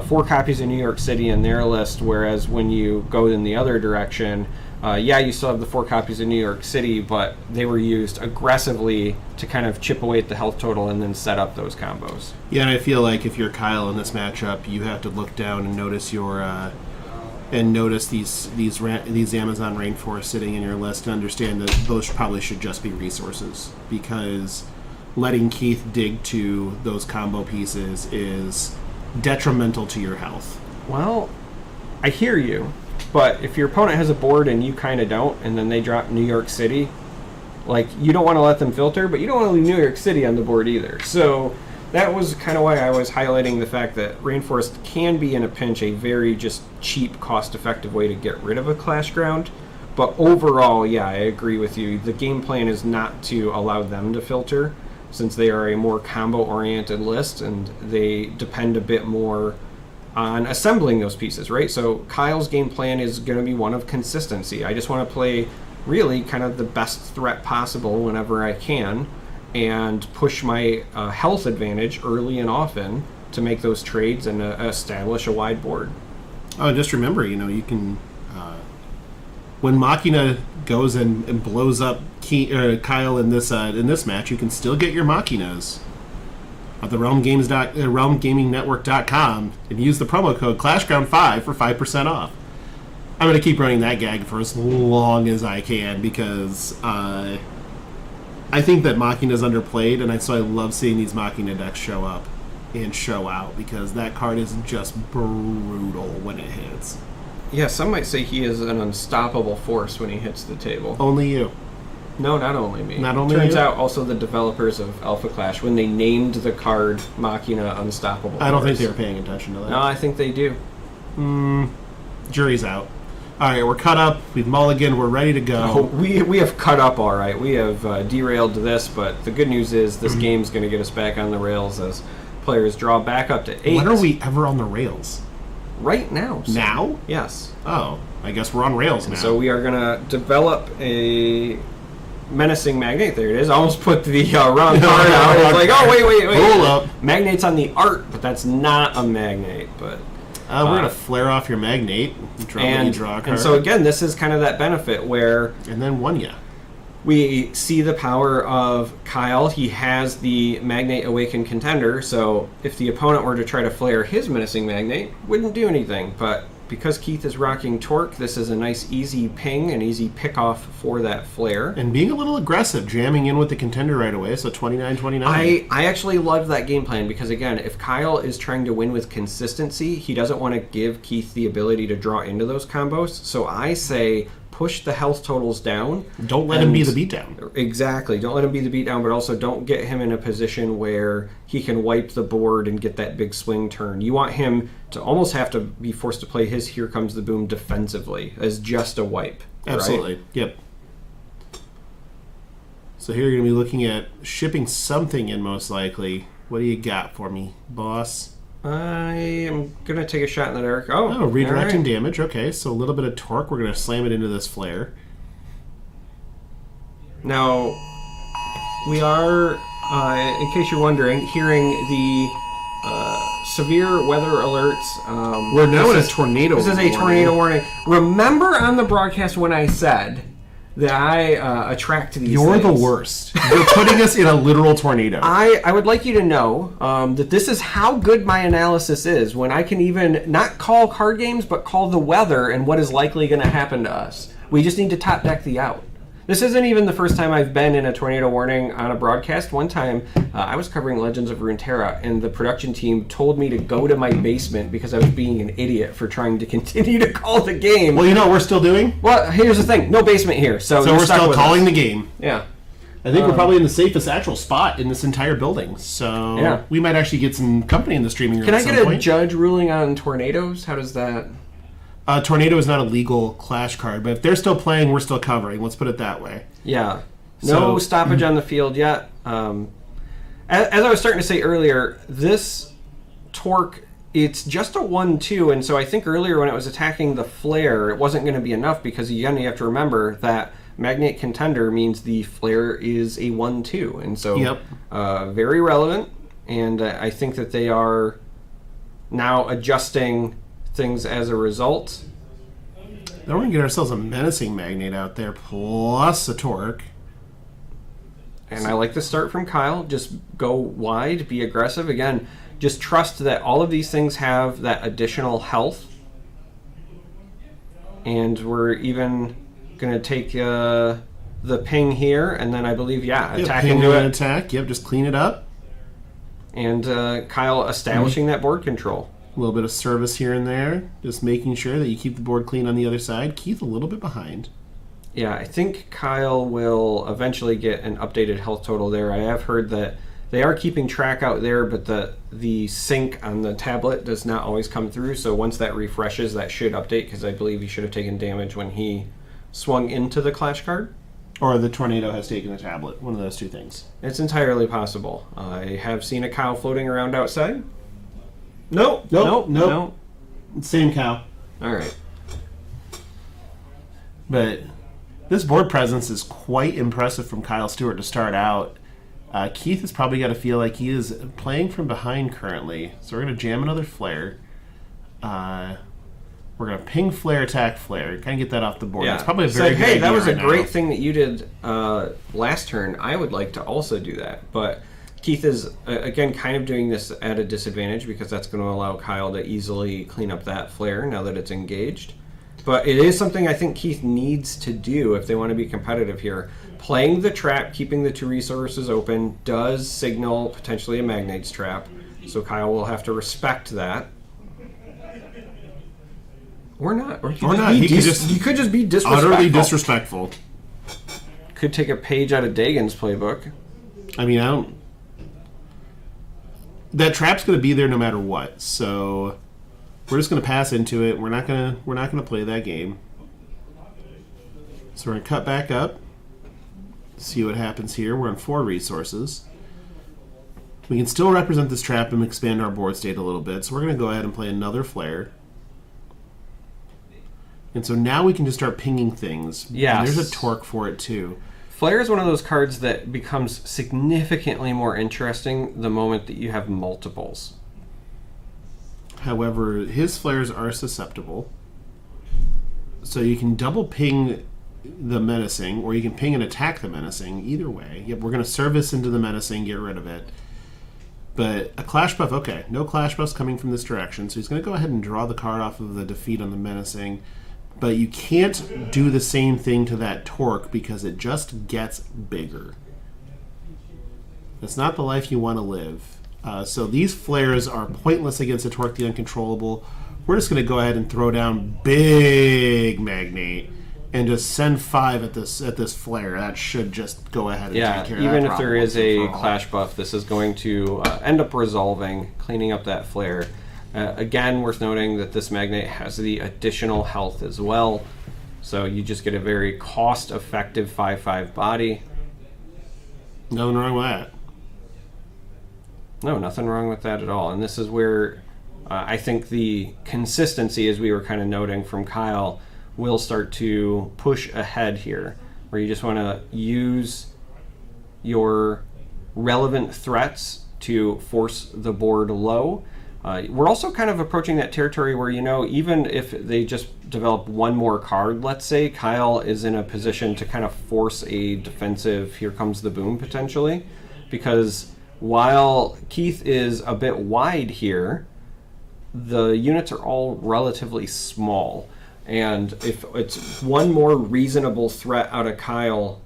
4 copies of New York City in their list, whereas when you go in the other direction, you still have the 4 copies of New York City, but they were used aggressively to kind of chip away at the health total and then set up those combos. Yeah, and I feel like if you're Kyle in this matchup, you have to look down and notice these Amazon Rainforest sitting in your list and understand that those probably should just be resources, because letting Keith dig to those combo pieces is detrimental to your health. Well, I hear you, but if your opponent has a board and you kind of don't, and then they drop New York City, like, you don't want to let them filter, but you don't want to leave New York City on the board either. So that was kind of why I was highlighting the fact that Rainforest can be, in a pinch, a very just cheap, cost-effective way to get rid of a Clash Ground. But overall, yeah, I agree with you. The game plan is not to allow them to filter, since they are a more combo-oriented list, and they depend a bit more on assembling those pieces, right? So Kyle's game plan is going to be one of consistency. I just want to play really kind of the best threat possible whenever I can, and push my health advantage early and often to make those trades and establish a wide board. Oh, just remember, you can... when Machina goes and blows up Kyle in this match, you can still get your Machinas at the realmgamingnetwork.com and use the promo code ClashGround5 for 5% off. I'm going to keep running that gag for as long as I can, because I think that Machina is underplayed, and so I love seeing these Machina decks show up. and show out, because that card is just brutal when it hits. Yeah, some might say he is an unstoppable force when he hits the table. Only you. No, not only me. Not only Turns you? out also the developers of Alpha Clash, when they named the card Machina Unstoppable I don't think Force. they were paying attention to that. No, I think they do. Jury's out. All right, we're cut up. We've mulliganed. We're ready to go. Oh, we have cut up all right. We have derailed this, but the good news is this game's going to get us back on the rails as players draw back up to 8. When are we ever on the rails? Right now. So. Now? Yes. Oh, I guess we're on rails now. So we are going to develop a menacing magnate. There it is. I almost put the wrong card out. It's like, oh, wait. Hold up. Magnate's on the art, but that's not a magnate. But we're going to flare off your magnate. Draw a card. And so again, this is kind of that benefit where... And then one ya. We see the power of Kyle. He has the Magnate Awakened Contender, so if the opponent were to try to flare his Menacing Magnate, wouldn't do anything. But because Keith is rocking Torque, this is a nice easy ping, an easy pick-off for that flare. And being a little aggressive, jamming in with the Contender right away, so 29-29. I actually love that game plan because, again, if Kyle is trying to win with consistency, he doesn't want to give Keith the ability to draw into those combos. So I say... push the health totals down. Don't let him be the beatdown. Exactly. Don't let him be the beatdown, but also don't get him in a position where he can wipe the board and get that big swing turn. You want him to almost have to be forced to play his Here Comes the Boom defensively as just a wipe. Absolutely. Right? Yep. So here you're going to be looking at shipping something in, most likely. What do you got for me, boss? I am going to take a shot in the dark. Oh, redirecting right. damage. Okay, so a little bit of torque. We're going to slam it into this flare. Now, we are, in case you're wondering, hearing the severe weather alerts. We're now in a tornado This is a warning. tornado warning. Remember on the broadcast when I said that I attract these You're things? the worst. You're putting us in a literal tornado. I would like you to know that this is how good my analysis is when I can even not call card games, but call the weather and what is likely going to happen to us. We just need to top deck the out. This isn't even the first time I've been in a tornado warning on a broadcast. One time, I was covering Legends of Runeterra, and the production team told me to go to my basement because I was being an idiot for trying to continue to call the game. Well, you know what we're still doing? Well, here's the thing. No basement here, so So you're we're stuck still with calling us. the game. Yeah. I think we're probably in the safest actual spot in this entire building. So Yeah. we might actually get some company in the streaming room Can at I some get a point. judge ruling on tornadoes? How does that... Tornado is not a legal Clash card, but if they're still playing, we're still covering. Let's put it that way. Yeah. So- No stoppage on the field yet. As I was starting to say earlier, this Torque, it's just a 1-2, and so I think earlier when it was attacking the flare, it wasn't going to be enough because again, you have to remember that Magnate Contender means the flare is a 1-2, and so Yep. very relevant, and I think that they are now adjusting things as a result. Then we're going to get ourselves a menacing magnate out there, plus a torque. And I like the start from Kyle. Just go wide, be aggressive. Again, just trust that all of these things have that additional health. And we're even going to take the ping here, and then I believe, attack ping into and it. attack. Yep, just clean it up. And Kyle establishing that board control. A little bit of service here and there. Just making sure that you keep the board clean on the other side. Keith a little bit behind. Yeah, I think Kyle will eventually get an updated health total there. I have heard that they are keeping track out there, but the sync on the tablet does not always come through. So once that refreshes, that should update, because I believe he should have taken damage when he swung into the Clash card. Or the tornado has taken the tablet. One of those two things. It's entirely possible. I have seen a cow floating around outside. Nope. Same cow. All right. But this board presence is quite impressive from Kyle Stewart to start out. Keith has probably got to feel like he is playing from behind currently. So we're going to jam another flare. We're going to ping flare, attack flare. Kind of get that off the board. Yeah. It's probably a Said, very good hey, that idea was a right great now. thing that you did last turn. I would like to also do that. But Keith is, again, kind of doing this at a disadvantage because that's going to allow Kyle to easily clean up that flare now that it's engaged. But it is something I think Keith needs to do if they want to be competitive here. Playing the trap, keeping the two resources open, does signal potentially a Magnate's trap. So Kyle will have to respect that. Or not. Or not. He could just be disrespectful. Utterly disrespectful. Could take a page out of Dagon's playbook. I mean, I don't... That trap's going to be there no matter what, so we're just going to pass into it. We're not going to play that game. So we're going to cut back up. See what happens here. We're on 4 resources. We can still represent this trap and expand our board state a little bit, so we're going to go ahead and play another flare. And so now we can just start pinging things. Yes. And there's a torque for it too. Flare is one of those cards that becomes significantly more interesting the moment that you have multiples. However, his flares are susceptible. So you can double ping the menacing, or you can ping and attack the menacing. Either way. Yep, we're going to service into the menacing, get rid of it. But a clash buff, okay. No clash buffs coming from this direction. So he's going to go ahead and draw the card off of the defeat on the menacing. But you can't do the same thing to that torque because it just gets bigger. That's not the life you want to live. So these flares are pointless against a torque the uncontrollable. We're just going to go ahead and throw down big magnate and just send 5 at this flare. That should just go ahead and take care of that problem. Even if there is a clash buff, this is going to end up resolving, cleaning up that flare. Again, worth noting that this magnate has the additional health as well, so you just get a very cost-effective 5/5 body. Nothing wrong with that. No, nothing wrong with that at all. And this is where I think the consistency, as we were kind of noting from Kyle, will start to push ahead here, where you just want to use your relevant threats to force the board low. We're also kind of approaching that territory where, even if they just develop one more card, let's say, Kyle is in a position to kind of force a defensive here comes the boom potentially. Because while Keith is a bit wide here, the units are all relatively small. And if it's one more reasonable threat out of Kyle,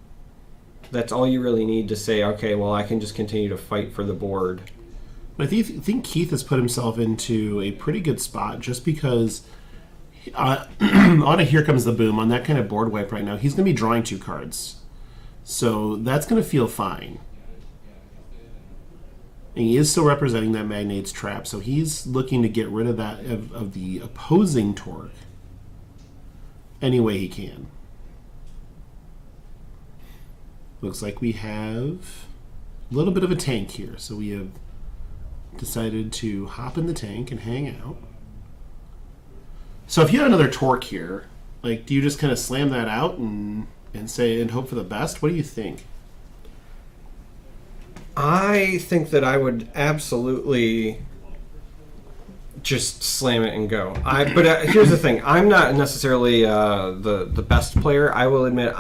that's all you really need to say, okay, well, I can just continue to fight for the board. I think Keith has put himself into a pretty good spot just because on a Here Comes the Boom, on that kind of board wipe right now, he's going to be drawing 2 cards. So that's going to feel fine. And he is still representing that Magnate's trap, so he's looking to get rid of that of the opposing torque any way he can. Looks like we have a little bit of a tank here, so we have decided to hop in the tank and hang out. So if you had another torque here, do you just kind of slam that out and say and hope for the best? What do you think? I think that I would absolutely just slam it and go. But here's the thing: I'm not necessarily the best player. I will admit,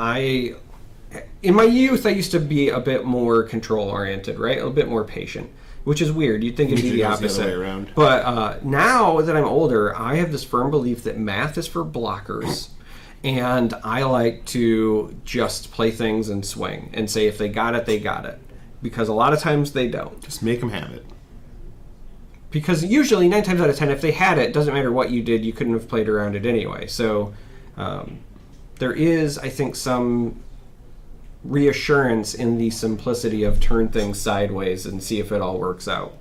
in my youth, I used to be a bit more control oriented, right? A bit more patient. Which is weird. You'd think it'd be the opposite. The other way around. But now that I'm older, I have this firm belief that math is for blockers. And I like to just play things and swing and say if they got it, they got it. Because a lot of times they don't. Just make them have it. Because usually, 9 times out of 10, if they had it, doesn't matter what you did, you couldn't have played around it anyway. So there is, I think, some reassurance in the simplicity of turn things sideways and see if it all works out.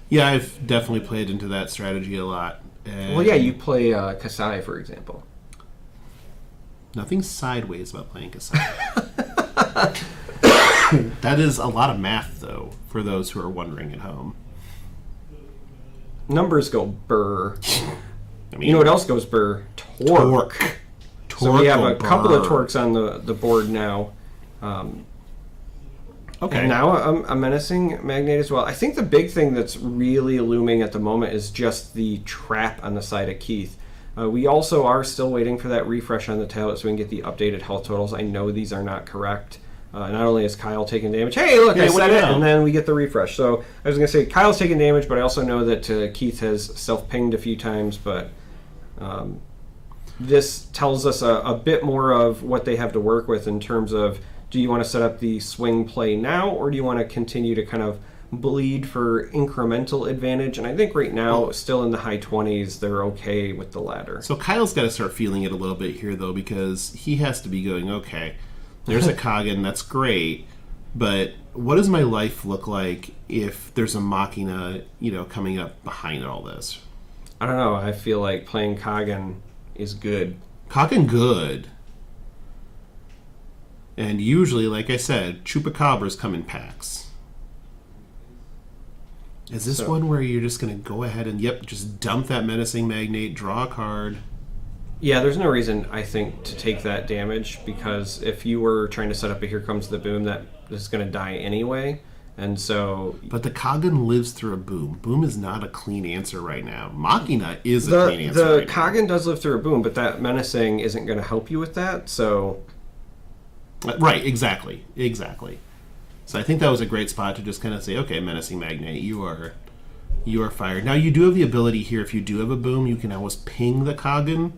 Yeah, I've definitely played into that strategy a lot. Well, yeah, you play Kasai, for example. Nothing sideways about playing Kasai. That is a lot of math, though, for those who are wondering at home. Numbers go burr. You know what else goes burr? Torque. So we have a couple of torques on the board now. Okay. And now a menacing magnate as well. I think the big thing that's really looming at the moment is just the trap on the side of Keith. We also are still waiting for that refresh on the tablet so we can get the updated health totals. I know these are not correct. Not only is Kyle taking damage, hey, look, I said it, and then we get the refresh. So I was going to say Kyle's taking damage, but I also know that Keith has self-pinged a few times, but this tells us a bit more of what they have to work with in terms of, do you want to set up the swing play now, or do you want to continue to kind of bleed for incremental advantage, and I think right now, still in the high 20s, they're okay with the latter. So Kyle's got to start feeling it a little bit here, though, because he has to be going, okay, there's a Kagan, that's great, but what does my life look like if there's a Machina, coming up behind all this? I don't know. I feel like playing Kagan is good. Kagan good. And usually, like I said, Chupacabras come in packs. Is this one where you're just going to go ahead and, just dump that Menacing Magnate, draw a card? Yeah, there's no reason, I think, to take that damage, because if you were trying to set up a Here Comes the Boom, that is going to die anyway. And so... But the Kagan lives through a Boom. Boom is not a clean answer right now. Machina is a clean answer right now. The Kagan does live through a Boom, but that Menacing isn't going to help you with that, so... Right, exactly. So I think that was a great spot to just kind of say, okay, Menacing Magnate, you are fired. Now, you do have the ability here, if you do have a Boom, you can always ping the Kagan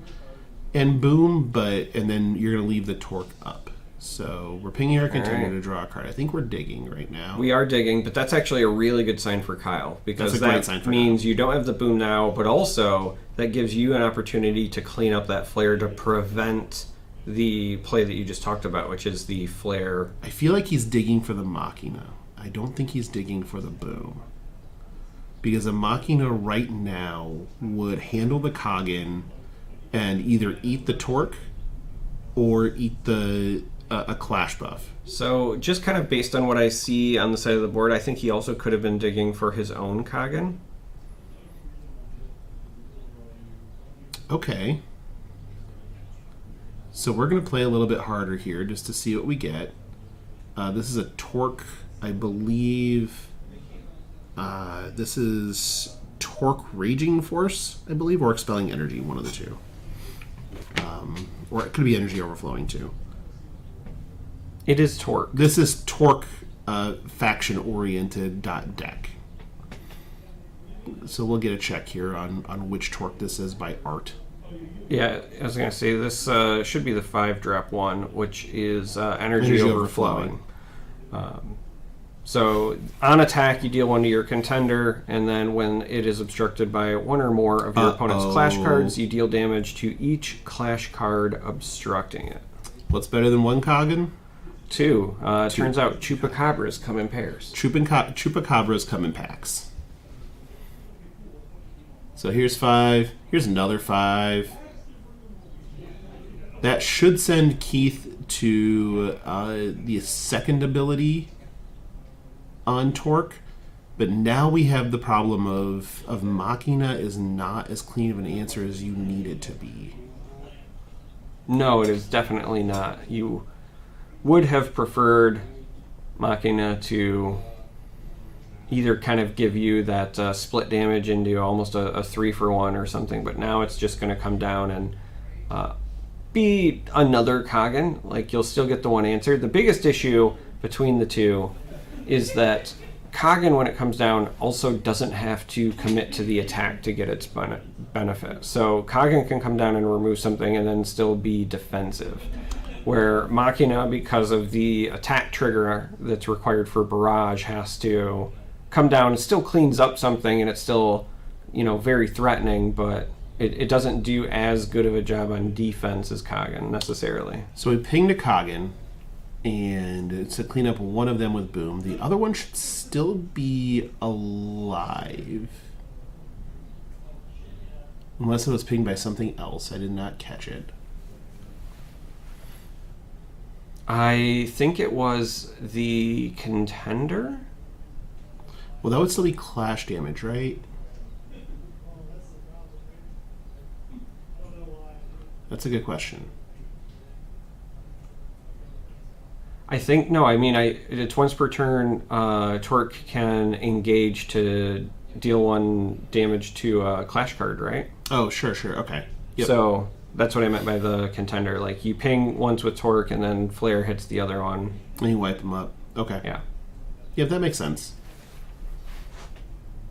and Boom, and then you're going to leave the Torque up. So we're pinging our contender to draw a card. I think we're digging right now. We are digging, but that's actually a really good sign for Kyle, because that means you don't have the Boom now, but also that gives you an opportunity to clean up that flare to prevent the play that you just talked about, which is the flare. I feel like he's digging for the Machina. I don't think he's digging for the Boom. Because a Machina right now would handle the Kagan and either eat the Torque or eat a Clash buff. So just kind of based on what I see on the side of the board, I think he also could have been digging for his own Kagan. Okay. So we're going to play a little bit harder here just to see what we get. This is a Torque, I believe. This is Torque Raging Force, I believe, or Expelling Energy, one of the two. Or it could be Energy Overflowing, too. It is Torque. This is Torque faction-oriented deck. So we'll get a check here on which Torque this is by Art. Yeah, I was going to say, this should be the 5-drop one, which is Energy Overflowing. So on attack, you deal 1 to your contender, and then when it is obstructed by 1 or more of your opponent's Clash cards, you deal damage to each Clash card obstructing it. What's better than 1 Kagan? 2. Turns out Chupacabras come in pairs. Chupacabras come in packs. So here's 5. Here's another 5. That should send Keith to the second ability on Torque, but now we have the problem of Machina is not as clean of an answer as you need it to be. No, it is definitely not. You would have preferred Machina to either kind of give you that split damage into almost a 3-for-1 or something, but now it's just going to come down and be another Kagan. Like, you'll still get the one answer. The biggest issue between the two is that Kagan, when it comes down, also doesn't have to commit to the attack to get its benefit. So Kagan can come down and remove something and then still be defensive. Where Machina, because of the attack trigger that's required for Barrage, has to come down. It still cleans up something, and it's still, very threatening, but it doesn't do as good of a job on defense as Kagan, necessarily. So we pinged a Kagan, and it's to clean up one of them with Boom. The other one should still be alive. Unless it was pinged by something else. I did not catch it. I think it was the contender. Well, that would still be Clash damage, right? That's a good question. I think, no, I mean, it's once per turn, Torque can engage to deal 1 damage to a Clash card, right? Oh, sure, okay. Yep. So that's what I meant by the contender. Like, you ping once with Torque, and then Flare hits the other one. And you wipe them up. Okay. Yeah. Yeah, that makes sense.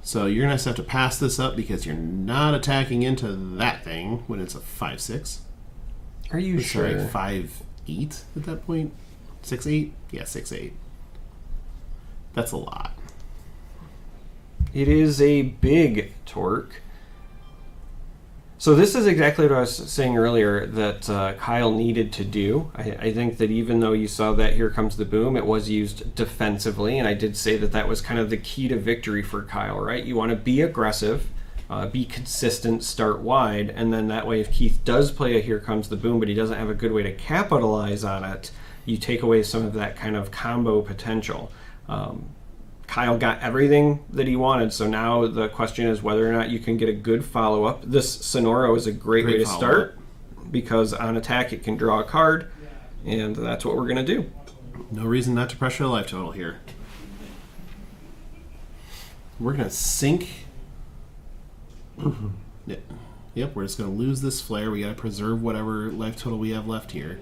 So you're going to have to pass this up because you're not attacking into that thing when it's a 5/6. Are you sure? 5/8 at that point? 6/8? Yeah, 6/8. That's a lot. It is a big torque. So this is exactly what I was saying earlier that Kyle needed to do. I think that even though you saw that Here Comes the Boom, it was used defensively, and I did say that that was kind of the key to victory for Kyle, right? You want to be aggressive, be consistent, start wide, and then that way if Keith does play a Here Comes the Boom, but he doesn't have a good way to capitalize on it, you take away some of that kind of combo potential. Kyle got everything that he wanted, so now the question is whether or not you can get a good follow-up. This Sonoro is a great way to start, because on attack it can draw a card, and that's what we're going to do. No reason not to pressure the life total here. We're going to sink. Yep, we're just going to lose this flare. We got to preserve whatever life total we have left here.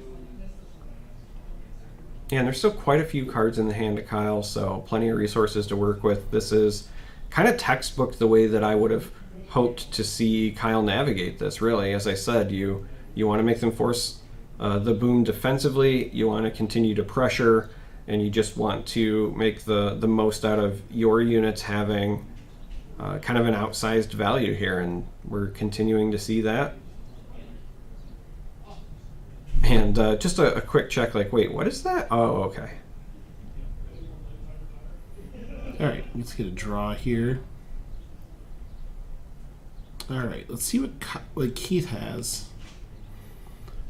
Yeah, and there's still quite a few cards in the hand of Kyle, so plenty of resources to work with. This is kind of textbook the way that I would have hoped to see Kyle navigate this, really. As I said, you want to make them force the boom defensively, you want to continue to pressure, and you just want to make the most out of your units having kind of an outsized value here, and we're continuing to see that. And just a quick check, like, wait, what is that? Oh, okay. All right, let's get a draw here. All right, let's see what Keith has.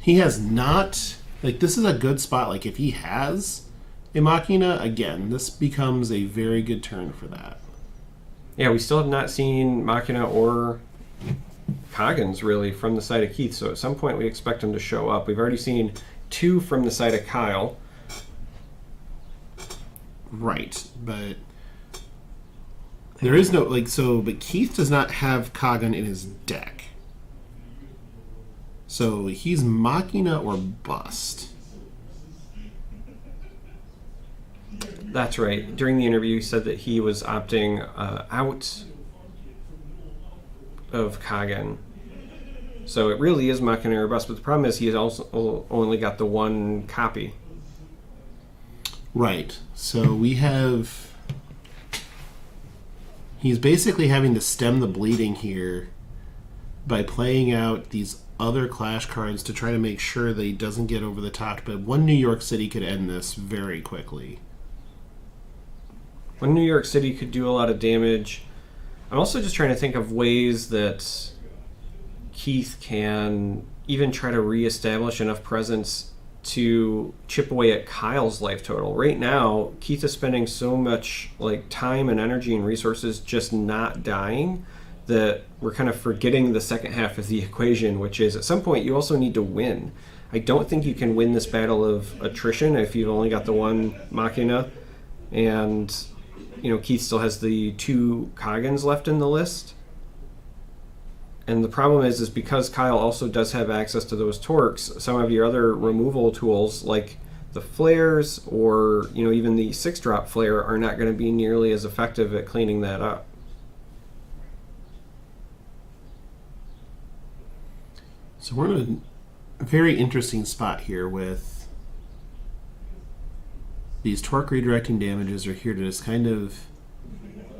He has not, like, this is a good spot. Like, if he has a Machina, again, this becomes a very good turn for that. Yeah, we still have not seen Machina or Coggins really from the side of Keith, so at some point we expect him to show up. We've already seen 2 from the side of Kyle. Right, but there is no, like, so, but Keith does not have Kagan in his deck. So he's Machina or bust. That's right. During the interview he said that he was opting out of Kagan. So it really is Machina or bust, but the problem is he has also only got the 1 copy. Right. So we have... He's basically having to stem the bleeding here by playing out these other Clash cards to try to make sure that he doesn't get over the top. But 1 New York City could end this very quickly. 1 New York City could do a lot of damage. I'm also just trying to think of ways that Keith can even try to reestablish enough presence to chip away at Kyle's life total. Right now, Keith is spending so much time and energy and resources just not dying that we're kind of forgetting the second half of the equation, which is at some point you also need to win. I don't think you can win this battle of attrition if you've only got the 1 Machina, and Keith still has the 2 Coggins left in the list. And the problem is because Kyle also does have access to those torques, some of your other removal tools, like the flares or even the 6-drop flare, are not going to be nearly as effective at cleaning that up. So we're in a very interesting spot here with these torque redirecting damages are here to just kind of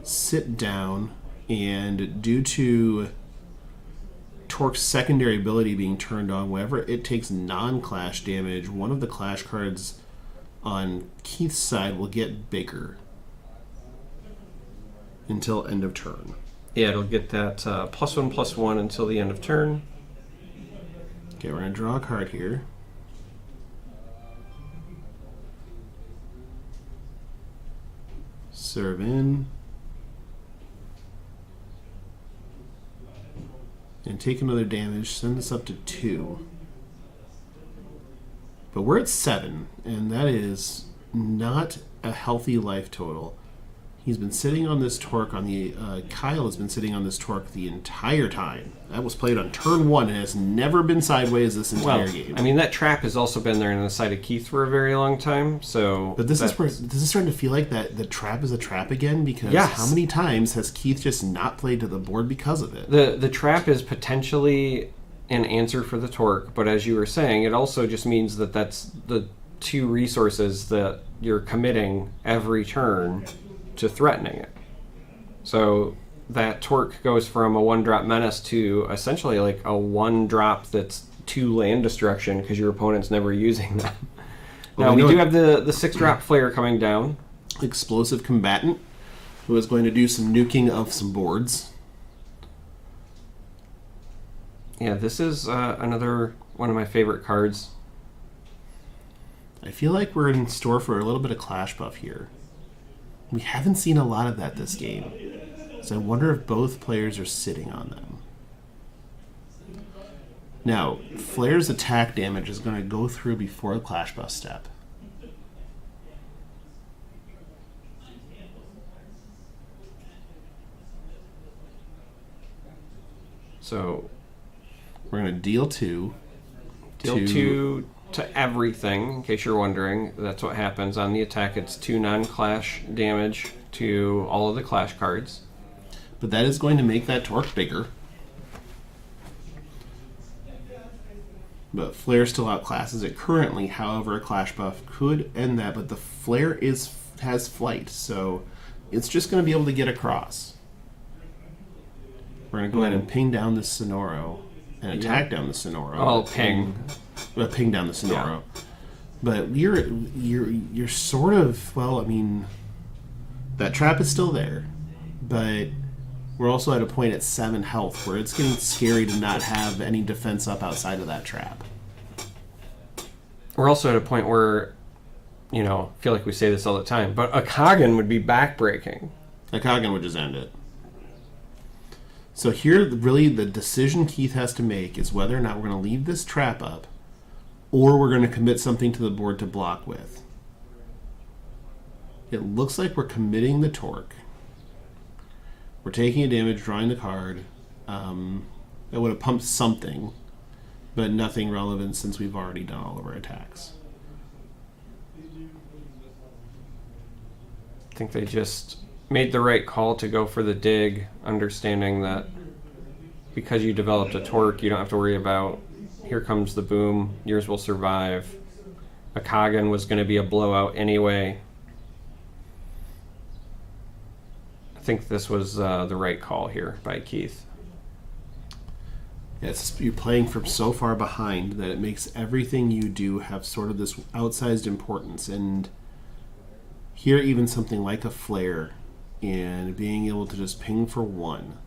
sit down, and due to Torque's secondary ability being turned on, whenever it takes non-clash damage, one of the clash cards on Keith's side will get bigger until end of turn. Yeah, it'll get that +1/+1 until the end of turn. Okay, we're going to draw a card here. Serve in. And take another damage, send this up to 2. But we're at 7, and that is not a healthy life total. He's been sitting on this torque on the... Kyle has been sitting on this torque the entire time. That was played on turn 1 and has never been sideways this entire game. I mean, that trap has also been there on the side of Keith for a very long time, so... But this is starting to feel like that the trap is a trap again, because yes. How many times has Keith just not played to the board because of it? The trap is potentially an answer for the torque, but as you were saying, it also just means that that's the 2 resources that you're committing every turn to threatening it. So that torque goes from a 1-drop menace to essentially like a 1-drop that's 2 land destruction because your opponent's never using them. Now, we do have the 6-drop flare coming down. Explosive Combatant, who is going to do some nuking of some boards. Yeah, this is another one of my favorite cards. I feel like we're in store for a little bit of Clash buff here. We haven't seen a lot of that this game, so I wonder if both players are sitting on them. Now, Flare's attack damage is going to go through before the Clash buff step. So we're going to deal 2. Deal 2 to everything, in case you're wondering. That's what happens on the attack. It's 2 non-clash damage to all of the clash cards. But that is going to make that torque bigger. But Flare still outclasses it currently. However, a Clash buff could end that, but the Flare has flight, so it's just going to be able to get across. We're going to go ahead and ping down the Sonoro and attack down the Sonoro. Oh, ping. Ping down the Sonoro. Yeah. But you're sort of, well, I mean, that trap is still there, but we're also at a point at 7 health where it's getting scary to not have any defense up outside of that trap. We're also at a point where, you know, I feel like we say this all the time, but a Kagan would be backbreaking. A Kagan would just end it. So here, really, the decision Keith has to make is whether or not we're going to leave this trap up or we're going to commit something to the board to block with. It looks like we're committing the torque. We're taking a damage, drawing the card. That would have pumped something, but nothing relevant since we've already done all of our attacks. I think they just made the right call to go for the dig, understanding that because you developed a torque, you don't have to worry about, here comes the boom, yours will survive. A Kagan was going to be a blowout anyway. I think this was the right call here by Keith. Yeah, you're playing from so far behind that it makes everything you do have sort of this outsized importance. And here, even something like a Flare and being able to just ping for 1.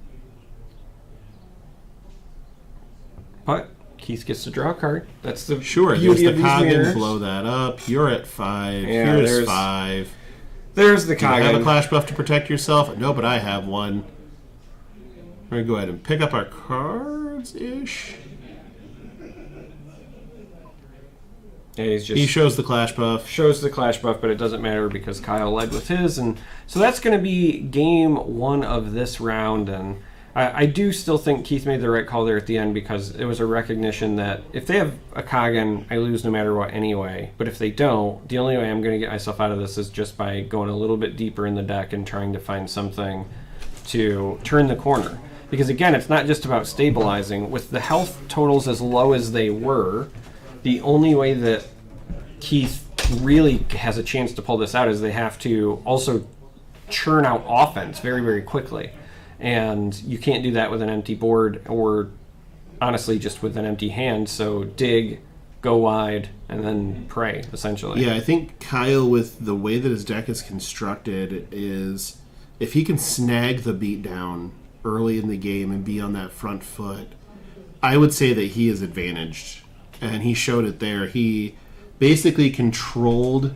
But Keith gets to draw a card. That's the sure. beauty There's of the these mirrors. Kagan, blow that up. You're at 5. Yeah, Here's 5. There's the Do you have a Kagan. Clash buff to protect yourself? No, but I have one. We're going to go ahead and pick up our cards-ish. Yeah, He shows the Clash buff. Shows the clash buff, but it doesn't matter because Kyle led with his, and so that's going to be game 1 of this round. And I do still think Keith made the right call there at the end because it was a recognition that if they have a Kagan, I lose no matter what anyway. But if they don't, the only way I'm going to get myself out of this is just by going a little bit deeper in the deck and trying to find something to turn the corner. Because again, it's not just about stabilizing. With the health totals as low as they were, the only way that Keith really has a chance to pull this out is they have to also churn out offense very, very quickly. And you can't do that with an empty board or honestly just with an empty hand. So dig, go wide, and then pray, essentially. Yeah, I think Kyle, with the way that his deck is constructed, is if he can snag the beatdown early in the game and be on that front foot, I would say that he is advantaged. And he showed it there. He basically controlled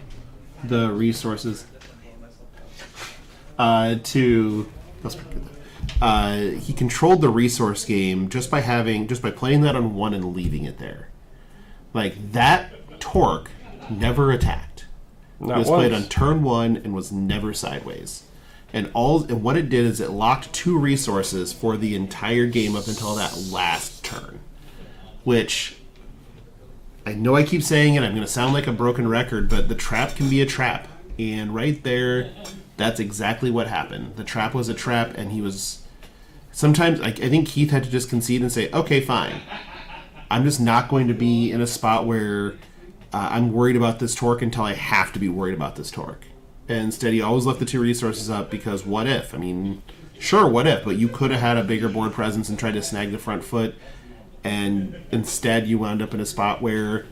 the resources to... Let's forget that. He controlled the resource game just by playing that on 1 and leaving it there. Like, that torque never attacked. It was played on turn 1 and was never sideways. And what it did is it locked 2 resources for the entire game up until that last turn. Which, I know I keep saying it, I'm going to sound like a broken record, but the trap can be a trap. And right there, that's exactly what happened. The trap was a trap, and he was... Sometimes, I think Keith had to just concede and say, okay, fine. I'm just not going to be in a spot where I'm worried about this torque until I have to be worried about this torque. And instead, he always left the 2 resources up because what if? I mean, Sure, what if? But you could have had a bigger board presence and tried to snag the front foot, and instead you wound up in a spot where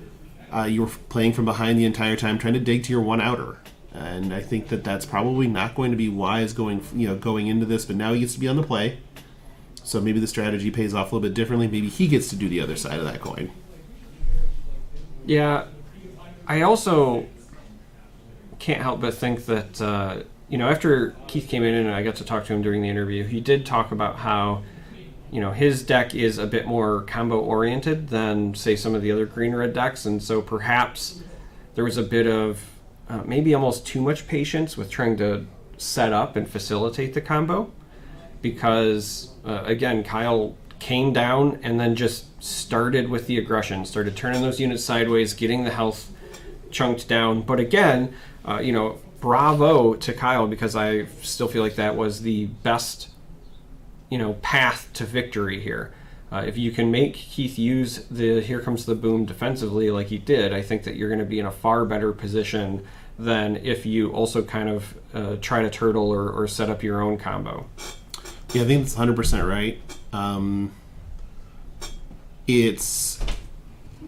you were playing from behind the entire time, trying to dig to your one outer. And I think that that's probably not going to be wise going into this. But now he gets to be on the play, so maybe the strategy pays off a little bit differently. Maybe he gets to do the other side of that coin. Yeah, I also can't help but think that after Keith came in and I got to talk to him during the interview, he did talk about how his deck is a bit more combo oriented than, say, some of the other green-red decks, and so perhaps there was a bit of maybe almost too much patience with trying to set up and facilitate the combo, because again, Kyle came down and then just started with the aggression, started turning those units sideways, getting the health chunked down. But again, bravo to Kyle, because I still feel like that was the best path to victory here. If you can make Keith use the Here Comes the Boom defensively like he did, I think that you're going to be in a far better position than if you also kind of try to turtle or set up your own combo. Yeah, I think that's 100% right. I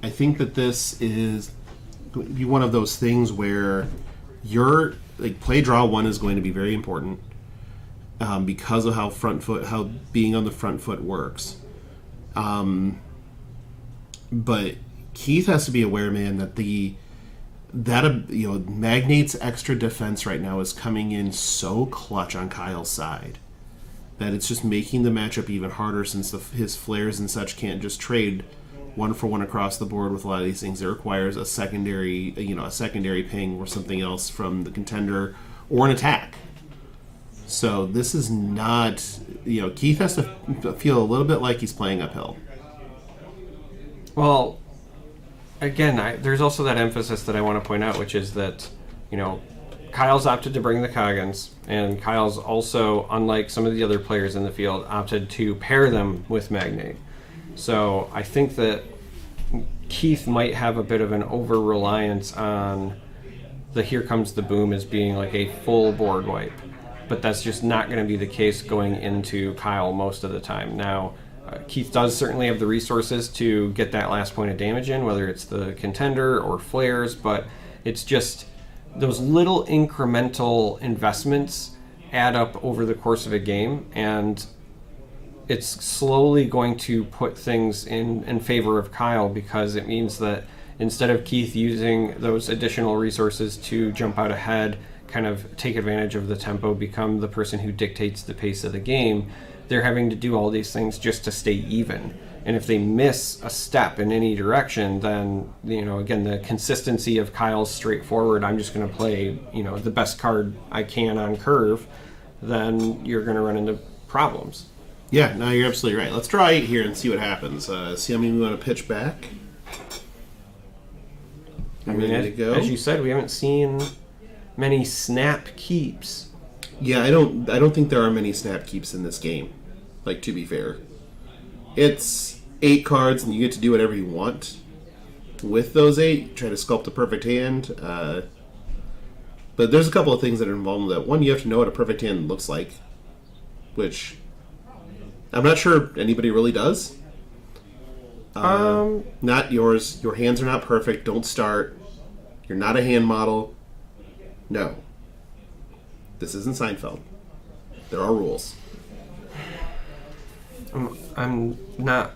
think that this is going to be one of those things where your play draw one is going to be very important because of how being on the front foot works. But Keith has to be aware, man, that Magnate's extra defense right now is coming in so clutch on Kyle's side that it's just making the matchup even harder, since his flares and such can't just trade one for one across the board with a lot of these things. It requires a secondary ping or something else from the contender or an attack. So this is not, Keith has to feel a little bit like he's playing uphill. Well, again, there's also that emphasis that I want to point out, which is that, Kyle's opted to bring the Coggins, and Kyle's also, unlike some of the other players in the field, opted to pair them with Magnate. So I think that Keith might have a bit of an over-reliance on the Here Comes the Boom as being like a full board wipe. But that's just not going to be the case going into Kyle most of the time. Now, Keith does certainly have the resources to get that last point of damage in, whether it's the contender or flares, but it's just those little incremental investments add up over the course of a game, and it's slowly going to put things in favor of Kyle, because it means that instead of Keith using those additional resources to jump out ahead, kind of take advantage of the tempo, become the person who dictates the pace of the game, they're having to do all these things just to stay even. And if they miss a step in any direction, then, again, the consistency of Kyle's straightforward, I'm just going to play, the best card I can on curve, then you're going to run into problems. Yeah, no, you're absolutely right. Let's draw 8 here and see what happens. See how many we want to pitch back. As you said, we haven't seen many snap keeps. Yeah, I don't think there are many snap keeps in this game. To be fair, it's 8 cards, and you get to do whatever you want with those 8. Try to sculpt a perfect hand. But there's a couple of things that are involved in that. One, you have to know what a perfect hand looks like, which I'm not sure anybody really does. Not yours. Your hands are not perfect. Don't start. You're not a hand model. No. This isn't Seinfeld. There are rules. I'm not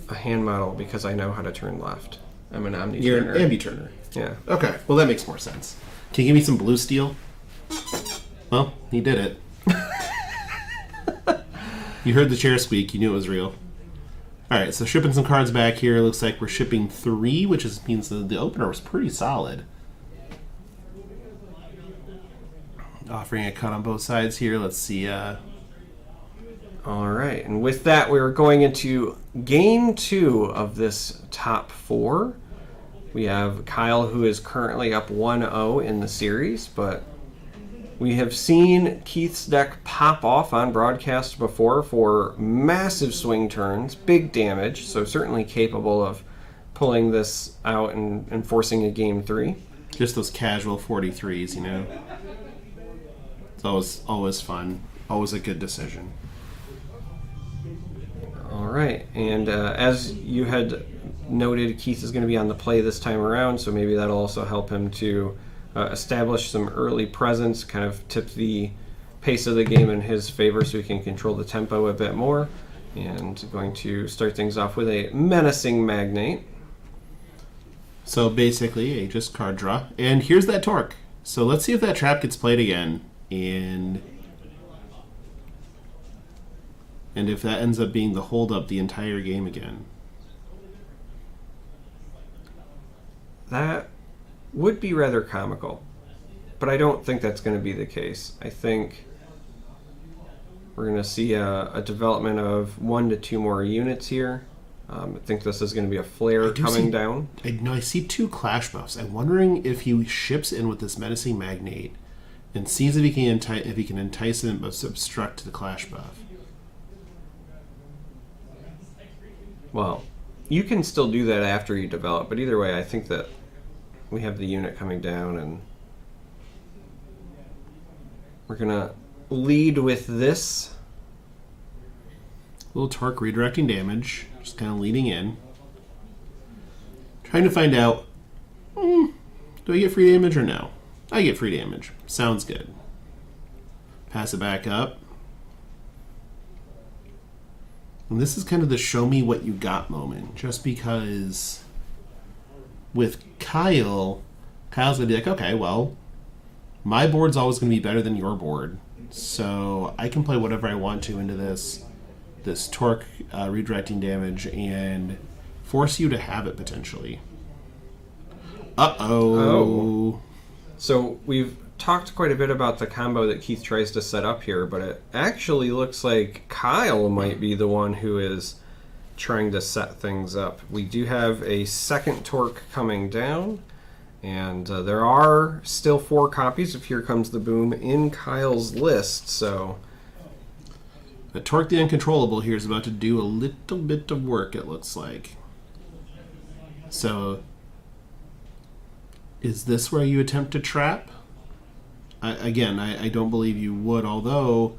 a hand model because I know how to turn left. I'm an omni-turner. You're an ambi-turner. Yeah. Okay, well that makes more sense. Can you give me some blue steel? Well, he did it. You heard the chair squeak. You knew it was real. Alright, so shipping some cards back here. Looks like we're shipping 3, which means the opener was pretty solid. Offering a cut on both sides here. Let's see. All right, and with that, we're going into game 2 of this top 4. We have Kyle, who is currently up 1-0 in the series, but we have seen Keith's deck pop off on broadcast before for massive swing turns, big damage, so certainly capable of pulling this out and forcing a game 3. Just those casual 43s, It's always fun. Always a good decision. All right, and as you had noted, Keith is going to be on the play this time around, so maybe that'll also help him to establish some early presence, kind of tip the pace of the game in his favor so he can control the tempo a bit more. And going to start things off with a menacing magnate. So basically, a just card draw. And here's that torque. So let's see if that trap gets played again. And if that ends up being the hold-up the entire game again. That would be rather comical. But I don't think that's going to be the case. I think we're going to see a development of 1 to 2 more units here. I think this is going to be a flare coming down. I see 2 clash buffs. I'm wondering if he ships in with this menacing magnate and sees if he can entice him but obstruct the clash buff. Well, you can still do that after you develop, but either way, I think that we have the unit coming down, and we're going to lead with this. Little torque redirecting damage, just kind of leading in. Trying to find out, do I get free damage or no? I get free damage. Sounds good. Pass it back up. And this is kind of the show me what you got moment, just because with Kyle's going to be like, okay, well, my board's always going to be better than your board, so I can play whatever I want to into this torque redirecting damage and force you to have it potentially. Uh-oh. So we've talked quite a bit about the combo that Keith tries to set up here, but it actually looks like Kyle might be the one who is trying to set things up. We do have a second torque coming down, and there are still 4 copies of Here Comes the Boom in Kyle's list, so the Torque the Uncontrollable here is about to do a little bit of work, it looks like. So, is this where you attempt to trap? I don't believe you would, although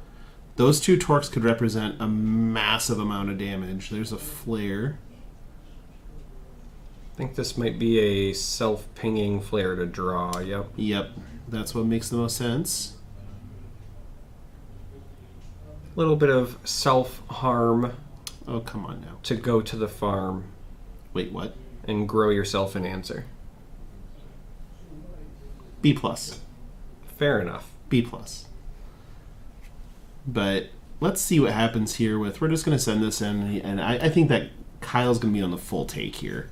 those 2 torques could represent a massive amount of damage. There's a flare. I think this might be a self-pinging flare to draw, yep. Yep, that's what makes the most sense. A little bit of self-harm. Oh, come on now. To go to the farm. Wait, what? And grow yourself an answer. B+. Fair enough. B+. But let's see what happens here with... We're just going to send this in, and I think that Kyle's going to be on the full take here.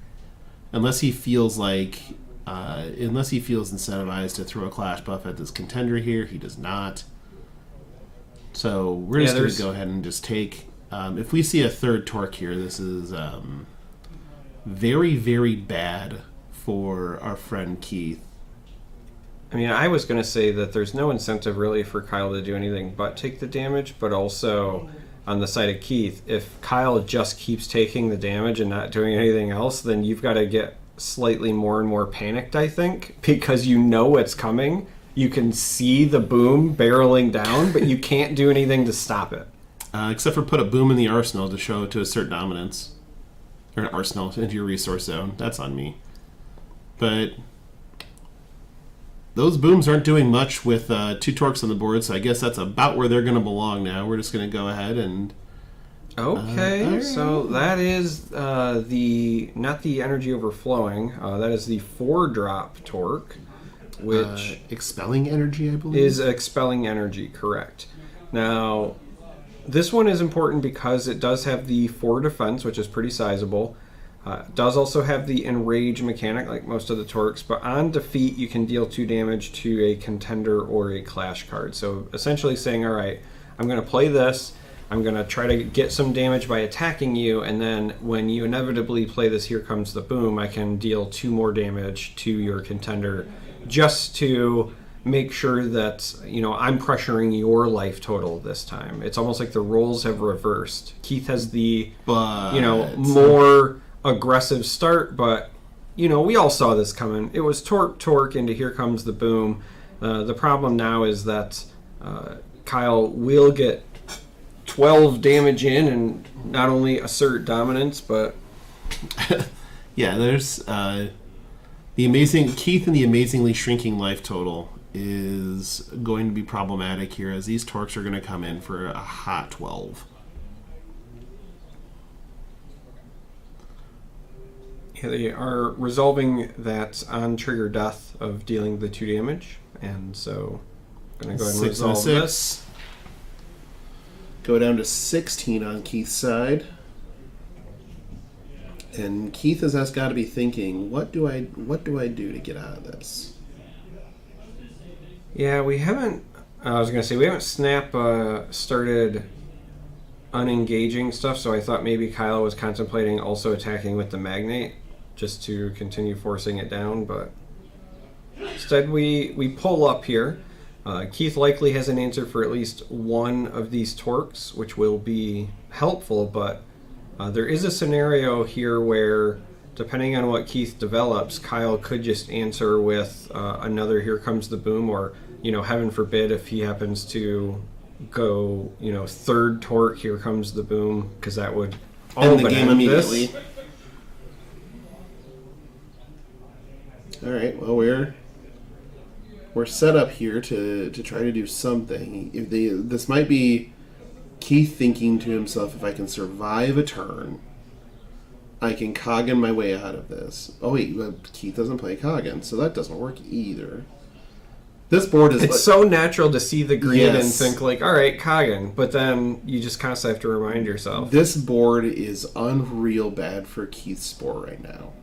Unless he feels like... unless he feels incentivized to throw a clash buff at this contender here, he does not. So we're just going to go ahead and just take... if we see a third torque here, this is very, very bad for our friend Keith. I mean, I was going to say that there's no incentive really for Kyle to do anything but take the damage, but also on the side of Keith, if Kyle just keeps taking the damage and not doing anything else, then you've got to get slightly more and more panicked, I think, because you know it's coming. You can see the boom barreling down, but you can't do anything to stop it. Except for put a boom in the arsenal to show to assert dominance. Or an arsenal into your resource zone. That's on me. But those booms aren't doing much with 2 torques on the board, so I guess that's about where they're going to belong now. We're just going to go ahead and... Okay, so that is not the energy overflowing. That is the 4-drop torque, which... expelling energy, I believe? Is expelling energy, correct. Now, this one is important because it does have the 4 defense, which is pretty sizable. Does also have the enrage mechanic, like most of the torques, but on defeat, you can deal 2 damage to a contender or a clash card. So essentially saying, all right, I'm going to play this, I'm going to try to get some damage by attacking you, and then when you inevitably play this Here Comes the Boom, I can deal 2 more damage to your contender just to make sure that, you know, I'm pressuring your life total this time. It's almost like the roles have reversed. Keith has the, more aggressive start, but, you know, we all saw this coming. It was torque into Here Comes the Boom. The problem now is that Kyle will get 12 damage in and not only assert dominance, but Yeah, there's the amazing Keith and the amazingly shrinking life total is going to be problematic here, as these Torques are going to come in for a hot 12. yeah, they are resolving that on trigger death of dealing the 2 damage, and so I'm going to go ahead and 6 and a resolve 6. this. Go down to 16 on Keith's side. And Keith has got to be thinking, what do I do to get out of this? Yeah, we haven't. I was gonna say we haven't started unengaging stuff, so I thought maybe Kyle was contemplating also attacking with the Magnate just to continue forcing it down, but instead we pull up here. Keith likely has an answer for at least one of these Torques, which will be helpful, but there is a scenario here where, depending on what Keith develops, Kyle could just answer with another Here Comes the Boom, or, heaven forbid, if he happens to go, third Torque, Here Comes the Boom, because that would End the game immediately. All right, well, we're set up here to try to do something. This might be Keith thinking to himself, if I can survive a turn, I can Coggan my way out of this. Oh wait, Keith doesn't play Coggan, so that doesn't work either. This board is... It's so natural to see the grid and Yes. think like, all right, Coggan, but then you just constantly have to remind yourself. This board is unreal bad for Keith's sport right now.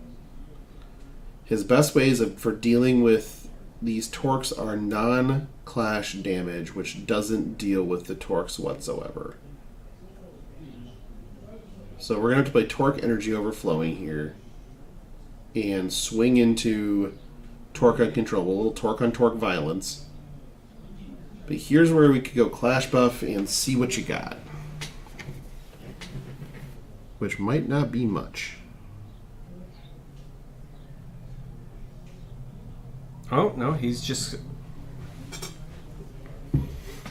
His best ways for dealing with these Torques are non-clash damage, which doesn't deal with the Torques whatsoever. So we're going to have to play Torque Energy Overflowing here and swing into Torque Uncontrollable, a little Torque on Torque Violence. But here's where we could go Clash Buff and see what you got. Which might not be much. Oh, no, he's just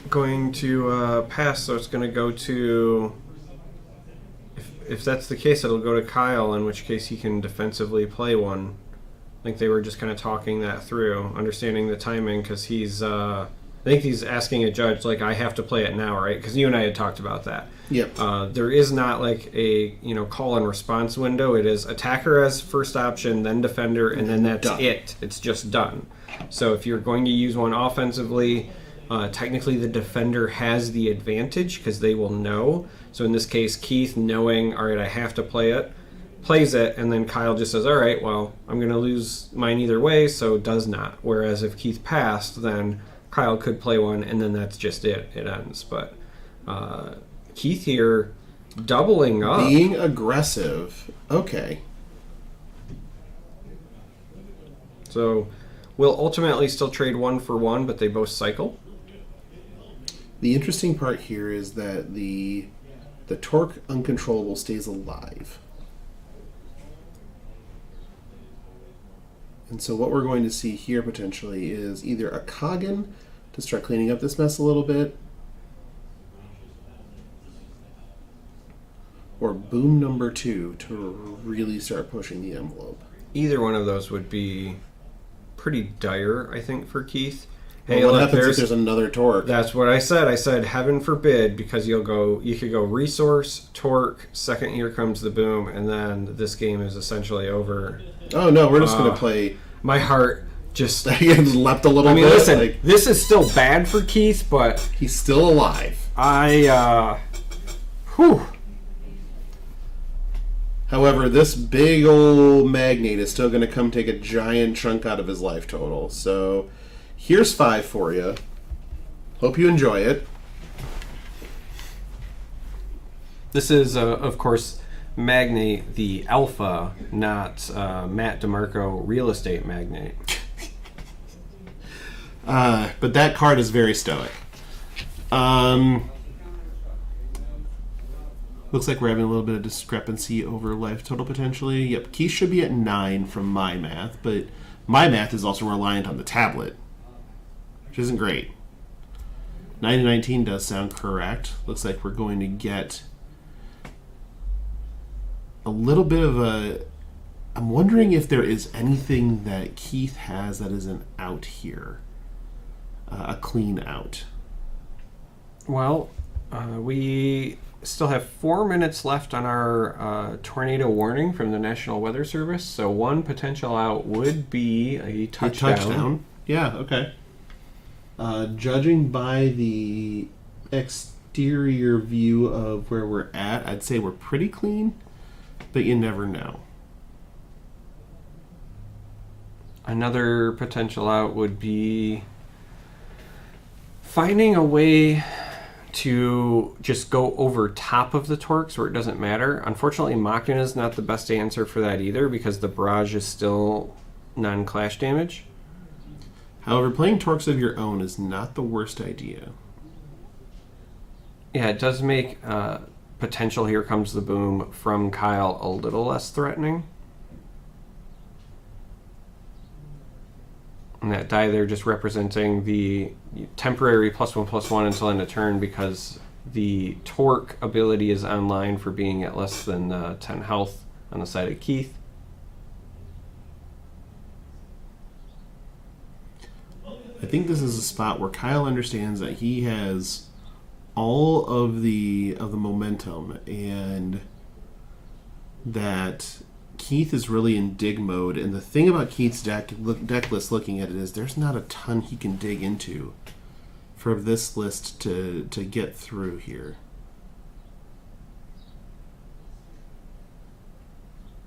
going to pass, so it's going to go to... If that's the case, it'll go to Kyle, in which case he can defensively play one. I think they were just kind of talking that through, understanding the timing, because he's... I think he's asking a judge, like, I have to play it now, right? Because you and I had talked about that. Yep. There is not like a call and response window. It is attacker as first option, then defender, and then that's Done. it. It's just done. So if you're going to use one offensively, technically the defender has the advantage because they will know. So in this case, Keith, knowing, all right, I have to play it, plays it, and then Kyle just says, all right, well, I'm going to lose mine either way, so does not. Whereas if Keith passed, then Kyle could play one, and then that's just it. It ends. But Keith here doubling up. Being aggressive. Okay. So we'll ultimately still trade 1 for 1, but they both cycle. The interesting part here is that the Torque Uncontrollable stays alive. And so what we're going to see here potentially is either a Coggan to start cleaning up this mess a little bit, or Boom number 2 to really start pushing the envelope. Either one of those would be pretty dire, I think, for Keith. Well, Hey, what look, happens if there's another Torque? That's what I said. I said, heaven forbid, because you could go resource, Torque, second Here Comes the Boom, and then this game is essentially over. Oh no, we're just going to play... My heart just... He leapt a little I mean, bit. listen, this is still bad for Keith, but He's still alive. Whew. However, this big old magnate is still going to come take a giant chunk out of his life total. So, here's 5 for you. Hope you enjoy it. This is, of course, Magnate the Alpha, not Matt DeMarco Real Estate Magnate. But that card is very stoic. Looks like we're having a little bit of discrepancy over life total potentially. Yep, Keith should be at 9 from my math, but my math is also reliant on the tablet, which isn't great. 9019 does sound correct. Looks like we're going to get a little bit of a... I'm wondering if there is anything that Keith has that is an out here. A clean out. Well, we still have 4 minutes left on our tornado warning from the National Weather Service, so one potential out would be a touchdown. A touchdown? Yeah, okay. Judging by the exterior view of where we're at, I'd say we're pretty clean, but you never know. Another potential out would be finding a way to just go over top of the Torques where it doesn't matter. Unfortunately, Machina is not the best answer for that either because the barrage is still non-clash damage. However, playing Torques of your own is not the worst idea. Yeah, it does make potential Here Comes the Boom from Kyle a little less threatening. And that die there just representing the temporary +1/+1 until end of turn because the Torque ability is online for being at less than 10 health on the side of Keith. I think this is a spot where Kyle understands that he has all of the momentum and that Keith is really in dig mode, and the thing about Keith's deck list looking at it is there's not a ton he can dig into for this list to get through here.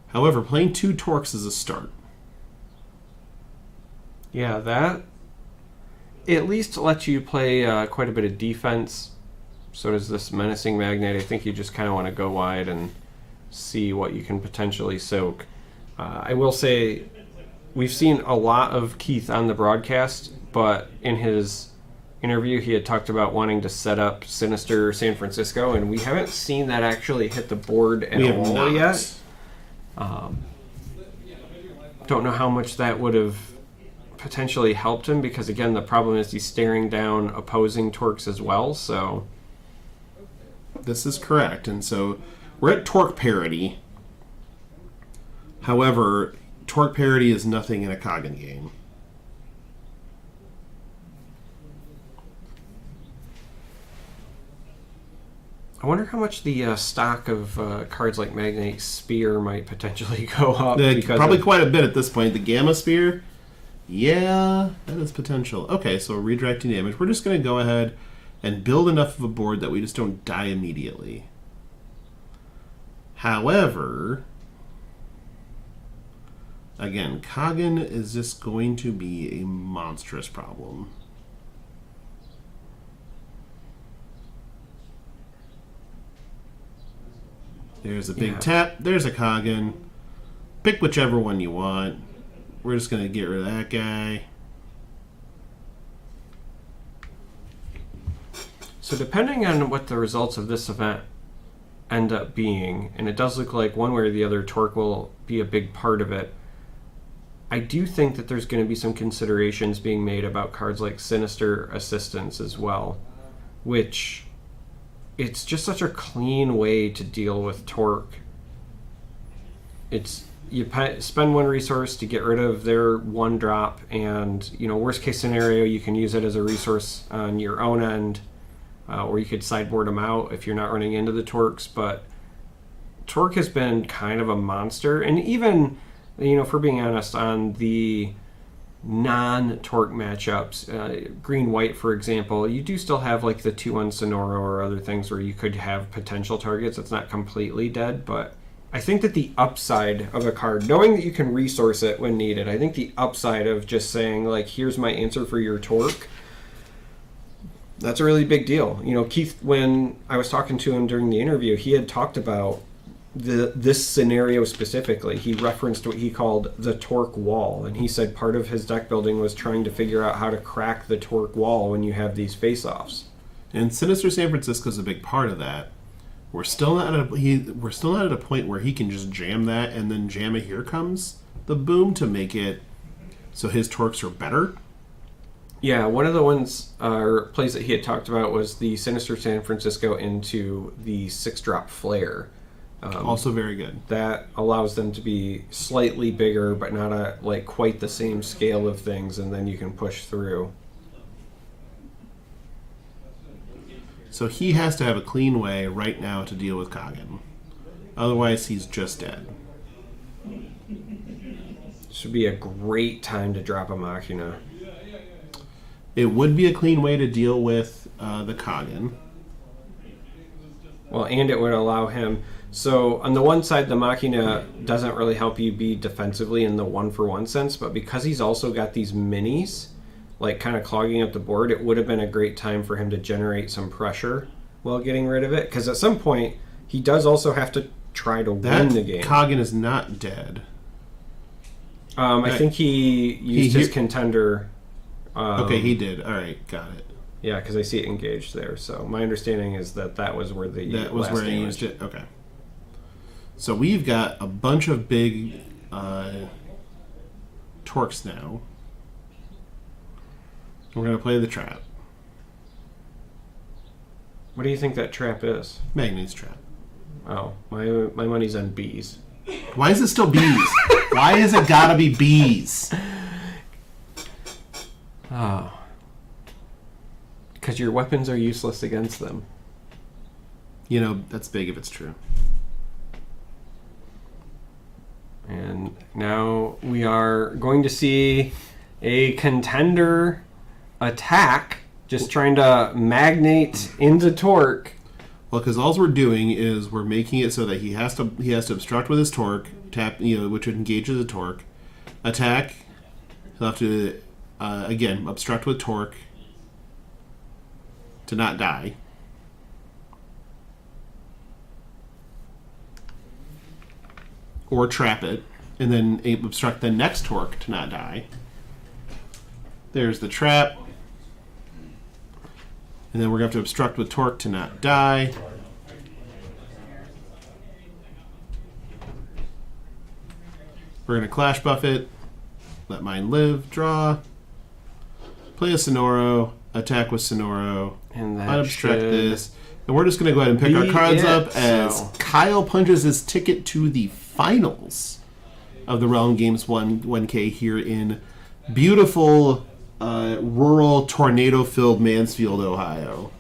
However, playing 2 Torques is a start. Yeah, that at least lets you play quite a bit of defense. So does this Menacing Magnate. I think you just kind of want to go wide and see what you can potentially soak. I will say we've seen a lot of Keith on the broadcast, but in his interview he had talked about wanting to set up Sinister San Francisco, and we haven't seen that actually hit the board at all yet. Don't know how much that would have potentially helped him because, again, the problem is he's staring down opposing Torques as well. So this is correct, and so we're at Torque parity. However, Torque parity is nothing in a Kagan game. I wonder how much the stock of cards like Magnate Spear might potentially go up. Probably quite a bit at this point. The Gamma Spear, yeah, that is potential. Okay, so redirecting damage. We're just going to go ahead and build enough of a board that we just don't die immediately. However, again, Kagan is just going to be a monstrous problem. There's a big tap. There's a Kagan. Pick whichever one you want. We're just going to get rid of that guy. So depending on what the results of this event end up being, and it does look like one way or the other Torque will be a big part of it, I do think that there's going to be some considerations being made about cards like Sinister Assistance as well, which it's just such a clean way to deal with Torque. It's you spend one resource to get rid of their one drop, and worst case scenario you can use it as a resource on your own end, or you could sideboard them out if you're not running into the Torques. But Torque has been kind of a monster, and even for being honest, on the non-Torque matchups, green-white, for example, you do still have like the 2-1 Sonoro or other things where you could have potential targets. It's not completely dead, but I think that the upside of a card, knowing that you can resource it when needed, I think the upside of just saying, like, here's my answer for your Torque, that's a really big deal. Keith, when I was talking to him during the interview, he had talked about this scenario specifically. He referenced what he called the Torque wall, and he said part of his deck building was trying to figure out how to crack the Torque wall when you have these face-offs. And Sinister San Francisco is a big part of that. We're still not at a point where he can just jam that and then jam a Here Comes the Boom to make it so his Torques are better. Yeah, one of the ones or plays that he had talked about was the Sinister San Francisco into the 6-drop Flare. Also very good. That allows them to be slightly bigger, but not like quite the same scale of things, and then you can push through. So he has to have a clean way right now to deal with Kagan. Otherwise, he's just dead. This would be a great time to drop a Machina. It would be a clean way to deal with the Kagan. Well, and it would allow him... So, on the one side, the Machina doesn't really help you be defensively in the one-for-one sense, but because he's also got these minis, like kind of clogging up the board, it would have been a great time for him to generate some pressure while getting rid of it. Because at some point, he does also have to try to win the game. Kagan is not dead. I think he used his contender. Okay, he did. All right, got it. Yeah, because I see it engaged there. So my understanding is that was where he used it. Okay. So we've got a bunch of big torques now. We're going to play the trap. What do you think that trap is? Magnes trap. Oh, my money's on bees. Why is it still bees? Why is it gotta be bees? Oh. Because your weapons are useless against them. You know, that's big if it's true. And now we are going to see a contender attack, just trying to magnate into torque. Well, because all we're doing is we're making it so that he has to obstruct with his torque, tap, which engages the torque, attack. He'll have to again obstruct with torque to not die. Or trap it, and then obstruct the next torque to not die. There's the trap. And then we're going to have to obstruct with torque to not die. We're going to clash buff it. Let mine live. Draw. Play a Sonoro. Attack with Sonoro. And that unobstruct this. And we're just going to go ahead and pick our cards up as Kyle punches his ticket to the finals of the Realm Games 1K here in beautiful... rural tornado-filled Mansfield, Ohio.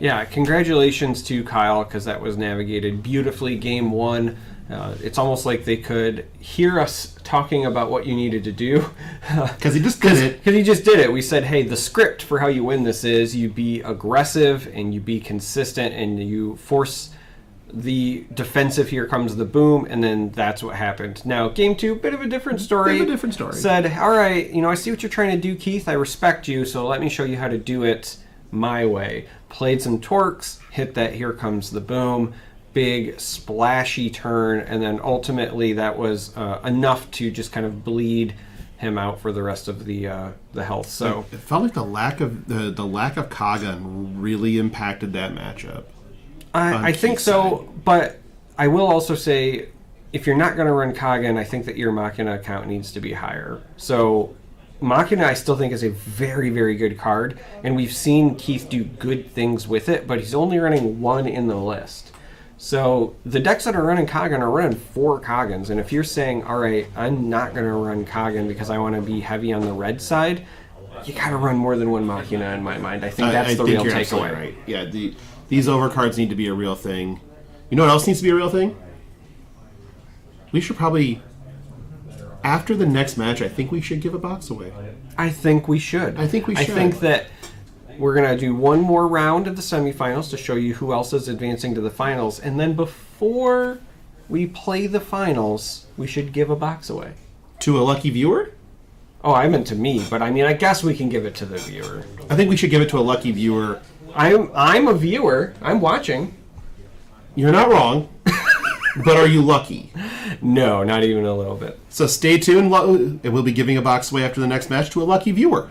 Yeah, congratulations to Kyle, because that was navigated beautifully. Game 1. It's almost like they could hear us talking about what you needed to do. Because he just did it. Because he just did it. We said, hey, the script for how you win this is you be aggressive and you be consistent and you force the defensive, here comes the boom, and then that's what happened. Now, game 2, bit of a different story. Said, all right, I see what you're trying to do, Keith. I respect you, so let me show you how to do it my way. Played some torques, hit that here comes the boom, big splashy turn, and then ultimately that was enough to just kind of bleed him out for the rest of the health. So it felt like the lack of Kagan really impacted that matchup. I think so, but I will also say, if you're not going to run Kagan, I think that your Machina account needs to be higher. So Machina I still think is a very, very good card, and we've seen Keith do good things with it, but he's only running 1 in the list. So the decks that are running Kagan are running 4 Kagans, and if you're saying, all right, I'm not going to run Kagan because I want to be heavy on the red side, you got to run more than 1 Machina in my mind. I think that's the real takeaway. Right. Yeah, these overcards need to be a real thing. You know what else needs to be a real thing? We should probably, after the next match, I think we should give a box away. I think we should. I think that we're going to do one more round of the semifinals to show you who else is advancing to the finals. And then before we play the finals, we should give a box away. To a lucky viewer? Oh, I meant to me, but I mean, I guess we can give it to the viewer. I think we should give it to a lucky viewer. I'm a viewer. I'm watching. You're not wrong. But are you lucky? No, not even a little bit. So stay tuned, and we'll be giving a box away after the next match to a lucky viewer.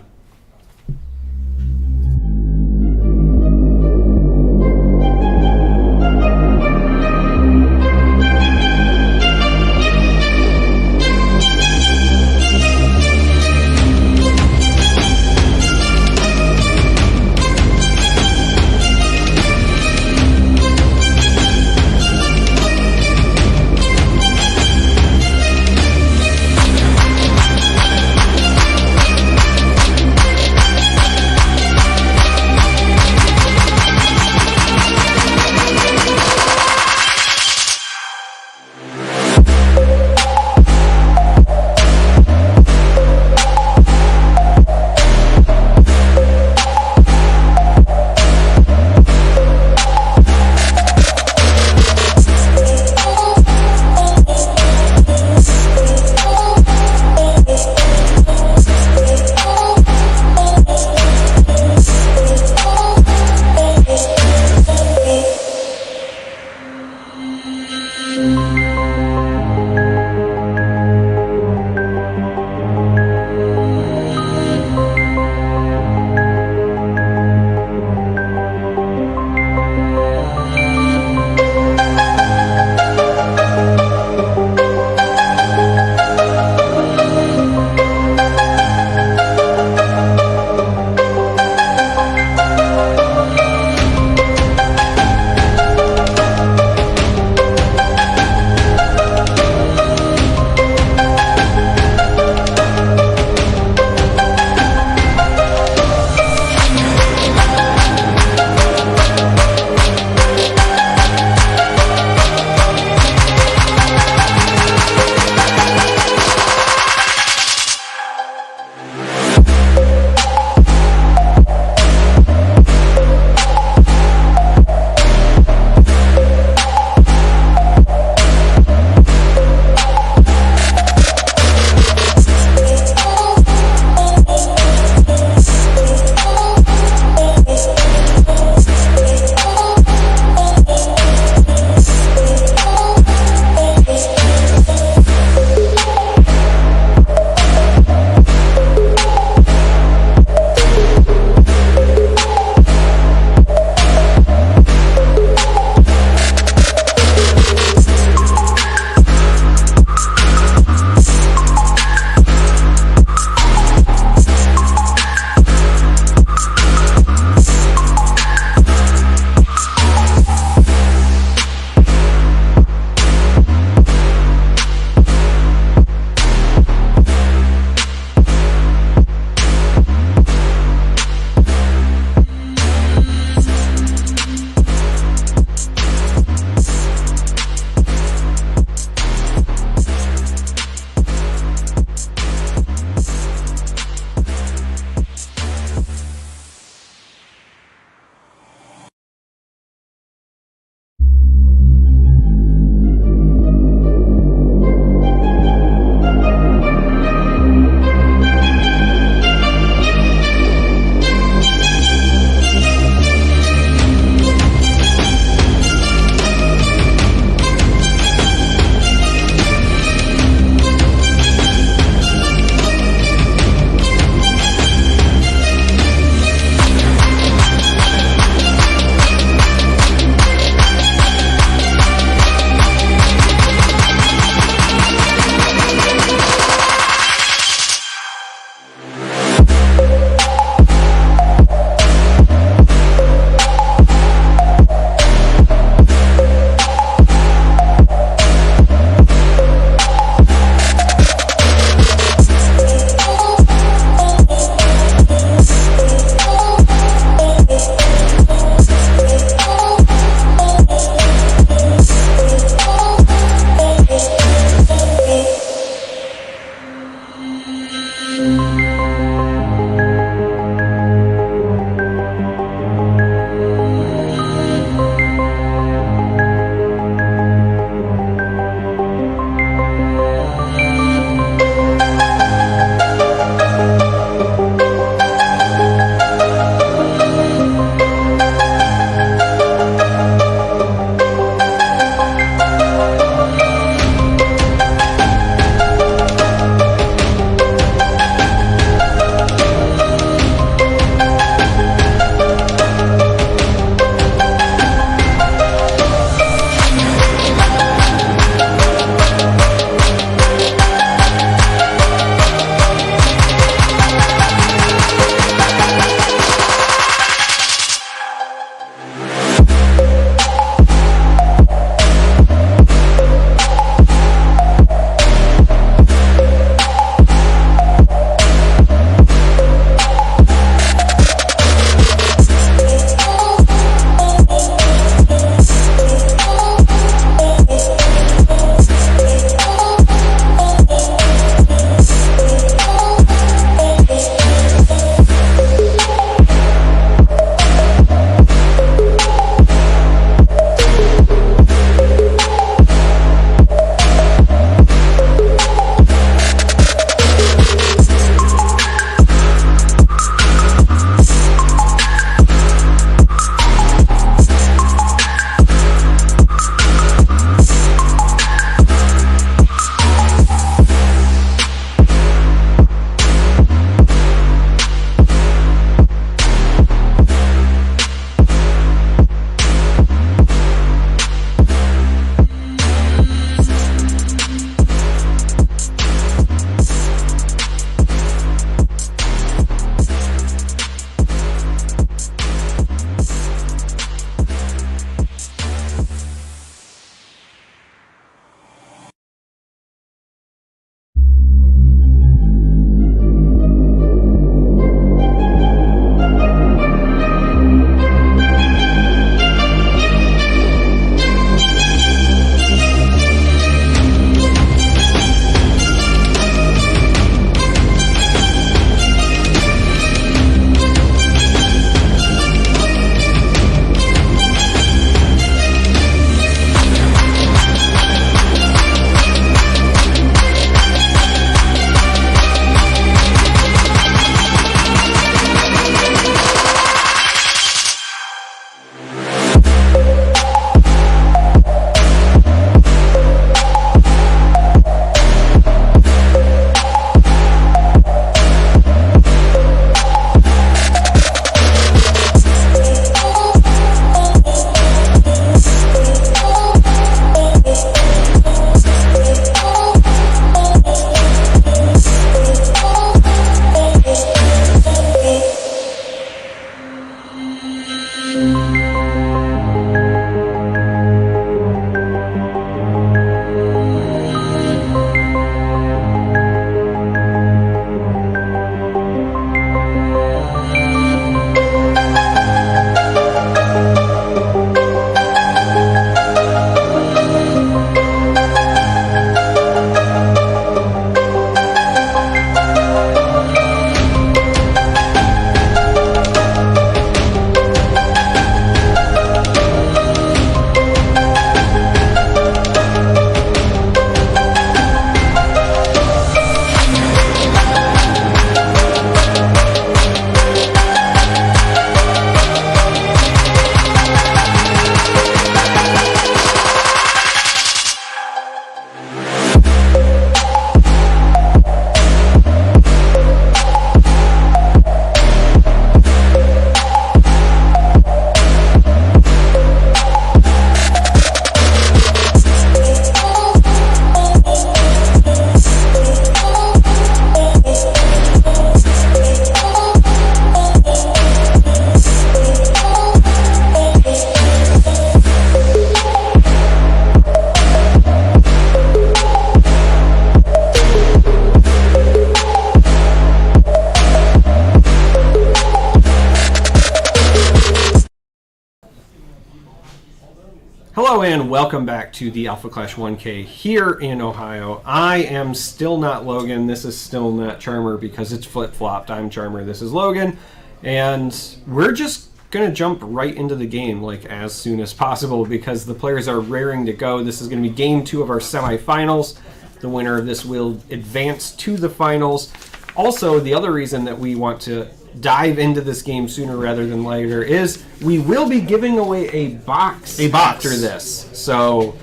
and welcome back to the Alpha Clash 1K here in Ohio. I am still not Logan. This is still not Charmer because it's flip-flopped. I'm Charmer. This is Logan. And we're just going to jump right into the game like as soon as possible because the players are raring to go. This is going to be game 2 of our semifinals. The winner of this will advance to the finals. Also, the other reason that we want to dive into this game sooner rather than later is we will be giving away a box after this. So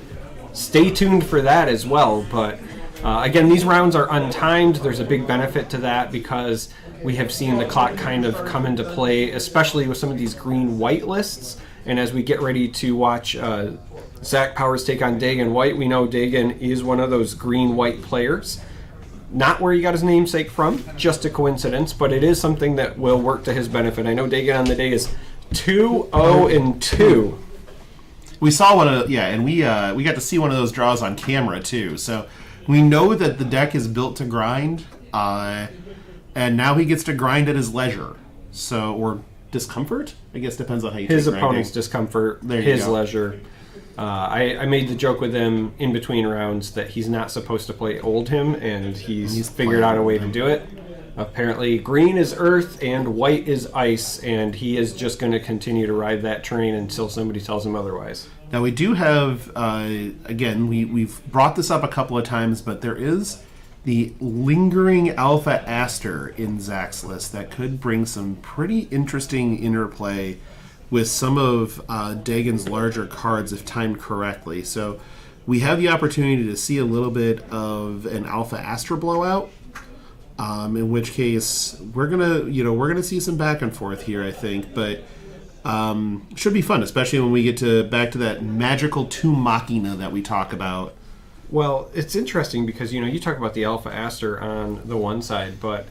stay tuned for that as well. But again, these rounds are untimed. There's a big benefit to that because we have seen the clock kind of come into play, especially with some of these green-white lists. And as we get ready to watch Zach Powers take on Dagan White, we know Dagan is one of those green-white players. Not where he got his namesake from, just a coincidence, but it is something that will work to his benefit. I know Dagan on the day is 2-0-2. We saw one of and we got to see one of those draws on camera too. So we know that the deck is built to grind, and now he gets to grind at his leisure. So or discomfort, I guess depends on how you his take opponent's grinding. discomfort, There you his go. leisure. I made the joke with him in between rounds that he's not supposed to play old him, and he's figured out a way to do it. Apparently, green is earth and white is ice, and he is just going to continue to ride that train until somebody tells him otherwise. Now we do have again we've brought this up a couple of times, but there is the lingering Alpha Aster in Zach's list that could bring some pretty interesting interplay with some of Dagan's larger cards if timed correctly. So we have the opportunity to see a little bit of an Alpha Astra blowout. In which case we're gonna see some back and forth here, I think, but should be fun, especially when we get back to that magical 2 Machina that we talk about. Well, it's interesting because you talk about the Alpha Aster on the one side, but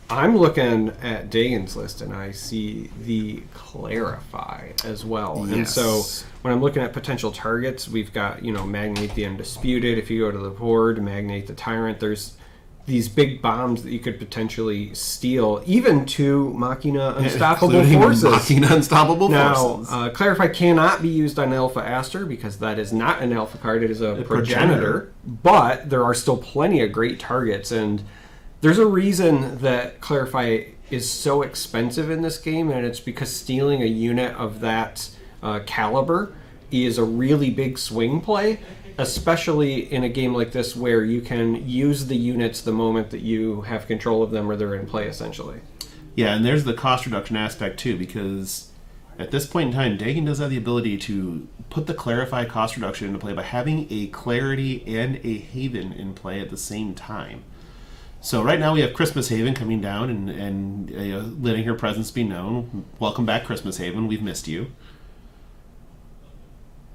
I'm looking at Dagan's list and I see the Clarify as well. Yes. And so when I'm looking at potential targets, we've got, Magnate the Undisputed. If you go to the board, Magnate the Tyrant, there's these big bombs that you could potentially steal, even to Machina Unstoppable Including Forces. Machina Unstoppable Forces. Now, Clarify cannot be used on Alpha Aster because that is not an Alpha card. It is a progenitor. But there are still plenty of great targets, and there's a reason that Clarify is so expensive in this game, and it's because stealing a unit of that caliber is a really big swing play, especially in a game like this where you can use the units the moment that you have control of them or they're in play, essentially. Yeah, and there's the cost reduction aspect too, because at this point in time, Dagan does have the ability to put the Clarify cost reduction into play by having a Clarity and a Haven in play at the same time. So right now we have Christmas Haven coming down and letting her presence be known. Welcome back, Christmas Haven. We've missed you.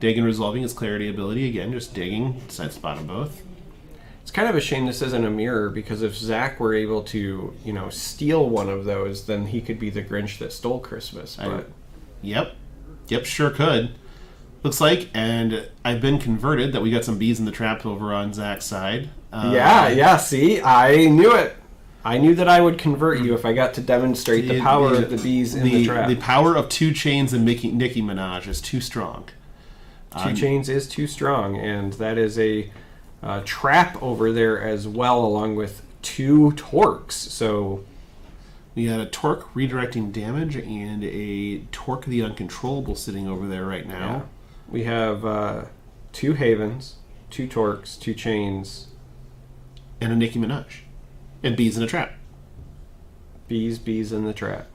Dagan resolving his Clarity ability again, just digging, decides to spot them both. It's kind of a shame this isn't a mirror, because if Zach were able to, steal one of those, then he could be the Grinch that stole Christmas. But Yep, sure could. Looks like, and I've been converted, that we got some bees in the trap over on Zach's side. Yeah, see? I knew it. I knew that I would convert you if I got to demonstrate the power of the bees in the trap. The power of 2 Chainz and Nicki Minaj is too strong. 2 Chainz is too strong, and that is a trap over there as well, along with 2 Torques. So we got a Torque redirecting damage and a Torque the Uncontrollable sitting over there right now. yeah. We have 2 Havens, 2 Torques, 2 Chainz. And a Nicki Minaj. And bees in a trap. Bees in the trap.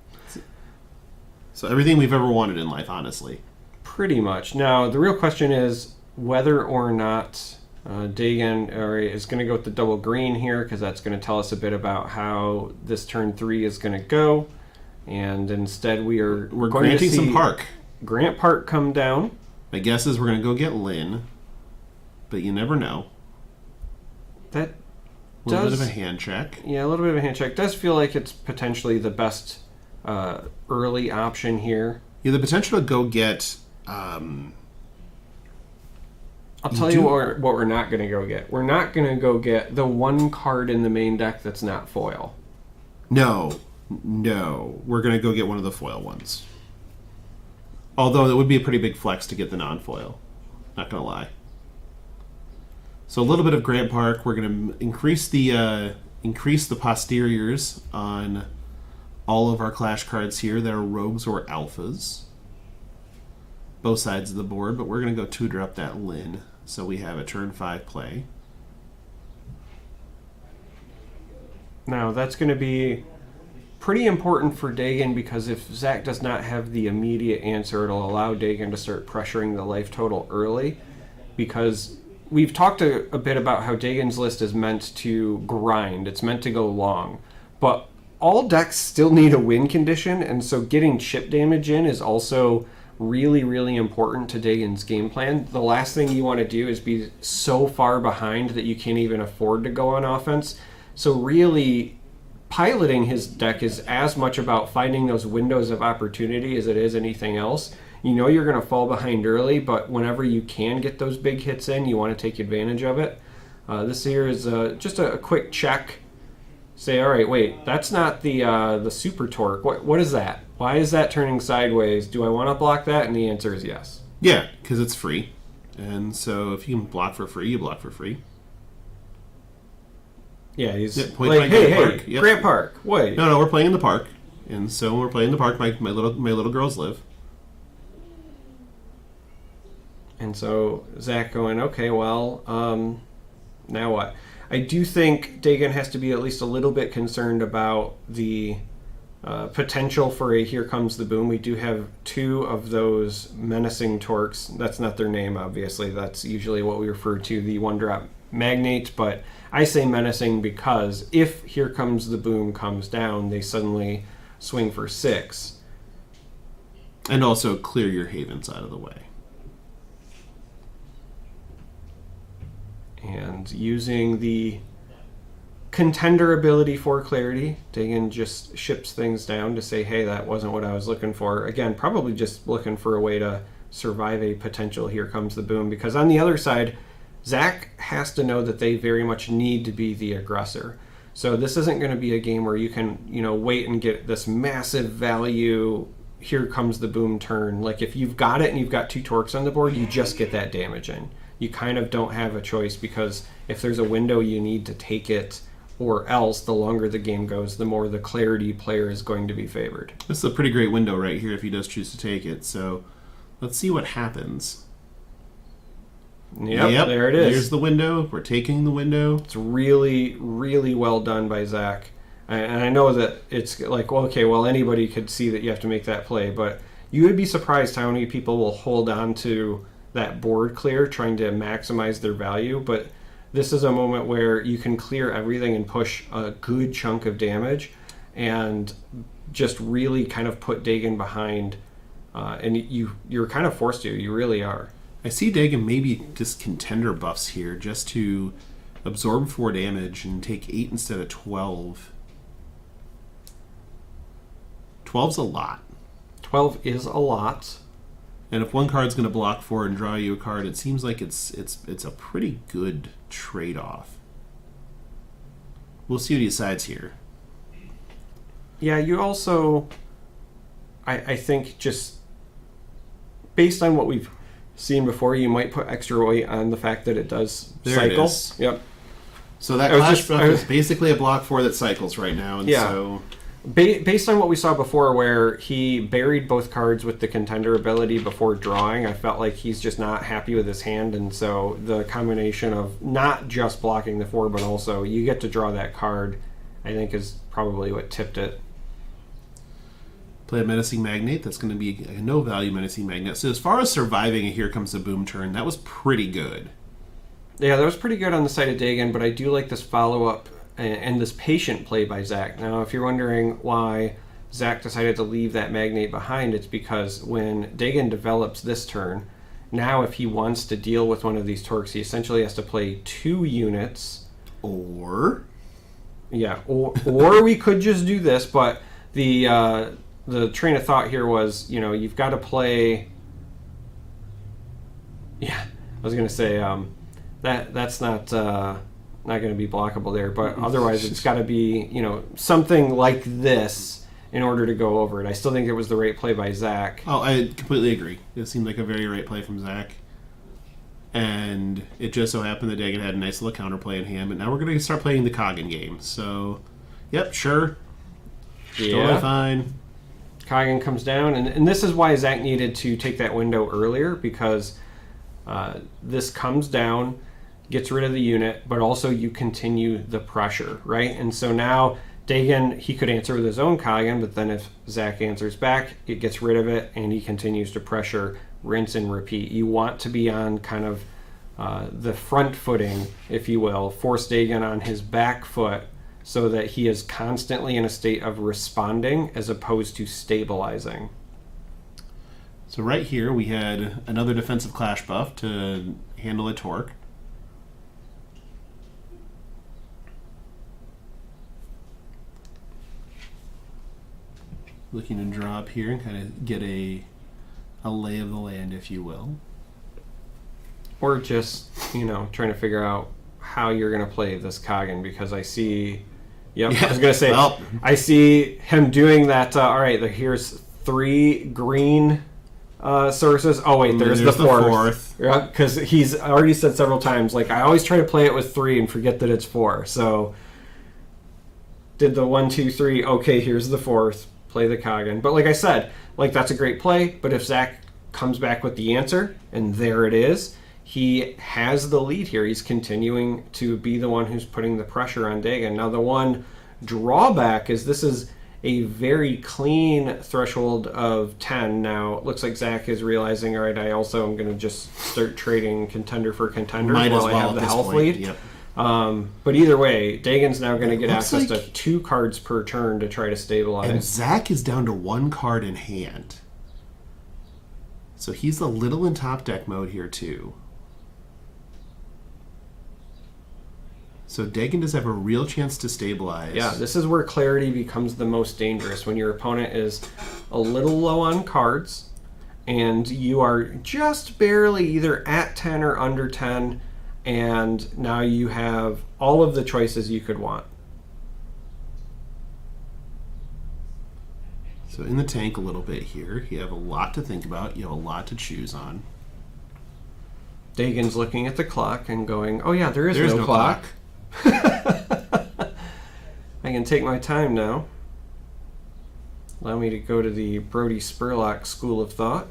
So everything we've ever wanted in life, honestly. Pretty much. Now, the real question is whether or not Dagan is going to go with the double green here, because that's going to tell us a bit about how this turn 3 is going to go. And instead we're going granting to see some Park. Grant Park come down. My guess is we're going to go get Lynn, but you never know. That A little does, bit of a hand check. Yeah, a little bit of a hand check. Does feel like it's potentially the best early option here. You have the potential to go get... I'll tell you what we're not going to go get. We're not going to go get the one card in the main deck that's not foil. No. We're going to go get one of the foil ones. Although it would be a pretty big flex to get the non-foil. Not gonna lie. So a little bit of Grant Park. We're gonna increase the posteriors on all of our Clash cards here that are rogues or alphas. Both sides of the board, but we're gonna go tutor up that Lin. So we have a turn 5 play. Now, that's going to be pretty important for Dagon because if Zach does not have the immediate answer, it'll allow Dagon to start pressuring the life total early. Because we've talked a bit about how Dagon's list is meant to grind, it's meant to go long. But all decks still need a win condition, and so getting chip damage in is also really, really important to Dagon's game plan. The last thing you want to do is be so far behind that you can't even afford to go on offense. So really, piloting his deck is as much about finding those windows of opportunity as it is anything else. You know you're going to fall behind early, but whenever you can get those big hits in, you want to take advantage of it. This here is just a quick check. Say, all right, wait, that's not the super torque. What is that? Why is that turning sideways? Do I want to block that? And the answer is yes. Yeah, because it's free. And so if you can block for free, you block for free. Yeah, he's point like, blank hey, Park. Yep. Grant Park, wait. No, we're playing in the park. And so when we're playing in the park, my little girls live. And so Zach going, okay, well, now what? I do think Dagon has to be at least a little bit concerned about the potential for a Here Comes the Boom. We do have 2 of those menacing torques. That's not their name, obviously. That's usually what we refer to, the 1-drop magnate. But I say menacing because if Here Comes the Boom comes down, they suddenly swing for 6. And also clear your havens out of the way. And using the contender ability for clarity, Dagon just ships things down to say, hey, that wasn't what I was looking for. Again, probably just looking for a way to survive a potential Here Comes the Boom, because on the other side, Zach has to know that they very much need to be the aggressor. So this isn't going to be a game where you can, wait and get this massive value Here Comes the Boom turn. Like if you've got it and you've got 2 torques on the board, you just get that damage in. You kind of don't have a choice, because if there's a window, you need to take it, or else the longer the game goes, the more the clarity player is going to be favored. This is a pretty great window right here if he does choose to take it. So let's see what happens. Yep, there it is. Here's the window. We're taking the window. It's really, really well done by Zach. And I know that it's like, well, okay, well, anybody could see that you have to make that play, but you would be surprised how many people will hold on to that board clear trying to maximize their value. But this is a moment where you can clear everything and push a good chunk of damage and just really kind of put Dagon behind. And you're kind of forced to. You really are. I see Dagon maybe just contender buffs here just to absorb 4 damage and take 8 instead of 12. 12's a lot. 12 is a lot. And if one card's going to block 4 and draw you a card, it seems like it's a pretty good trade-off. We'll see what he decides here. Yeah, you also, I think, just based on what we've seen before, you might put extra weight on the fact that it does cycle. It is. Yep. So that Clash stuff is basically a block 4 that cycles right now. And yeah. So based on what we saw before, where he buried both cards with the contender ability before drawing, I felt like he's just not happy with his hand, and so the combination of not just blocking the 4, but also you get to draw that card, I think is probably what tipped it. Play a Menacing Magnate. That's going to be a no-value Menacing Magnate. So as far as surviving a Here Comes the Boom turn, that was pretty good. Yeah, that was pretty good on the side of Dagon, but I do like this follow-up and this patient play by Zach. Now, if you're wondering why Zach decided to leave that Magnate behind, it's because when Dagon develops this turn, now if he wants to deal with one of these torques, he essentially has to play 2 units. Or we could just do this, but the train of thought here was, you've got to play... Yeah, I was going to say, that's not going to be blockable there, but otherwise it's got to be, something like this in order to go over it. I still think it was the right play by Zach. Oh, I completely agree. It seemed like a very right play from Zach. And it just so happened that Dagon had a nice little counterplay in hand, but now we're going to start playing the Kagan game. So, yep, sure. Totally fine. Kagan comes down, and this is why Zach needed to take that window earlier, because this comes down, gets rid of the unit, but also you continue the pressure, right? And so now Dagon, he could answer with his own Kagan, but then if Zach answers back, it gets rid of it, and he continues to pressure, rinse and repeat. You want to be on kind of the front footing, if you will, force Dagon on his back foot so that he is constantly in a state of responding as opposed to stabilizing. So right here we had another defensive clash buff to handle a torque. Looking to draw up here and kind of get a lay of the land, if you will. Or just, trying to figure out how you're going to play this Kagan, because I see... Yep, yeah. I was going to say, I see him doing that. All right, here's 3 green sources. Oh, wait, there's the fourth. Yeah, because he's already said several times, like, I always try to play it with 3 and forget that it's 4. So, did the 1, 2, 3. Okay, here's the 4th. Play the Kagan. But like I said, like, that's a great play. But if Zach comes back with the answer, and there it is, he has the lead here. He's continuing to be the one who's putting the pressure on Dagon. Now, the one drawback is this is a very clean threshold of 10. Now, it looks like Zach is realizing, all right, I also am going to just start trading contender for contender while I have the health lead. Yep. But either way, Dagon's now going to get access to 2 cards per turn to try to stabilize. And Zach is down to 1 card in hand. So he's a little in top deck mode here, too. So Dagon does have a real chance to stabilize. Yeah, this is where clarity becomes the most dangerous, when your opponent is a little low on cards, and you are just barely either at 10 or under 10, and now you have all of the choices you could want. So in the tank a little bit here, you have a lot to think about, you have a lot to choose on. Dagon's looking at the clock and going, oh yeah, there's no clock. I can take my time now. Allow me to go to the Brody Spurlock school of thought.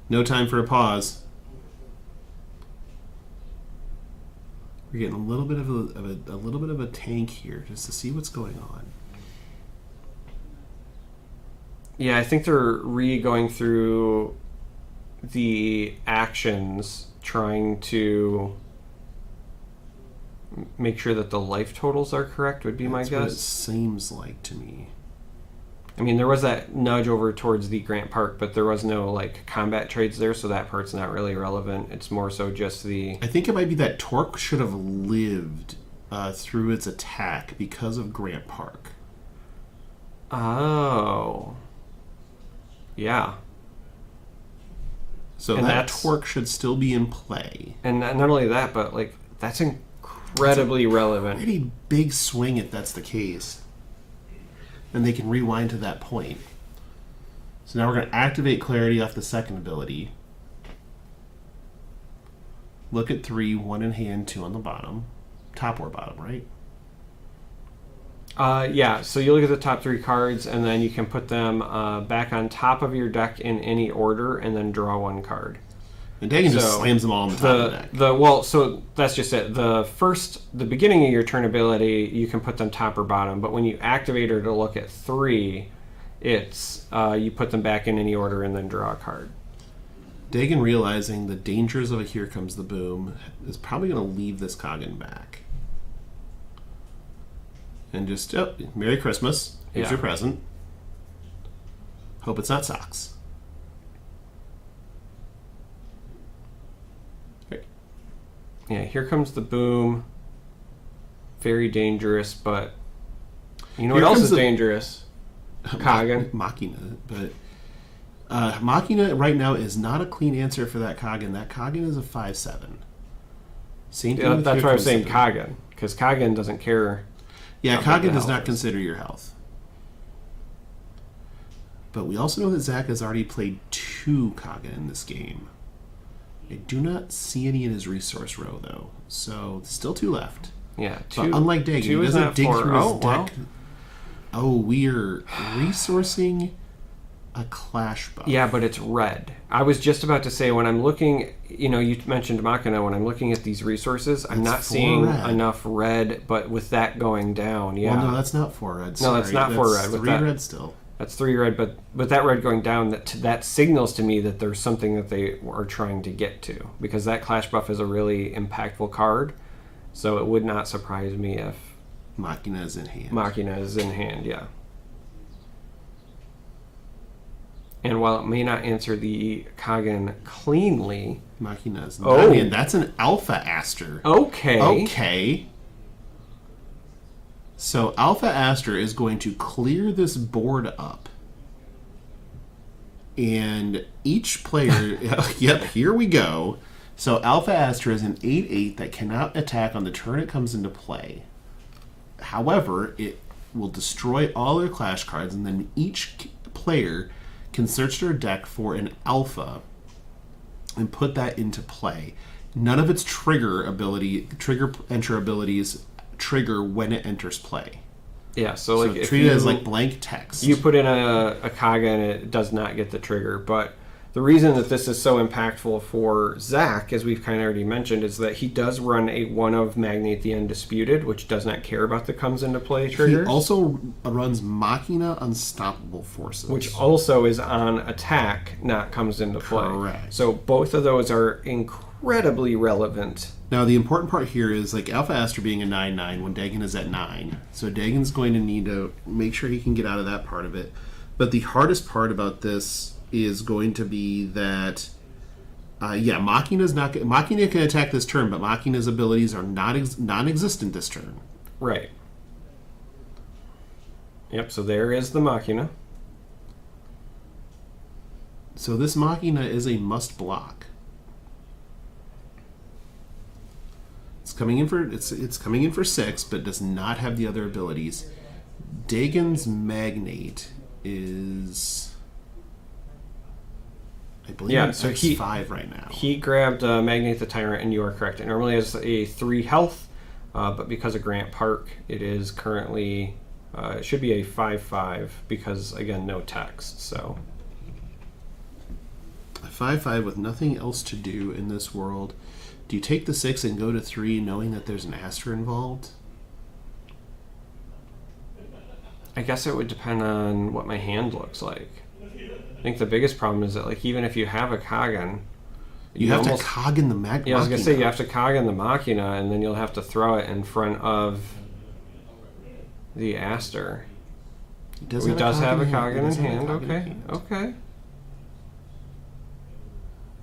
No time for a pause. We're getting a little bit of a tank here just to see what's going on. Yeah, I think they're going through the actions, trying to make sure that the life totals are correct, would be my guess. That's what it seems like to me. I mean, there was that nudge over towards the Grant Park, but there was no, like, combat trades there, so that part's not really relevant. It's more so just the... I think it might be that Torque should have lived through its attack because of Grant Park. Oh. Yeah. So and that Torque should still be in play. And not only that, but, like, that's incredibly relevant. Pretty big swing if that's the case. And they can rewind to that point. So now we're going to activate Clarity off the second ability. Look at 3, 1 in hand, 2 on the bottom. Top or bottom, right? Yeah, so you look at the top 3 cards, and then you can put them back on top of your deck in any order, and then draw 1 card. And Dagon just slams them all on the top of the deck. Well, so that's just it. The beginning of your turn ability, you can put them top or bottom, but when you activate her to look at 3, it's you put them back in any order and then draw a card. Dagon, realizing the dangers of a Here Comes the Boom, is probably going to leave this Kagan back. And just, Merry Christmas. Here's your present. Hope it's not socks. Yeah, Here Comes the Boom. Very dangerous, but you know what else is dangerous? Kagan. Machina. But Machina right now is not a clean answer for that Kagan. That Kagan is a 5/7. Same thing. That's why I was saying Kagan, because Kagan doesn't care. Yeah, Kagan does not consider your health. But we also know that Zach has already played 2 Kagan in this game. I do not see any in his resource row, though. So, still 2 left. Yeah, But unlike Dagan, he two is doesn't not dig 4. through his Oh, wow. deck. Oh, we are resourcing a Clash buff. Yeah, but it's red. I was just about to say, when I'm looking, you mentioned Machina, when I'm looking at these resources, I'm It's not 4 seeing red. enough red, but with that going down, yeah. Well, no, that's not 4 red. No, Sorry. that's not 4 red. With 3 that- red still. That's 3 red, but with that red going down, that signals to me that there's something that they are trying to get to, because that Clash buff is a really impactful card, so it would not surprise me if Machina is in hand. Machina is in hand, yeah. And while it may not answer the Kagan cleanly, Machina is Oh. not in. That's an Alpha Aster. okay. Okay. So Alpha Aster is going to clear this board up. And each player... yep, here we go. So Alpha Aster is an 8/8 that cannot attack on the turn it comes into play. However, it will destroy all their Clash cards, and then each player can search their deck for an Alpha and put that into play. None of its trigger enter abilities trigger when it enters play. Yeah, so So like if treat you, it as like blank text. you put in a Kaga and it does not get the trigger, but the reason that this is so impactful for Zach, as we've kind of already mentioned, is that he does run a 1 of Magnate the Undisputed, which does not care about the comes into play He triggers. also runs Machina Unstoppable Forces. Which also is on attack, not comes into play. Correct. So both of those are incredibly relevant. Now, the important part here is like Alpha Aster being a 9/9 when Dagan is at 9. So Dagan's going to need to make sure he can get out of that part of it. But the hardest part about this is going to be that, Machina can attack this turn, but Machina's abilities are non-existent this turn. Right. Yep, so there is the Machina. So this Machina is a must block. It's coming in for 6, but does not have the other abilities. Dagon's Magnate is, I believe, Yeah, it's so he- 5 right now. He grabbed Magnate the Tyrant, and you are correct. It normally has a 3 health, but because of Grant Park, it is currently, it should be a 5/5 because, again, no text, so... A 5/5 with nothing else to do in this world. Do you take the 6 and go to 3 knowing that there's an Aster involved? I guess it would depend on what my hand looks like. I think the biggest problem is that, like, even if you have a Kagan, You have to cog in the Machina. Yeah, I was gonna say you have to Kagan the Machina, and then you'll have to throw it in front of the Aster. He does He does have a He Kagan does in have a hand. Kagan in Okay, hand. okay.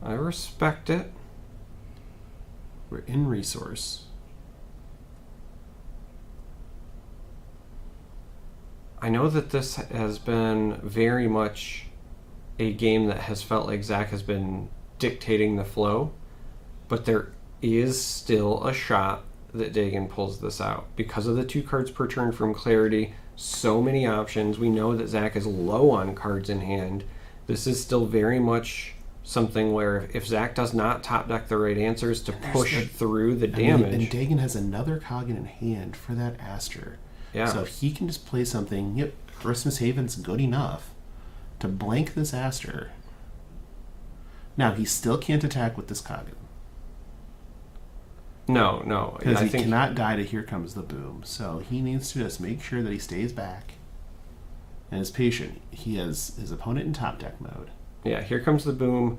I respect it. We're in resource. I know that this has been very much a game that has felt like Zach has been dictating the flow, but there is still a shot that Dagan pulls this out. Because of the 2 cards per turn from Clarity, so many options. We know that Zach is low on cards in hand. This is still very much something where if Zach does not top deck the right answers to push through the damage... And Dagan has another Kagan in hand for that Aster. Yeah. So he can just play something, yep, Christmas Haven's good enough to blank this Aster. Now, he still can't attack with this Kagan. No. Because I he think cannot die to Here Comes the Boom. So he needs to just make sure that he stays back and is patient. He has his opponent in top deck mode. Yeah, Here Comes the Boom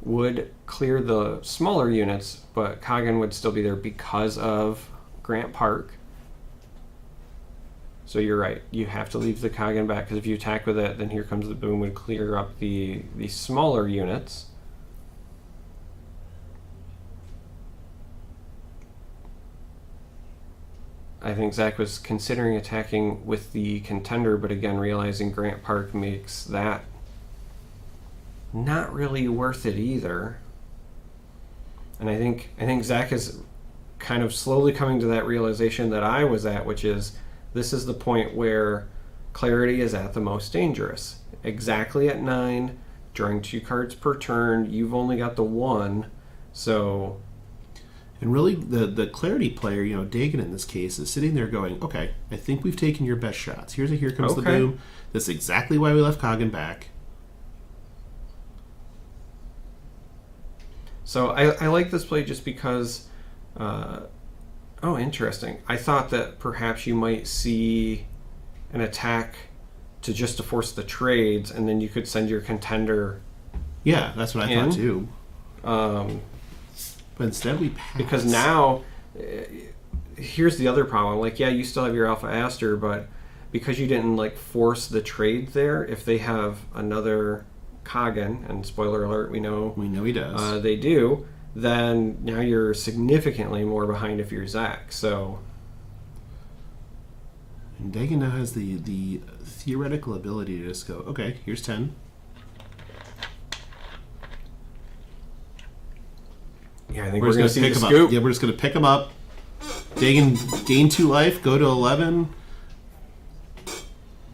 would clear the smaller units, but Kagan would still be there because of Grant Park. So you're right. You have to leave the Kagan back, because if you attack with it, then Here Comes the Boom would clear up the smaller units. I think Zach was considering attacking with the Contender, but again, realizing Grant Park makes that not really worth it either. And I think Zach is kind of slowly coming to that realization that I was at, which is this is the point where Clarity is at the most dangerous. Exactly at 9, drawing 2 cards per turn, you've only got the 1. So, And really, the clarity player, Dagon in this case, is sitting there going, okay, I think we've taken your best shots. Here comes the Okay. boom. That's exactly why we left Coggin back. so I like this play just because. Oh, interesting. I thought that perhaps you might see an attack to force the trades, and then you could send your contender. Yeah, that's what I thought too. Um, But instead we pass. because now, here's the other problem. Like, yeah, you still have your Alpha Aster, but because you didn't force the trade there, if they have another Coggin, and spoiler alert, we know he does. they do, then now you're significantly more behind if you're Zach. So And Dagon now has the theoretical ability to just go, okay, here's 10. yeah, I think we're going to see the pick him scoop. up. Yeah, we're just going to pick him up. Dagon gain 2 life, go to 11.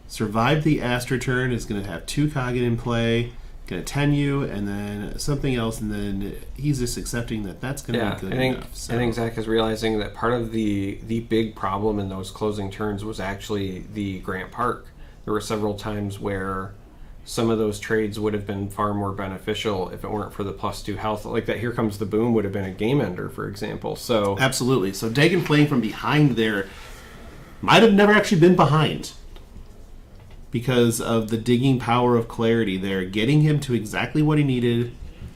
Survive the Aster turn, is going to have 2 Coggin in play. Going to 10 you, and then something else, and then he's just accepting that that's going to be good enough. So. I think Zach is realizing that part of the big problem in those closing turns was actually the Grant Park. There were several times where some of those trades would have been far more beneficial if it weren't for the +2 health. Like that Here Comes the Boom would have been a game ender, for example. So Absolutely. So Dagon playing from behind there might have never actually been behind, because of the digging power of clarity there, getting him to exactly what he needed,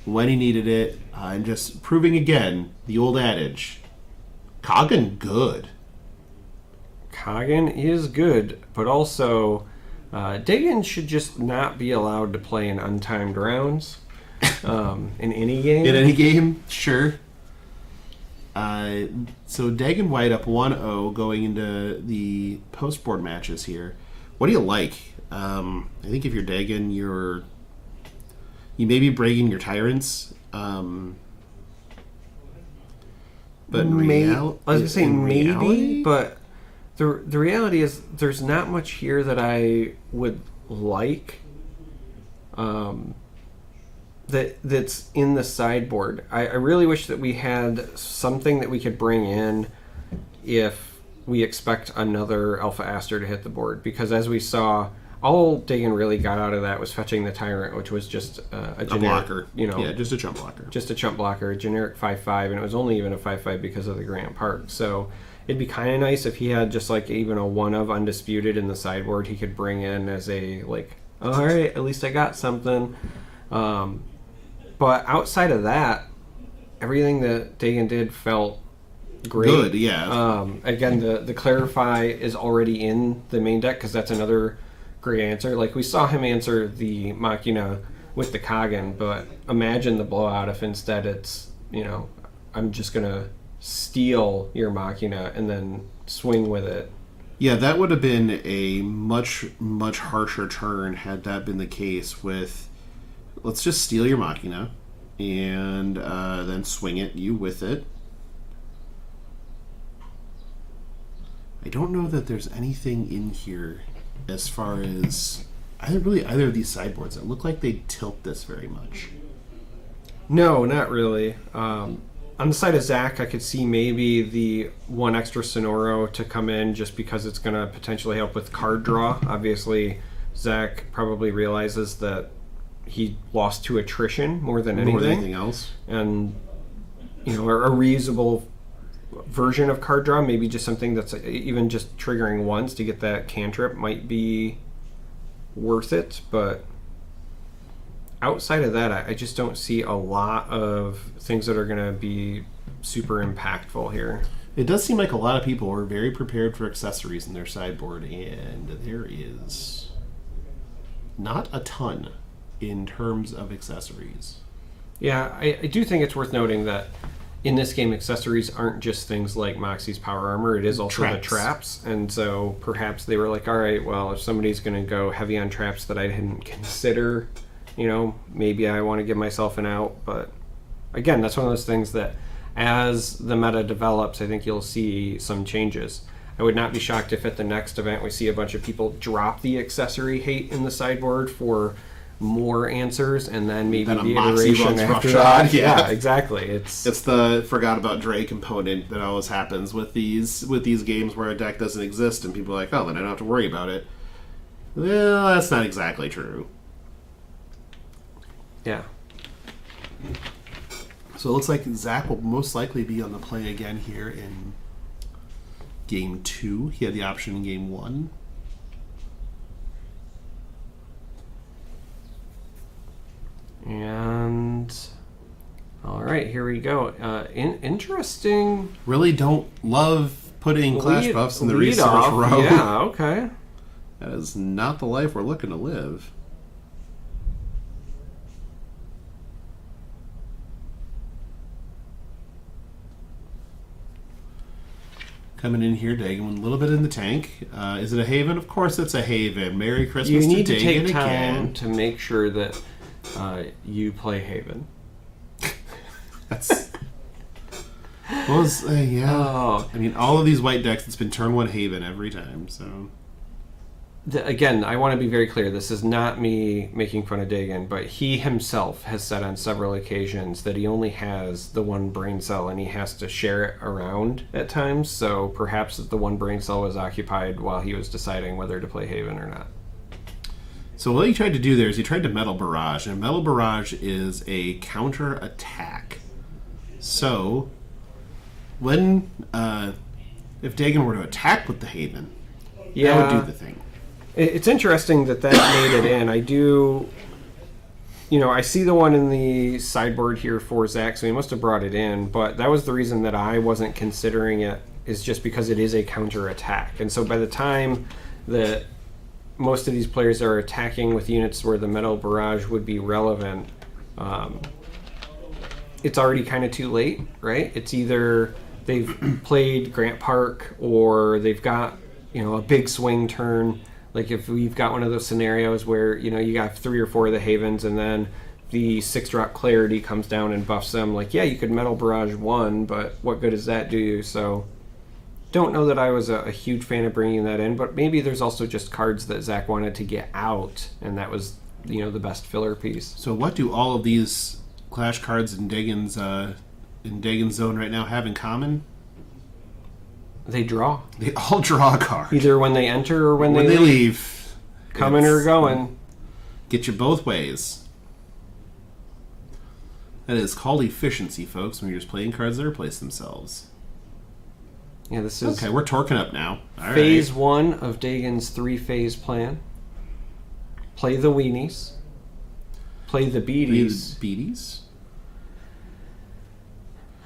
when he needed it, and just proving again the old adage, Coggin good. Coggin is good, but also Dagon should just not be allowed to play in untimed rounds in any game. In any game, sure. So Dagon White up 1-0 going into the post-board matches here. What do you like? I think if you're Dagon, you may be breaking your tyrants. But in I was gonna say maybe, reality? but the reality is there's not much here that I would like. That's in the sideboard. I really wish that we had something that we could bring in if we expect another Alpha Aster to hit the board, because as we saw, all Dagon really got out of that was fetching the Tyrant, which was just a generic blocker. Just a chump blocker. Just a chump blocker, a generic 5/5, and it was only even a 5/5 because of the Grant Park. So it'd be kind of nice if he had just even a 1 of Undisputed in the sideboard he could bring in as a all right, at least I got something. But outside of that, everything that Dagon did felt great. Good, yeah. Again, the Clarify is already in the main deck, because that's another great answer. We saw him answer the Machina with the Coggin, but imagine the blowout if instead it's, I'm just going to steal your Machina and then swing with it. Yeah, that would have been a much, much harsher turn had that been the case with, let's just steal your Machina and then swing at you with it. I don't know that there's anything in here as far as either of these sideboards that look like they tilt this very much. No, not really. On the side of Zach, I could see maybe the 1 extra Sonoro to come in just because it's going to potentially help with card draw. Obviously, Zach probably realizes that he lost to attrition more than anything else. And, a reasonable version of card draw, maybe just something that's even just triggering once to get that cantrip might be worth it. But outside of that, I just don't see a lot of things that are going to be super impactful here. It does seem like a lot of people were very prepared for accessories in their sideboard, and there is not a ton in terms of accessories. Yeah, I do think it's worth noting that in this game, accessories aren't just things like Moxie's power armor. It is also the traps. And so perhaps they were like, all right, well, if somebody's going to go heavy on traps that I didn't consider, maybe I want to give myself an out. But again, that's one of those things that as the meta develops, I think you'll see some changes. I would not be shocked if at the next event we see a bunch of people drop the accessory hate in the sideboard for more answers, and then maybe Then a the Moxie iteration runs after roughshod, that. yeah. Yeah, exactly. It's the forgot about Dre component that always happens with these games where a deck doesn't exist and people are like, oh, then I don't have to worry about it. Well, that's not exactly true. yeah. So it looks like Zach will most likely be on the play again here in game 2. He had the option in game 1. And all right, here we go. Interesting. Really don't love putting Clash buffs in the lead research off. row. Yeah, okay. That is not the life we're looking to live. Coming in here, Dagon, with a little bit in the tank. Is it a Haven? Of course it's a Haven. Merry Christmas You need to to Dagon take time again. to make sure that you play Haven. That's... Well, yeah. Oh. I mean, all of these white decks, it's been turn 1 Haven every time, so... Again, I want to be very clear. This is not me making fun of Dagon, but he himself has said on several occasions that he only has the one brain cell and he has to share it around at times. So perhaps the one brain cell was occupied while he was deciding whether to play Haven or not. So what he tried to do there is he tried to Metal Barrage, and Metal Barrage is a counter attack. So, when if Dagon were to attack with the Haven, that would do the thing. It's interesting that made it in. I do, I see the one in the sideboard here for Zach, so he must have brought it in, but that was the reason that I wasn't considering it, is just because it is a counter attack. And so by the time that most of these players are attacking with units where the Metal Barrage would be relevant, it's already kind of too late, right? It's either they've played Grant Park or they've got, a big swing turn. Like if we've got one of those scenarios where, you got 3 or 4 of the Havens and then the 6-drop Clarity comes down and buffs them. Like, yeah, you could Metal Barrage 1, but what good does that do you? So don't know that I was a huge fan of bringing that in, but maybe there's also just cards that Zach wanted to get out, and that was, the best filler piece. So what do all of these Clash cards in Dagon's zone right now have in common? They draw. They all draw a card. Either when they enter or when they leave. Coming or going. Get you both ways. That is called efficiency, folks, when you're just playing cards that replace themselves. Yeah, this is Okay, we're torquing up now. All phase right. 1 of Dagon's 3-phase plan. Play the weenies. Play the beaties. Beaties?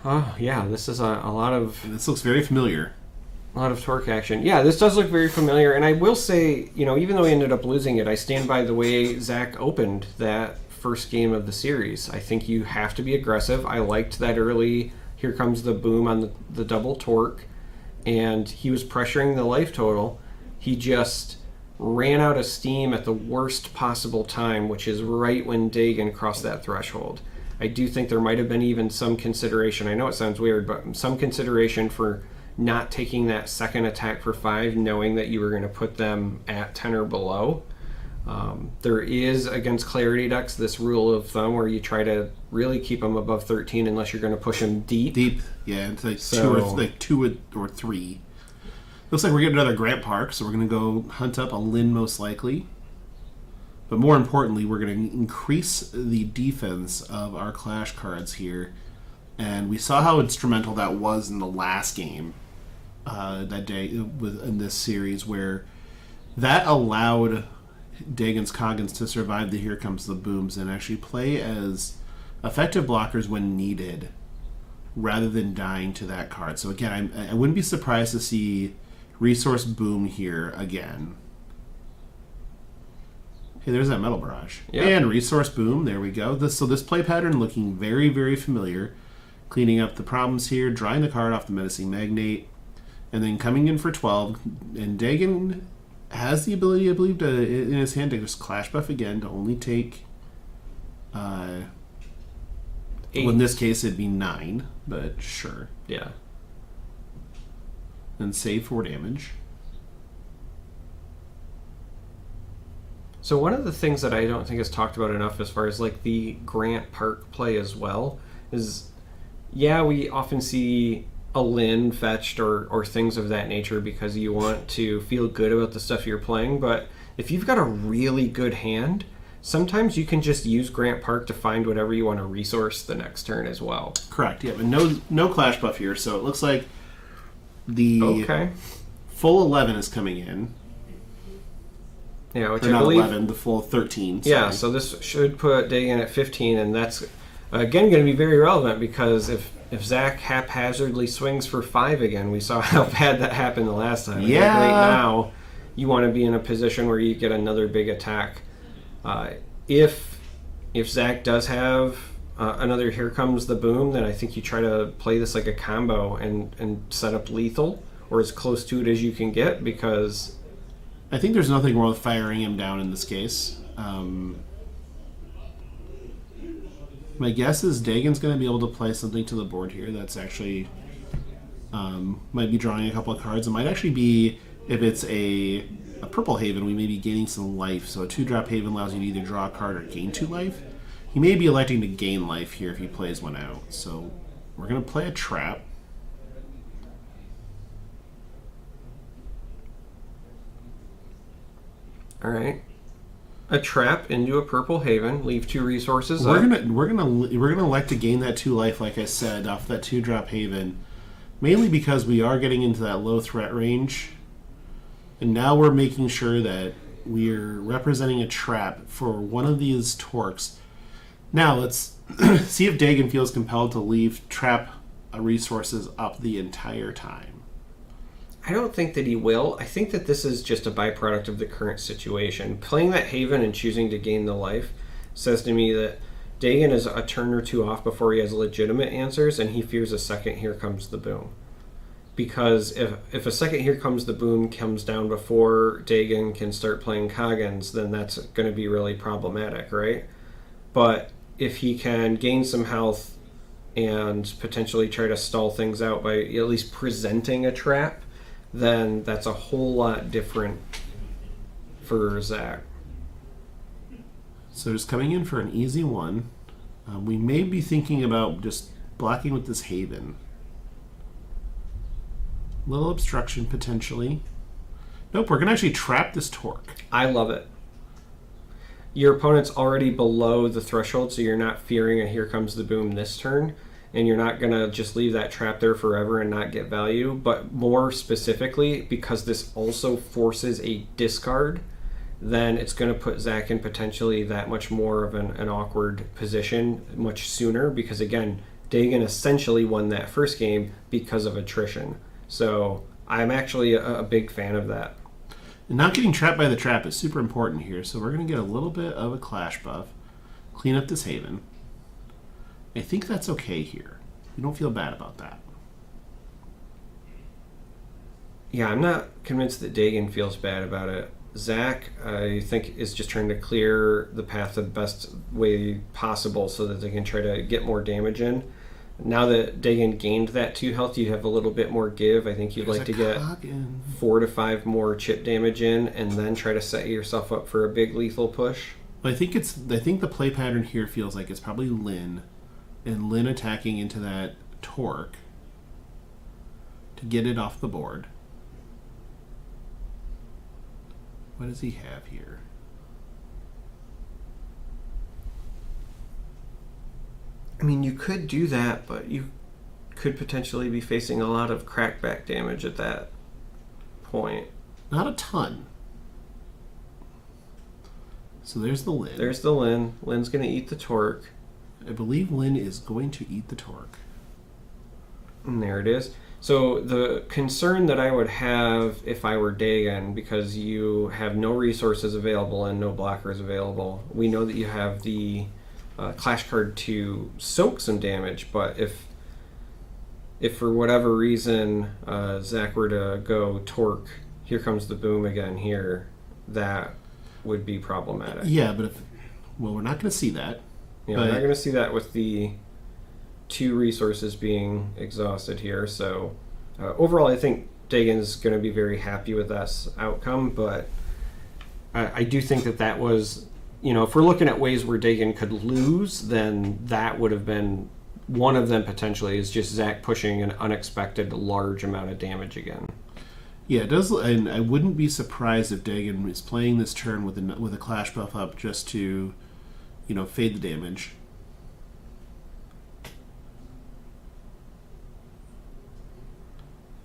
Oh, yeah, this is a lot of... This looks very familiar. A lot of torque action. Yeah, this does look very familiar, and I will say, even though he ended up losing it, I stand by the way Zach opened that first game of the series. I think you have to be aggressive. I liked that early, here comes the boom on the double torque, and he was pressuring the life total. He just ran out of steam at the worst possible time, which is right when Dagon crossed that threshold. I do think there might have been even some consideration, I know it sounds weird, but some consideration for not taking that second attack for 5, knowing that you were going to put them at 10 or below. There is, against Clarity decks, this rule of thumb where you try to really keep them above 13 unless you're going to push them deep. Deep, yeah, it's like 2 or 3. Looks like we're getting another Grant Park, so we're going to go hunt up a Lynn most likely. But more importantly, we're going to increase the defense of our Clash cards here. And we saw how instrumental that was in the last game that day in this series, where that allowed Dagon's Coggins to survive the Here Comes the Booms and actually play as effective blockers when needed, rather than dying to that card. So again, I wouldn't be surprised to see Resource Boom here again. Hey, there's that Metal Barrage. Yep. And Resource Boom, there we go. So this play pattern looking very, very familiar. Cleaning up the problems here, drawing the card off the Menacing Magnate, and then coming in for 12. And Dagon has the ability, I believe, in his hand to just Clash buff again to only take... 8. Well, in this case, it'd be 9, but sure. Yeah. And save 4 damage. So one of the things that I don't think is talked about enough as far as like the Grant Park play as well is, yeah, we often see a Lin fetched or things of that nature because you want to feel good about the stuff you're playing, but if you've got a really good hand, sometimes you can just use Grant Park to find whatever you want to resource the next turn as well. Correct, yeah, but no clash buff here, so it looks like the Okay. full 11 is coming in. Yeah, which Or I not believe 11, the full 13. Yeah, sorry. so this should put Dagan at 15, and that's again going to be very relevant because if Zach haphazardly swings for 5 again, we saw how bad that happened the last time. I think Yeah. right now, you want to be in a position where you get another big attack. If Zach does have another Here Comes the Boom, then I think you try to play this like a combo and set up lethal, or as close to it as you can get, because I think there's nothing wrong with firing him down in this case. My guess is Dagan's going to be able to play something to the board here that's actually might be drawing a couple of cards. It might actually be, if it's a purple Haven, we may be gaining some life. So a 2-drop Haven allows you to either draw a card or gain 2 life. He may be electing to gain life here if he plays one out. So we're going to play a trap. all right, a trap into a purple Haven, leave 2 resources. We're up. gonna elect to gain that 2 life, like I said, off that 2-drop Haven, mainly because we are getting into that low threat range, and now we're making sure that we're representing a trap for one of these Torques. Now let's see if Dagan feels compelled to leave trap resources up the entire time. I don't think that he will. I think that this is just a byproduct of the current situation. Playing that Haven and choosing to gain the life says to me that Dagan is a turn or 2 off before he has legitimate answers, and he fears a second Here Comes the Boom. Because if a second Here Comes the Boom comes down before Dagan can start playing Coggins, then that's going to be really problematic, right? But if he can gain some health and potentially try to stall things out by at least presenting a trap, then that's a whole lot different for Zach. So just coming in for an easy one. We may be thinking about just blocking with this Haven. Little obstruction potentially. Nope, we're going to actually trap this Torque. I love it. Your opponent's already below the threshold, so you're not fearing a Here Comes the Boom this turn, and you're not going to just leave that trap there forever and not get value. But more specifically, because this also forces a discard, then it's going to put Zach in potentially that much more of an awkward position much sooner, because again, Dagan essentially won that first game because of attrition. So I'm actually a big fan of that. And not getting trapped by the trap is super important here, so we're going to get a little bit of a clash buff. Clean up this Haven. I think that's okay here. We don't feel bad about that. Yeah, I'm not convinced that Dagan feels bad about it. Zach, I think, is just trying to clear the path the best way possible so that they can try to get more damage in. Now that Dagan gained that 2 health, you have a little bit more give. I think you'd like to get 4 to 5 more chip damage in and then try to set yourself up for a big lethal push. I think the play pattern here feels like it's probably Lin, and Lin attacking into that Torque to get it off the board. What does he have here? I mean, you could do that, but you could potentially be facing a lot of crackback damage at that point. Not a ton. So there's the Lin. There's the Lin. Lin's going to eat the Torque. I believe Lin is going to eat the Torque. And there it is. So the concern that I would have if I were Dagan, because you have no resources available and no blockers available, we know that you have the clash card to soak some damage, but if for whatever reason Zach were to go Torque, Here Comes the Boom again here, that would be problematic. Yeah, but we're not going to see that. Yeah, we're not going to see that with the 2 resources being exhausted here. So overall, I think Dagan's going to be very happy with that outcome, but I do think that was, if we're looking at ways where Dagon could lose, then that would have been one of them potentially, is just Zach pushing an unexpected large amount of damage again. Yeah, it does, and I wouldn't be surprised if Dagon is playing this turn with a Clash buff up just to, fade the damage.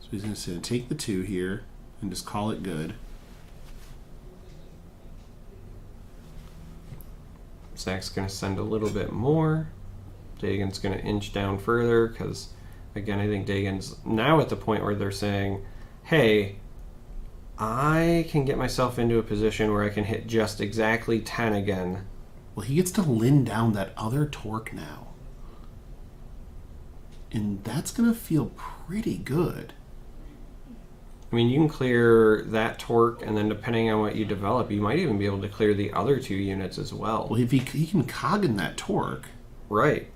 So he's going to take the 2 here and just call it good. Zach's going to send a little bit more. Dagon's going to inch down further because, again, I think Dagon's now at the point where they're saying, hey, I can get myself into a position where I can hit just exactly 10 again. Well, he gets to lin down that other torque now. And that's going to feel pretty good. I mean, you can clear that torque, and then depending on what you develop, you might even be able to clear the other 2 units as well. Well, if he can cog in that torque. Right.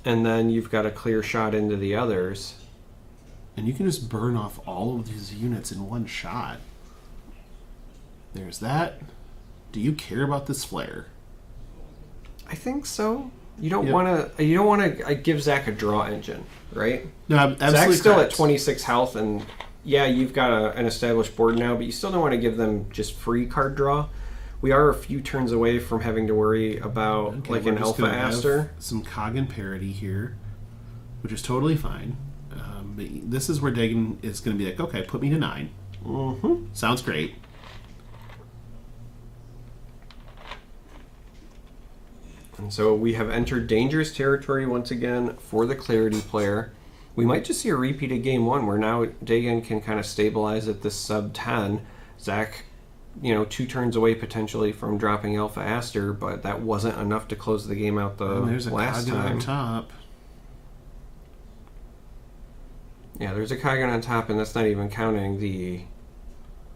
And then you've got a clear shot into the others. And you can just burn off all of these units in one shot. There's that. Do you care about this flare? I think so. You don't want to give Zach a draw engine, right? No, absolutely. Zach's still correct. at 26 health, and yeah, you've got an established board now, but you still don't want to give them just free card draw. We are a few turns away from having to worry about an Alpha Aster. Some Coggan parity here, which is totally fine. But this is where Dagon is going to be like, okay, put me to 9. Mm-hmm. Sounds great. And so we have entered dangerous territory once again for the Clarity player. We might just see a repeat of game 1 where now Dagon can kind of stabilize at this sub 10. Zach, 2 turns away potentially from dropping Alpha Aster, but that wasn't enough to close the game out the there's a last Coggan time. on top. Yeah, there's a Coggan on top, and that's not even counting the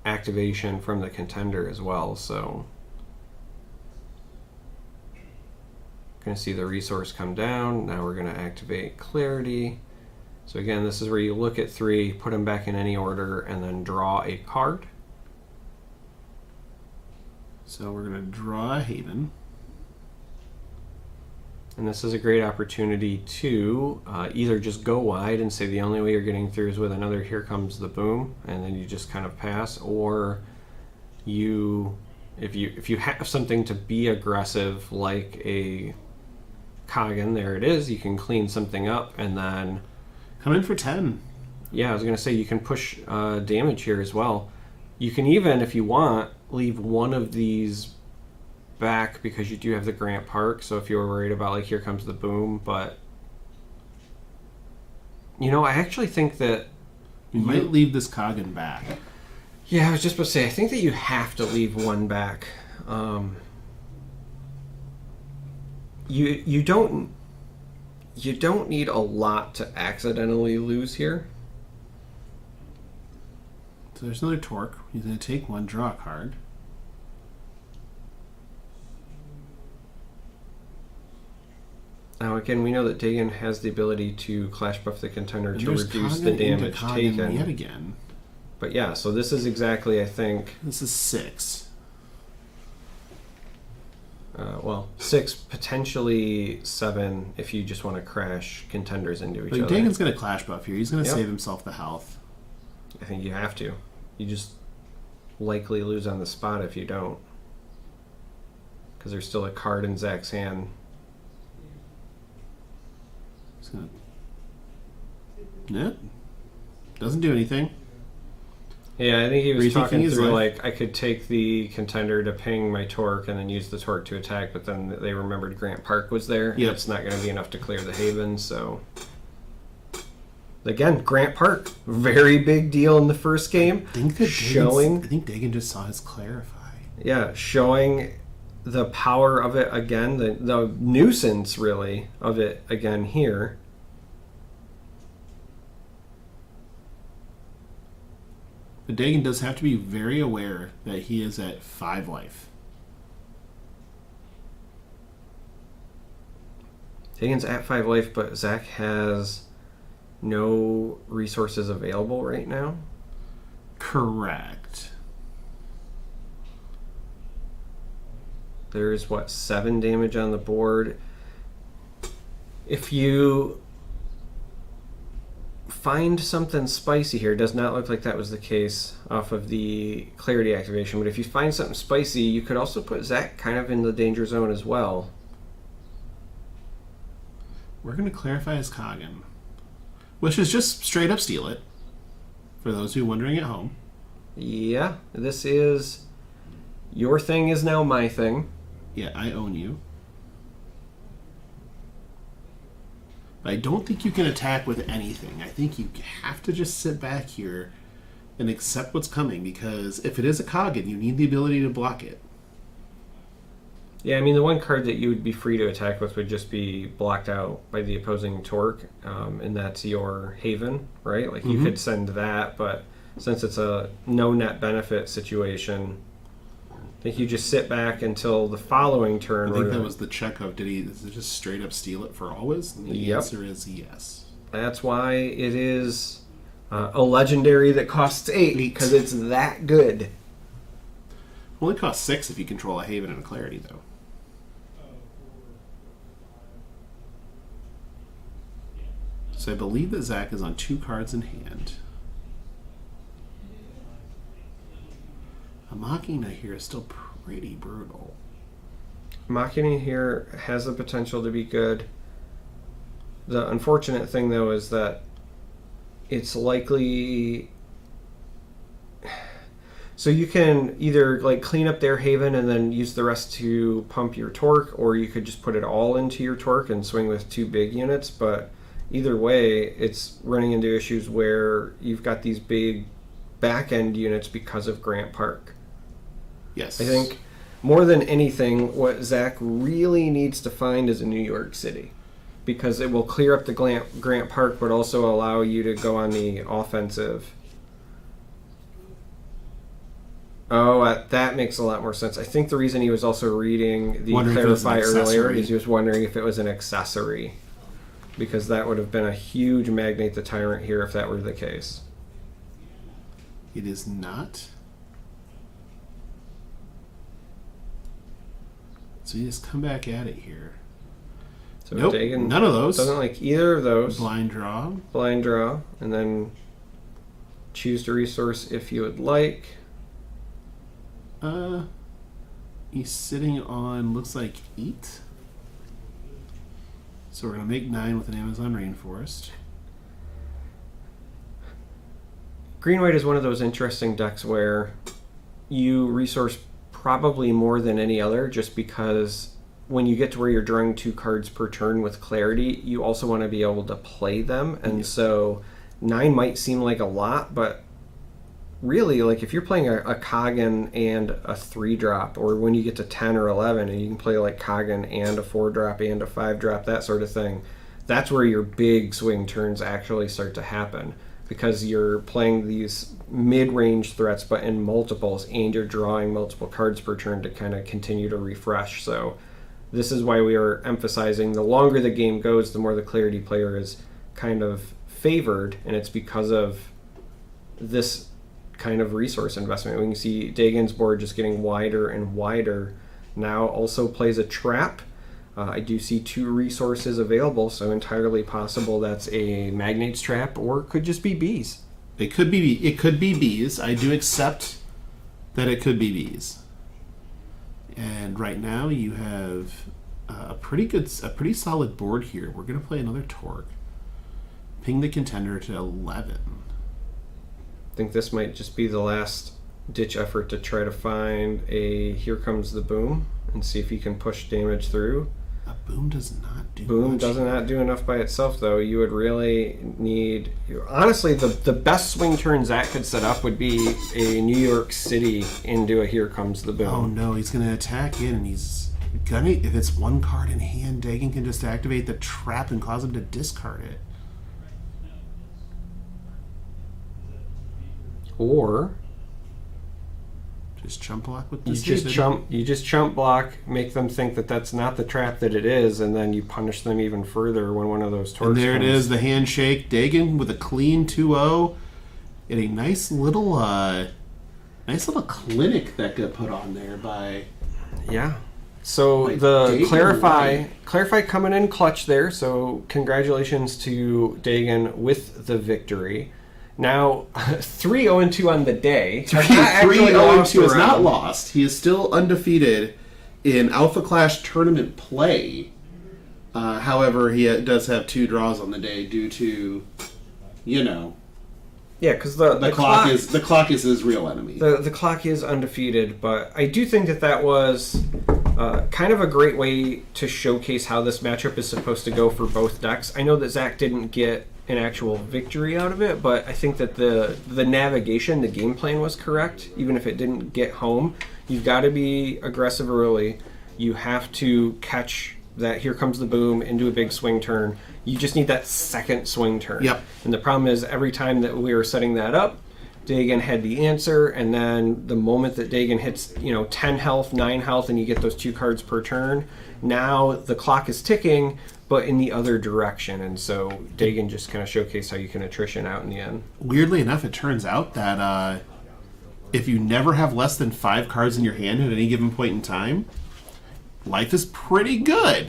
activation from the contender as well, so going to see the resource come down. Now we're going to activate Clarity. So again, this is where you look at 3, put them back in any order, and then draw a card. So we're going to draw a Haven. And this is a great opportunity to either just go wide and say the only way you're getting through is with another Here Comes the Boom, and then you just kind of pass, or if you have something to be aggressive like a Coggan, there it is, you can clean something up and then come in for 10. Yeah, I was going to say you can push damage here as well. You can even, if you want, leave one of these back because you do have the Grant Park, so if you were worried about Here Comes the Boom, but I actually think that you might leave this Coggan back. Yeah, I was just about to say, I think that you have to leave one back. You don't need a lot to accidentally lose here. So there's another Torque. He's going to take 1, draw a card. Now again, we know that Dagon has the ability to Clash buff the contender And to there's reduce Coggan the into damage Coggan taken. yet again. But yeah, so this is exactly, I think... This is 6. 6, potentially 7 if you just want to crash contenders into each other. Dagon's going to Clash buff here. He's going to save himself the health. I think you have to. You just likely lose on the spot if you don't. Because there's still a card in Zach's hand. He's going to... Yep. Doesn't do anything. Yeah, I think he was talking through, life? I could take the contender to ping my Torque and then use the Torque to attack, but then they remembered Grant Park was there. Yep. It's not going to be enough to clear the Haven, so... Again, Grant Park, very big deal in the first game. I think Dagon just saw his Clarify. Yeah, showing the power of it again, the nuisance, really, of it again here. But Dagon does have to be very aware that he is at 5 life. Dagon's at 5 life, but Zach has no resources available right now. Correct. There's, 7 damage on the board. If you find something spicy here, it does not look like that was the case off of the clarity activation, but if you find something spicy, you could also put Zach kind of in the danger zone as well. We're going to clarify his Kagan, which is just straight up steal it, for those who are wondering at home. Yeah, this is... Your thing is now my thing. Yeah, I own you. But I don't think you can attack with anything. I think you have to just sit back here and accept what's coming, because if it is a Kagan, you need the ability to block it. Yeah, I mean, the one card that you would be free to attack with would just be blocked out by the opposing Torque, and that's your Haven, right? Like, you could send that, but since it's a no net benefit situation, I think you just sit back until the following turn. I think that was the check of, does it just straight up steal it for always? And the answer is yes. That's why it is a legendary that costs 8, because it's that good. Only costs 6 if you control a Haven and a Clarity, though. So I believe that Zach is on 2 cards in hand. A Machina here is still pretty brutal. Machina here has the potential to be good. The unfortunate thing, though, is that it's likely... So you can either like clean up their Haven and then use the rest to pump your Torque, or you could just put it all into your Torque and swing with 2 big units, but either way, it's running into issues where you've got these big back-end units because of Grant Park. Yes. I think more than anything, what Zach really needs to find is a New York City, because it will clear up the Grant Park, but also allow you to go on the offensive. Oh, that makes a lot more sense. I think the reason he was also reading the Clarify earlier is he was wondering if it was an accessory, because that would have been a huge Magnate the Tyrant here if that were the case. It is not. So you just come back at it here. So nope, Dagan none of those. Doesn't like either of those. Blind draw. Blind draw, and then choose to resource if you would like. He's sitting on, looks like 8. So we're going to make 9 with an Amazon Rainforest. Green-white is one of those interesting decks where you resource probably more than any other, just because when you get to where you're drawing 2 cards per turn with Clarity, you also want to be able to play them. And so 9 might seem like a lot, but really, like if you're playing a Kagan and a 3-drop, or when you get to 10 or 11 and you can play like Kagan and a 4-drop and a 5-drop, that sort of thing, that's where your big swing turns actually start to happen, because you're playing these mid-range threats but in multiples, and you're drawing multiple cards per turn to kind of continue to refresh. So this is why we are emphasizing the longer the game goes, the more the Clarity player is kind of favored, and it's because of this kind of resource investment. We can see Dagan's board just getting wider and wider. Now also plays a trap. I do see 2 resources available, so entirely possible that's a Magnate's Trap, or it could just be bees. It could be bees. I do accept that it could be bees. And right now you have a pretty solid board here. We're going to play another Torque. Ping the contender to 11. I think this might just be the last ditch effort to try to find a Here Comes the Boom and see if you can push damage through. A boom does not do Boom much. does not do enough by itself, though. You would really need... Honestly, the best swing turn Zach could set up would be a New York City into a Here Comes the Boom. Oh no, he's going to attack in, and he's gonna... If it's 1 card in hand, Dagan can just activate the trap and cause him to discard it. Or just chump block with you just chump block, make them think that that's not the trap that it is, and then you punish them even further when one of those torques And there comes. it is, the handshake. Dagan with a clean 2-0 and a nice little clinic that got put on there by... Yeah. So Like, the Dagan clarify coming in clutch there. So congratulations to Dagan with the victory. Now 3-0-2 on the day. 3-0-2 is not lost. He is still undefeated in Alpha Clash tournament play. However, he does have 2 draws on the day due to, Yeah, because the clock is his real enemy. The clock is undefeated, but I do think that was kind of a great way to showcase how this matchup is supposed to go for both decks. I know that Zach didn't get an actual victory out of it, but I think that the navigation, the game plan was correct, even if it didn't get home. You've got to be aggressive early. You have to catch that here comes the boom into a big swing turn. You just need that second swing turn. Yep. And the problem is every time that we were setting that up, Dagan had the answer, and then the moment that Dagan hits, 10 health, 9 health, and you get those 2 cards per turn, now the clock is ticking, but in the other direction. And so Dagan just kind of showcased how you can attrition out in the end. Weirdly enough, it turns out that if you never have less than 5 cards in your hand at any given point in time, life is pretty good.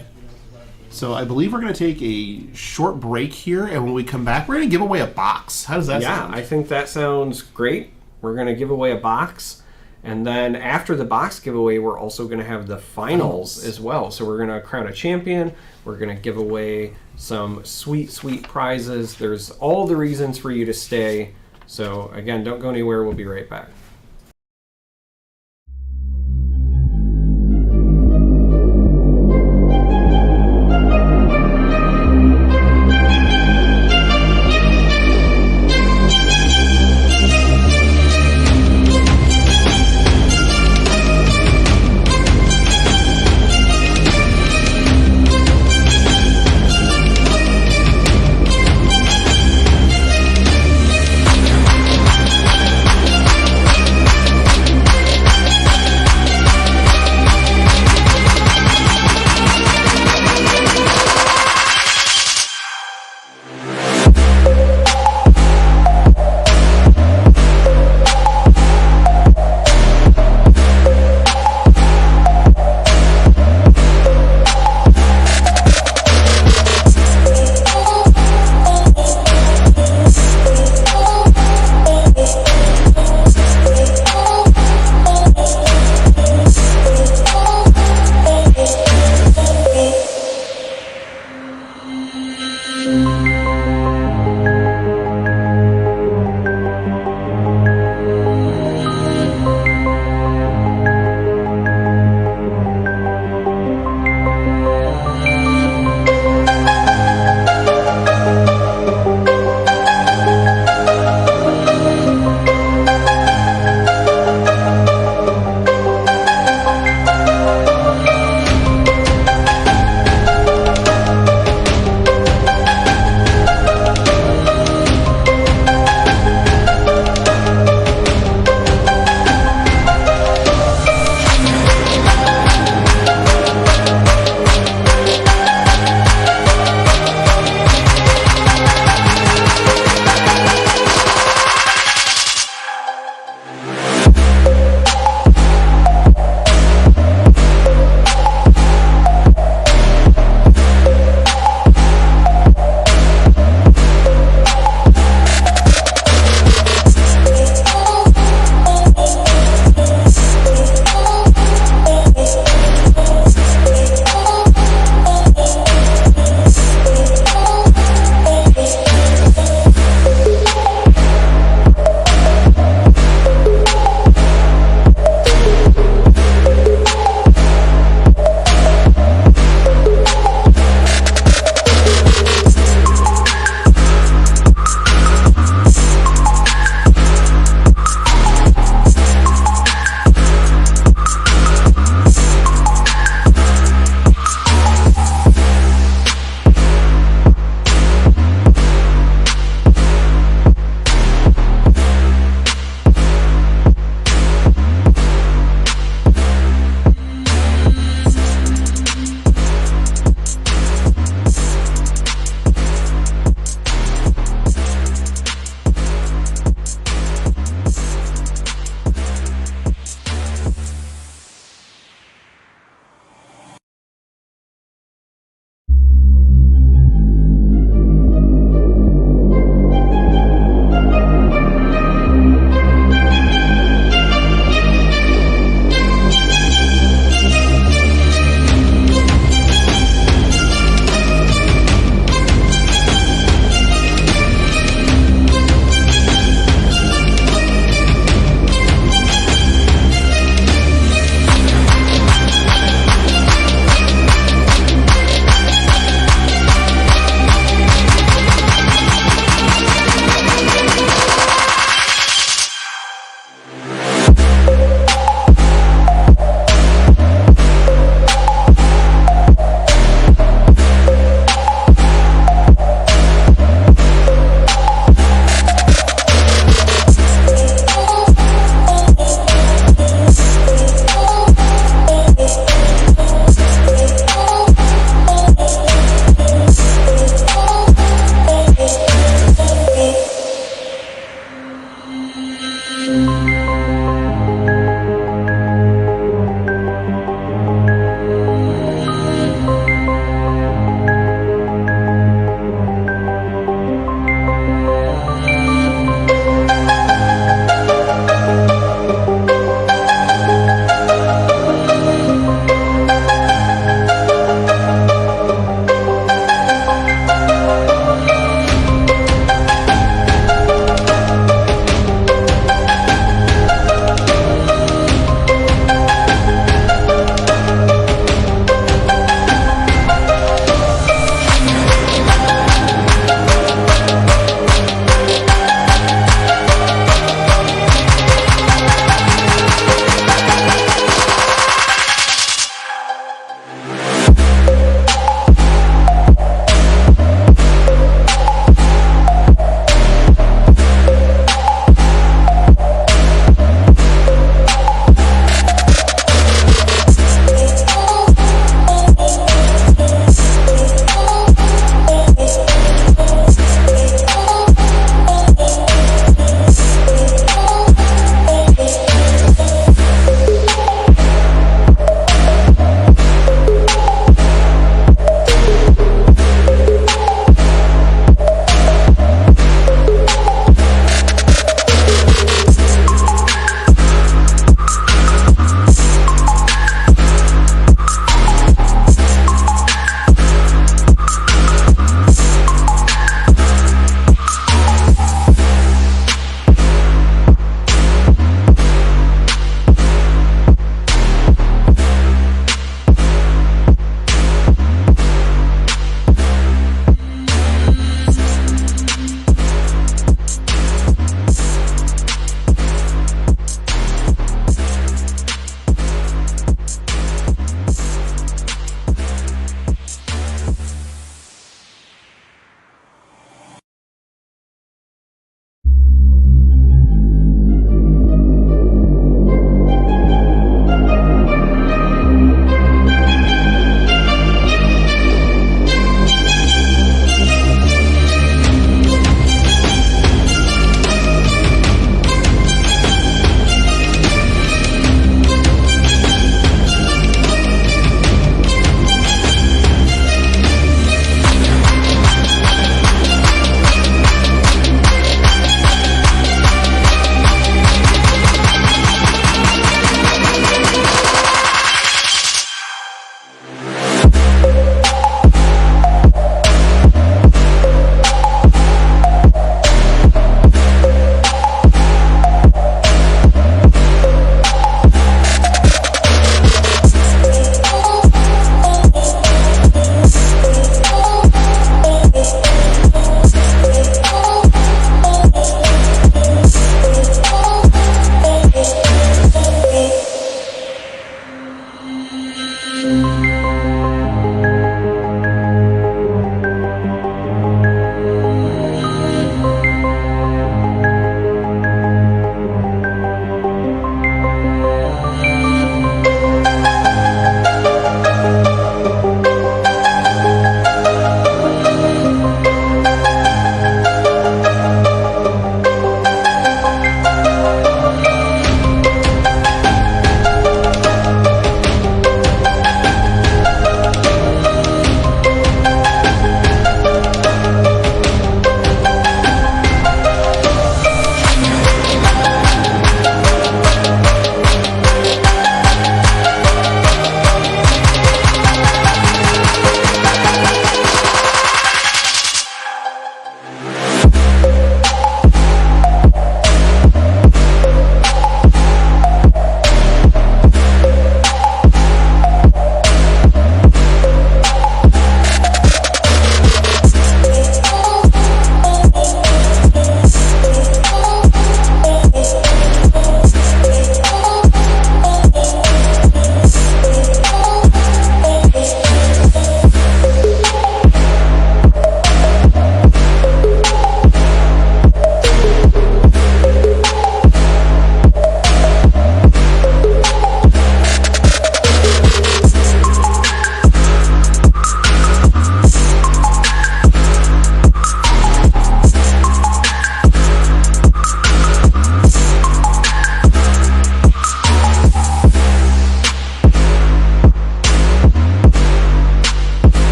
So I believe we're going to take a short break here, and when we come back, we're going to give away a box. How does that sound? Yeah, I think that sounds great. We're going to give away a box, and then after the box giveaway, we're also going to have the finals as well. So we're going to crown a champion. We're going to give away some sweet, sweet prizes. There's all the reasons for you to stay. So again, don't go anywhere. We'll be right back.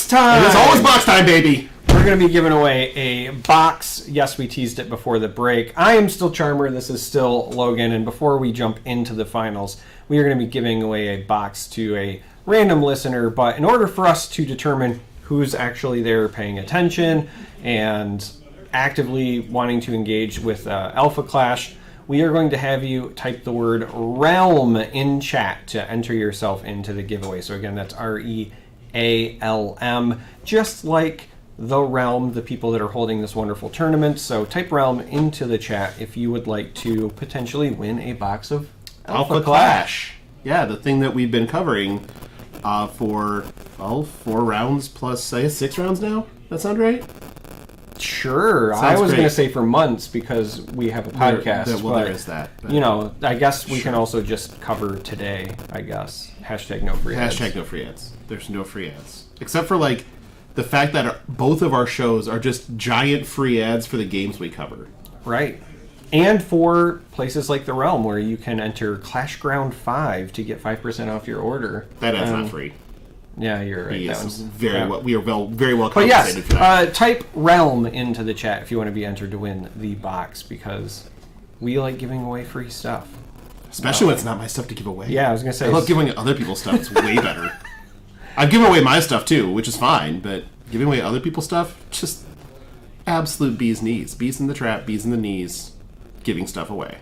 box time! It is always box time, baby! We're going to be giving away a box. Yes, we teased it before the break. I am still Charmer. This is still Logan. And before we jump into the finals, we are going to be giving away a box to a random listener. But in order for us to determine who's actually there paying attention and actively wanting to engage with Alpha Clash, we are going to have you type the word realm in chat to enter yourself into the giveaway. So again, that's REALM, just like the realm, the people that are holding this wonderful tournament. So type realm into the chat if you would like to potentially win a box of Alpha Clash. Yeah, the thing that we've been covering for 4 rounds plus, I guess, 6 rounds now? That sound right? Sure. Sounds I was great. going to say for months because we have a podcast. There is that. But You know, I guess we can also just cover today, I guess. Hashtag no free ads. Hashtag no free ads. There's no free ads. Except for, like, the fact that both of our shows are just giant free ads for the games we cover. Right. And for places like The Realm, where you can enter Clash Ground 5 to get 5% off your order. That ad's not free. Yeah, you're right. Yes, That one's we are very well But yes, compensated for that. type Realm into the chat if you want to be entered to win the box, because we like giving away free stuff. Especially when it's not my stuff to give away. Yeah, I was going to say. I love giving other people's stuff. It's way better. I've given away my stuff too, which is fine, but giving away other people's stuff, just absolute bee's knees. Bees in the trap, bees in the knees, giving stuff away.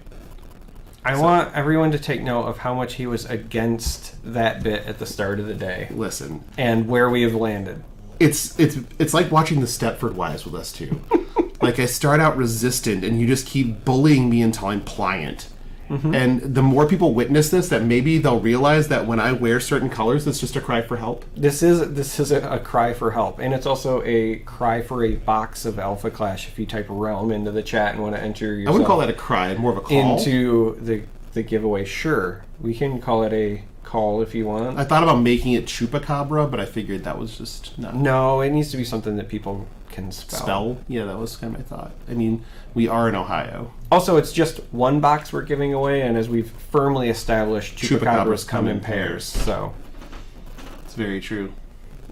I want everyone to take note of how much he was against that bit at the start of the day Listen, and where we have landed. it's like watching the Stepford Wives with us too. Like, I start out resistant, and you just keep bullying me until I'm pliant. Mm-hmm. And the more people witness this, that maybe they'll realize that when I wear certain colors, it's just a cry for help. This is a cry for help, and it's also a cry for a box of Alpha Clash if you type Realm into the chat and want to enter yourself I wouldn't call that a cry, more of a call. into the giveaway. Sure, we can call it a call if you want. I thought about making it Chupacabra, but I figured that was just not No, it needs to be something that people can spell. Yeah, that was kind of my thought. I mean, we are in Ohio. Also, it's just one box we're giving away, and as we've firmly established, Chupacabras come in pairs. So, It's very true.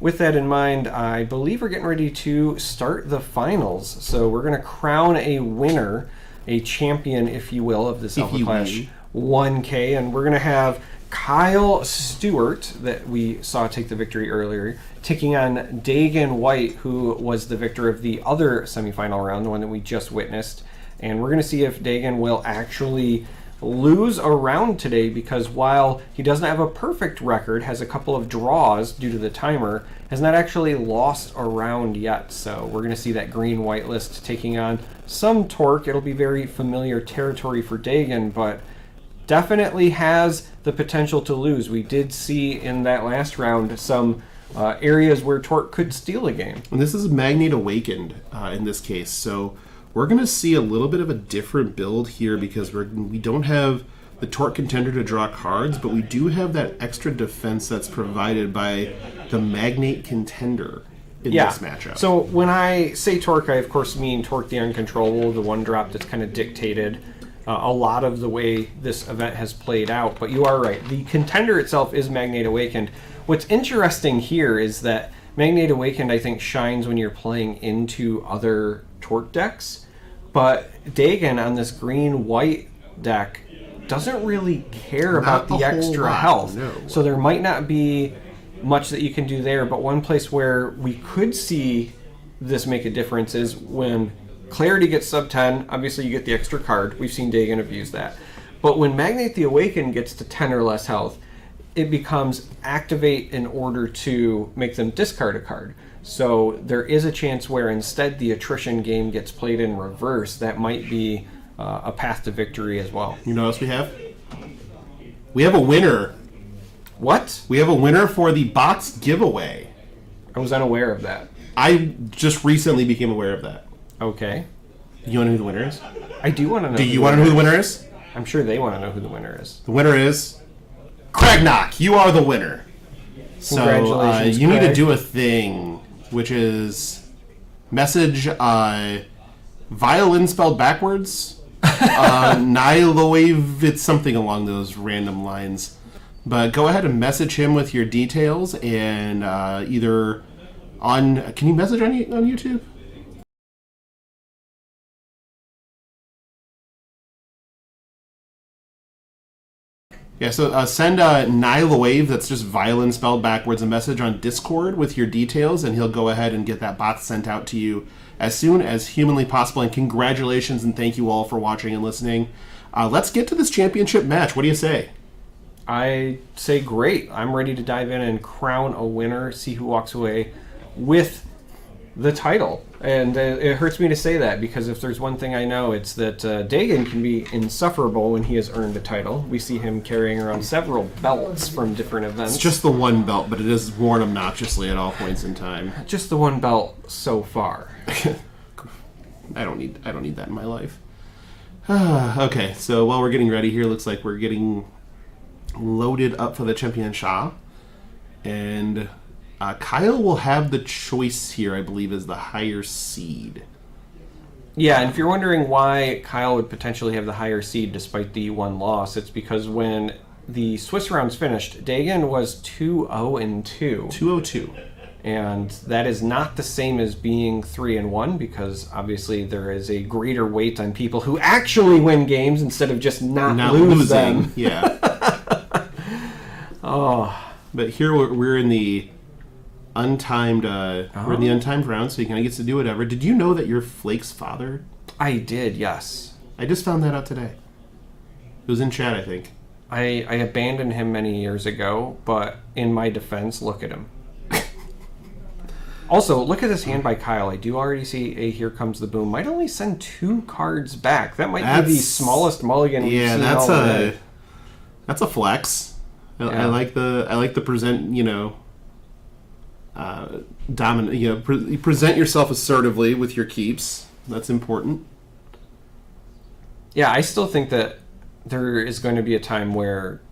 with that in mind, I believe we're getting ready to start the finals. So we're going to crown a winner, a champion, if you will, of this If Alpha you Clash will. 1K, and we're going to have Kyle Stewart, that we saw take the victory earlier, taking on Dagan White, who was the victor of the other semifinal round, the one that we just witnessed. And we're going to see if Dagan will actually lose a round today, because while he doesn't have a perfect record, has a couple of draws due to the timer, has not actually lost a round yet. So we're going to see that green-white list taking on some Torque. It'll be very familiar territory for Dagan, but definitely has the potential to lose. We did see in that last round some areas where Torque could steal a game. And this is Magnate Awakened in this case, so we're going to see a little bit of a different build here, because we don't have the Torque Contender to draw cards, but we do have that extra defense that's provided by the Magnate Contender in this matchup. So when I say Torque, I of course mean Torque the Uncontrollable, the one drop that's kind of dictated a lot of the way this event has played out. But you are right. The Contender itself is Magnate Awakened. What's interesting here is that Magnate Awakened, I think, shines when you're playing into other Torque decks. But Dagan on this green-white deck doesn't really care about the a whole extra lot, health. no. So there might not be much that you can do there. But one place where we could see this make a difference is when Clarity gets sub 10, obviously you get the extra card. We've seen Dagan abuse that. But when Magnate the Awakened gets to 10 or less health, it becomes activate in order to make them discard a card. So there is a chance where instead the attrition game gets played in reverse. That might be a path to victory as well. You know what else we have? We have a winner. What? We have a winner for the box giveaway. I was unaware of that. I just recently became aware of that. Okay. You want to know who the winner is? I do want to know. Do you want to know who the winner is? I'm sure they want to know who the winner is. The winner is Cragnock. You are the winner. So Congratulations, you need to Craig. do a thing, which is message violin spelled backwards. Niloiv, it's something along those random lines. But go ahead and message him with your details, and either Can you message on YouTube? Yeah, so send Nile Wave, that's just violin spelled backwards, a message on Discord with your details, and he'll go ahead and get that bot sent out to you as soon as humanly possible. And congratulations and thank you all for watching and listening. Let's get to this championship match. What do you say? I say great. I'm ready to dive in and crown a winner, see who walks away with the title. And it hurts me to say that, because if there's one thing I know, it's that Dagan can be insufferable when he has earned a title. We see him carrying around several belts from different events. It's just the one belt, but it is worn obnoxiously at all points in time. Just the one belt so far. I don't need that in my life. Okay, so while we're getting ready here, looks like we're getting loaded up for the championship. And Kyle will have the choice here, I believe, as the higher seed. Yeah, and if you're wondering why Kyle would potentially have the higher seed despite the one loss, it's because when the Swiss rounds finished, Dagan was 2-0-2. 202. And that is not the same as being 3-1, because obviously there is a greater weight on people who actually win games instead of just not lose them. Yeah. Oh. But here we're in the untimed we're in the untimed round, so he kind of gets to do whatever. Did you know that you're Flake's father? I did, yes. I just found that out today. It was in chat, I think. I abandoned him many years ago, but in my defense, look at him. Also, look at this hand by Kyle. I do already see a Here Comes the Boom. Might only send 2 cards back. That might be the smallest mulligan we've seen all day. That's a flex. Yeah. I like the present, dominant. You present yourself assertively with your keeps. That's important. Yeah, I still think that there is going to be a time where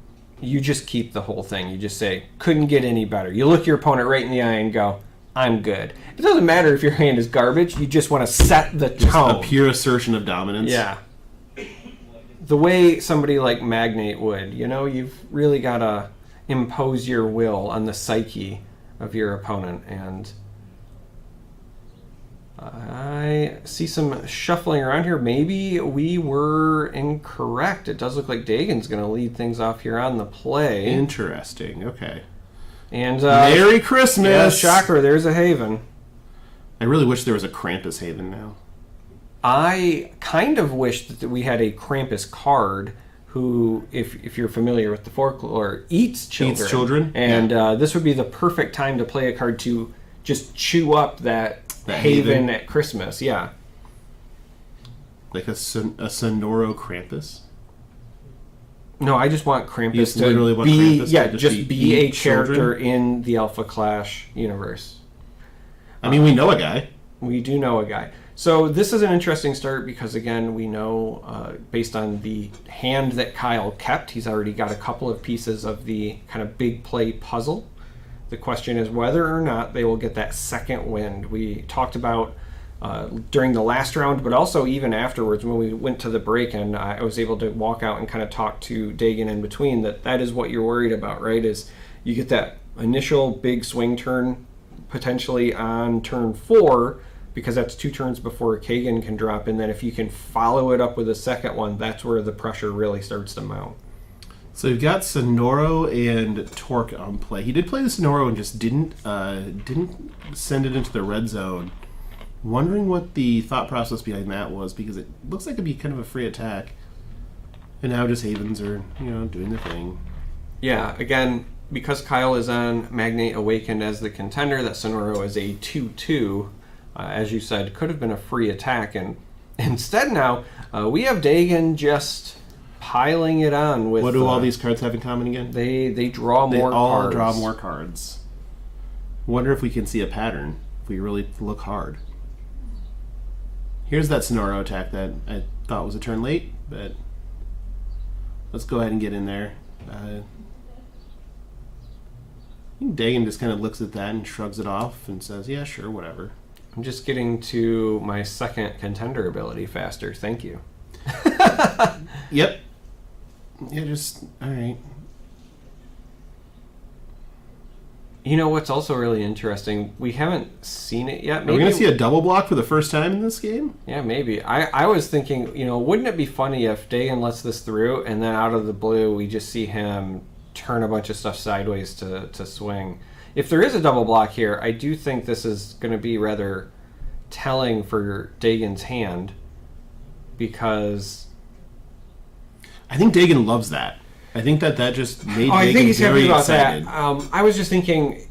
you just keep the whole thing. You just say, couldn't get any better. You look your opponent right in the eye and go, I'm good. It doesn't matter if your hand is garbage. You just want to set the tone. A pure assertion of dominance. Yeah. The way somebody like Magnate would. You've really got to impose your will on the psyche of your opponent. And I see some shuffling around here. Maybe we were incorrect. It does look like Dagan's going to lead things off here on the play. Interesting. Okay. And Merry Christmas! Yeah, shocker, there's a Haven. I really wish there was a Krampus Haven now. I kind of wish that we had a Krampus card who, if you're familiar with the folklore, eats children. Eats children? And this would be the perfect time to play a card to just chew up that Haven at Christmas, yeah. Like a Sonoro Krampus? No, I just want Krampus you to literally want be, Krampus to just be a character children? in the Alpha Clash universe. I mean, we know a guy. We do know a guy. So this is an interesting start because, again, we know based on the hand that Kyle kept, he's already got a couple of pieces of the kind of big play puzzle. The question is whether or not they will get that second wind. We talked about during the last round, but also even afterwards when we went to the break and I was able to walk out and kind of talk to Dagan in between, that is what you're worried about, right? Is you get that initial big swing turn potentially on turn 4, because that's 2 turns before Kagan can drop, and then if you can follow it up with a second one, that's where the pressure really starts to mount. So you've got Sonoro and Torque on play. He did play the Sonoro and just didn't send it into the red zone. Wondering what the thought process behind that was, because it looks like it'd be kind of a free attack. And now just Havens are, doing their thing. Yeah, again, because Kyle is on Magnate Awakened as the contender, that Sonoro is a 2-2. As you said, could have been a free attack. And instead now, we have Dagan just piling it on with... What do all these cards have in common again? They draw more cards. They all draw more cards. Wonder if we can see a pattern, if we really look hard. Here's that Sonoro attack that I thought was a turn late, but let's go ahead and get in there. I think Dagan just kind of looks at that and shrugs it off and says, yeah, sure, whatever. I'm just getting to my second contender ability faster. Thank you. Yep. Yeah, all right. You know what's also really interesting? We haven't seen it yet. Are we going to see a double block for the first time in this game? Yeah, maybe. I was thinking, wouldn't it be funny if Dagan lets this through and then out of the blue we just see him turn a bunch of stuff sideways to swing? If there is a double block here, I do think this is going to be rather telling for Dagan's hand because... I think Dagan loves that. I think that just made Dagan I think he's very happy about excited. that. I was just thinking,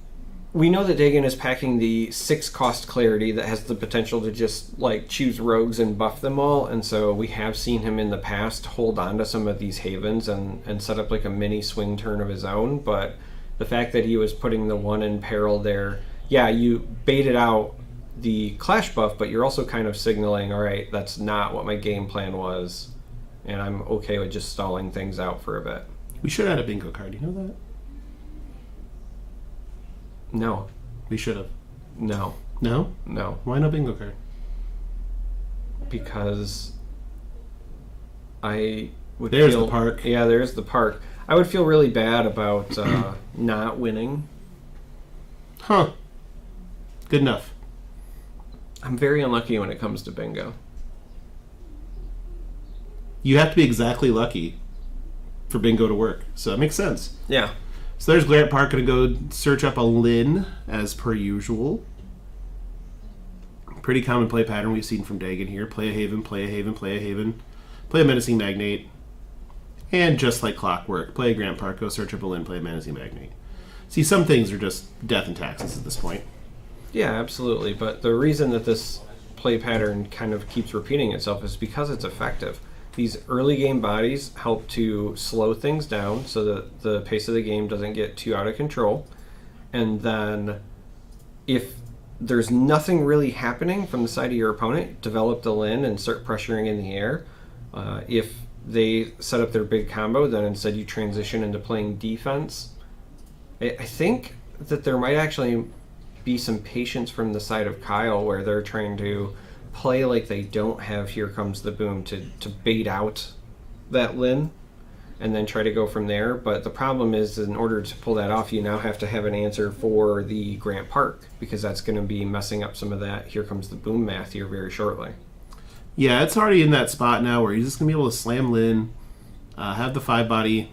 we know that Dagan is packing the 6-cost clarity that has the potential to just choose rogues and buff them all, and so we have seen him in the past hold on to some of these havens and set up a mini swing turn of his own, but the fact that he was putting the 1 in peril there, yeah, you baited out the clash buff, but you're also kind of signaling, all right, that's not what my game plan was, and I'm okay with just stalling things out for a bit. We should add a bingo card. You know that? No. We should have. No. No? No. Why no bingo card? Because I would There's feel... the park. Yeah, there's the park. I would feel really bad about not winning. Huh. Good enough. I'm very unlucky when it comes to bingo. You have to be exactly lucky for bingo to work. So that makes sense. Yeah. So there's Grant Park going to go search up a Lin, as per usual. Pretty common play pattern we've seen from Dagan here. Play a Haven, play a Haven, play a Haven. Play a Menacing Magnate. And just like clockwork, play a Grant Park, go search up a Lin, play a Menacing Magnate. See, some things are just death and taxes at this point. Yeah, absolutely. But the reason that this play pattern kind of keeps repeating itself is because it's effective. These early game bodies help to slow things down so that the pace of the game doesn't get too out of control. And then if there's nothing really happening from the side of your opponent, develop the Lin and start pressuring in the air. If they set up their big combo, then instead you transition into playing defense. I think that there might actually be some patience from the side of Kyle where they're trying to play like they don't have Here Comes the Boom to bait out that Lin and then try to go from there. But the problem is, in order to pull that off, you now have to have an answer for the Grant Park, because that's going to be messing up some of that Here Comes the Boom math here very shortly. Yeah, it's already in that spot now where he's just going to be able to slam Lin, have the 5-body,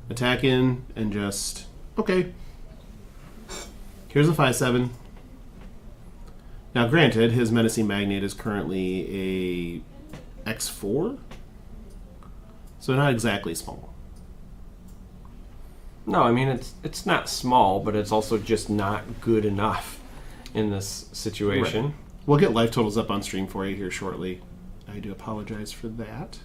attack in, and just, okay. Here's a 5/7. Now, granted, his Menacing Magnate is currently a X4, so not exactly small. No, I mean, it's not small, but it's also just not good enough in this situation. Right. We'll get life totals up on stream for you here shortly. I do apologize for that.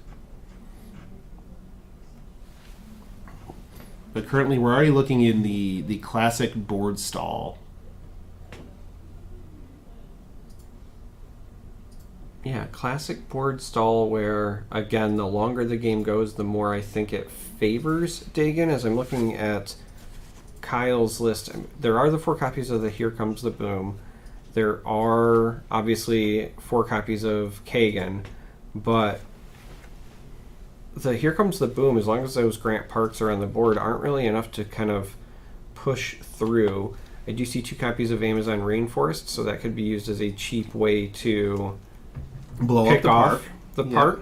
But currently, we're already looking in the classic board stall. Yeah, classic board stall where, again, the longer the game goes, the more I think it favors Dagan. As I'm looking at Kyle's list, there are the 4 copies of the Here Comes the Boom. There are, obviously, 4 copies of Kagan, but the Here Comes the Boom, as long as those Grant Parks are on the board, aren't really enough to kind of push through. I do see 2 copies of Amazon Rainforest, so that could be used as a cheap way to Blow pick up the off park. the Yeah.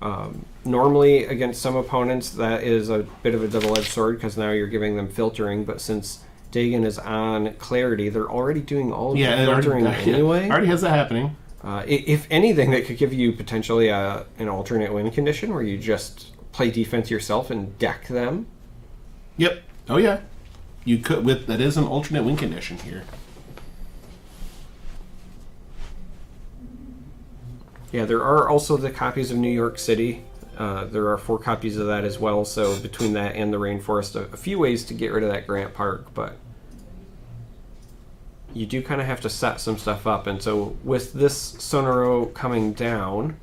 park. Normally, against some opponents, that is a bit of a double-edged sword because now you're giving them filtering, but since Dagan is on Clarity, they're already doing all of the filtering anyway. Already has that happening. If anything, that could give you potentially an alternate win condition where you just play defense yourself and deck them. Yep. Oh yeah. You could that is an alternate win condition here. Yeah, there are also the copies of New York City. There are 4 copies of that as well, so between that and the Rainforest, a few ways to get rid of that Grant Park, but you do kind of have to set some stuff up, and so with this Sonoro coming down...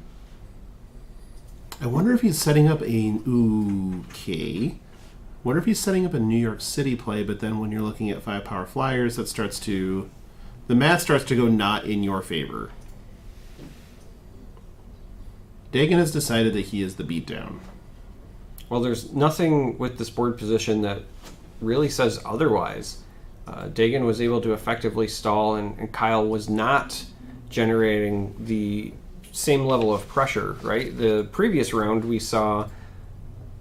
I wonder if he's setting up okay. Wonder if he's setting up a New York City play, but then when you're looking at 5 power flyers, that starts to... the math starts to go not in your favor. Dagan has decided that he is the beatdown. Well, there's nothing with this board position that really says otherwise. Dagan was able to effectively stall, and Kyle was not generating the same level of pressure, right? The previous round, we saw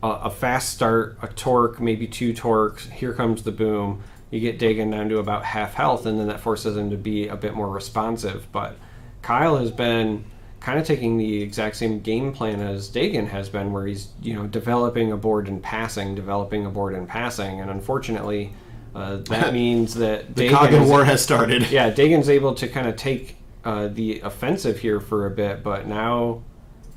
a fast start, a torque, maybe 2 torques, here comes the boom. You get Dagan down to about half health, and then that forces him to be a bit more responsive. But Kyle has been kind of taking the exact same game plan as Dagan has been, where he's developing a board and passing, and unfortunately, that means that the Kagan War has started. Yeah, Dagan's able to kind of take the offensive here for a bit, but now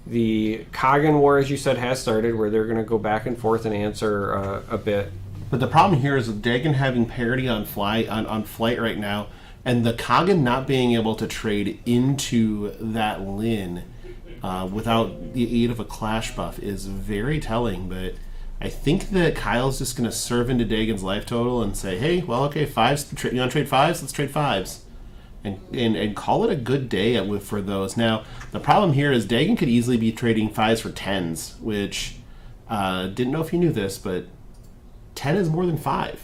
the Kagan War, as you said, has started, where they're going to go back and forth and answer a bit. But the problem here is with Dagan having parity on flight right now, and the Kagan not being able to trade into that Lin without the aid of a Clash buff is very telling. But I think that Kyle's just going to serve into Dagan's life total and say, hey, well, okay, 5s. You want to trade 5s? Let's trade 5s. And call it a good day for those. Now, the problem here is Dagan could easily be trading 5s for 10s, which didn't know if you knew this, but 10 is more than 5.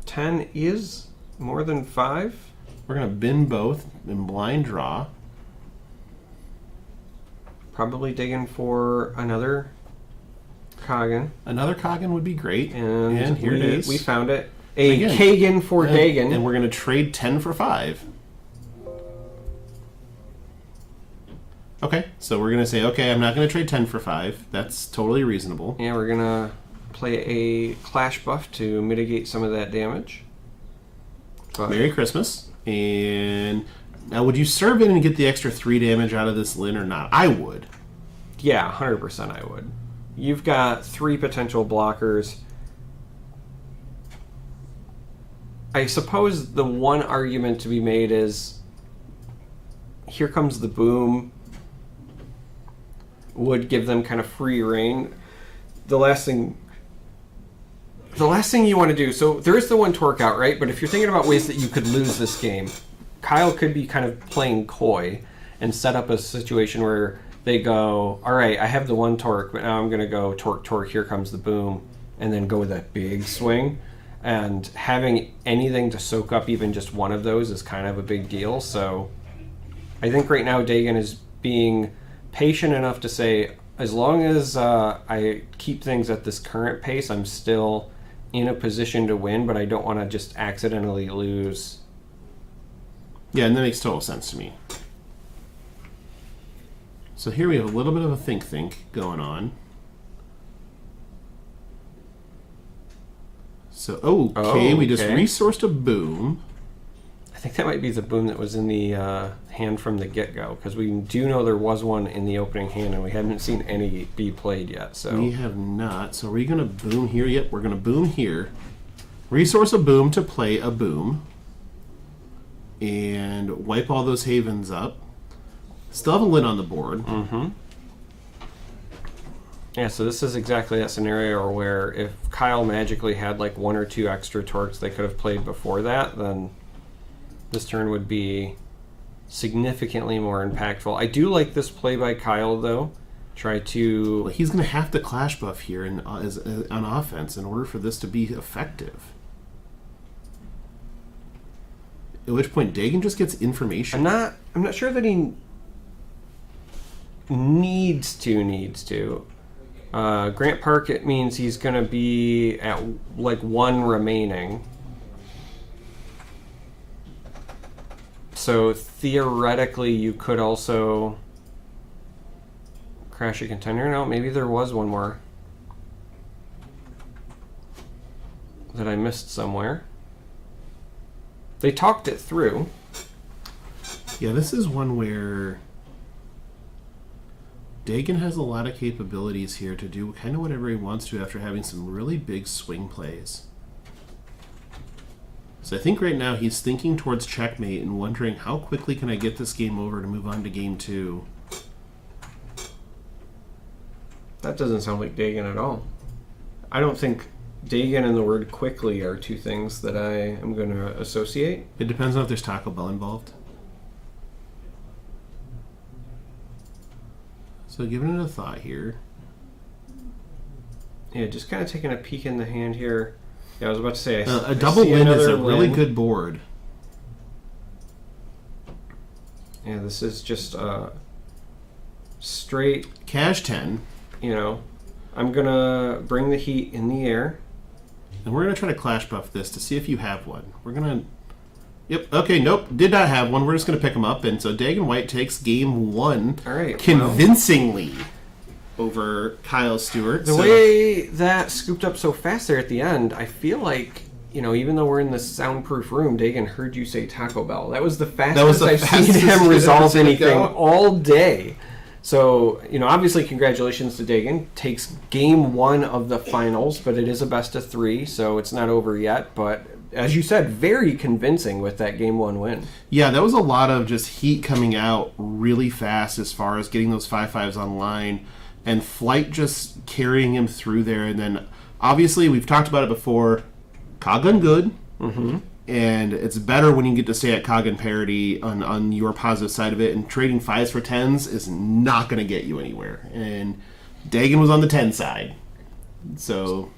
10 is more than 5? We're going to bin both in blind draw. Probably digging for another Kagan. Another Kagan would be great. And here it is. We found it. A Kagan for Dagan. And we're going to trade 10 for 5. Okay, so we're going to say, okay, I'm not going to trade 10 for 5. That's totally reasonable. Yeah, we're going to play a Clash buff to mitigate some of that damage. But Merry Christmas. And now, would you serve in and get the extra 3 damage out of this Lin or not? I would. Yeah, 100% I would. You've got 3 potential blockers. I suppose the one argument to be made is here comes the boom would give them kind of free reign. The last thing you want to do, so there is the 1 torque out, right? But if you're thinking about ways that you could lose this game, Kyle could be kind of playing coy and set up a situation where they go, all right, I have the 1 torque, but now I'm going to go torque, here comes the boom, and then go with that big swing. And having anything to soak up even just one of those is kind of a big deal. So I think right now Dagan is being patient enough to say, as long as I keep things at this current pace, I'm still in a position to win, but I don't want to just accidentally lose. Yeah, and that makes total sense to me. So here we have a little bit of a think going on. So, okay, we just resourced a boom. I think that might be the boom that was in the hand from the get-go, because we do know there was one in the opening hand, and we haven't seen any be played yet. So we have not. So are we going to boom here? Yep, we're going to boom here. Resource a boom to play a boom. And wipe all those havens up. Still have a Lin on the board. Mm-hmm. Yeah, so this is exactly that scenario where if Kyle magically had like 1 or 2 extra torques they could have played before that, then this turn would be significantly more impactful. I do like this play by Kyle, though. Try to... Well, he's going to have to Clash buff here on offense in order for this to be effective. At which point Dagan just gets information. I'm not sure that he needs to. Grant Park, it means he's going to be at like 1 remaining. So theoretically, you could also crash a contender. No, maybe there was one more that I missed somewhere. They talked it through. Yeah, this is one where Dagan has a lot of capabilities here to do kind of whatever he wants to after having some really big swing plays. So I think right now he's thinking towards checkmate and wondering how quickly can I get this game over to move on to game 2. That doesn't sound like Dagan at all. I don't think Dagan and the word quickly are 2 things that I am going to associate. It depends on if there's Taco Bell involved. So giving it a thought here. Yeah, just kind of taking a peek in the hand here. Yeah, I was about to say A double see win is a another really win. good board. Yeah, this is just straight. Cash 10. I'm gonna bring the heat in the air. And we're going to try to clash buff this to see if you have one. We're going to... Yep, okay, nope, did not have one. We're just going to pick them up. And so Dagon White takes game 1 All right, convincingly over Kyle Stewart. The way that scooped up so fast there at the end, I feel like, even though we're in this soundproof room, Dagon heard you say Taco Bell. That was the fastest I've seen him resolve anything all day. So, obviously congratulations to Dagon. Takes game 1 of the finals, but it is a best of 3, so it's not over yet. But as you said, very convincing with that game 1 win. Yeah, that was a lot of just heat coming out really fast as far as getting those 5/5s online, and Flight just carrying him through there. And then, obviously, we've talked about it before, Coggun good. Mm-hmm. And it's better when you get to stay at Coggun parity on your positive side of it. And trading 5s for 10s is not going to get you anywhere. And Dagon was on the 10 side. So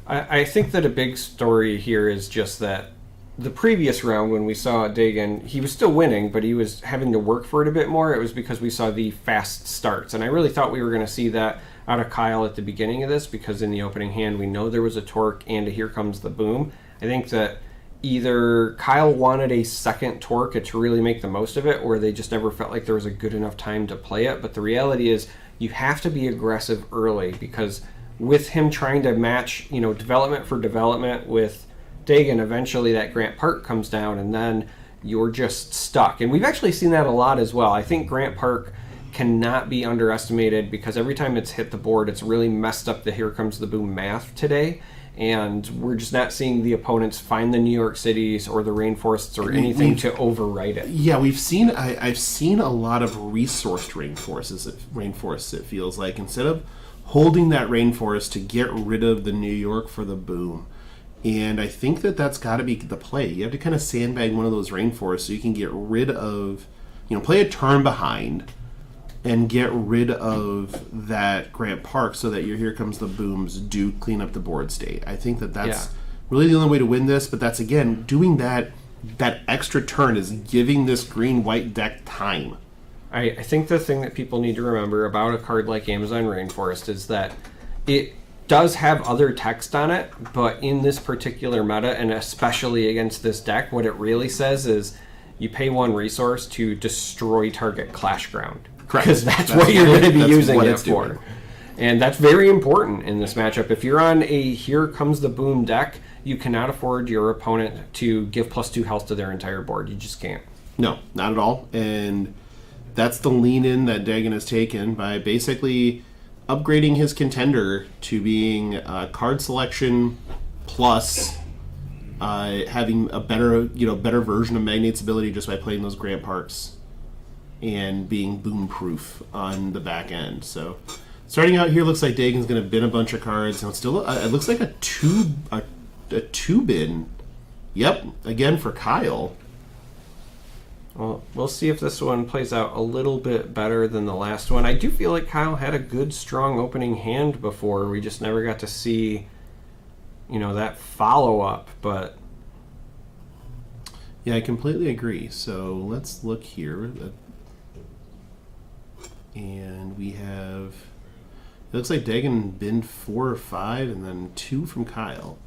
I think that a big story here is just that the previous round when we saw Dagon, he was still winning, but he was having to work for it a bit more. It was because we saw the fast starts. And I really thought we were going to see that out of Kyle at the beginning of this, because in the opening hand we know there was a torque and a Here Comes the Boom. I think that either Kyle wanted a second torque to really make the most of it, or they just never felt like there was a good enough time to play it. But the reality is you have to be aggressive early, because with him trying to match, development for development with Dagon, eventually that Grant Park comes down and then you're just stuck. And we've actually seen that a lot as well. I think Grant Park cannot be underestimated, because every time it's hit the board, it's really messed up the Here Comes the Boom math today. And we're just not seeing the opponents find the New York Cities or the Rainforests or anything to overwrite it. Yeah, I've seen a lot of resourced rainforests, it feels like. Instead of holding that rainforest to get rid of the New York for the boom. And I think that's got to be the play. You have to kind of sandbag one of those rainforests so you can get rid of, play a turn behind and get rid of that Grant Park so that your Here Comes the Booms do clean up the board state. I think that's really the only way to win this, but that's, again, doing that extra turn is giving this green-white deck time. I think the thing that people need to remember about a card like Amazon Rainforest is that it does have other text on it, but in this particular meta, and especially against this deck, what it really says is you pay 1 resource to destroy target Clash Ground. Because that's what you're going to be using it for. Doing. And that's very important in this matchup. If you're on a Here Comes the Boom deck, you cannot afford your opponent to give +2 health to their entire board. You just can't. No, not at all. And that's the lean-in that Dagon has taken by basically upgrading his contender to being card selection plus having a better version of Magnate's ability just by playing those Grant Parks and being boom-proof on the back end. So starting out here, looks like Dagon's going to bin a bunch of cards. And it's still, it looks like a two bin. Yep, again for Kyle. Well, we'll see if this one plays out a little bit better than the last one. I do feel like Kyle had a good, strong opening hand before. We just never got to see, that follow-up, but... Yeah, I completely agree. So let's look here. And we have... It looks like Dagon binned 4 or 5, and then 2 from Kyle.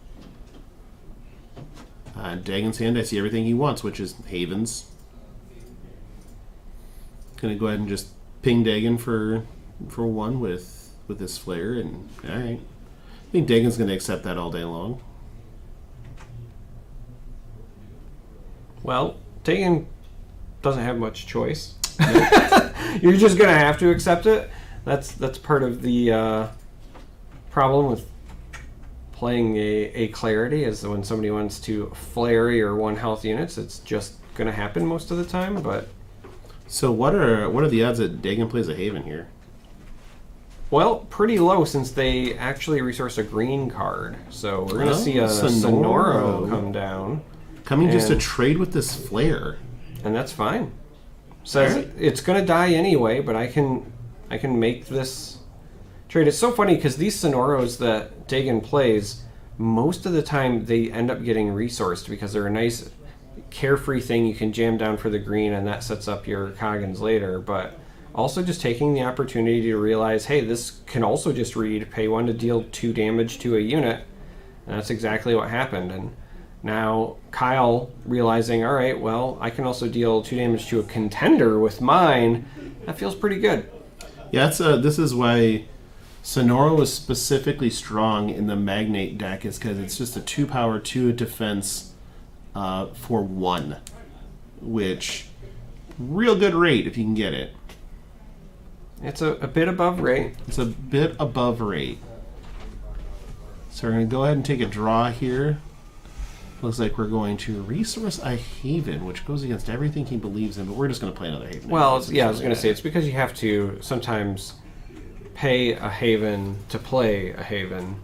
Dagon's hand, I see everything he wants, which is Havens. Gonna go ahead and just ping Dagon for 1 with this flare, and alright. I think Dagon's gonna accept that all day long. Well, Dagon doesn't have much choice. You're just gonna have to accept it. That's part of the problem with playing a clarity, is when somebody wants to flare your 1 health units, it's just gonna happen most of the time. But so what are the odds that Dagon plays a Haven here? Well, pretty low, since they actually resource a green card. So we're gonna see a Sonoro come down. Coming just to trade with this flare. And that's fine. Says it's going to die anyway, but I can make this trade. It's so funny because these Sonoros that Dagon plays most of the time they end up getting resourced because they're a nice carefree thing you can jam down for the green, and that sets up your Coggins later. But also just taking the opportunity to realize, hey, this can also just read, pay 1 to deal 2 damage to a unit, and that's exactly what happened. And now Kyle realizing, all right, well, I can also deal 2 damage to a contender with mine. That feels pretty good. Yeah, this is why Sonora was specifically strong in the Magnate deck, is because it's just a 2 power, 2 defense for 1, which real good rate if you can get it. It's a bit above rate. It's a bit above rate. So we're going to go ahead and take a draw here. Looks like we're going to resource a Haven, which goes against everything he believes in, but we're just going to play another Haven. Well, yeah, I was going to say, it's because you have to sometimes pay a Haven to play a Haven.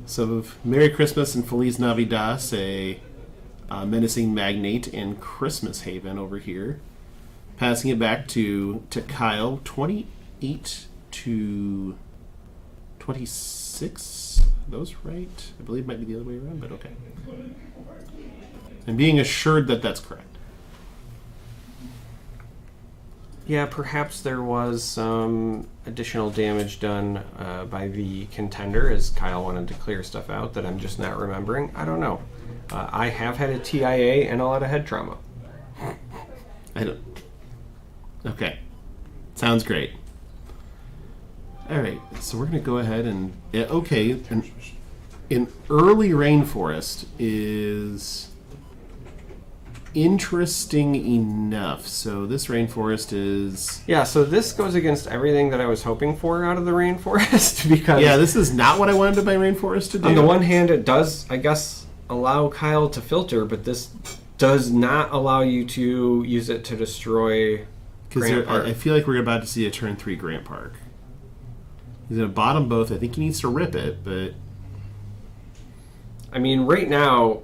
So, Merry Christmas and Feliz Navidad, a menacing Magnate and Christmas Haven over here. Passing it back to Kyle, 28 to 26. Are those right? I believe it might be the other way around, but okay. And being assured that that's correct. Yeah, perhaps there was some additional damage done by the contender, as Kyle wanted to clear stuff out that I'm just not remembering. I don't know. I have had a TIA and a lot of head trauma. I don't. Okay. Sounds great. All right, so we're going to go ahead and... okay, an early rainforest is interesting enough. So this rainforest is... Yeah, so this goes against everything that I was hoping for out of the rainforest, because... Yeah, this is not what I wanted my rainforest to do. On the one hand, it does, I guess, allow Kyle to filter, but this does not allow you to use it to destroy Grant Park. I feel like we're about to see a turn 3 Grant Park. He's going to bottom both. I think he needs to rip it, but... I mean, right now,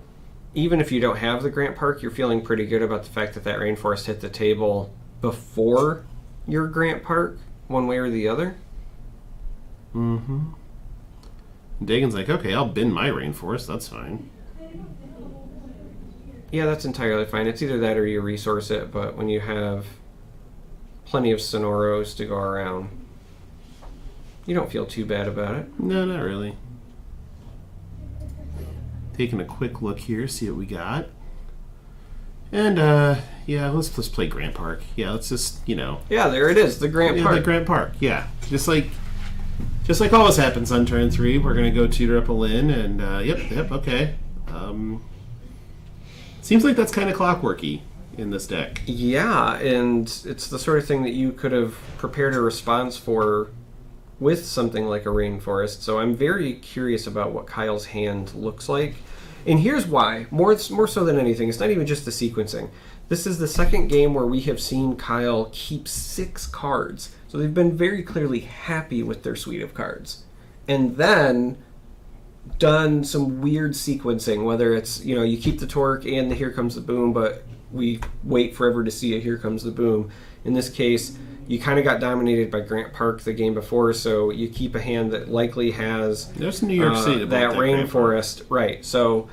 even if you don't have the Grant Park, you're feeling pretty good about the fact that that rainforest hit the table before your Grant Park, one way or the other. Mm-hmm. Dagon's like, okay, I'll bin my rainforest. That's fine. Yeah, that's entirely fine. It's either that or you resource it, but when you have plenty of Sonoros to go around, you don't feel too bad about it. No, not really. Taking a quick look here, see what we got. And, yeah, let's play Grant Park. Yeah, let's just, Yeah, there it is, the Grant Park. The Grant Park, yeah. Just like always happens on turn 3, we're going to go tutor up a Lin, and, yep, okay. Seems like that's kind of clockworky in this deck. Yeah, and it's the sort of thing that you could have prepared a response for with something like a rainforest. So I'm very curious about what Kyle's hand looks like. And here's why. More so than anything, it's not even just the sequencing. This is the second game where we have seen Kyle keep 6 cards. So they've been very clearly happy with their suite of cards. And then done some weird sequencing, whether it's, you keep the Torque and the Here Comes the Boom, but we wait forever to see a Here Comes the Boom. In this case, you kind of got dominated by Grant Park the game before, so you keep a hand that likely has There's New York City that rainforest. Right, so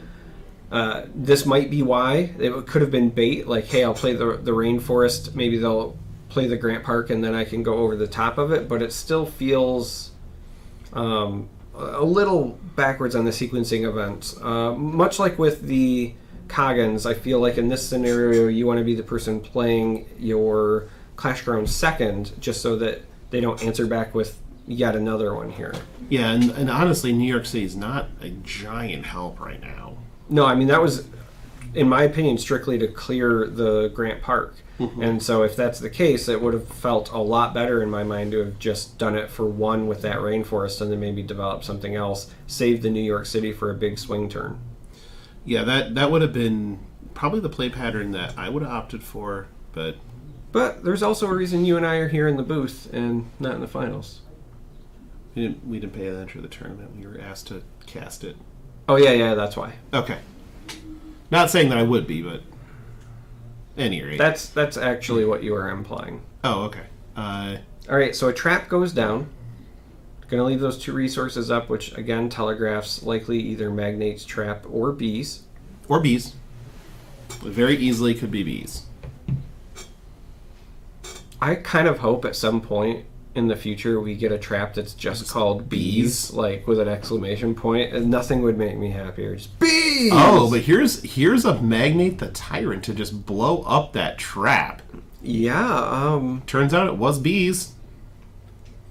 this might be why. It could have been bait, like, hey, I'll play the rainforest, maybe they'll play the Grant Park and then I can go over the top of it, but it still feels a little backwards on the sequencing events. Much like with the Coggins, I feel like in this scenario you want to be the person playing your Clash Ground second, just so that they don't answer back with yet another one here. Yeah, and honestly, New York City is not a giant help right now. No, I mean, that was, in my opinion, strictly to clear the Grant Park. Mm-hmm. And so if that's the case, it would have felt a lot better in my mind to have just done it for one with that rainforest and then maybe develop something else, save the New York City for a big swing turn. Yeah, that would have been probably the play pattern that I would have opted for, but there's also a reason you and I are here in the booth and not in the finals. We didn't pay attention to the tournament. We were asked to cast it. Oh, yeah, that's why. Okay. Not saying that I would be, but at any rate. That's actually what you are implying. Oh, okay. All right, so a trap goes down. Going to leave those 2 resources up, which again telegraphs likely either Magnate's Trap or Bees. Or bees. It very easily could be bees. I kind of hope at some point in the future we get a trap that's just called bees, like with an exclamation point, and nothing would make me happier. Just bees! Oh, but here's a Magnate the Tyrant to just blow up that trap. Yeah, Turns out it was bees.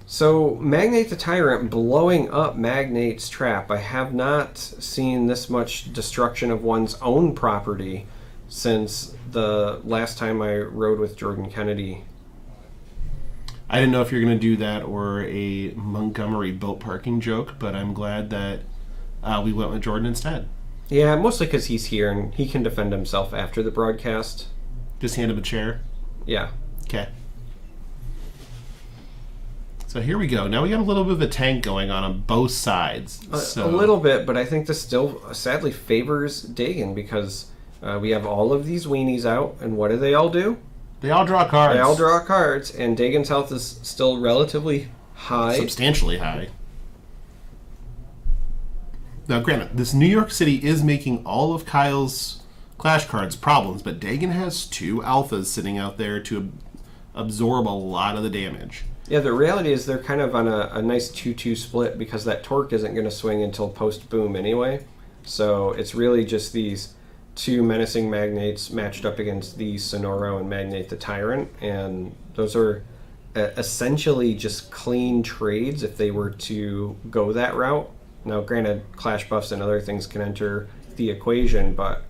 so Magnate the Tyrant blowing up Magnate's Trap. I have not seen this much destruction of one's own property since the last time I rode with Jordan Kennedy. I didn't know if you're going to do that or a Montgomery boat parking joke, but I'm glad that we went with Jordan instead. Yeah, mostly because he's here and he can defend himself after the broadcast. Just hand him a chair. Yeah. Okay. So here we go. Now we got a little bit of a tank going on both sides. A little bit, but I think this still sadly favors Dagan because we have all of these weenies out, and what do they all do? They all draw cards. They all draw cards, and Dagan's health is still relatively high. Substantially high. Now, granted, this New York City is making all of Kyle's Clash cards problems, but Dagan has 2 alphas sitting out there to absorb a lot of the damage. Yeah, the reality is they're kind of on a nice 2-2 split because that torque isn't going to swing until post-boom anyway. So it's really just these 2 menacing Magnates matched up against the Sonoro and Magnate the Tyrant, and those are essentially just clean trades if they were to go that route. Now, granted, Clash buffs and other things can enter the equation, but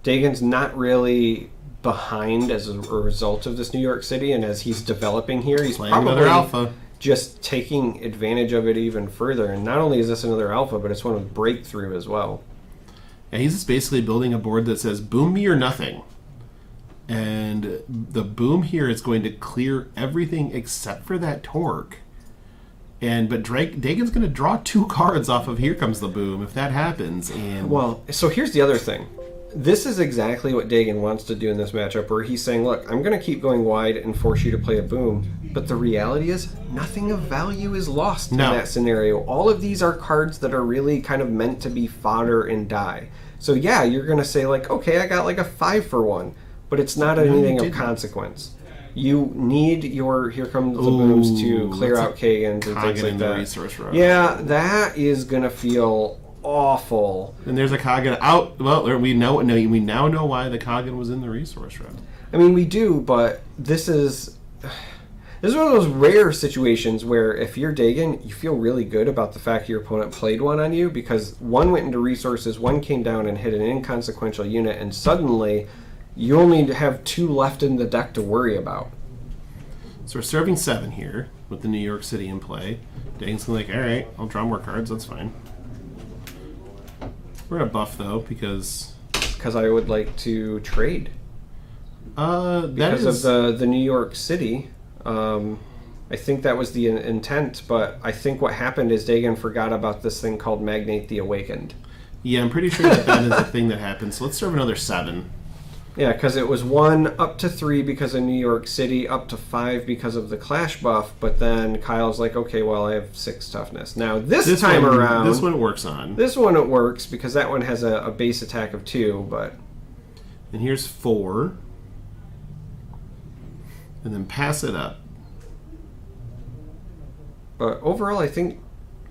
Dagan's not really behind as a result of this New York City, and as he's developing here, he's Playing probably another alpha. just taking advantage of it even further. And not only is this another alpha, but it's one with breakthrough as well. And he's just basically building a board that says boom me or nothing. And the boom here is going to clear everything except for that torque. But Dagan's going to draw 2 cards off of Here Comes the Boom if that happens. And Well, so here's the other thing. This is exactly what Dagan wants to do in this matchup, where he's saying, look, I'm going to keep going wide and force you to play a boom. But the reality is, nothing of value is lost in that scenario. All of these are cards that are really kind of meant to be fodder and die. So yeah, you're going to say, like, okay, I got like a 5-for-1, but it's not anything of consequence. You need your Here Comes the Booms to clear out Kagan and things like that. Resource row. Yeah, that is going to feel awful. And there's a Kagan out. Well, we now know why the Kagan was in the resource row. I mean, we do, but this is one of those rare situations where if you're Dagan, you feel really good about the fact your opponent played one on you because one went into resources, one came down and hit an inconsequential unit, and suddenly you only have 2 left in the deck to worry about. So we're serving 7 here with the New York City in play. Dagan's going to all right, I'll draw more cards, that's fine. We're going to buff, though, because I would like to trade. Because of the New York City. I think that was the intent, but I think what happened is Dagan forgot about this thing called Magnate the Awakened. Yeah, I'm pretty sure that is a thing that happens. So let's serve another 7. Yeah, because it was 1 up to 3 because of New York City, up to 5 because of the Clash buff, but then Kyle's like, okay, well, I have 6 toughness. Now, this time around... This one it works on. This one it works because that one has a base attack of 2, but... And here's 4. And then pass it up. But overall, I think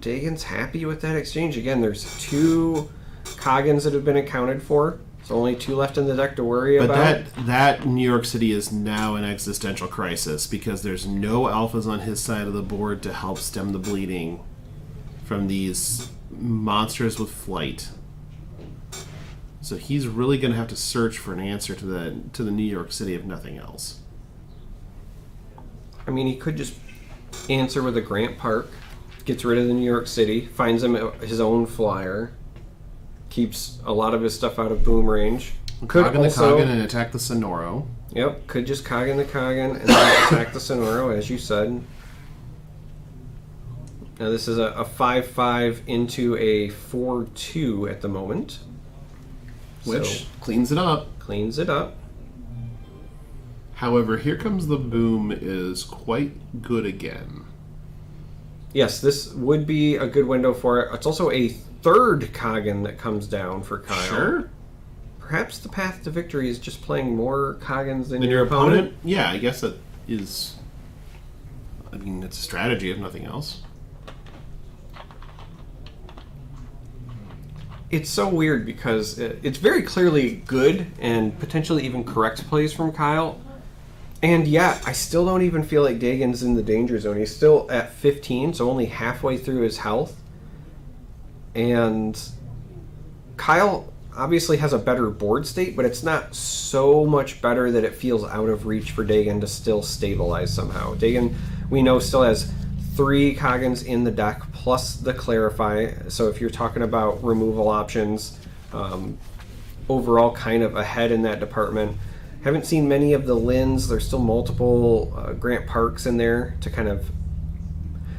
Dagan's happy with that exchange. Again, there's 2 Kagans that have been accounted for. There's only 2 left in the deck to worry about. But that New York City is now an existential crisis because there's no alphas on his side of the board to help stem the bleeding from these monsters with flight. So he's really going to have to search for an answer to the New York City, if nothing else. I mean, he could just answer with a Grant Park, gets rid of the New York City, finds him his own flyer, keeps a lot of his stuff out of boom range. Could Kagan the Kagan and attack the Sonoro. Yep, could just Kagan the Kagan and then attack the Sonoro, as you said. Now this is a 5-5 into a 4-2 at the moment. Which cleans it up. Cleans it up. However, Here Comes the Boom is quite good again. Yes, this would be a good window for it. It's also a third Coggin that comes down for Kyle. Sure. Perhaps the path to victory is just playing more Coggins than Then your opponent. Yeah, I guess that is. I mean, it's a strategy if nothing else. It's so weird because it's very clearly good and potentially even correct plays from Kyle. And yet, I still don't even feel like Dagon's in the danger zone. He's still at 15, so only halfway through his health. And Kyle obviously has a better board state, but it's not so much better that it feels out of reach for Dagon to still stabilize somehow. Dagon, we know, still has 3 Coggins in the deck, plus the Clarify. So if you're talking about removal options, overall kind of ahead in that department. Haven't seen many of the Lins. There's still multiple Grant Parks in there to kind of...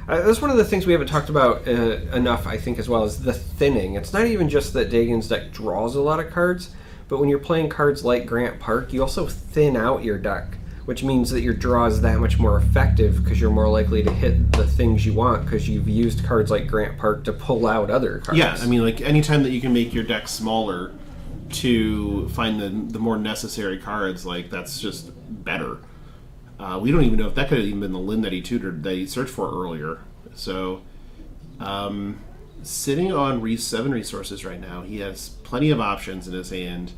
that's one of the things we haven't talked about enough, I think, as well, is the thinning. It's not even just that Dagon's deck draws a lot of cards, but when you're playing cards like Grant Park, you also thin out your deck, which means that your draw is that much more effective because you're more likely to hit the things you want because you've used cards like Grant Park to pull out other cards. Yeah, I mean, like, anytime that you can make your deck smaller to find the more necessary cards, like, that's just better. We don't even know if that could have even been the Lin that he tutored, that he searched for earlier. So, sitting on 7 resources right now, he has plenty of options in his hand,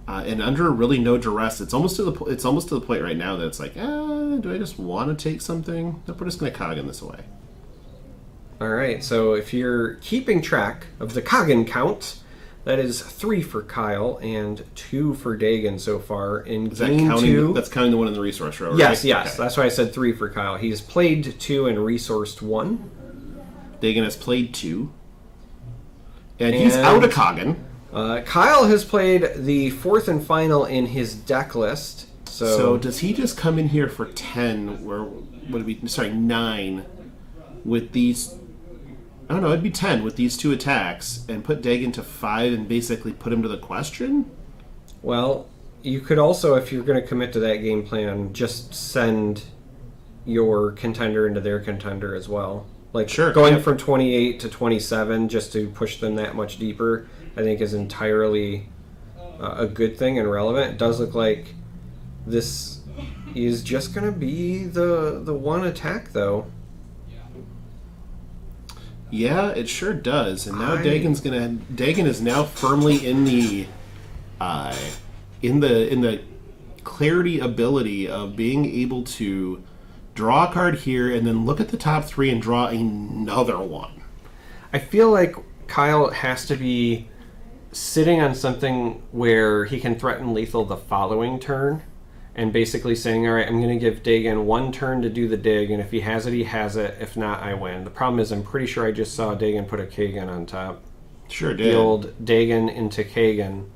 and under really no duress. It's almost to the point right now that it's like, do I just want to take something? Nope, we're just going to Coggin this away. All right, so if you're keeping track of the Coggin count, that is 3 for Kyle and 2 for Dagon so far in game 2. That's counting the one in the resource row, right? Yes, yes. Okay. That's why I said 3 for Kyle. He's played 2 and resourced 1. Dagon has played 2. And he's out of Coggin. Kyle has played the 4th and final in his deck list. So does he just come in here for 10, or would it be, 9, with these... I don't know, it'd be 10 with these 2 attacks, and put Dagon to 5 and basically put him to the question? Well, you could also, if you're going to commit to that game plan, just send your contender into their contender as well. Like, sure, going from 28 to 27 just to push them that much deeper, I think is entirely a good thing and relevant. It does look like this is just going to be the one attack, though. Yeah, it sure does. And now Dagon is now firmly in the clarity ability of being able to draw a card here and then look at the top 3 and draw another one. I feel like Kyle has to be sitting on something where he can threaten lethal the following turn and basically saying, all right, I'm going to give Dagon 1 turn to do the dig, and if he has it, he has it. If not, I win. The problem is I'm pretty sure I just saw Dagon put a Kagan on top. Sure did. The old Dagon into Kagan.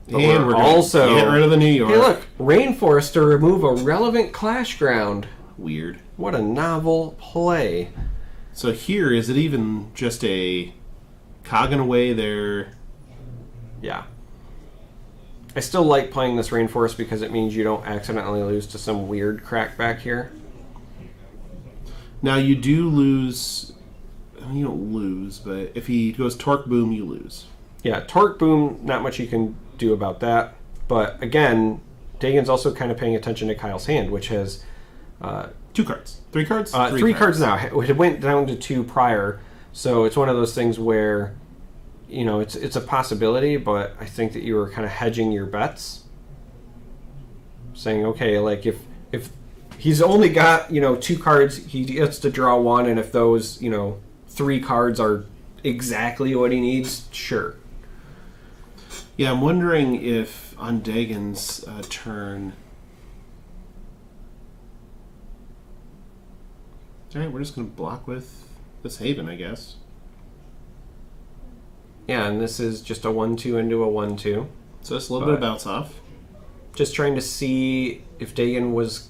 But and we're also get rid of the New York. Hey, look, Rainforest to remove a relevant Clash Ground. Weird. What a novel play. So here, is it even just a Coggin away there? Yeah. I still like playing this Rainforest because it means you don't accidentally lose to some weird crack back here. Now you do lose... You don't lose, but if he goes Torque Boom, you lose. Yeah, Torque Boom, not much you can do about that. But again, Dagon's also kind of paying attention to Kyle's hand, which has... 2 cards. 3 cards? 3 cards now. It went down to 2 prior, so it's one of those things where... You know, it's a possibility, but I think that you were kind of hedging your bets. Saying, okay, like if he's only got, 2 cards, he gets to draw 1, and if those, 3 cards are exactly what he needs, sure. Yeah, I'm wondering if on Dagon's turn... Alright, we're just going to block with this Haven, I guess. Yeah, and this is just a 1-2 into a 1-2. So it's a little bit of bounce off. Just trying to see if Dagon was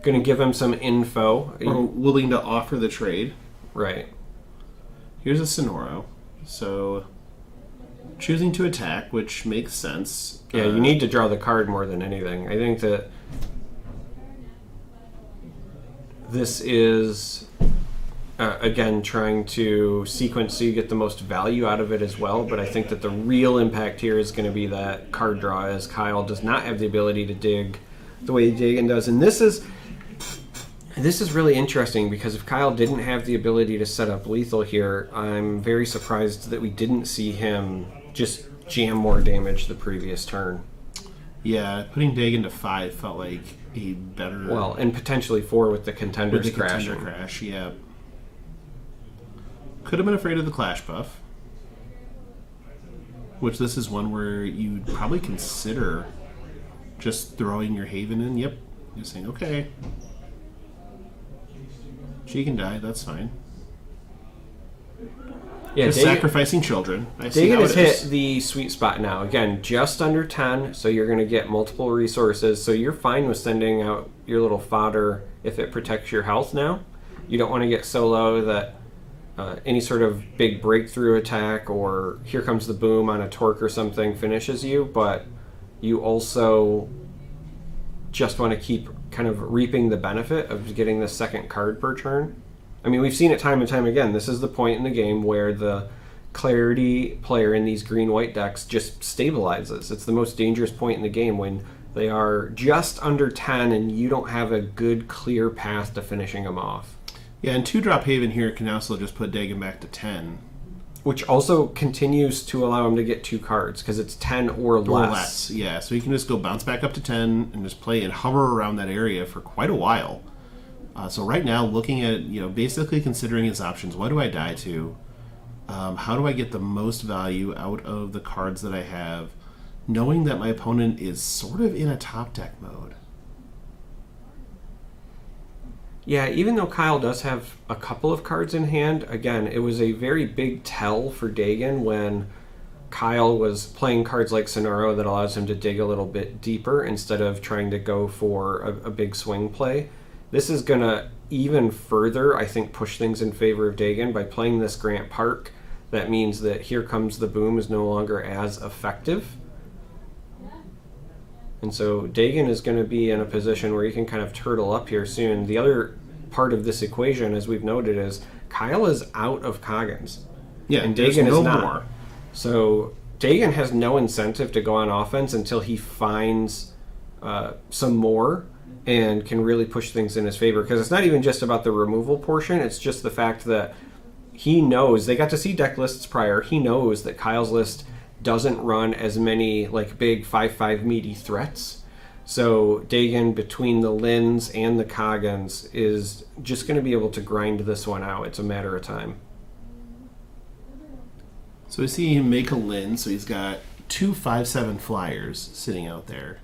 going to give him some info. Or willing to offer the trade. Right. Here's a Sonoro. So choosing to attack, which makes sense. Yeah, you need to draw the card more than anything. I think that this is again, trying to sequence so you get the most value out of it as well. But I think that the real impact here is going to be that card draw, as Kyle does not have the ability to dig the way Dagan does. And this is really interesting, because if Kyle didn't have the ability to set up lethal here, I'm very surprised that we didn't see him just jam more damage the previous turn. Yeah, putting Dagan to 5 felt like a better... Well, and potentially 4 with the contenders with the crashing. contender crash, yeah. Could have been afraid of the Clash buff, which this is one where you'd probably consider just throwing your Haven in. Yep, you're saying, okay, she can die, that's fine. Yeah, just sacrificing children. Dagan has hit the sweet spot now. Again, just under 10, so you're going to get multiple resources. So you're fine with sending out your little fodder if it protects your health now. You don't want to get so low that any sort of big breakthrough attack or here comes the boom on a torque or something finishes you, but you also just want to keep kind of reaping the benefit of getting the second card per turn. I mean, we've seen it time and time again. This is the point in the game where the clarity player in these green-white decks just stabilizes. It's the most dangerous point in the game when they are just under 10 and you don't have a good, clear path to finishing them off. Yeah, and 2-drop Haven here can also just put Dagan back to 10. Which also continues to allow him to get 2 cards, because it's 10 or less. Yeah, so he can just go bounce back up to 10 and just play and hover around that area for quite a while. So right now, looking at, basically considering his options, what do I die to? How do I get the most value out of the cards that I have, knowing that my opponent is sort of in a top deck mode? Yeah, even though Kyle does have a couple of cards in hand, again, it was a very big tell for Dagan when Kyle was playing cards like Sonoro that allows him to dig a little bit deeper instead of trying to go for a big swing play. This is going to even further, I think, push things in favor of Dagan by playing this Grant Park. That means that Here Comes the Boom is no longer as effective. And so Dagan is going to be in a position where he can kind of turtle up here soon. The other part of this equation, as we've noted, is Kyle is out of Coggins. Yeah, and Dagan no is not. more. So Dagan has no incentive to go on offense until he finds some more and can really push things in his favor. Because it's not even just about the removal portion, it's just the fact that he knows, they got to see deck lists prior, he knows that Kyle's list doesn't run as many like big 5/5 meaty threats. So Dagan, between the Lins and the Coggins, is just going to be able to grind this one out. It's a matter of time. So we see him make a Lin, so he's got 2 5/7 flyers sitting out there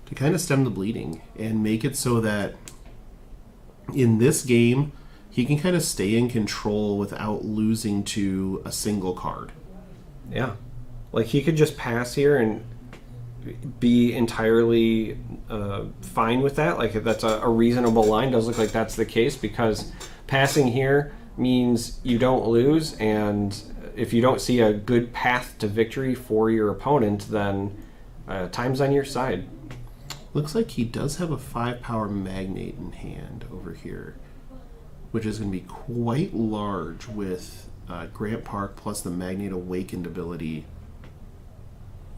to kind of stem the bleeding and make it so that in this game he can kind of stay in control without losing to a single card. Yeah. Like, he could just pass here and be entirely fine with that. Like, if that's a reasonable line, does look like that's the case, because passing here means you don't lose, and if you don't see a good path to victory for your opponent, then time's on your side. Looks like he does have a 5-power Magnate in hand over here, which is going to be quite large with Grant Park plus the Magnate Awakened ability.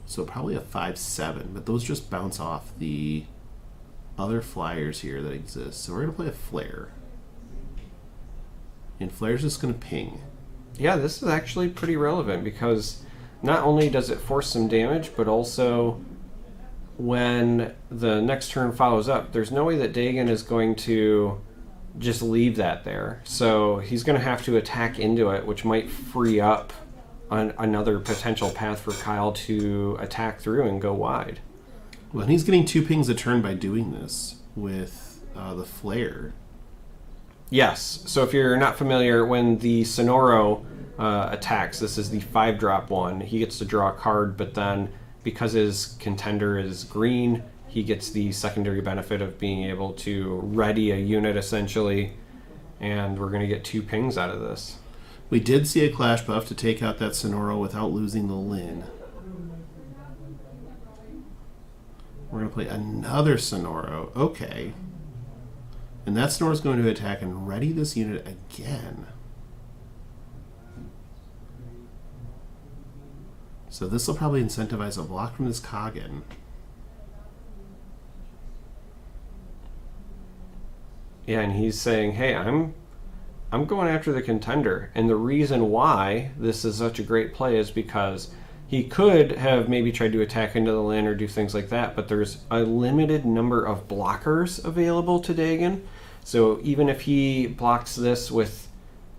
So probably a 5/7, but those just bounce off the other flyers here that exist. So we're going to play a Flare. And Flare's just going to ping. Yeah, this is actually pretty relevant, because not only does it force some damage, but also when the next turn follows up, there's no way that Dagan is going to just leave that there. So he's going to have to attack into it, which might free up another potential path for Kyle to attack through and go wide. Well, and he's getting 2 pings a turn by doing this with the Flare. Yes. So if you're not familiar, when the Sonoro attacks, this is the 5-drop one, he gets to draw a card, but then because his contender is green, he gets the secondary benefit of being able to ready a unit, essentially, and we're going to get 2 pings out of this. We did see a Clash buff to take out that Sonoro without losing the Lin. We're going to play another Sonoro. Okay. And that Snore's going to attack and ready this unit again. So this will probably incentivize a block from this Kagen. Yeah, and he's saying, hey, I'm going after the contender. And the reason why this is such a great play is because he could have maybe tried to attack into the land or do things like that, but there's a limited number of blockers available to Dagon. So even if he blocks this with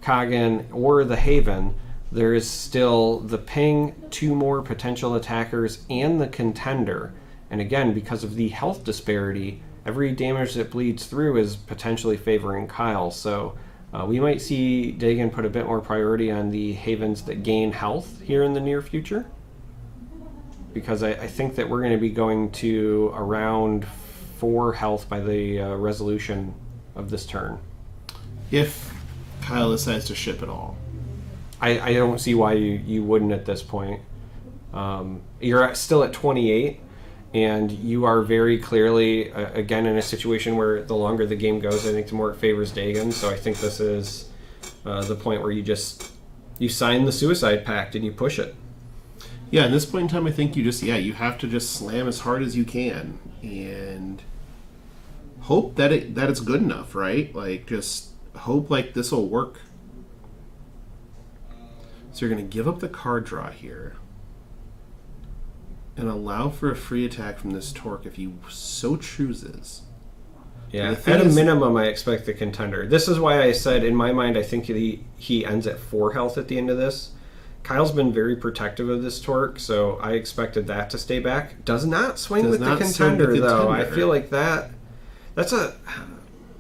Kagen or the Haven, there is still the ping, 2 more potential attackers, and the contender. And again, because of the health disparity, every damage that bleeds through is potentially favoring Kyle. So we might see Dagon put a bit more priority on the Havens that gain health here in the near future. Because I think that we're going to be going to around 4 health by the resolution of this turn. If Kyle decides to ship it all. I don't see why you wouldn't at this point. You're still at 28. And you are very clearly, again, in a situation where the longer the game goes, I think the more it favors Dagon. So I think this is the point where you sign the Suicide Pact and you push it. Yeah, at this point in time, I think you have to just slam as hard as you can and hope that it's good enough, right? Like, just hope like this will work. So you're going to give up the card draw here. And allow for a free attack from this Torque if he so chooses. Yeah, at a minimum, I expect the contender. This is why I said, in my mind, I think he ends at 4 health at the end of this. Kyle's been very protective of this Torque, so I expected that to stay back. Does not swing with the contender, though. I feel like that's a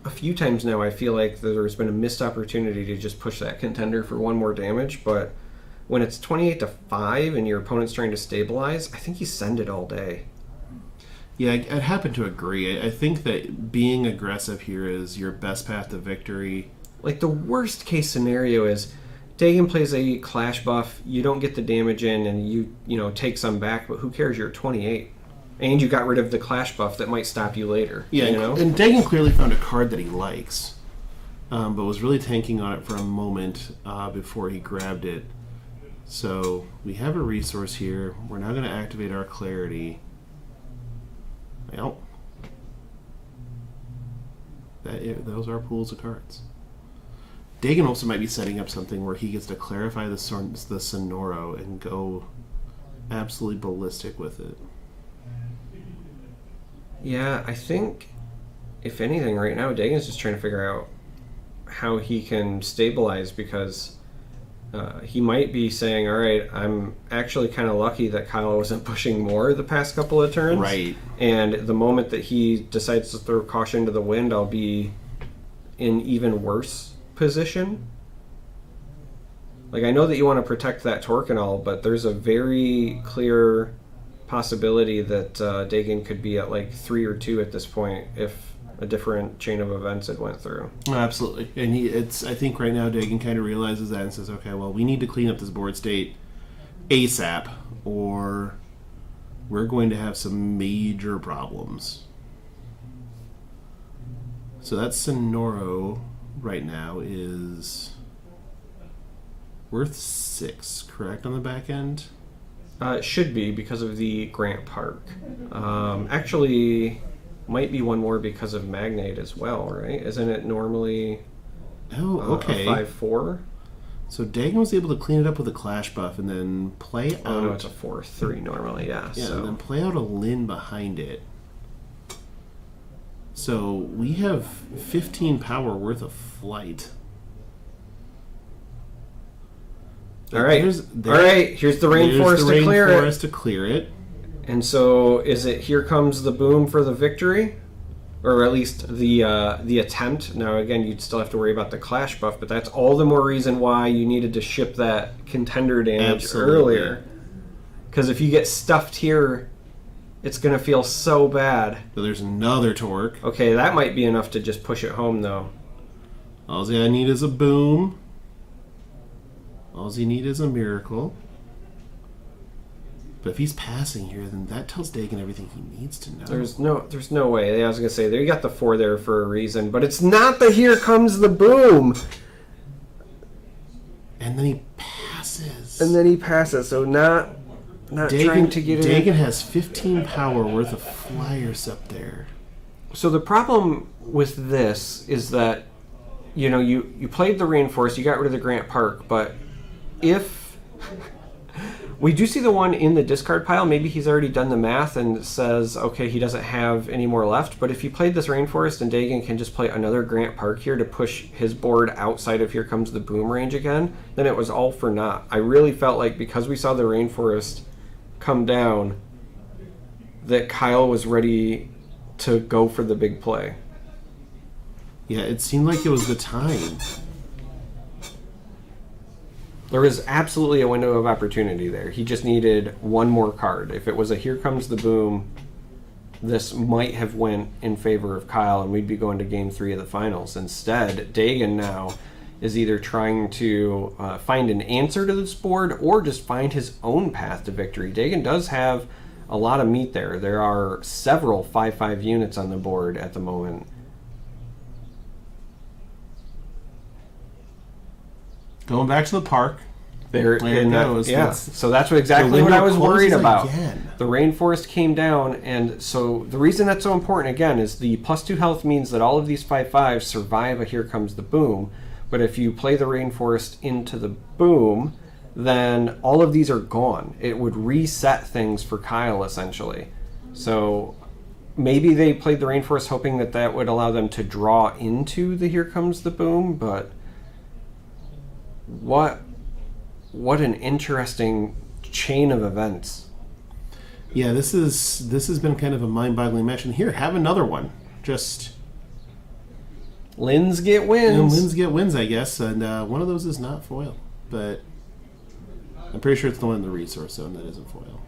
few times now, I feel like there's been a missed opportunity to just push that contender for 1 more damage, but when it's 28-5 and your opponent's trying to stabilize, I think you send it all day. Yeah, I'd happen to agree. I think that being aggressive here is your best path to victory. Like, the worst case scenario is Dagon plays a Clash buff, you don't get the damage in, and you take some back, but who cares? You're at 28. And you got rid of the Clash buff that might stop you later. Yeah, and Dagon clearly found a card that he likes, but was really tanking on it for a moment before he grabbed it. So we have a resource here. We're now going to activate our Clarity. Well, those are pools of cards. Dagon also might be setting up something where he gets to clarify the Sonoro and go absolutely ballistic with it. Yeah, I think, if anything, right now, Dagon's just trying to figure out how he can stabilize, because he might be saying, all right, I'm actually kind of lucky that Kyle wasn't pushing more the past couple of turns. Right. And the moment that he decides to throw caution to the wind, I'll be in even worse position. Like, I know that you want to protect that Torque and all, but there's a very clear possibility that Dagon could be at like 3 or 2 at this point if a different chain of events had went through. Absolutely. And I think right now Dagon kind of realizes that and says, okay, well, we need to clean up this board state ASAP, or we're going to have some major problems. So that Sonoro right now is worth 6, correct, on the back end? It should be, because of the Grant Park. Actually, might be 1 more because of Magnate as well, right? Isn't it normally a 5/4? So Dagon was able to clean it up with a Clash buff and then play out... Oh, no, it's a 4/3 normally, yeah. Yeah, so. and then play out a Lin behind it. So we have 15 power worth of flight. All right, here's the Rainforest to clear it. And so, is it here comes the boom for the victory? Or at least the attempt? Now, again, you'd still have to worry about the Clash buff, but that's all the more reason why you needed to ship that contender damage earlier. Because if you get stuffed here, it's going to feel so bad. So there's another Torque. Okay, that might be enough to just push it home, though. All I need is a boom. All you need is a miracle. But if he's passing here, then that tells Dagan everything he needs to know. There's no way. I was gonna say they got the 4 there for a reason, but it's not the Here Comes the Boom. And then he passes. So not trying to get it. Dagan has 15 power worth of flyers up there. So the problem with this is that, you played the Rainforest, you got rid of the Grant Park, but if we do see the one in the discard pile, maybe he's already done the math and says, okay, he doesn't have any more left, but if you played this Rainforest and Dagan can just play another Grant Park here to push his board outside of Here Comes the Boom range again, then it was all for naught. I really felt like because we saw the Rainforest come down, that Kyle was ready to go for the big play. Yeah, it seemed like it was the time. There was absolutely a window of opportunity there. He just needed one more card. If it was a Here Comes the Boom, this might have went in favor of Kyle and we'd be going to Game 3 of the finals. Instead, Dagan now is either trying to find an answer to this board or just find his own path to victory. Dagan does have a lot of meat there. There are several 5/5 units on the board at the moment. Going back to the park. There it goes. Yeah, so that's exactly what I was worried about. Again. The Rainforest came down, and so the reason that's so important, again, is the +2 health means that all of these 5/5s survive a Here Comes the Boom, but if you play the Rainforest into the Boom, then all of these are gone. It would reset things for Kyle, essentially. So maybe they played the Rainforest hoping that that would allow them to draw into the Here Comes the Boom, but what an interesting chain of events. Yeah, this has been kind of a mind-boggling match. And here, have another one. Just Lins get wins. Lins get wins, I guess. And one of those is not foil, but I'm pretty sure it's the one in the resource zone that isn't foil.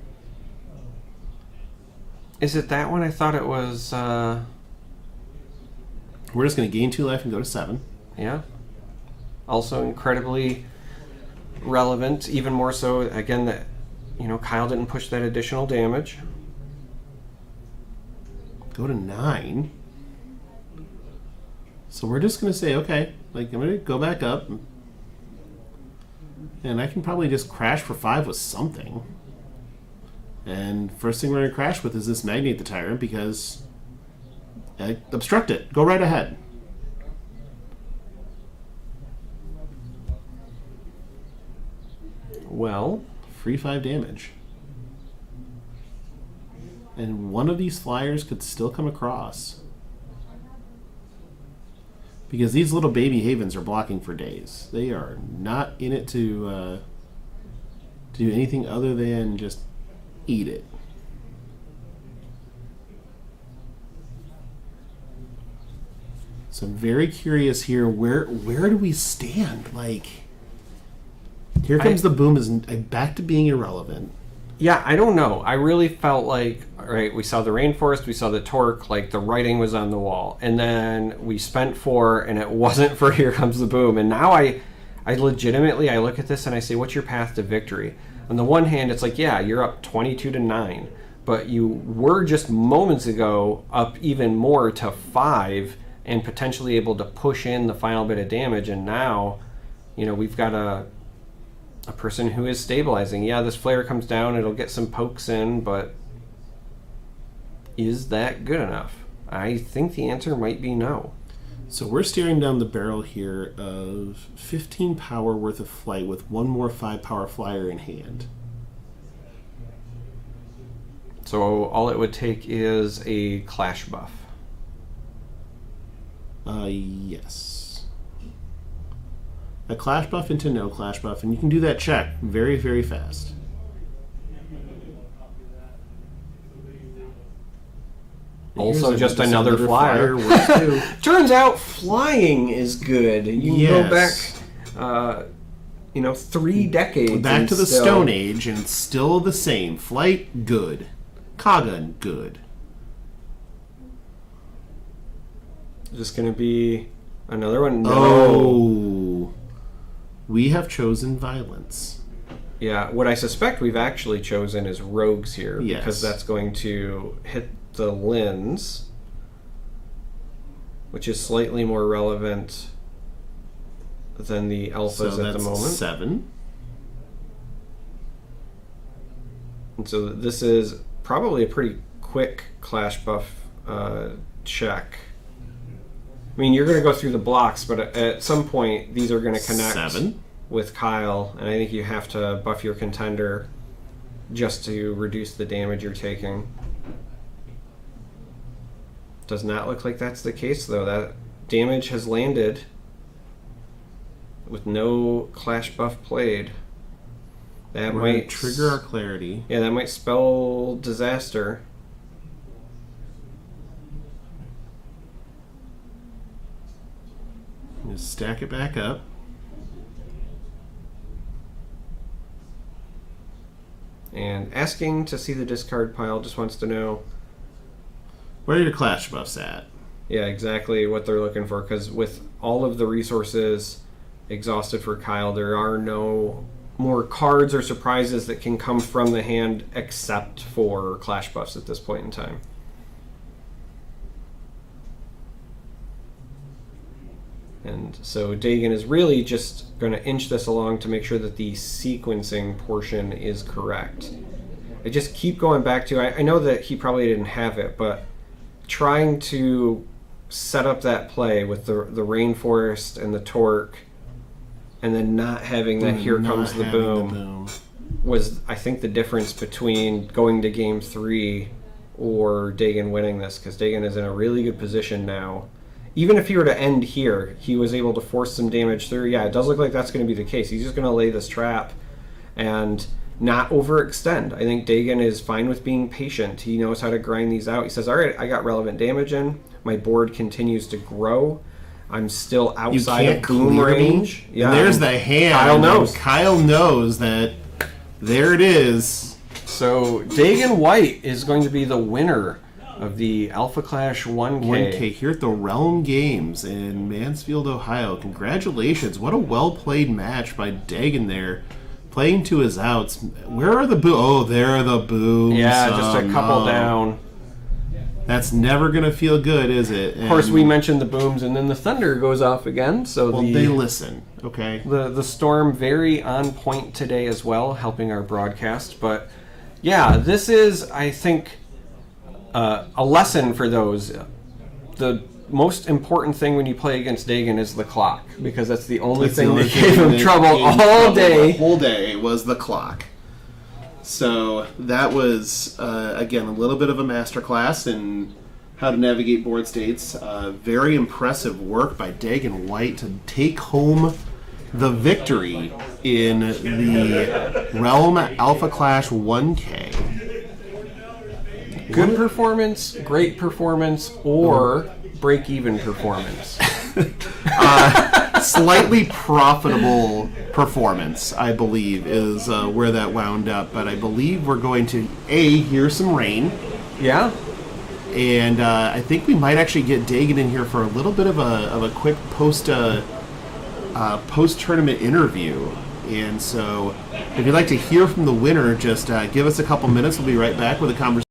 Is it that one? I thought it was. We're just going to gain 2 life and go to 7. Yeah. Also incredibly relevant, even more so, again, that, Kyle didn't push that additional damage. Go to 9. So we're just going to say, okay, I'm going to go back up. And I can probably just crash for 5 with something. And first thing we're going to crash with is this Magnate the Tyrant because obstruct it. Go right ahead. Well, free 5 damage. And one of these flyers could still come across. Because these little baby havens are blocking for days. They are not in it to do anything other than just eat it. So I'm very curious here. Where do we stand? Here Comes the Boom is back to being irrelevant. Yeah, I don't know. I really felt like, all right, we saw the Rainforest, we saw the Torque, the writing was on the wall. And then we spent 4, and it wasn't for Here Comes the Boom. And now I legitimately, I look at this and I say, what's your path to victory? On the one hand, it's yeah, you're up 22-9. But you were just moments ago up even more to 5 and potentially able to push in the final bit of damage. And now, we've got a person who is stabilizing. Yeah, this flare comes down, it'll get some pokes in, but is that good enough? I think the answer might be no. So we're staring down the barrel here of 15 power worth of flight with one more 5 power flyer in hand. So all it would take is a clash buff. Yes. A clash buff into no clash buff, and you can do that check very, very fast. Also, just another flyer. Turns out flying is good. You can go back, 3 decades. Back to the Stone Age, and it's still the same. Flight, good. Kagan, good. Just going to be another one. No. Oh. We have chosen violence. Yeah, what I suspect we've actually chosen is rogues here, Yes. because that's going to hit the lens, which is slightly more relevant than the alphas So at that's the moment. 7. And so this is probably a pretty quick clash buff check. I mean, you're going to go through the blocks, but at some point, these are going to connect 7. with Kyle, and I think you have to buff your contender just to reduce the damage you're taking. Does not look like that's the case, though. That damage has landed with no clash buff played. That We're going might to trigger our clarity. Yeah, that might spell disaster. Just stack it back up. And asking to see the discard pile just wants to know, Where are your clash buffs at? yeah, exactly what they're looking for. Because with all of the resources exhausted for Kyle, there are no more cards or surprises that can come from the hand except for clash buffs at this point in time. And so Dagan is really just going to inch this along to make sure that the sequencing portion is correct. I just keep going back to, I know that he probably didn't have it, but trying to set up that play with the rainforest and the torque, and then not having that here Not comes the having boom, was, I think, the difference between going to game 3 or Dagan winning this, because Dagan is in a really good position now. Even if he were to end here, he was able to force some damage through. Yeah, it does look like that's going to be the case. He's just going to lay this trap and not overextend. I think Dagan is fine with being patient. He knows how to grind these out. He says, all right, I got relevant damage in. My board continues to grow. I'm still outside of boom range. Yeah, and there's the hand. Kyle knows. Kyle knows that there it is. So Dagan White is going to be the winner of the Alpha Clash 1K. 1K here at the Realm Games in Mansfield, Ohio. Congratulations. What a well-played match by Dagan there. Playing to his outs. Where are the booms? Oh, there are the booms. Yeah, just a couple no. down. That's never going to feel good, is it? Of course, we mentioned the booms, and then the thunder goes off again. So they listen, okay? The storm very on point today as well, helping our broadcast. But yeah, this is, I think, a lesson for those. The most important thing when you play against Dagan is the clock, because that's the only thing that gave him trouble all day. The whole day was the clock. So that was, again, a little bit of a masterclass in how to navigate board states. Very impressive work by Dagan White to take home the victory in the Realm Alpha Clash 1K. Good performance, great performance, or break-even performance. Slightly profitable performance, I believe, is where that wound up. But I believe we're going to, hear some rain. Yeah? And I think we might actually get Dagan in here for a little bit of a quick post-tournament interview. And so if you'd like to hear from the winner, just give us a couple minutes. We'll be right back with a conversation.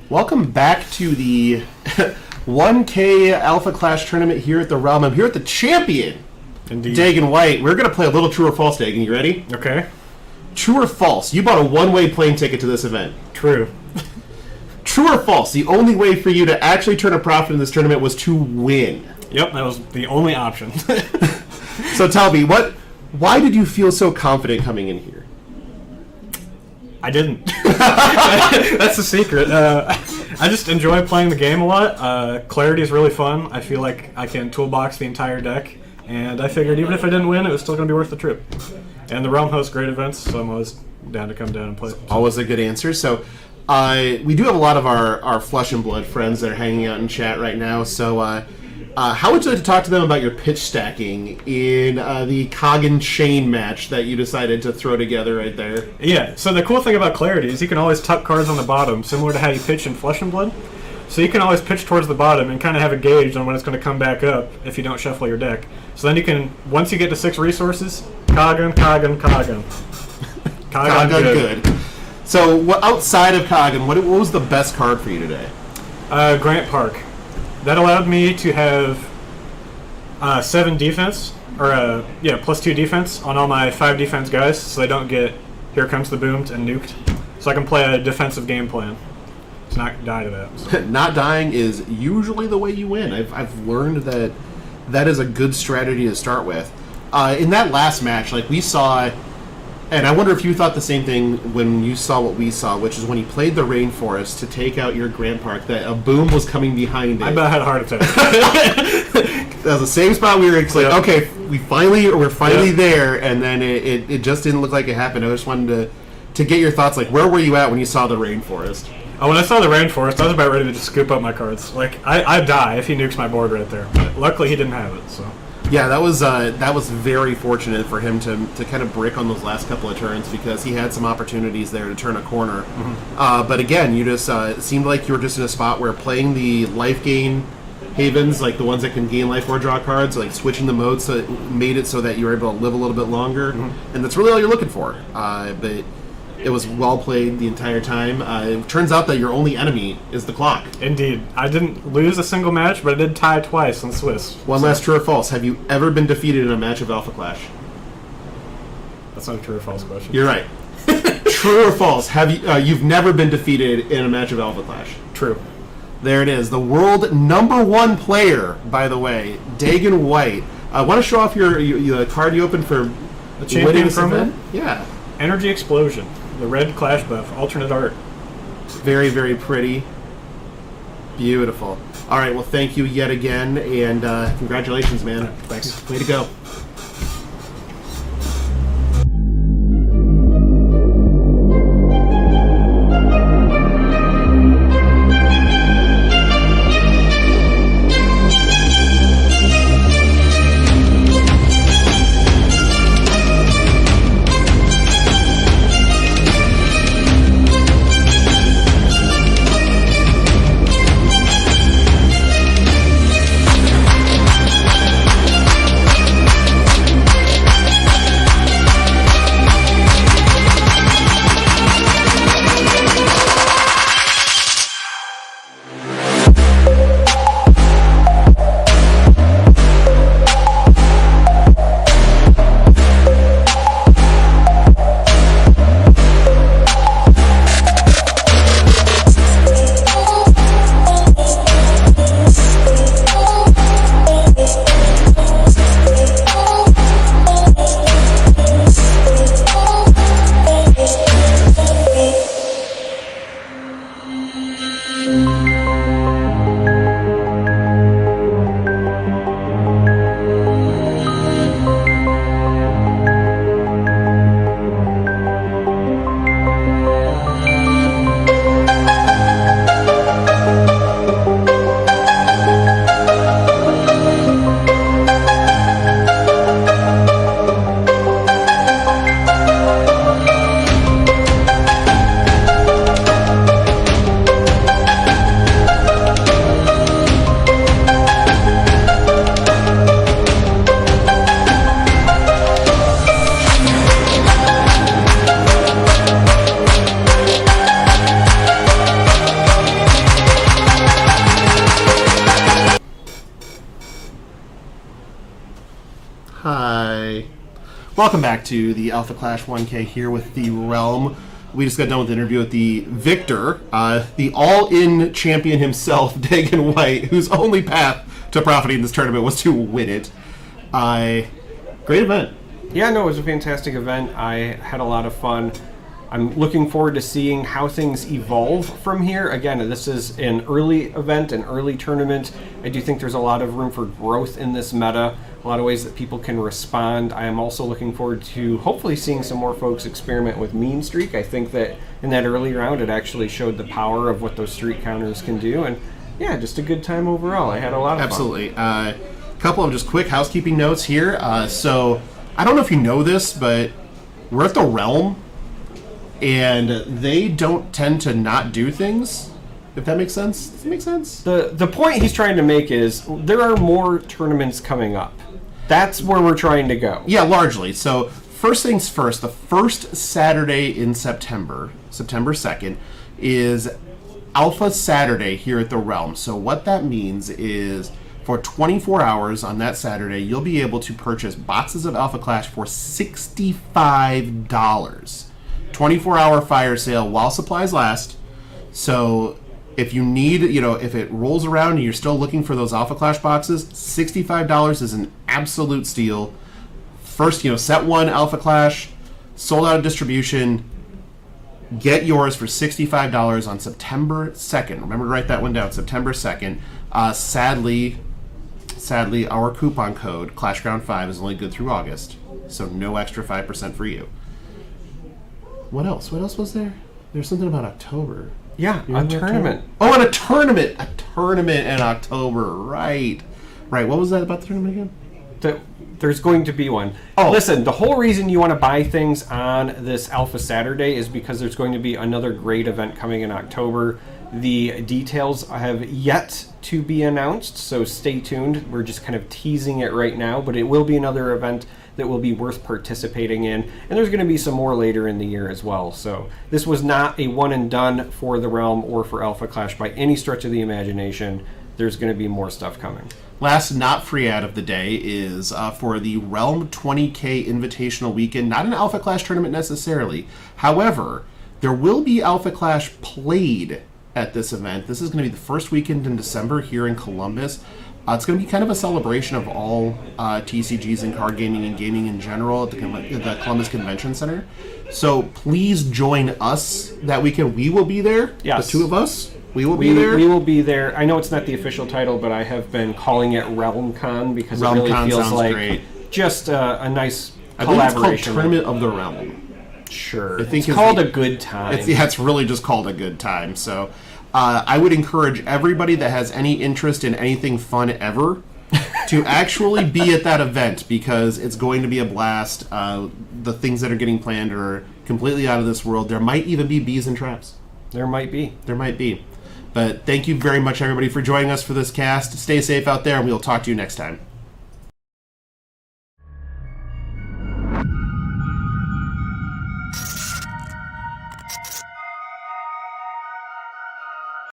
Welcome back to the 1K Alpha Clash tournament here at the Realm. I'm here with the champion, Indeed. Dagan White. We're going to play a little true or false, Dagan. You ready? Okay. True or false? You bought a one-way plane ticket to this event. True. True or false? The only way for you to actually turn a profit in this tournament was to win. Yep, that was the only option. So tell me, why did you feel so confident coming in here? I didn't. That's the secret. I just enjoy playing the game a lot. Clarity is really fun. I feel like I can toolbox the entire deck, and I figured even if I didn't win, it was still going to be worth the trip. And the Realm hosts great events, so I'm always down to come down and play. Always a good answer. So we do have a lot of our Flesh and Blood friends that are hanging out in chat right now. So how would you like to talk to them about your pitch stacking in the Coggan Chain match that you decided to throw together right there? Yeah, so the cool thing about Clarity is you can always tuck cards on the bottom, similar to how you pitch in Flesh and Blood. So you can always pitch towards the bottom and kind of have a gauge on when it's going to come back up if you don't shuffle your deck. So then you can, once you get to 6 resources, Coggan. Coggan good. So outside of Coggan, what was the best card for you today? Grant Park. That allowed me to have 7 defense, or +2 defense on all my 5 defense guys, so they don't get Here Comes the Boomed and nuked. So I can play a defensive game plan to not die to that. So. Not dying is usually the way you win. I've learned that is a good strategy to start with. In that last match, like we saw, and I wonder if you thought the same thing when you saw what we saw, which is when he played the Rainforest to take out your Grant Park, that a boom was coming behind it. I bet I had a heart attack. That was the same spot we were like, okay, we're finally there, and then it just didn't look like it happened. I just wanted to get your thoughts, like where were you at when you saw the Rainforest? When I saw the Rainforest, I was about ready to just scoop up my cards. Like, I'd die if he nukes my board right there. But luckily he didn't have it, so... Yeah, that was very fortunate for him to kind of brick on those last couple of turns because he had some opportunities there to turn a corner. Mm-hmm. But again, you just it seemed like you were just in a spot where playing the life gain havens, like the ones that can gain life or draw cards, like switching the modes, so it made it so that you were able to live a little bit longer, and that's really all you're looking for. But it was well played the entire time. It turns out that your only enemy is the clock. Indeed. I didn't lose a single match, but I did tie twice on Swiss. One last true or false. Have you ever been defeated in a match of Alpha Clash? That's not a true or false question. You're right. True or false? Have you've never been defeated in a match of Alpha Clash? True. There it is. The world #1 player, by the way, Dagan White. I want to show off your card you opened for The champion winning this promo? event. Yeah. Energy Explosion. The red Clash buff. Alternate art. Very, very pretty. Beautiful. All right, well, thank you yet again, and congratulations, man. Thanks. Way to go. Hi. Welcome back to the Alpha Clash 1K here with the Realm. We just got done with the interview with the victor, the all-in champion himself, Dagan White, whose only path to profiting this tournament was to win it. Great event. Yeah, no, it was a fantastic event. I had a lot of fun. I'm looking forward to seeing how things evolve from here. Again, this is an early event, an early tournament. I do think there's a lot of room for growth in this meta, a lot of ways that people can respond. I am also looking forward to hopefully seeing some more folks experiment with Mean Streak. I think that in that early round it actually showed the power of what those streak counters can do. And yeah, just a good time overall. I had a lot of Absolutely. A couple of just quick housekeeping notes here. So I don't know if you know this, but we're at the Realm, and they don't tend to not do things, if that makes sense. Does it make sense? The point he's trying to make is there are more tournaments coming up. That's where we're trying to go. Yeah, largely. So first things first, the first Saturday in September, September 2nd, is Alpha Saturday here at the Realm. So what that means is for 24 hours on that Saturday, you'll be able to purchase boxes of Alpha Clash for $65. 24-hour fire sale while supplies last. So if you need, if it rolls around and you're still looking for those Alpha Clash boxes, $65 is an absolute steal. First, set one Alpha Clash, sold out of distribution. Get yours for $65 on September 2nd. Remember to write that one down, September 2nd. Sadly, our coupon code, ClashGround5, is only good through August, so no extra 5% for you. What else? What else was there? There's something about October. Yeah, a tournament. Oh, and a tournament! A tournament in October, right. Right, what was that about the tournament again? There's going to be one. Oh. Listen, the whole reason you want to buy things on this Alpha Saturday is because there's going to be another great event coming in October. The details have yet to be announced, so stay tuned. We're just kind of teasing it right now, but it will be another event that will be worth participating in, and there's going to be some more later in the year as well. So this was not a one and done for the Realm or for Alpha Clash by any stretch of the imagination. There's going to be more stuff coming. Last not free ad of the day is for the Realm 20K Invitational Weekend. Not an Alpha Clash tournament necessarily. However, there will be Alpha Clash played at this event. This is going to be the first weekend in December here in Columbus. It's going to be kind of a celebration of all TCGs and card gaming and gaming in general at the Columbus Convention Center. So please join us that weekend. We will be there. Yes. The two of us. We will be there. We will be there. I know it's not the official title, but I have been calling it RealmCon because RealmCon it really feels sounds like great. Just a nice I believe it's called collaboration. Tournament of the Realm. Sure. I think it's called a good time. It's really just called a good time. So I would encourage everybody that has any interest in anything fun ever to actually be at that event, because it's going to be a blast. The things that are getting planned are completely out of this world. There might even be bees and traps. There might be. There might be. But thank you very much, everybody, for joining us for this cast. Stay safe out there, and we'll talk to you next time.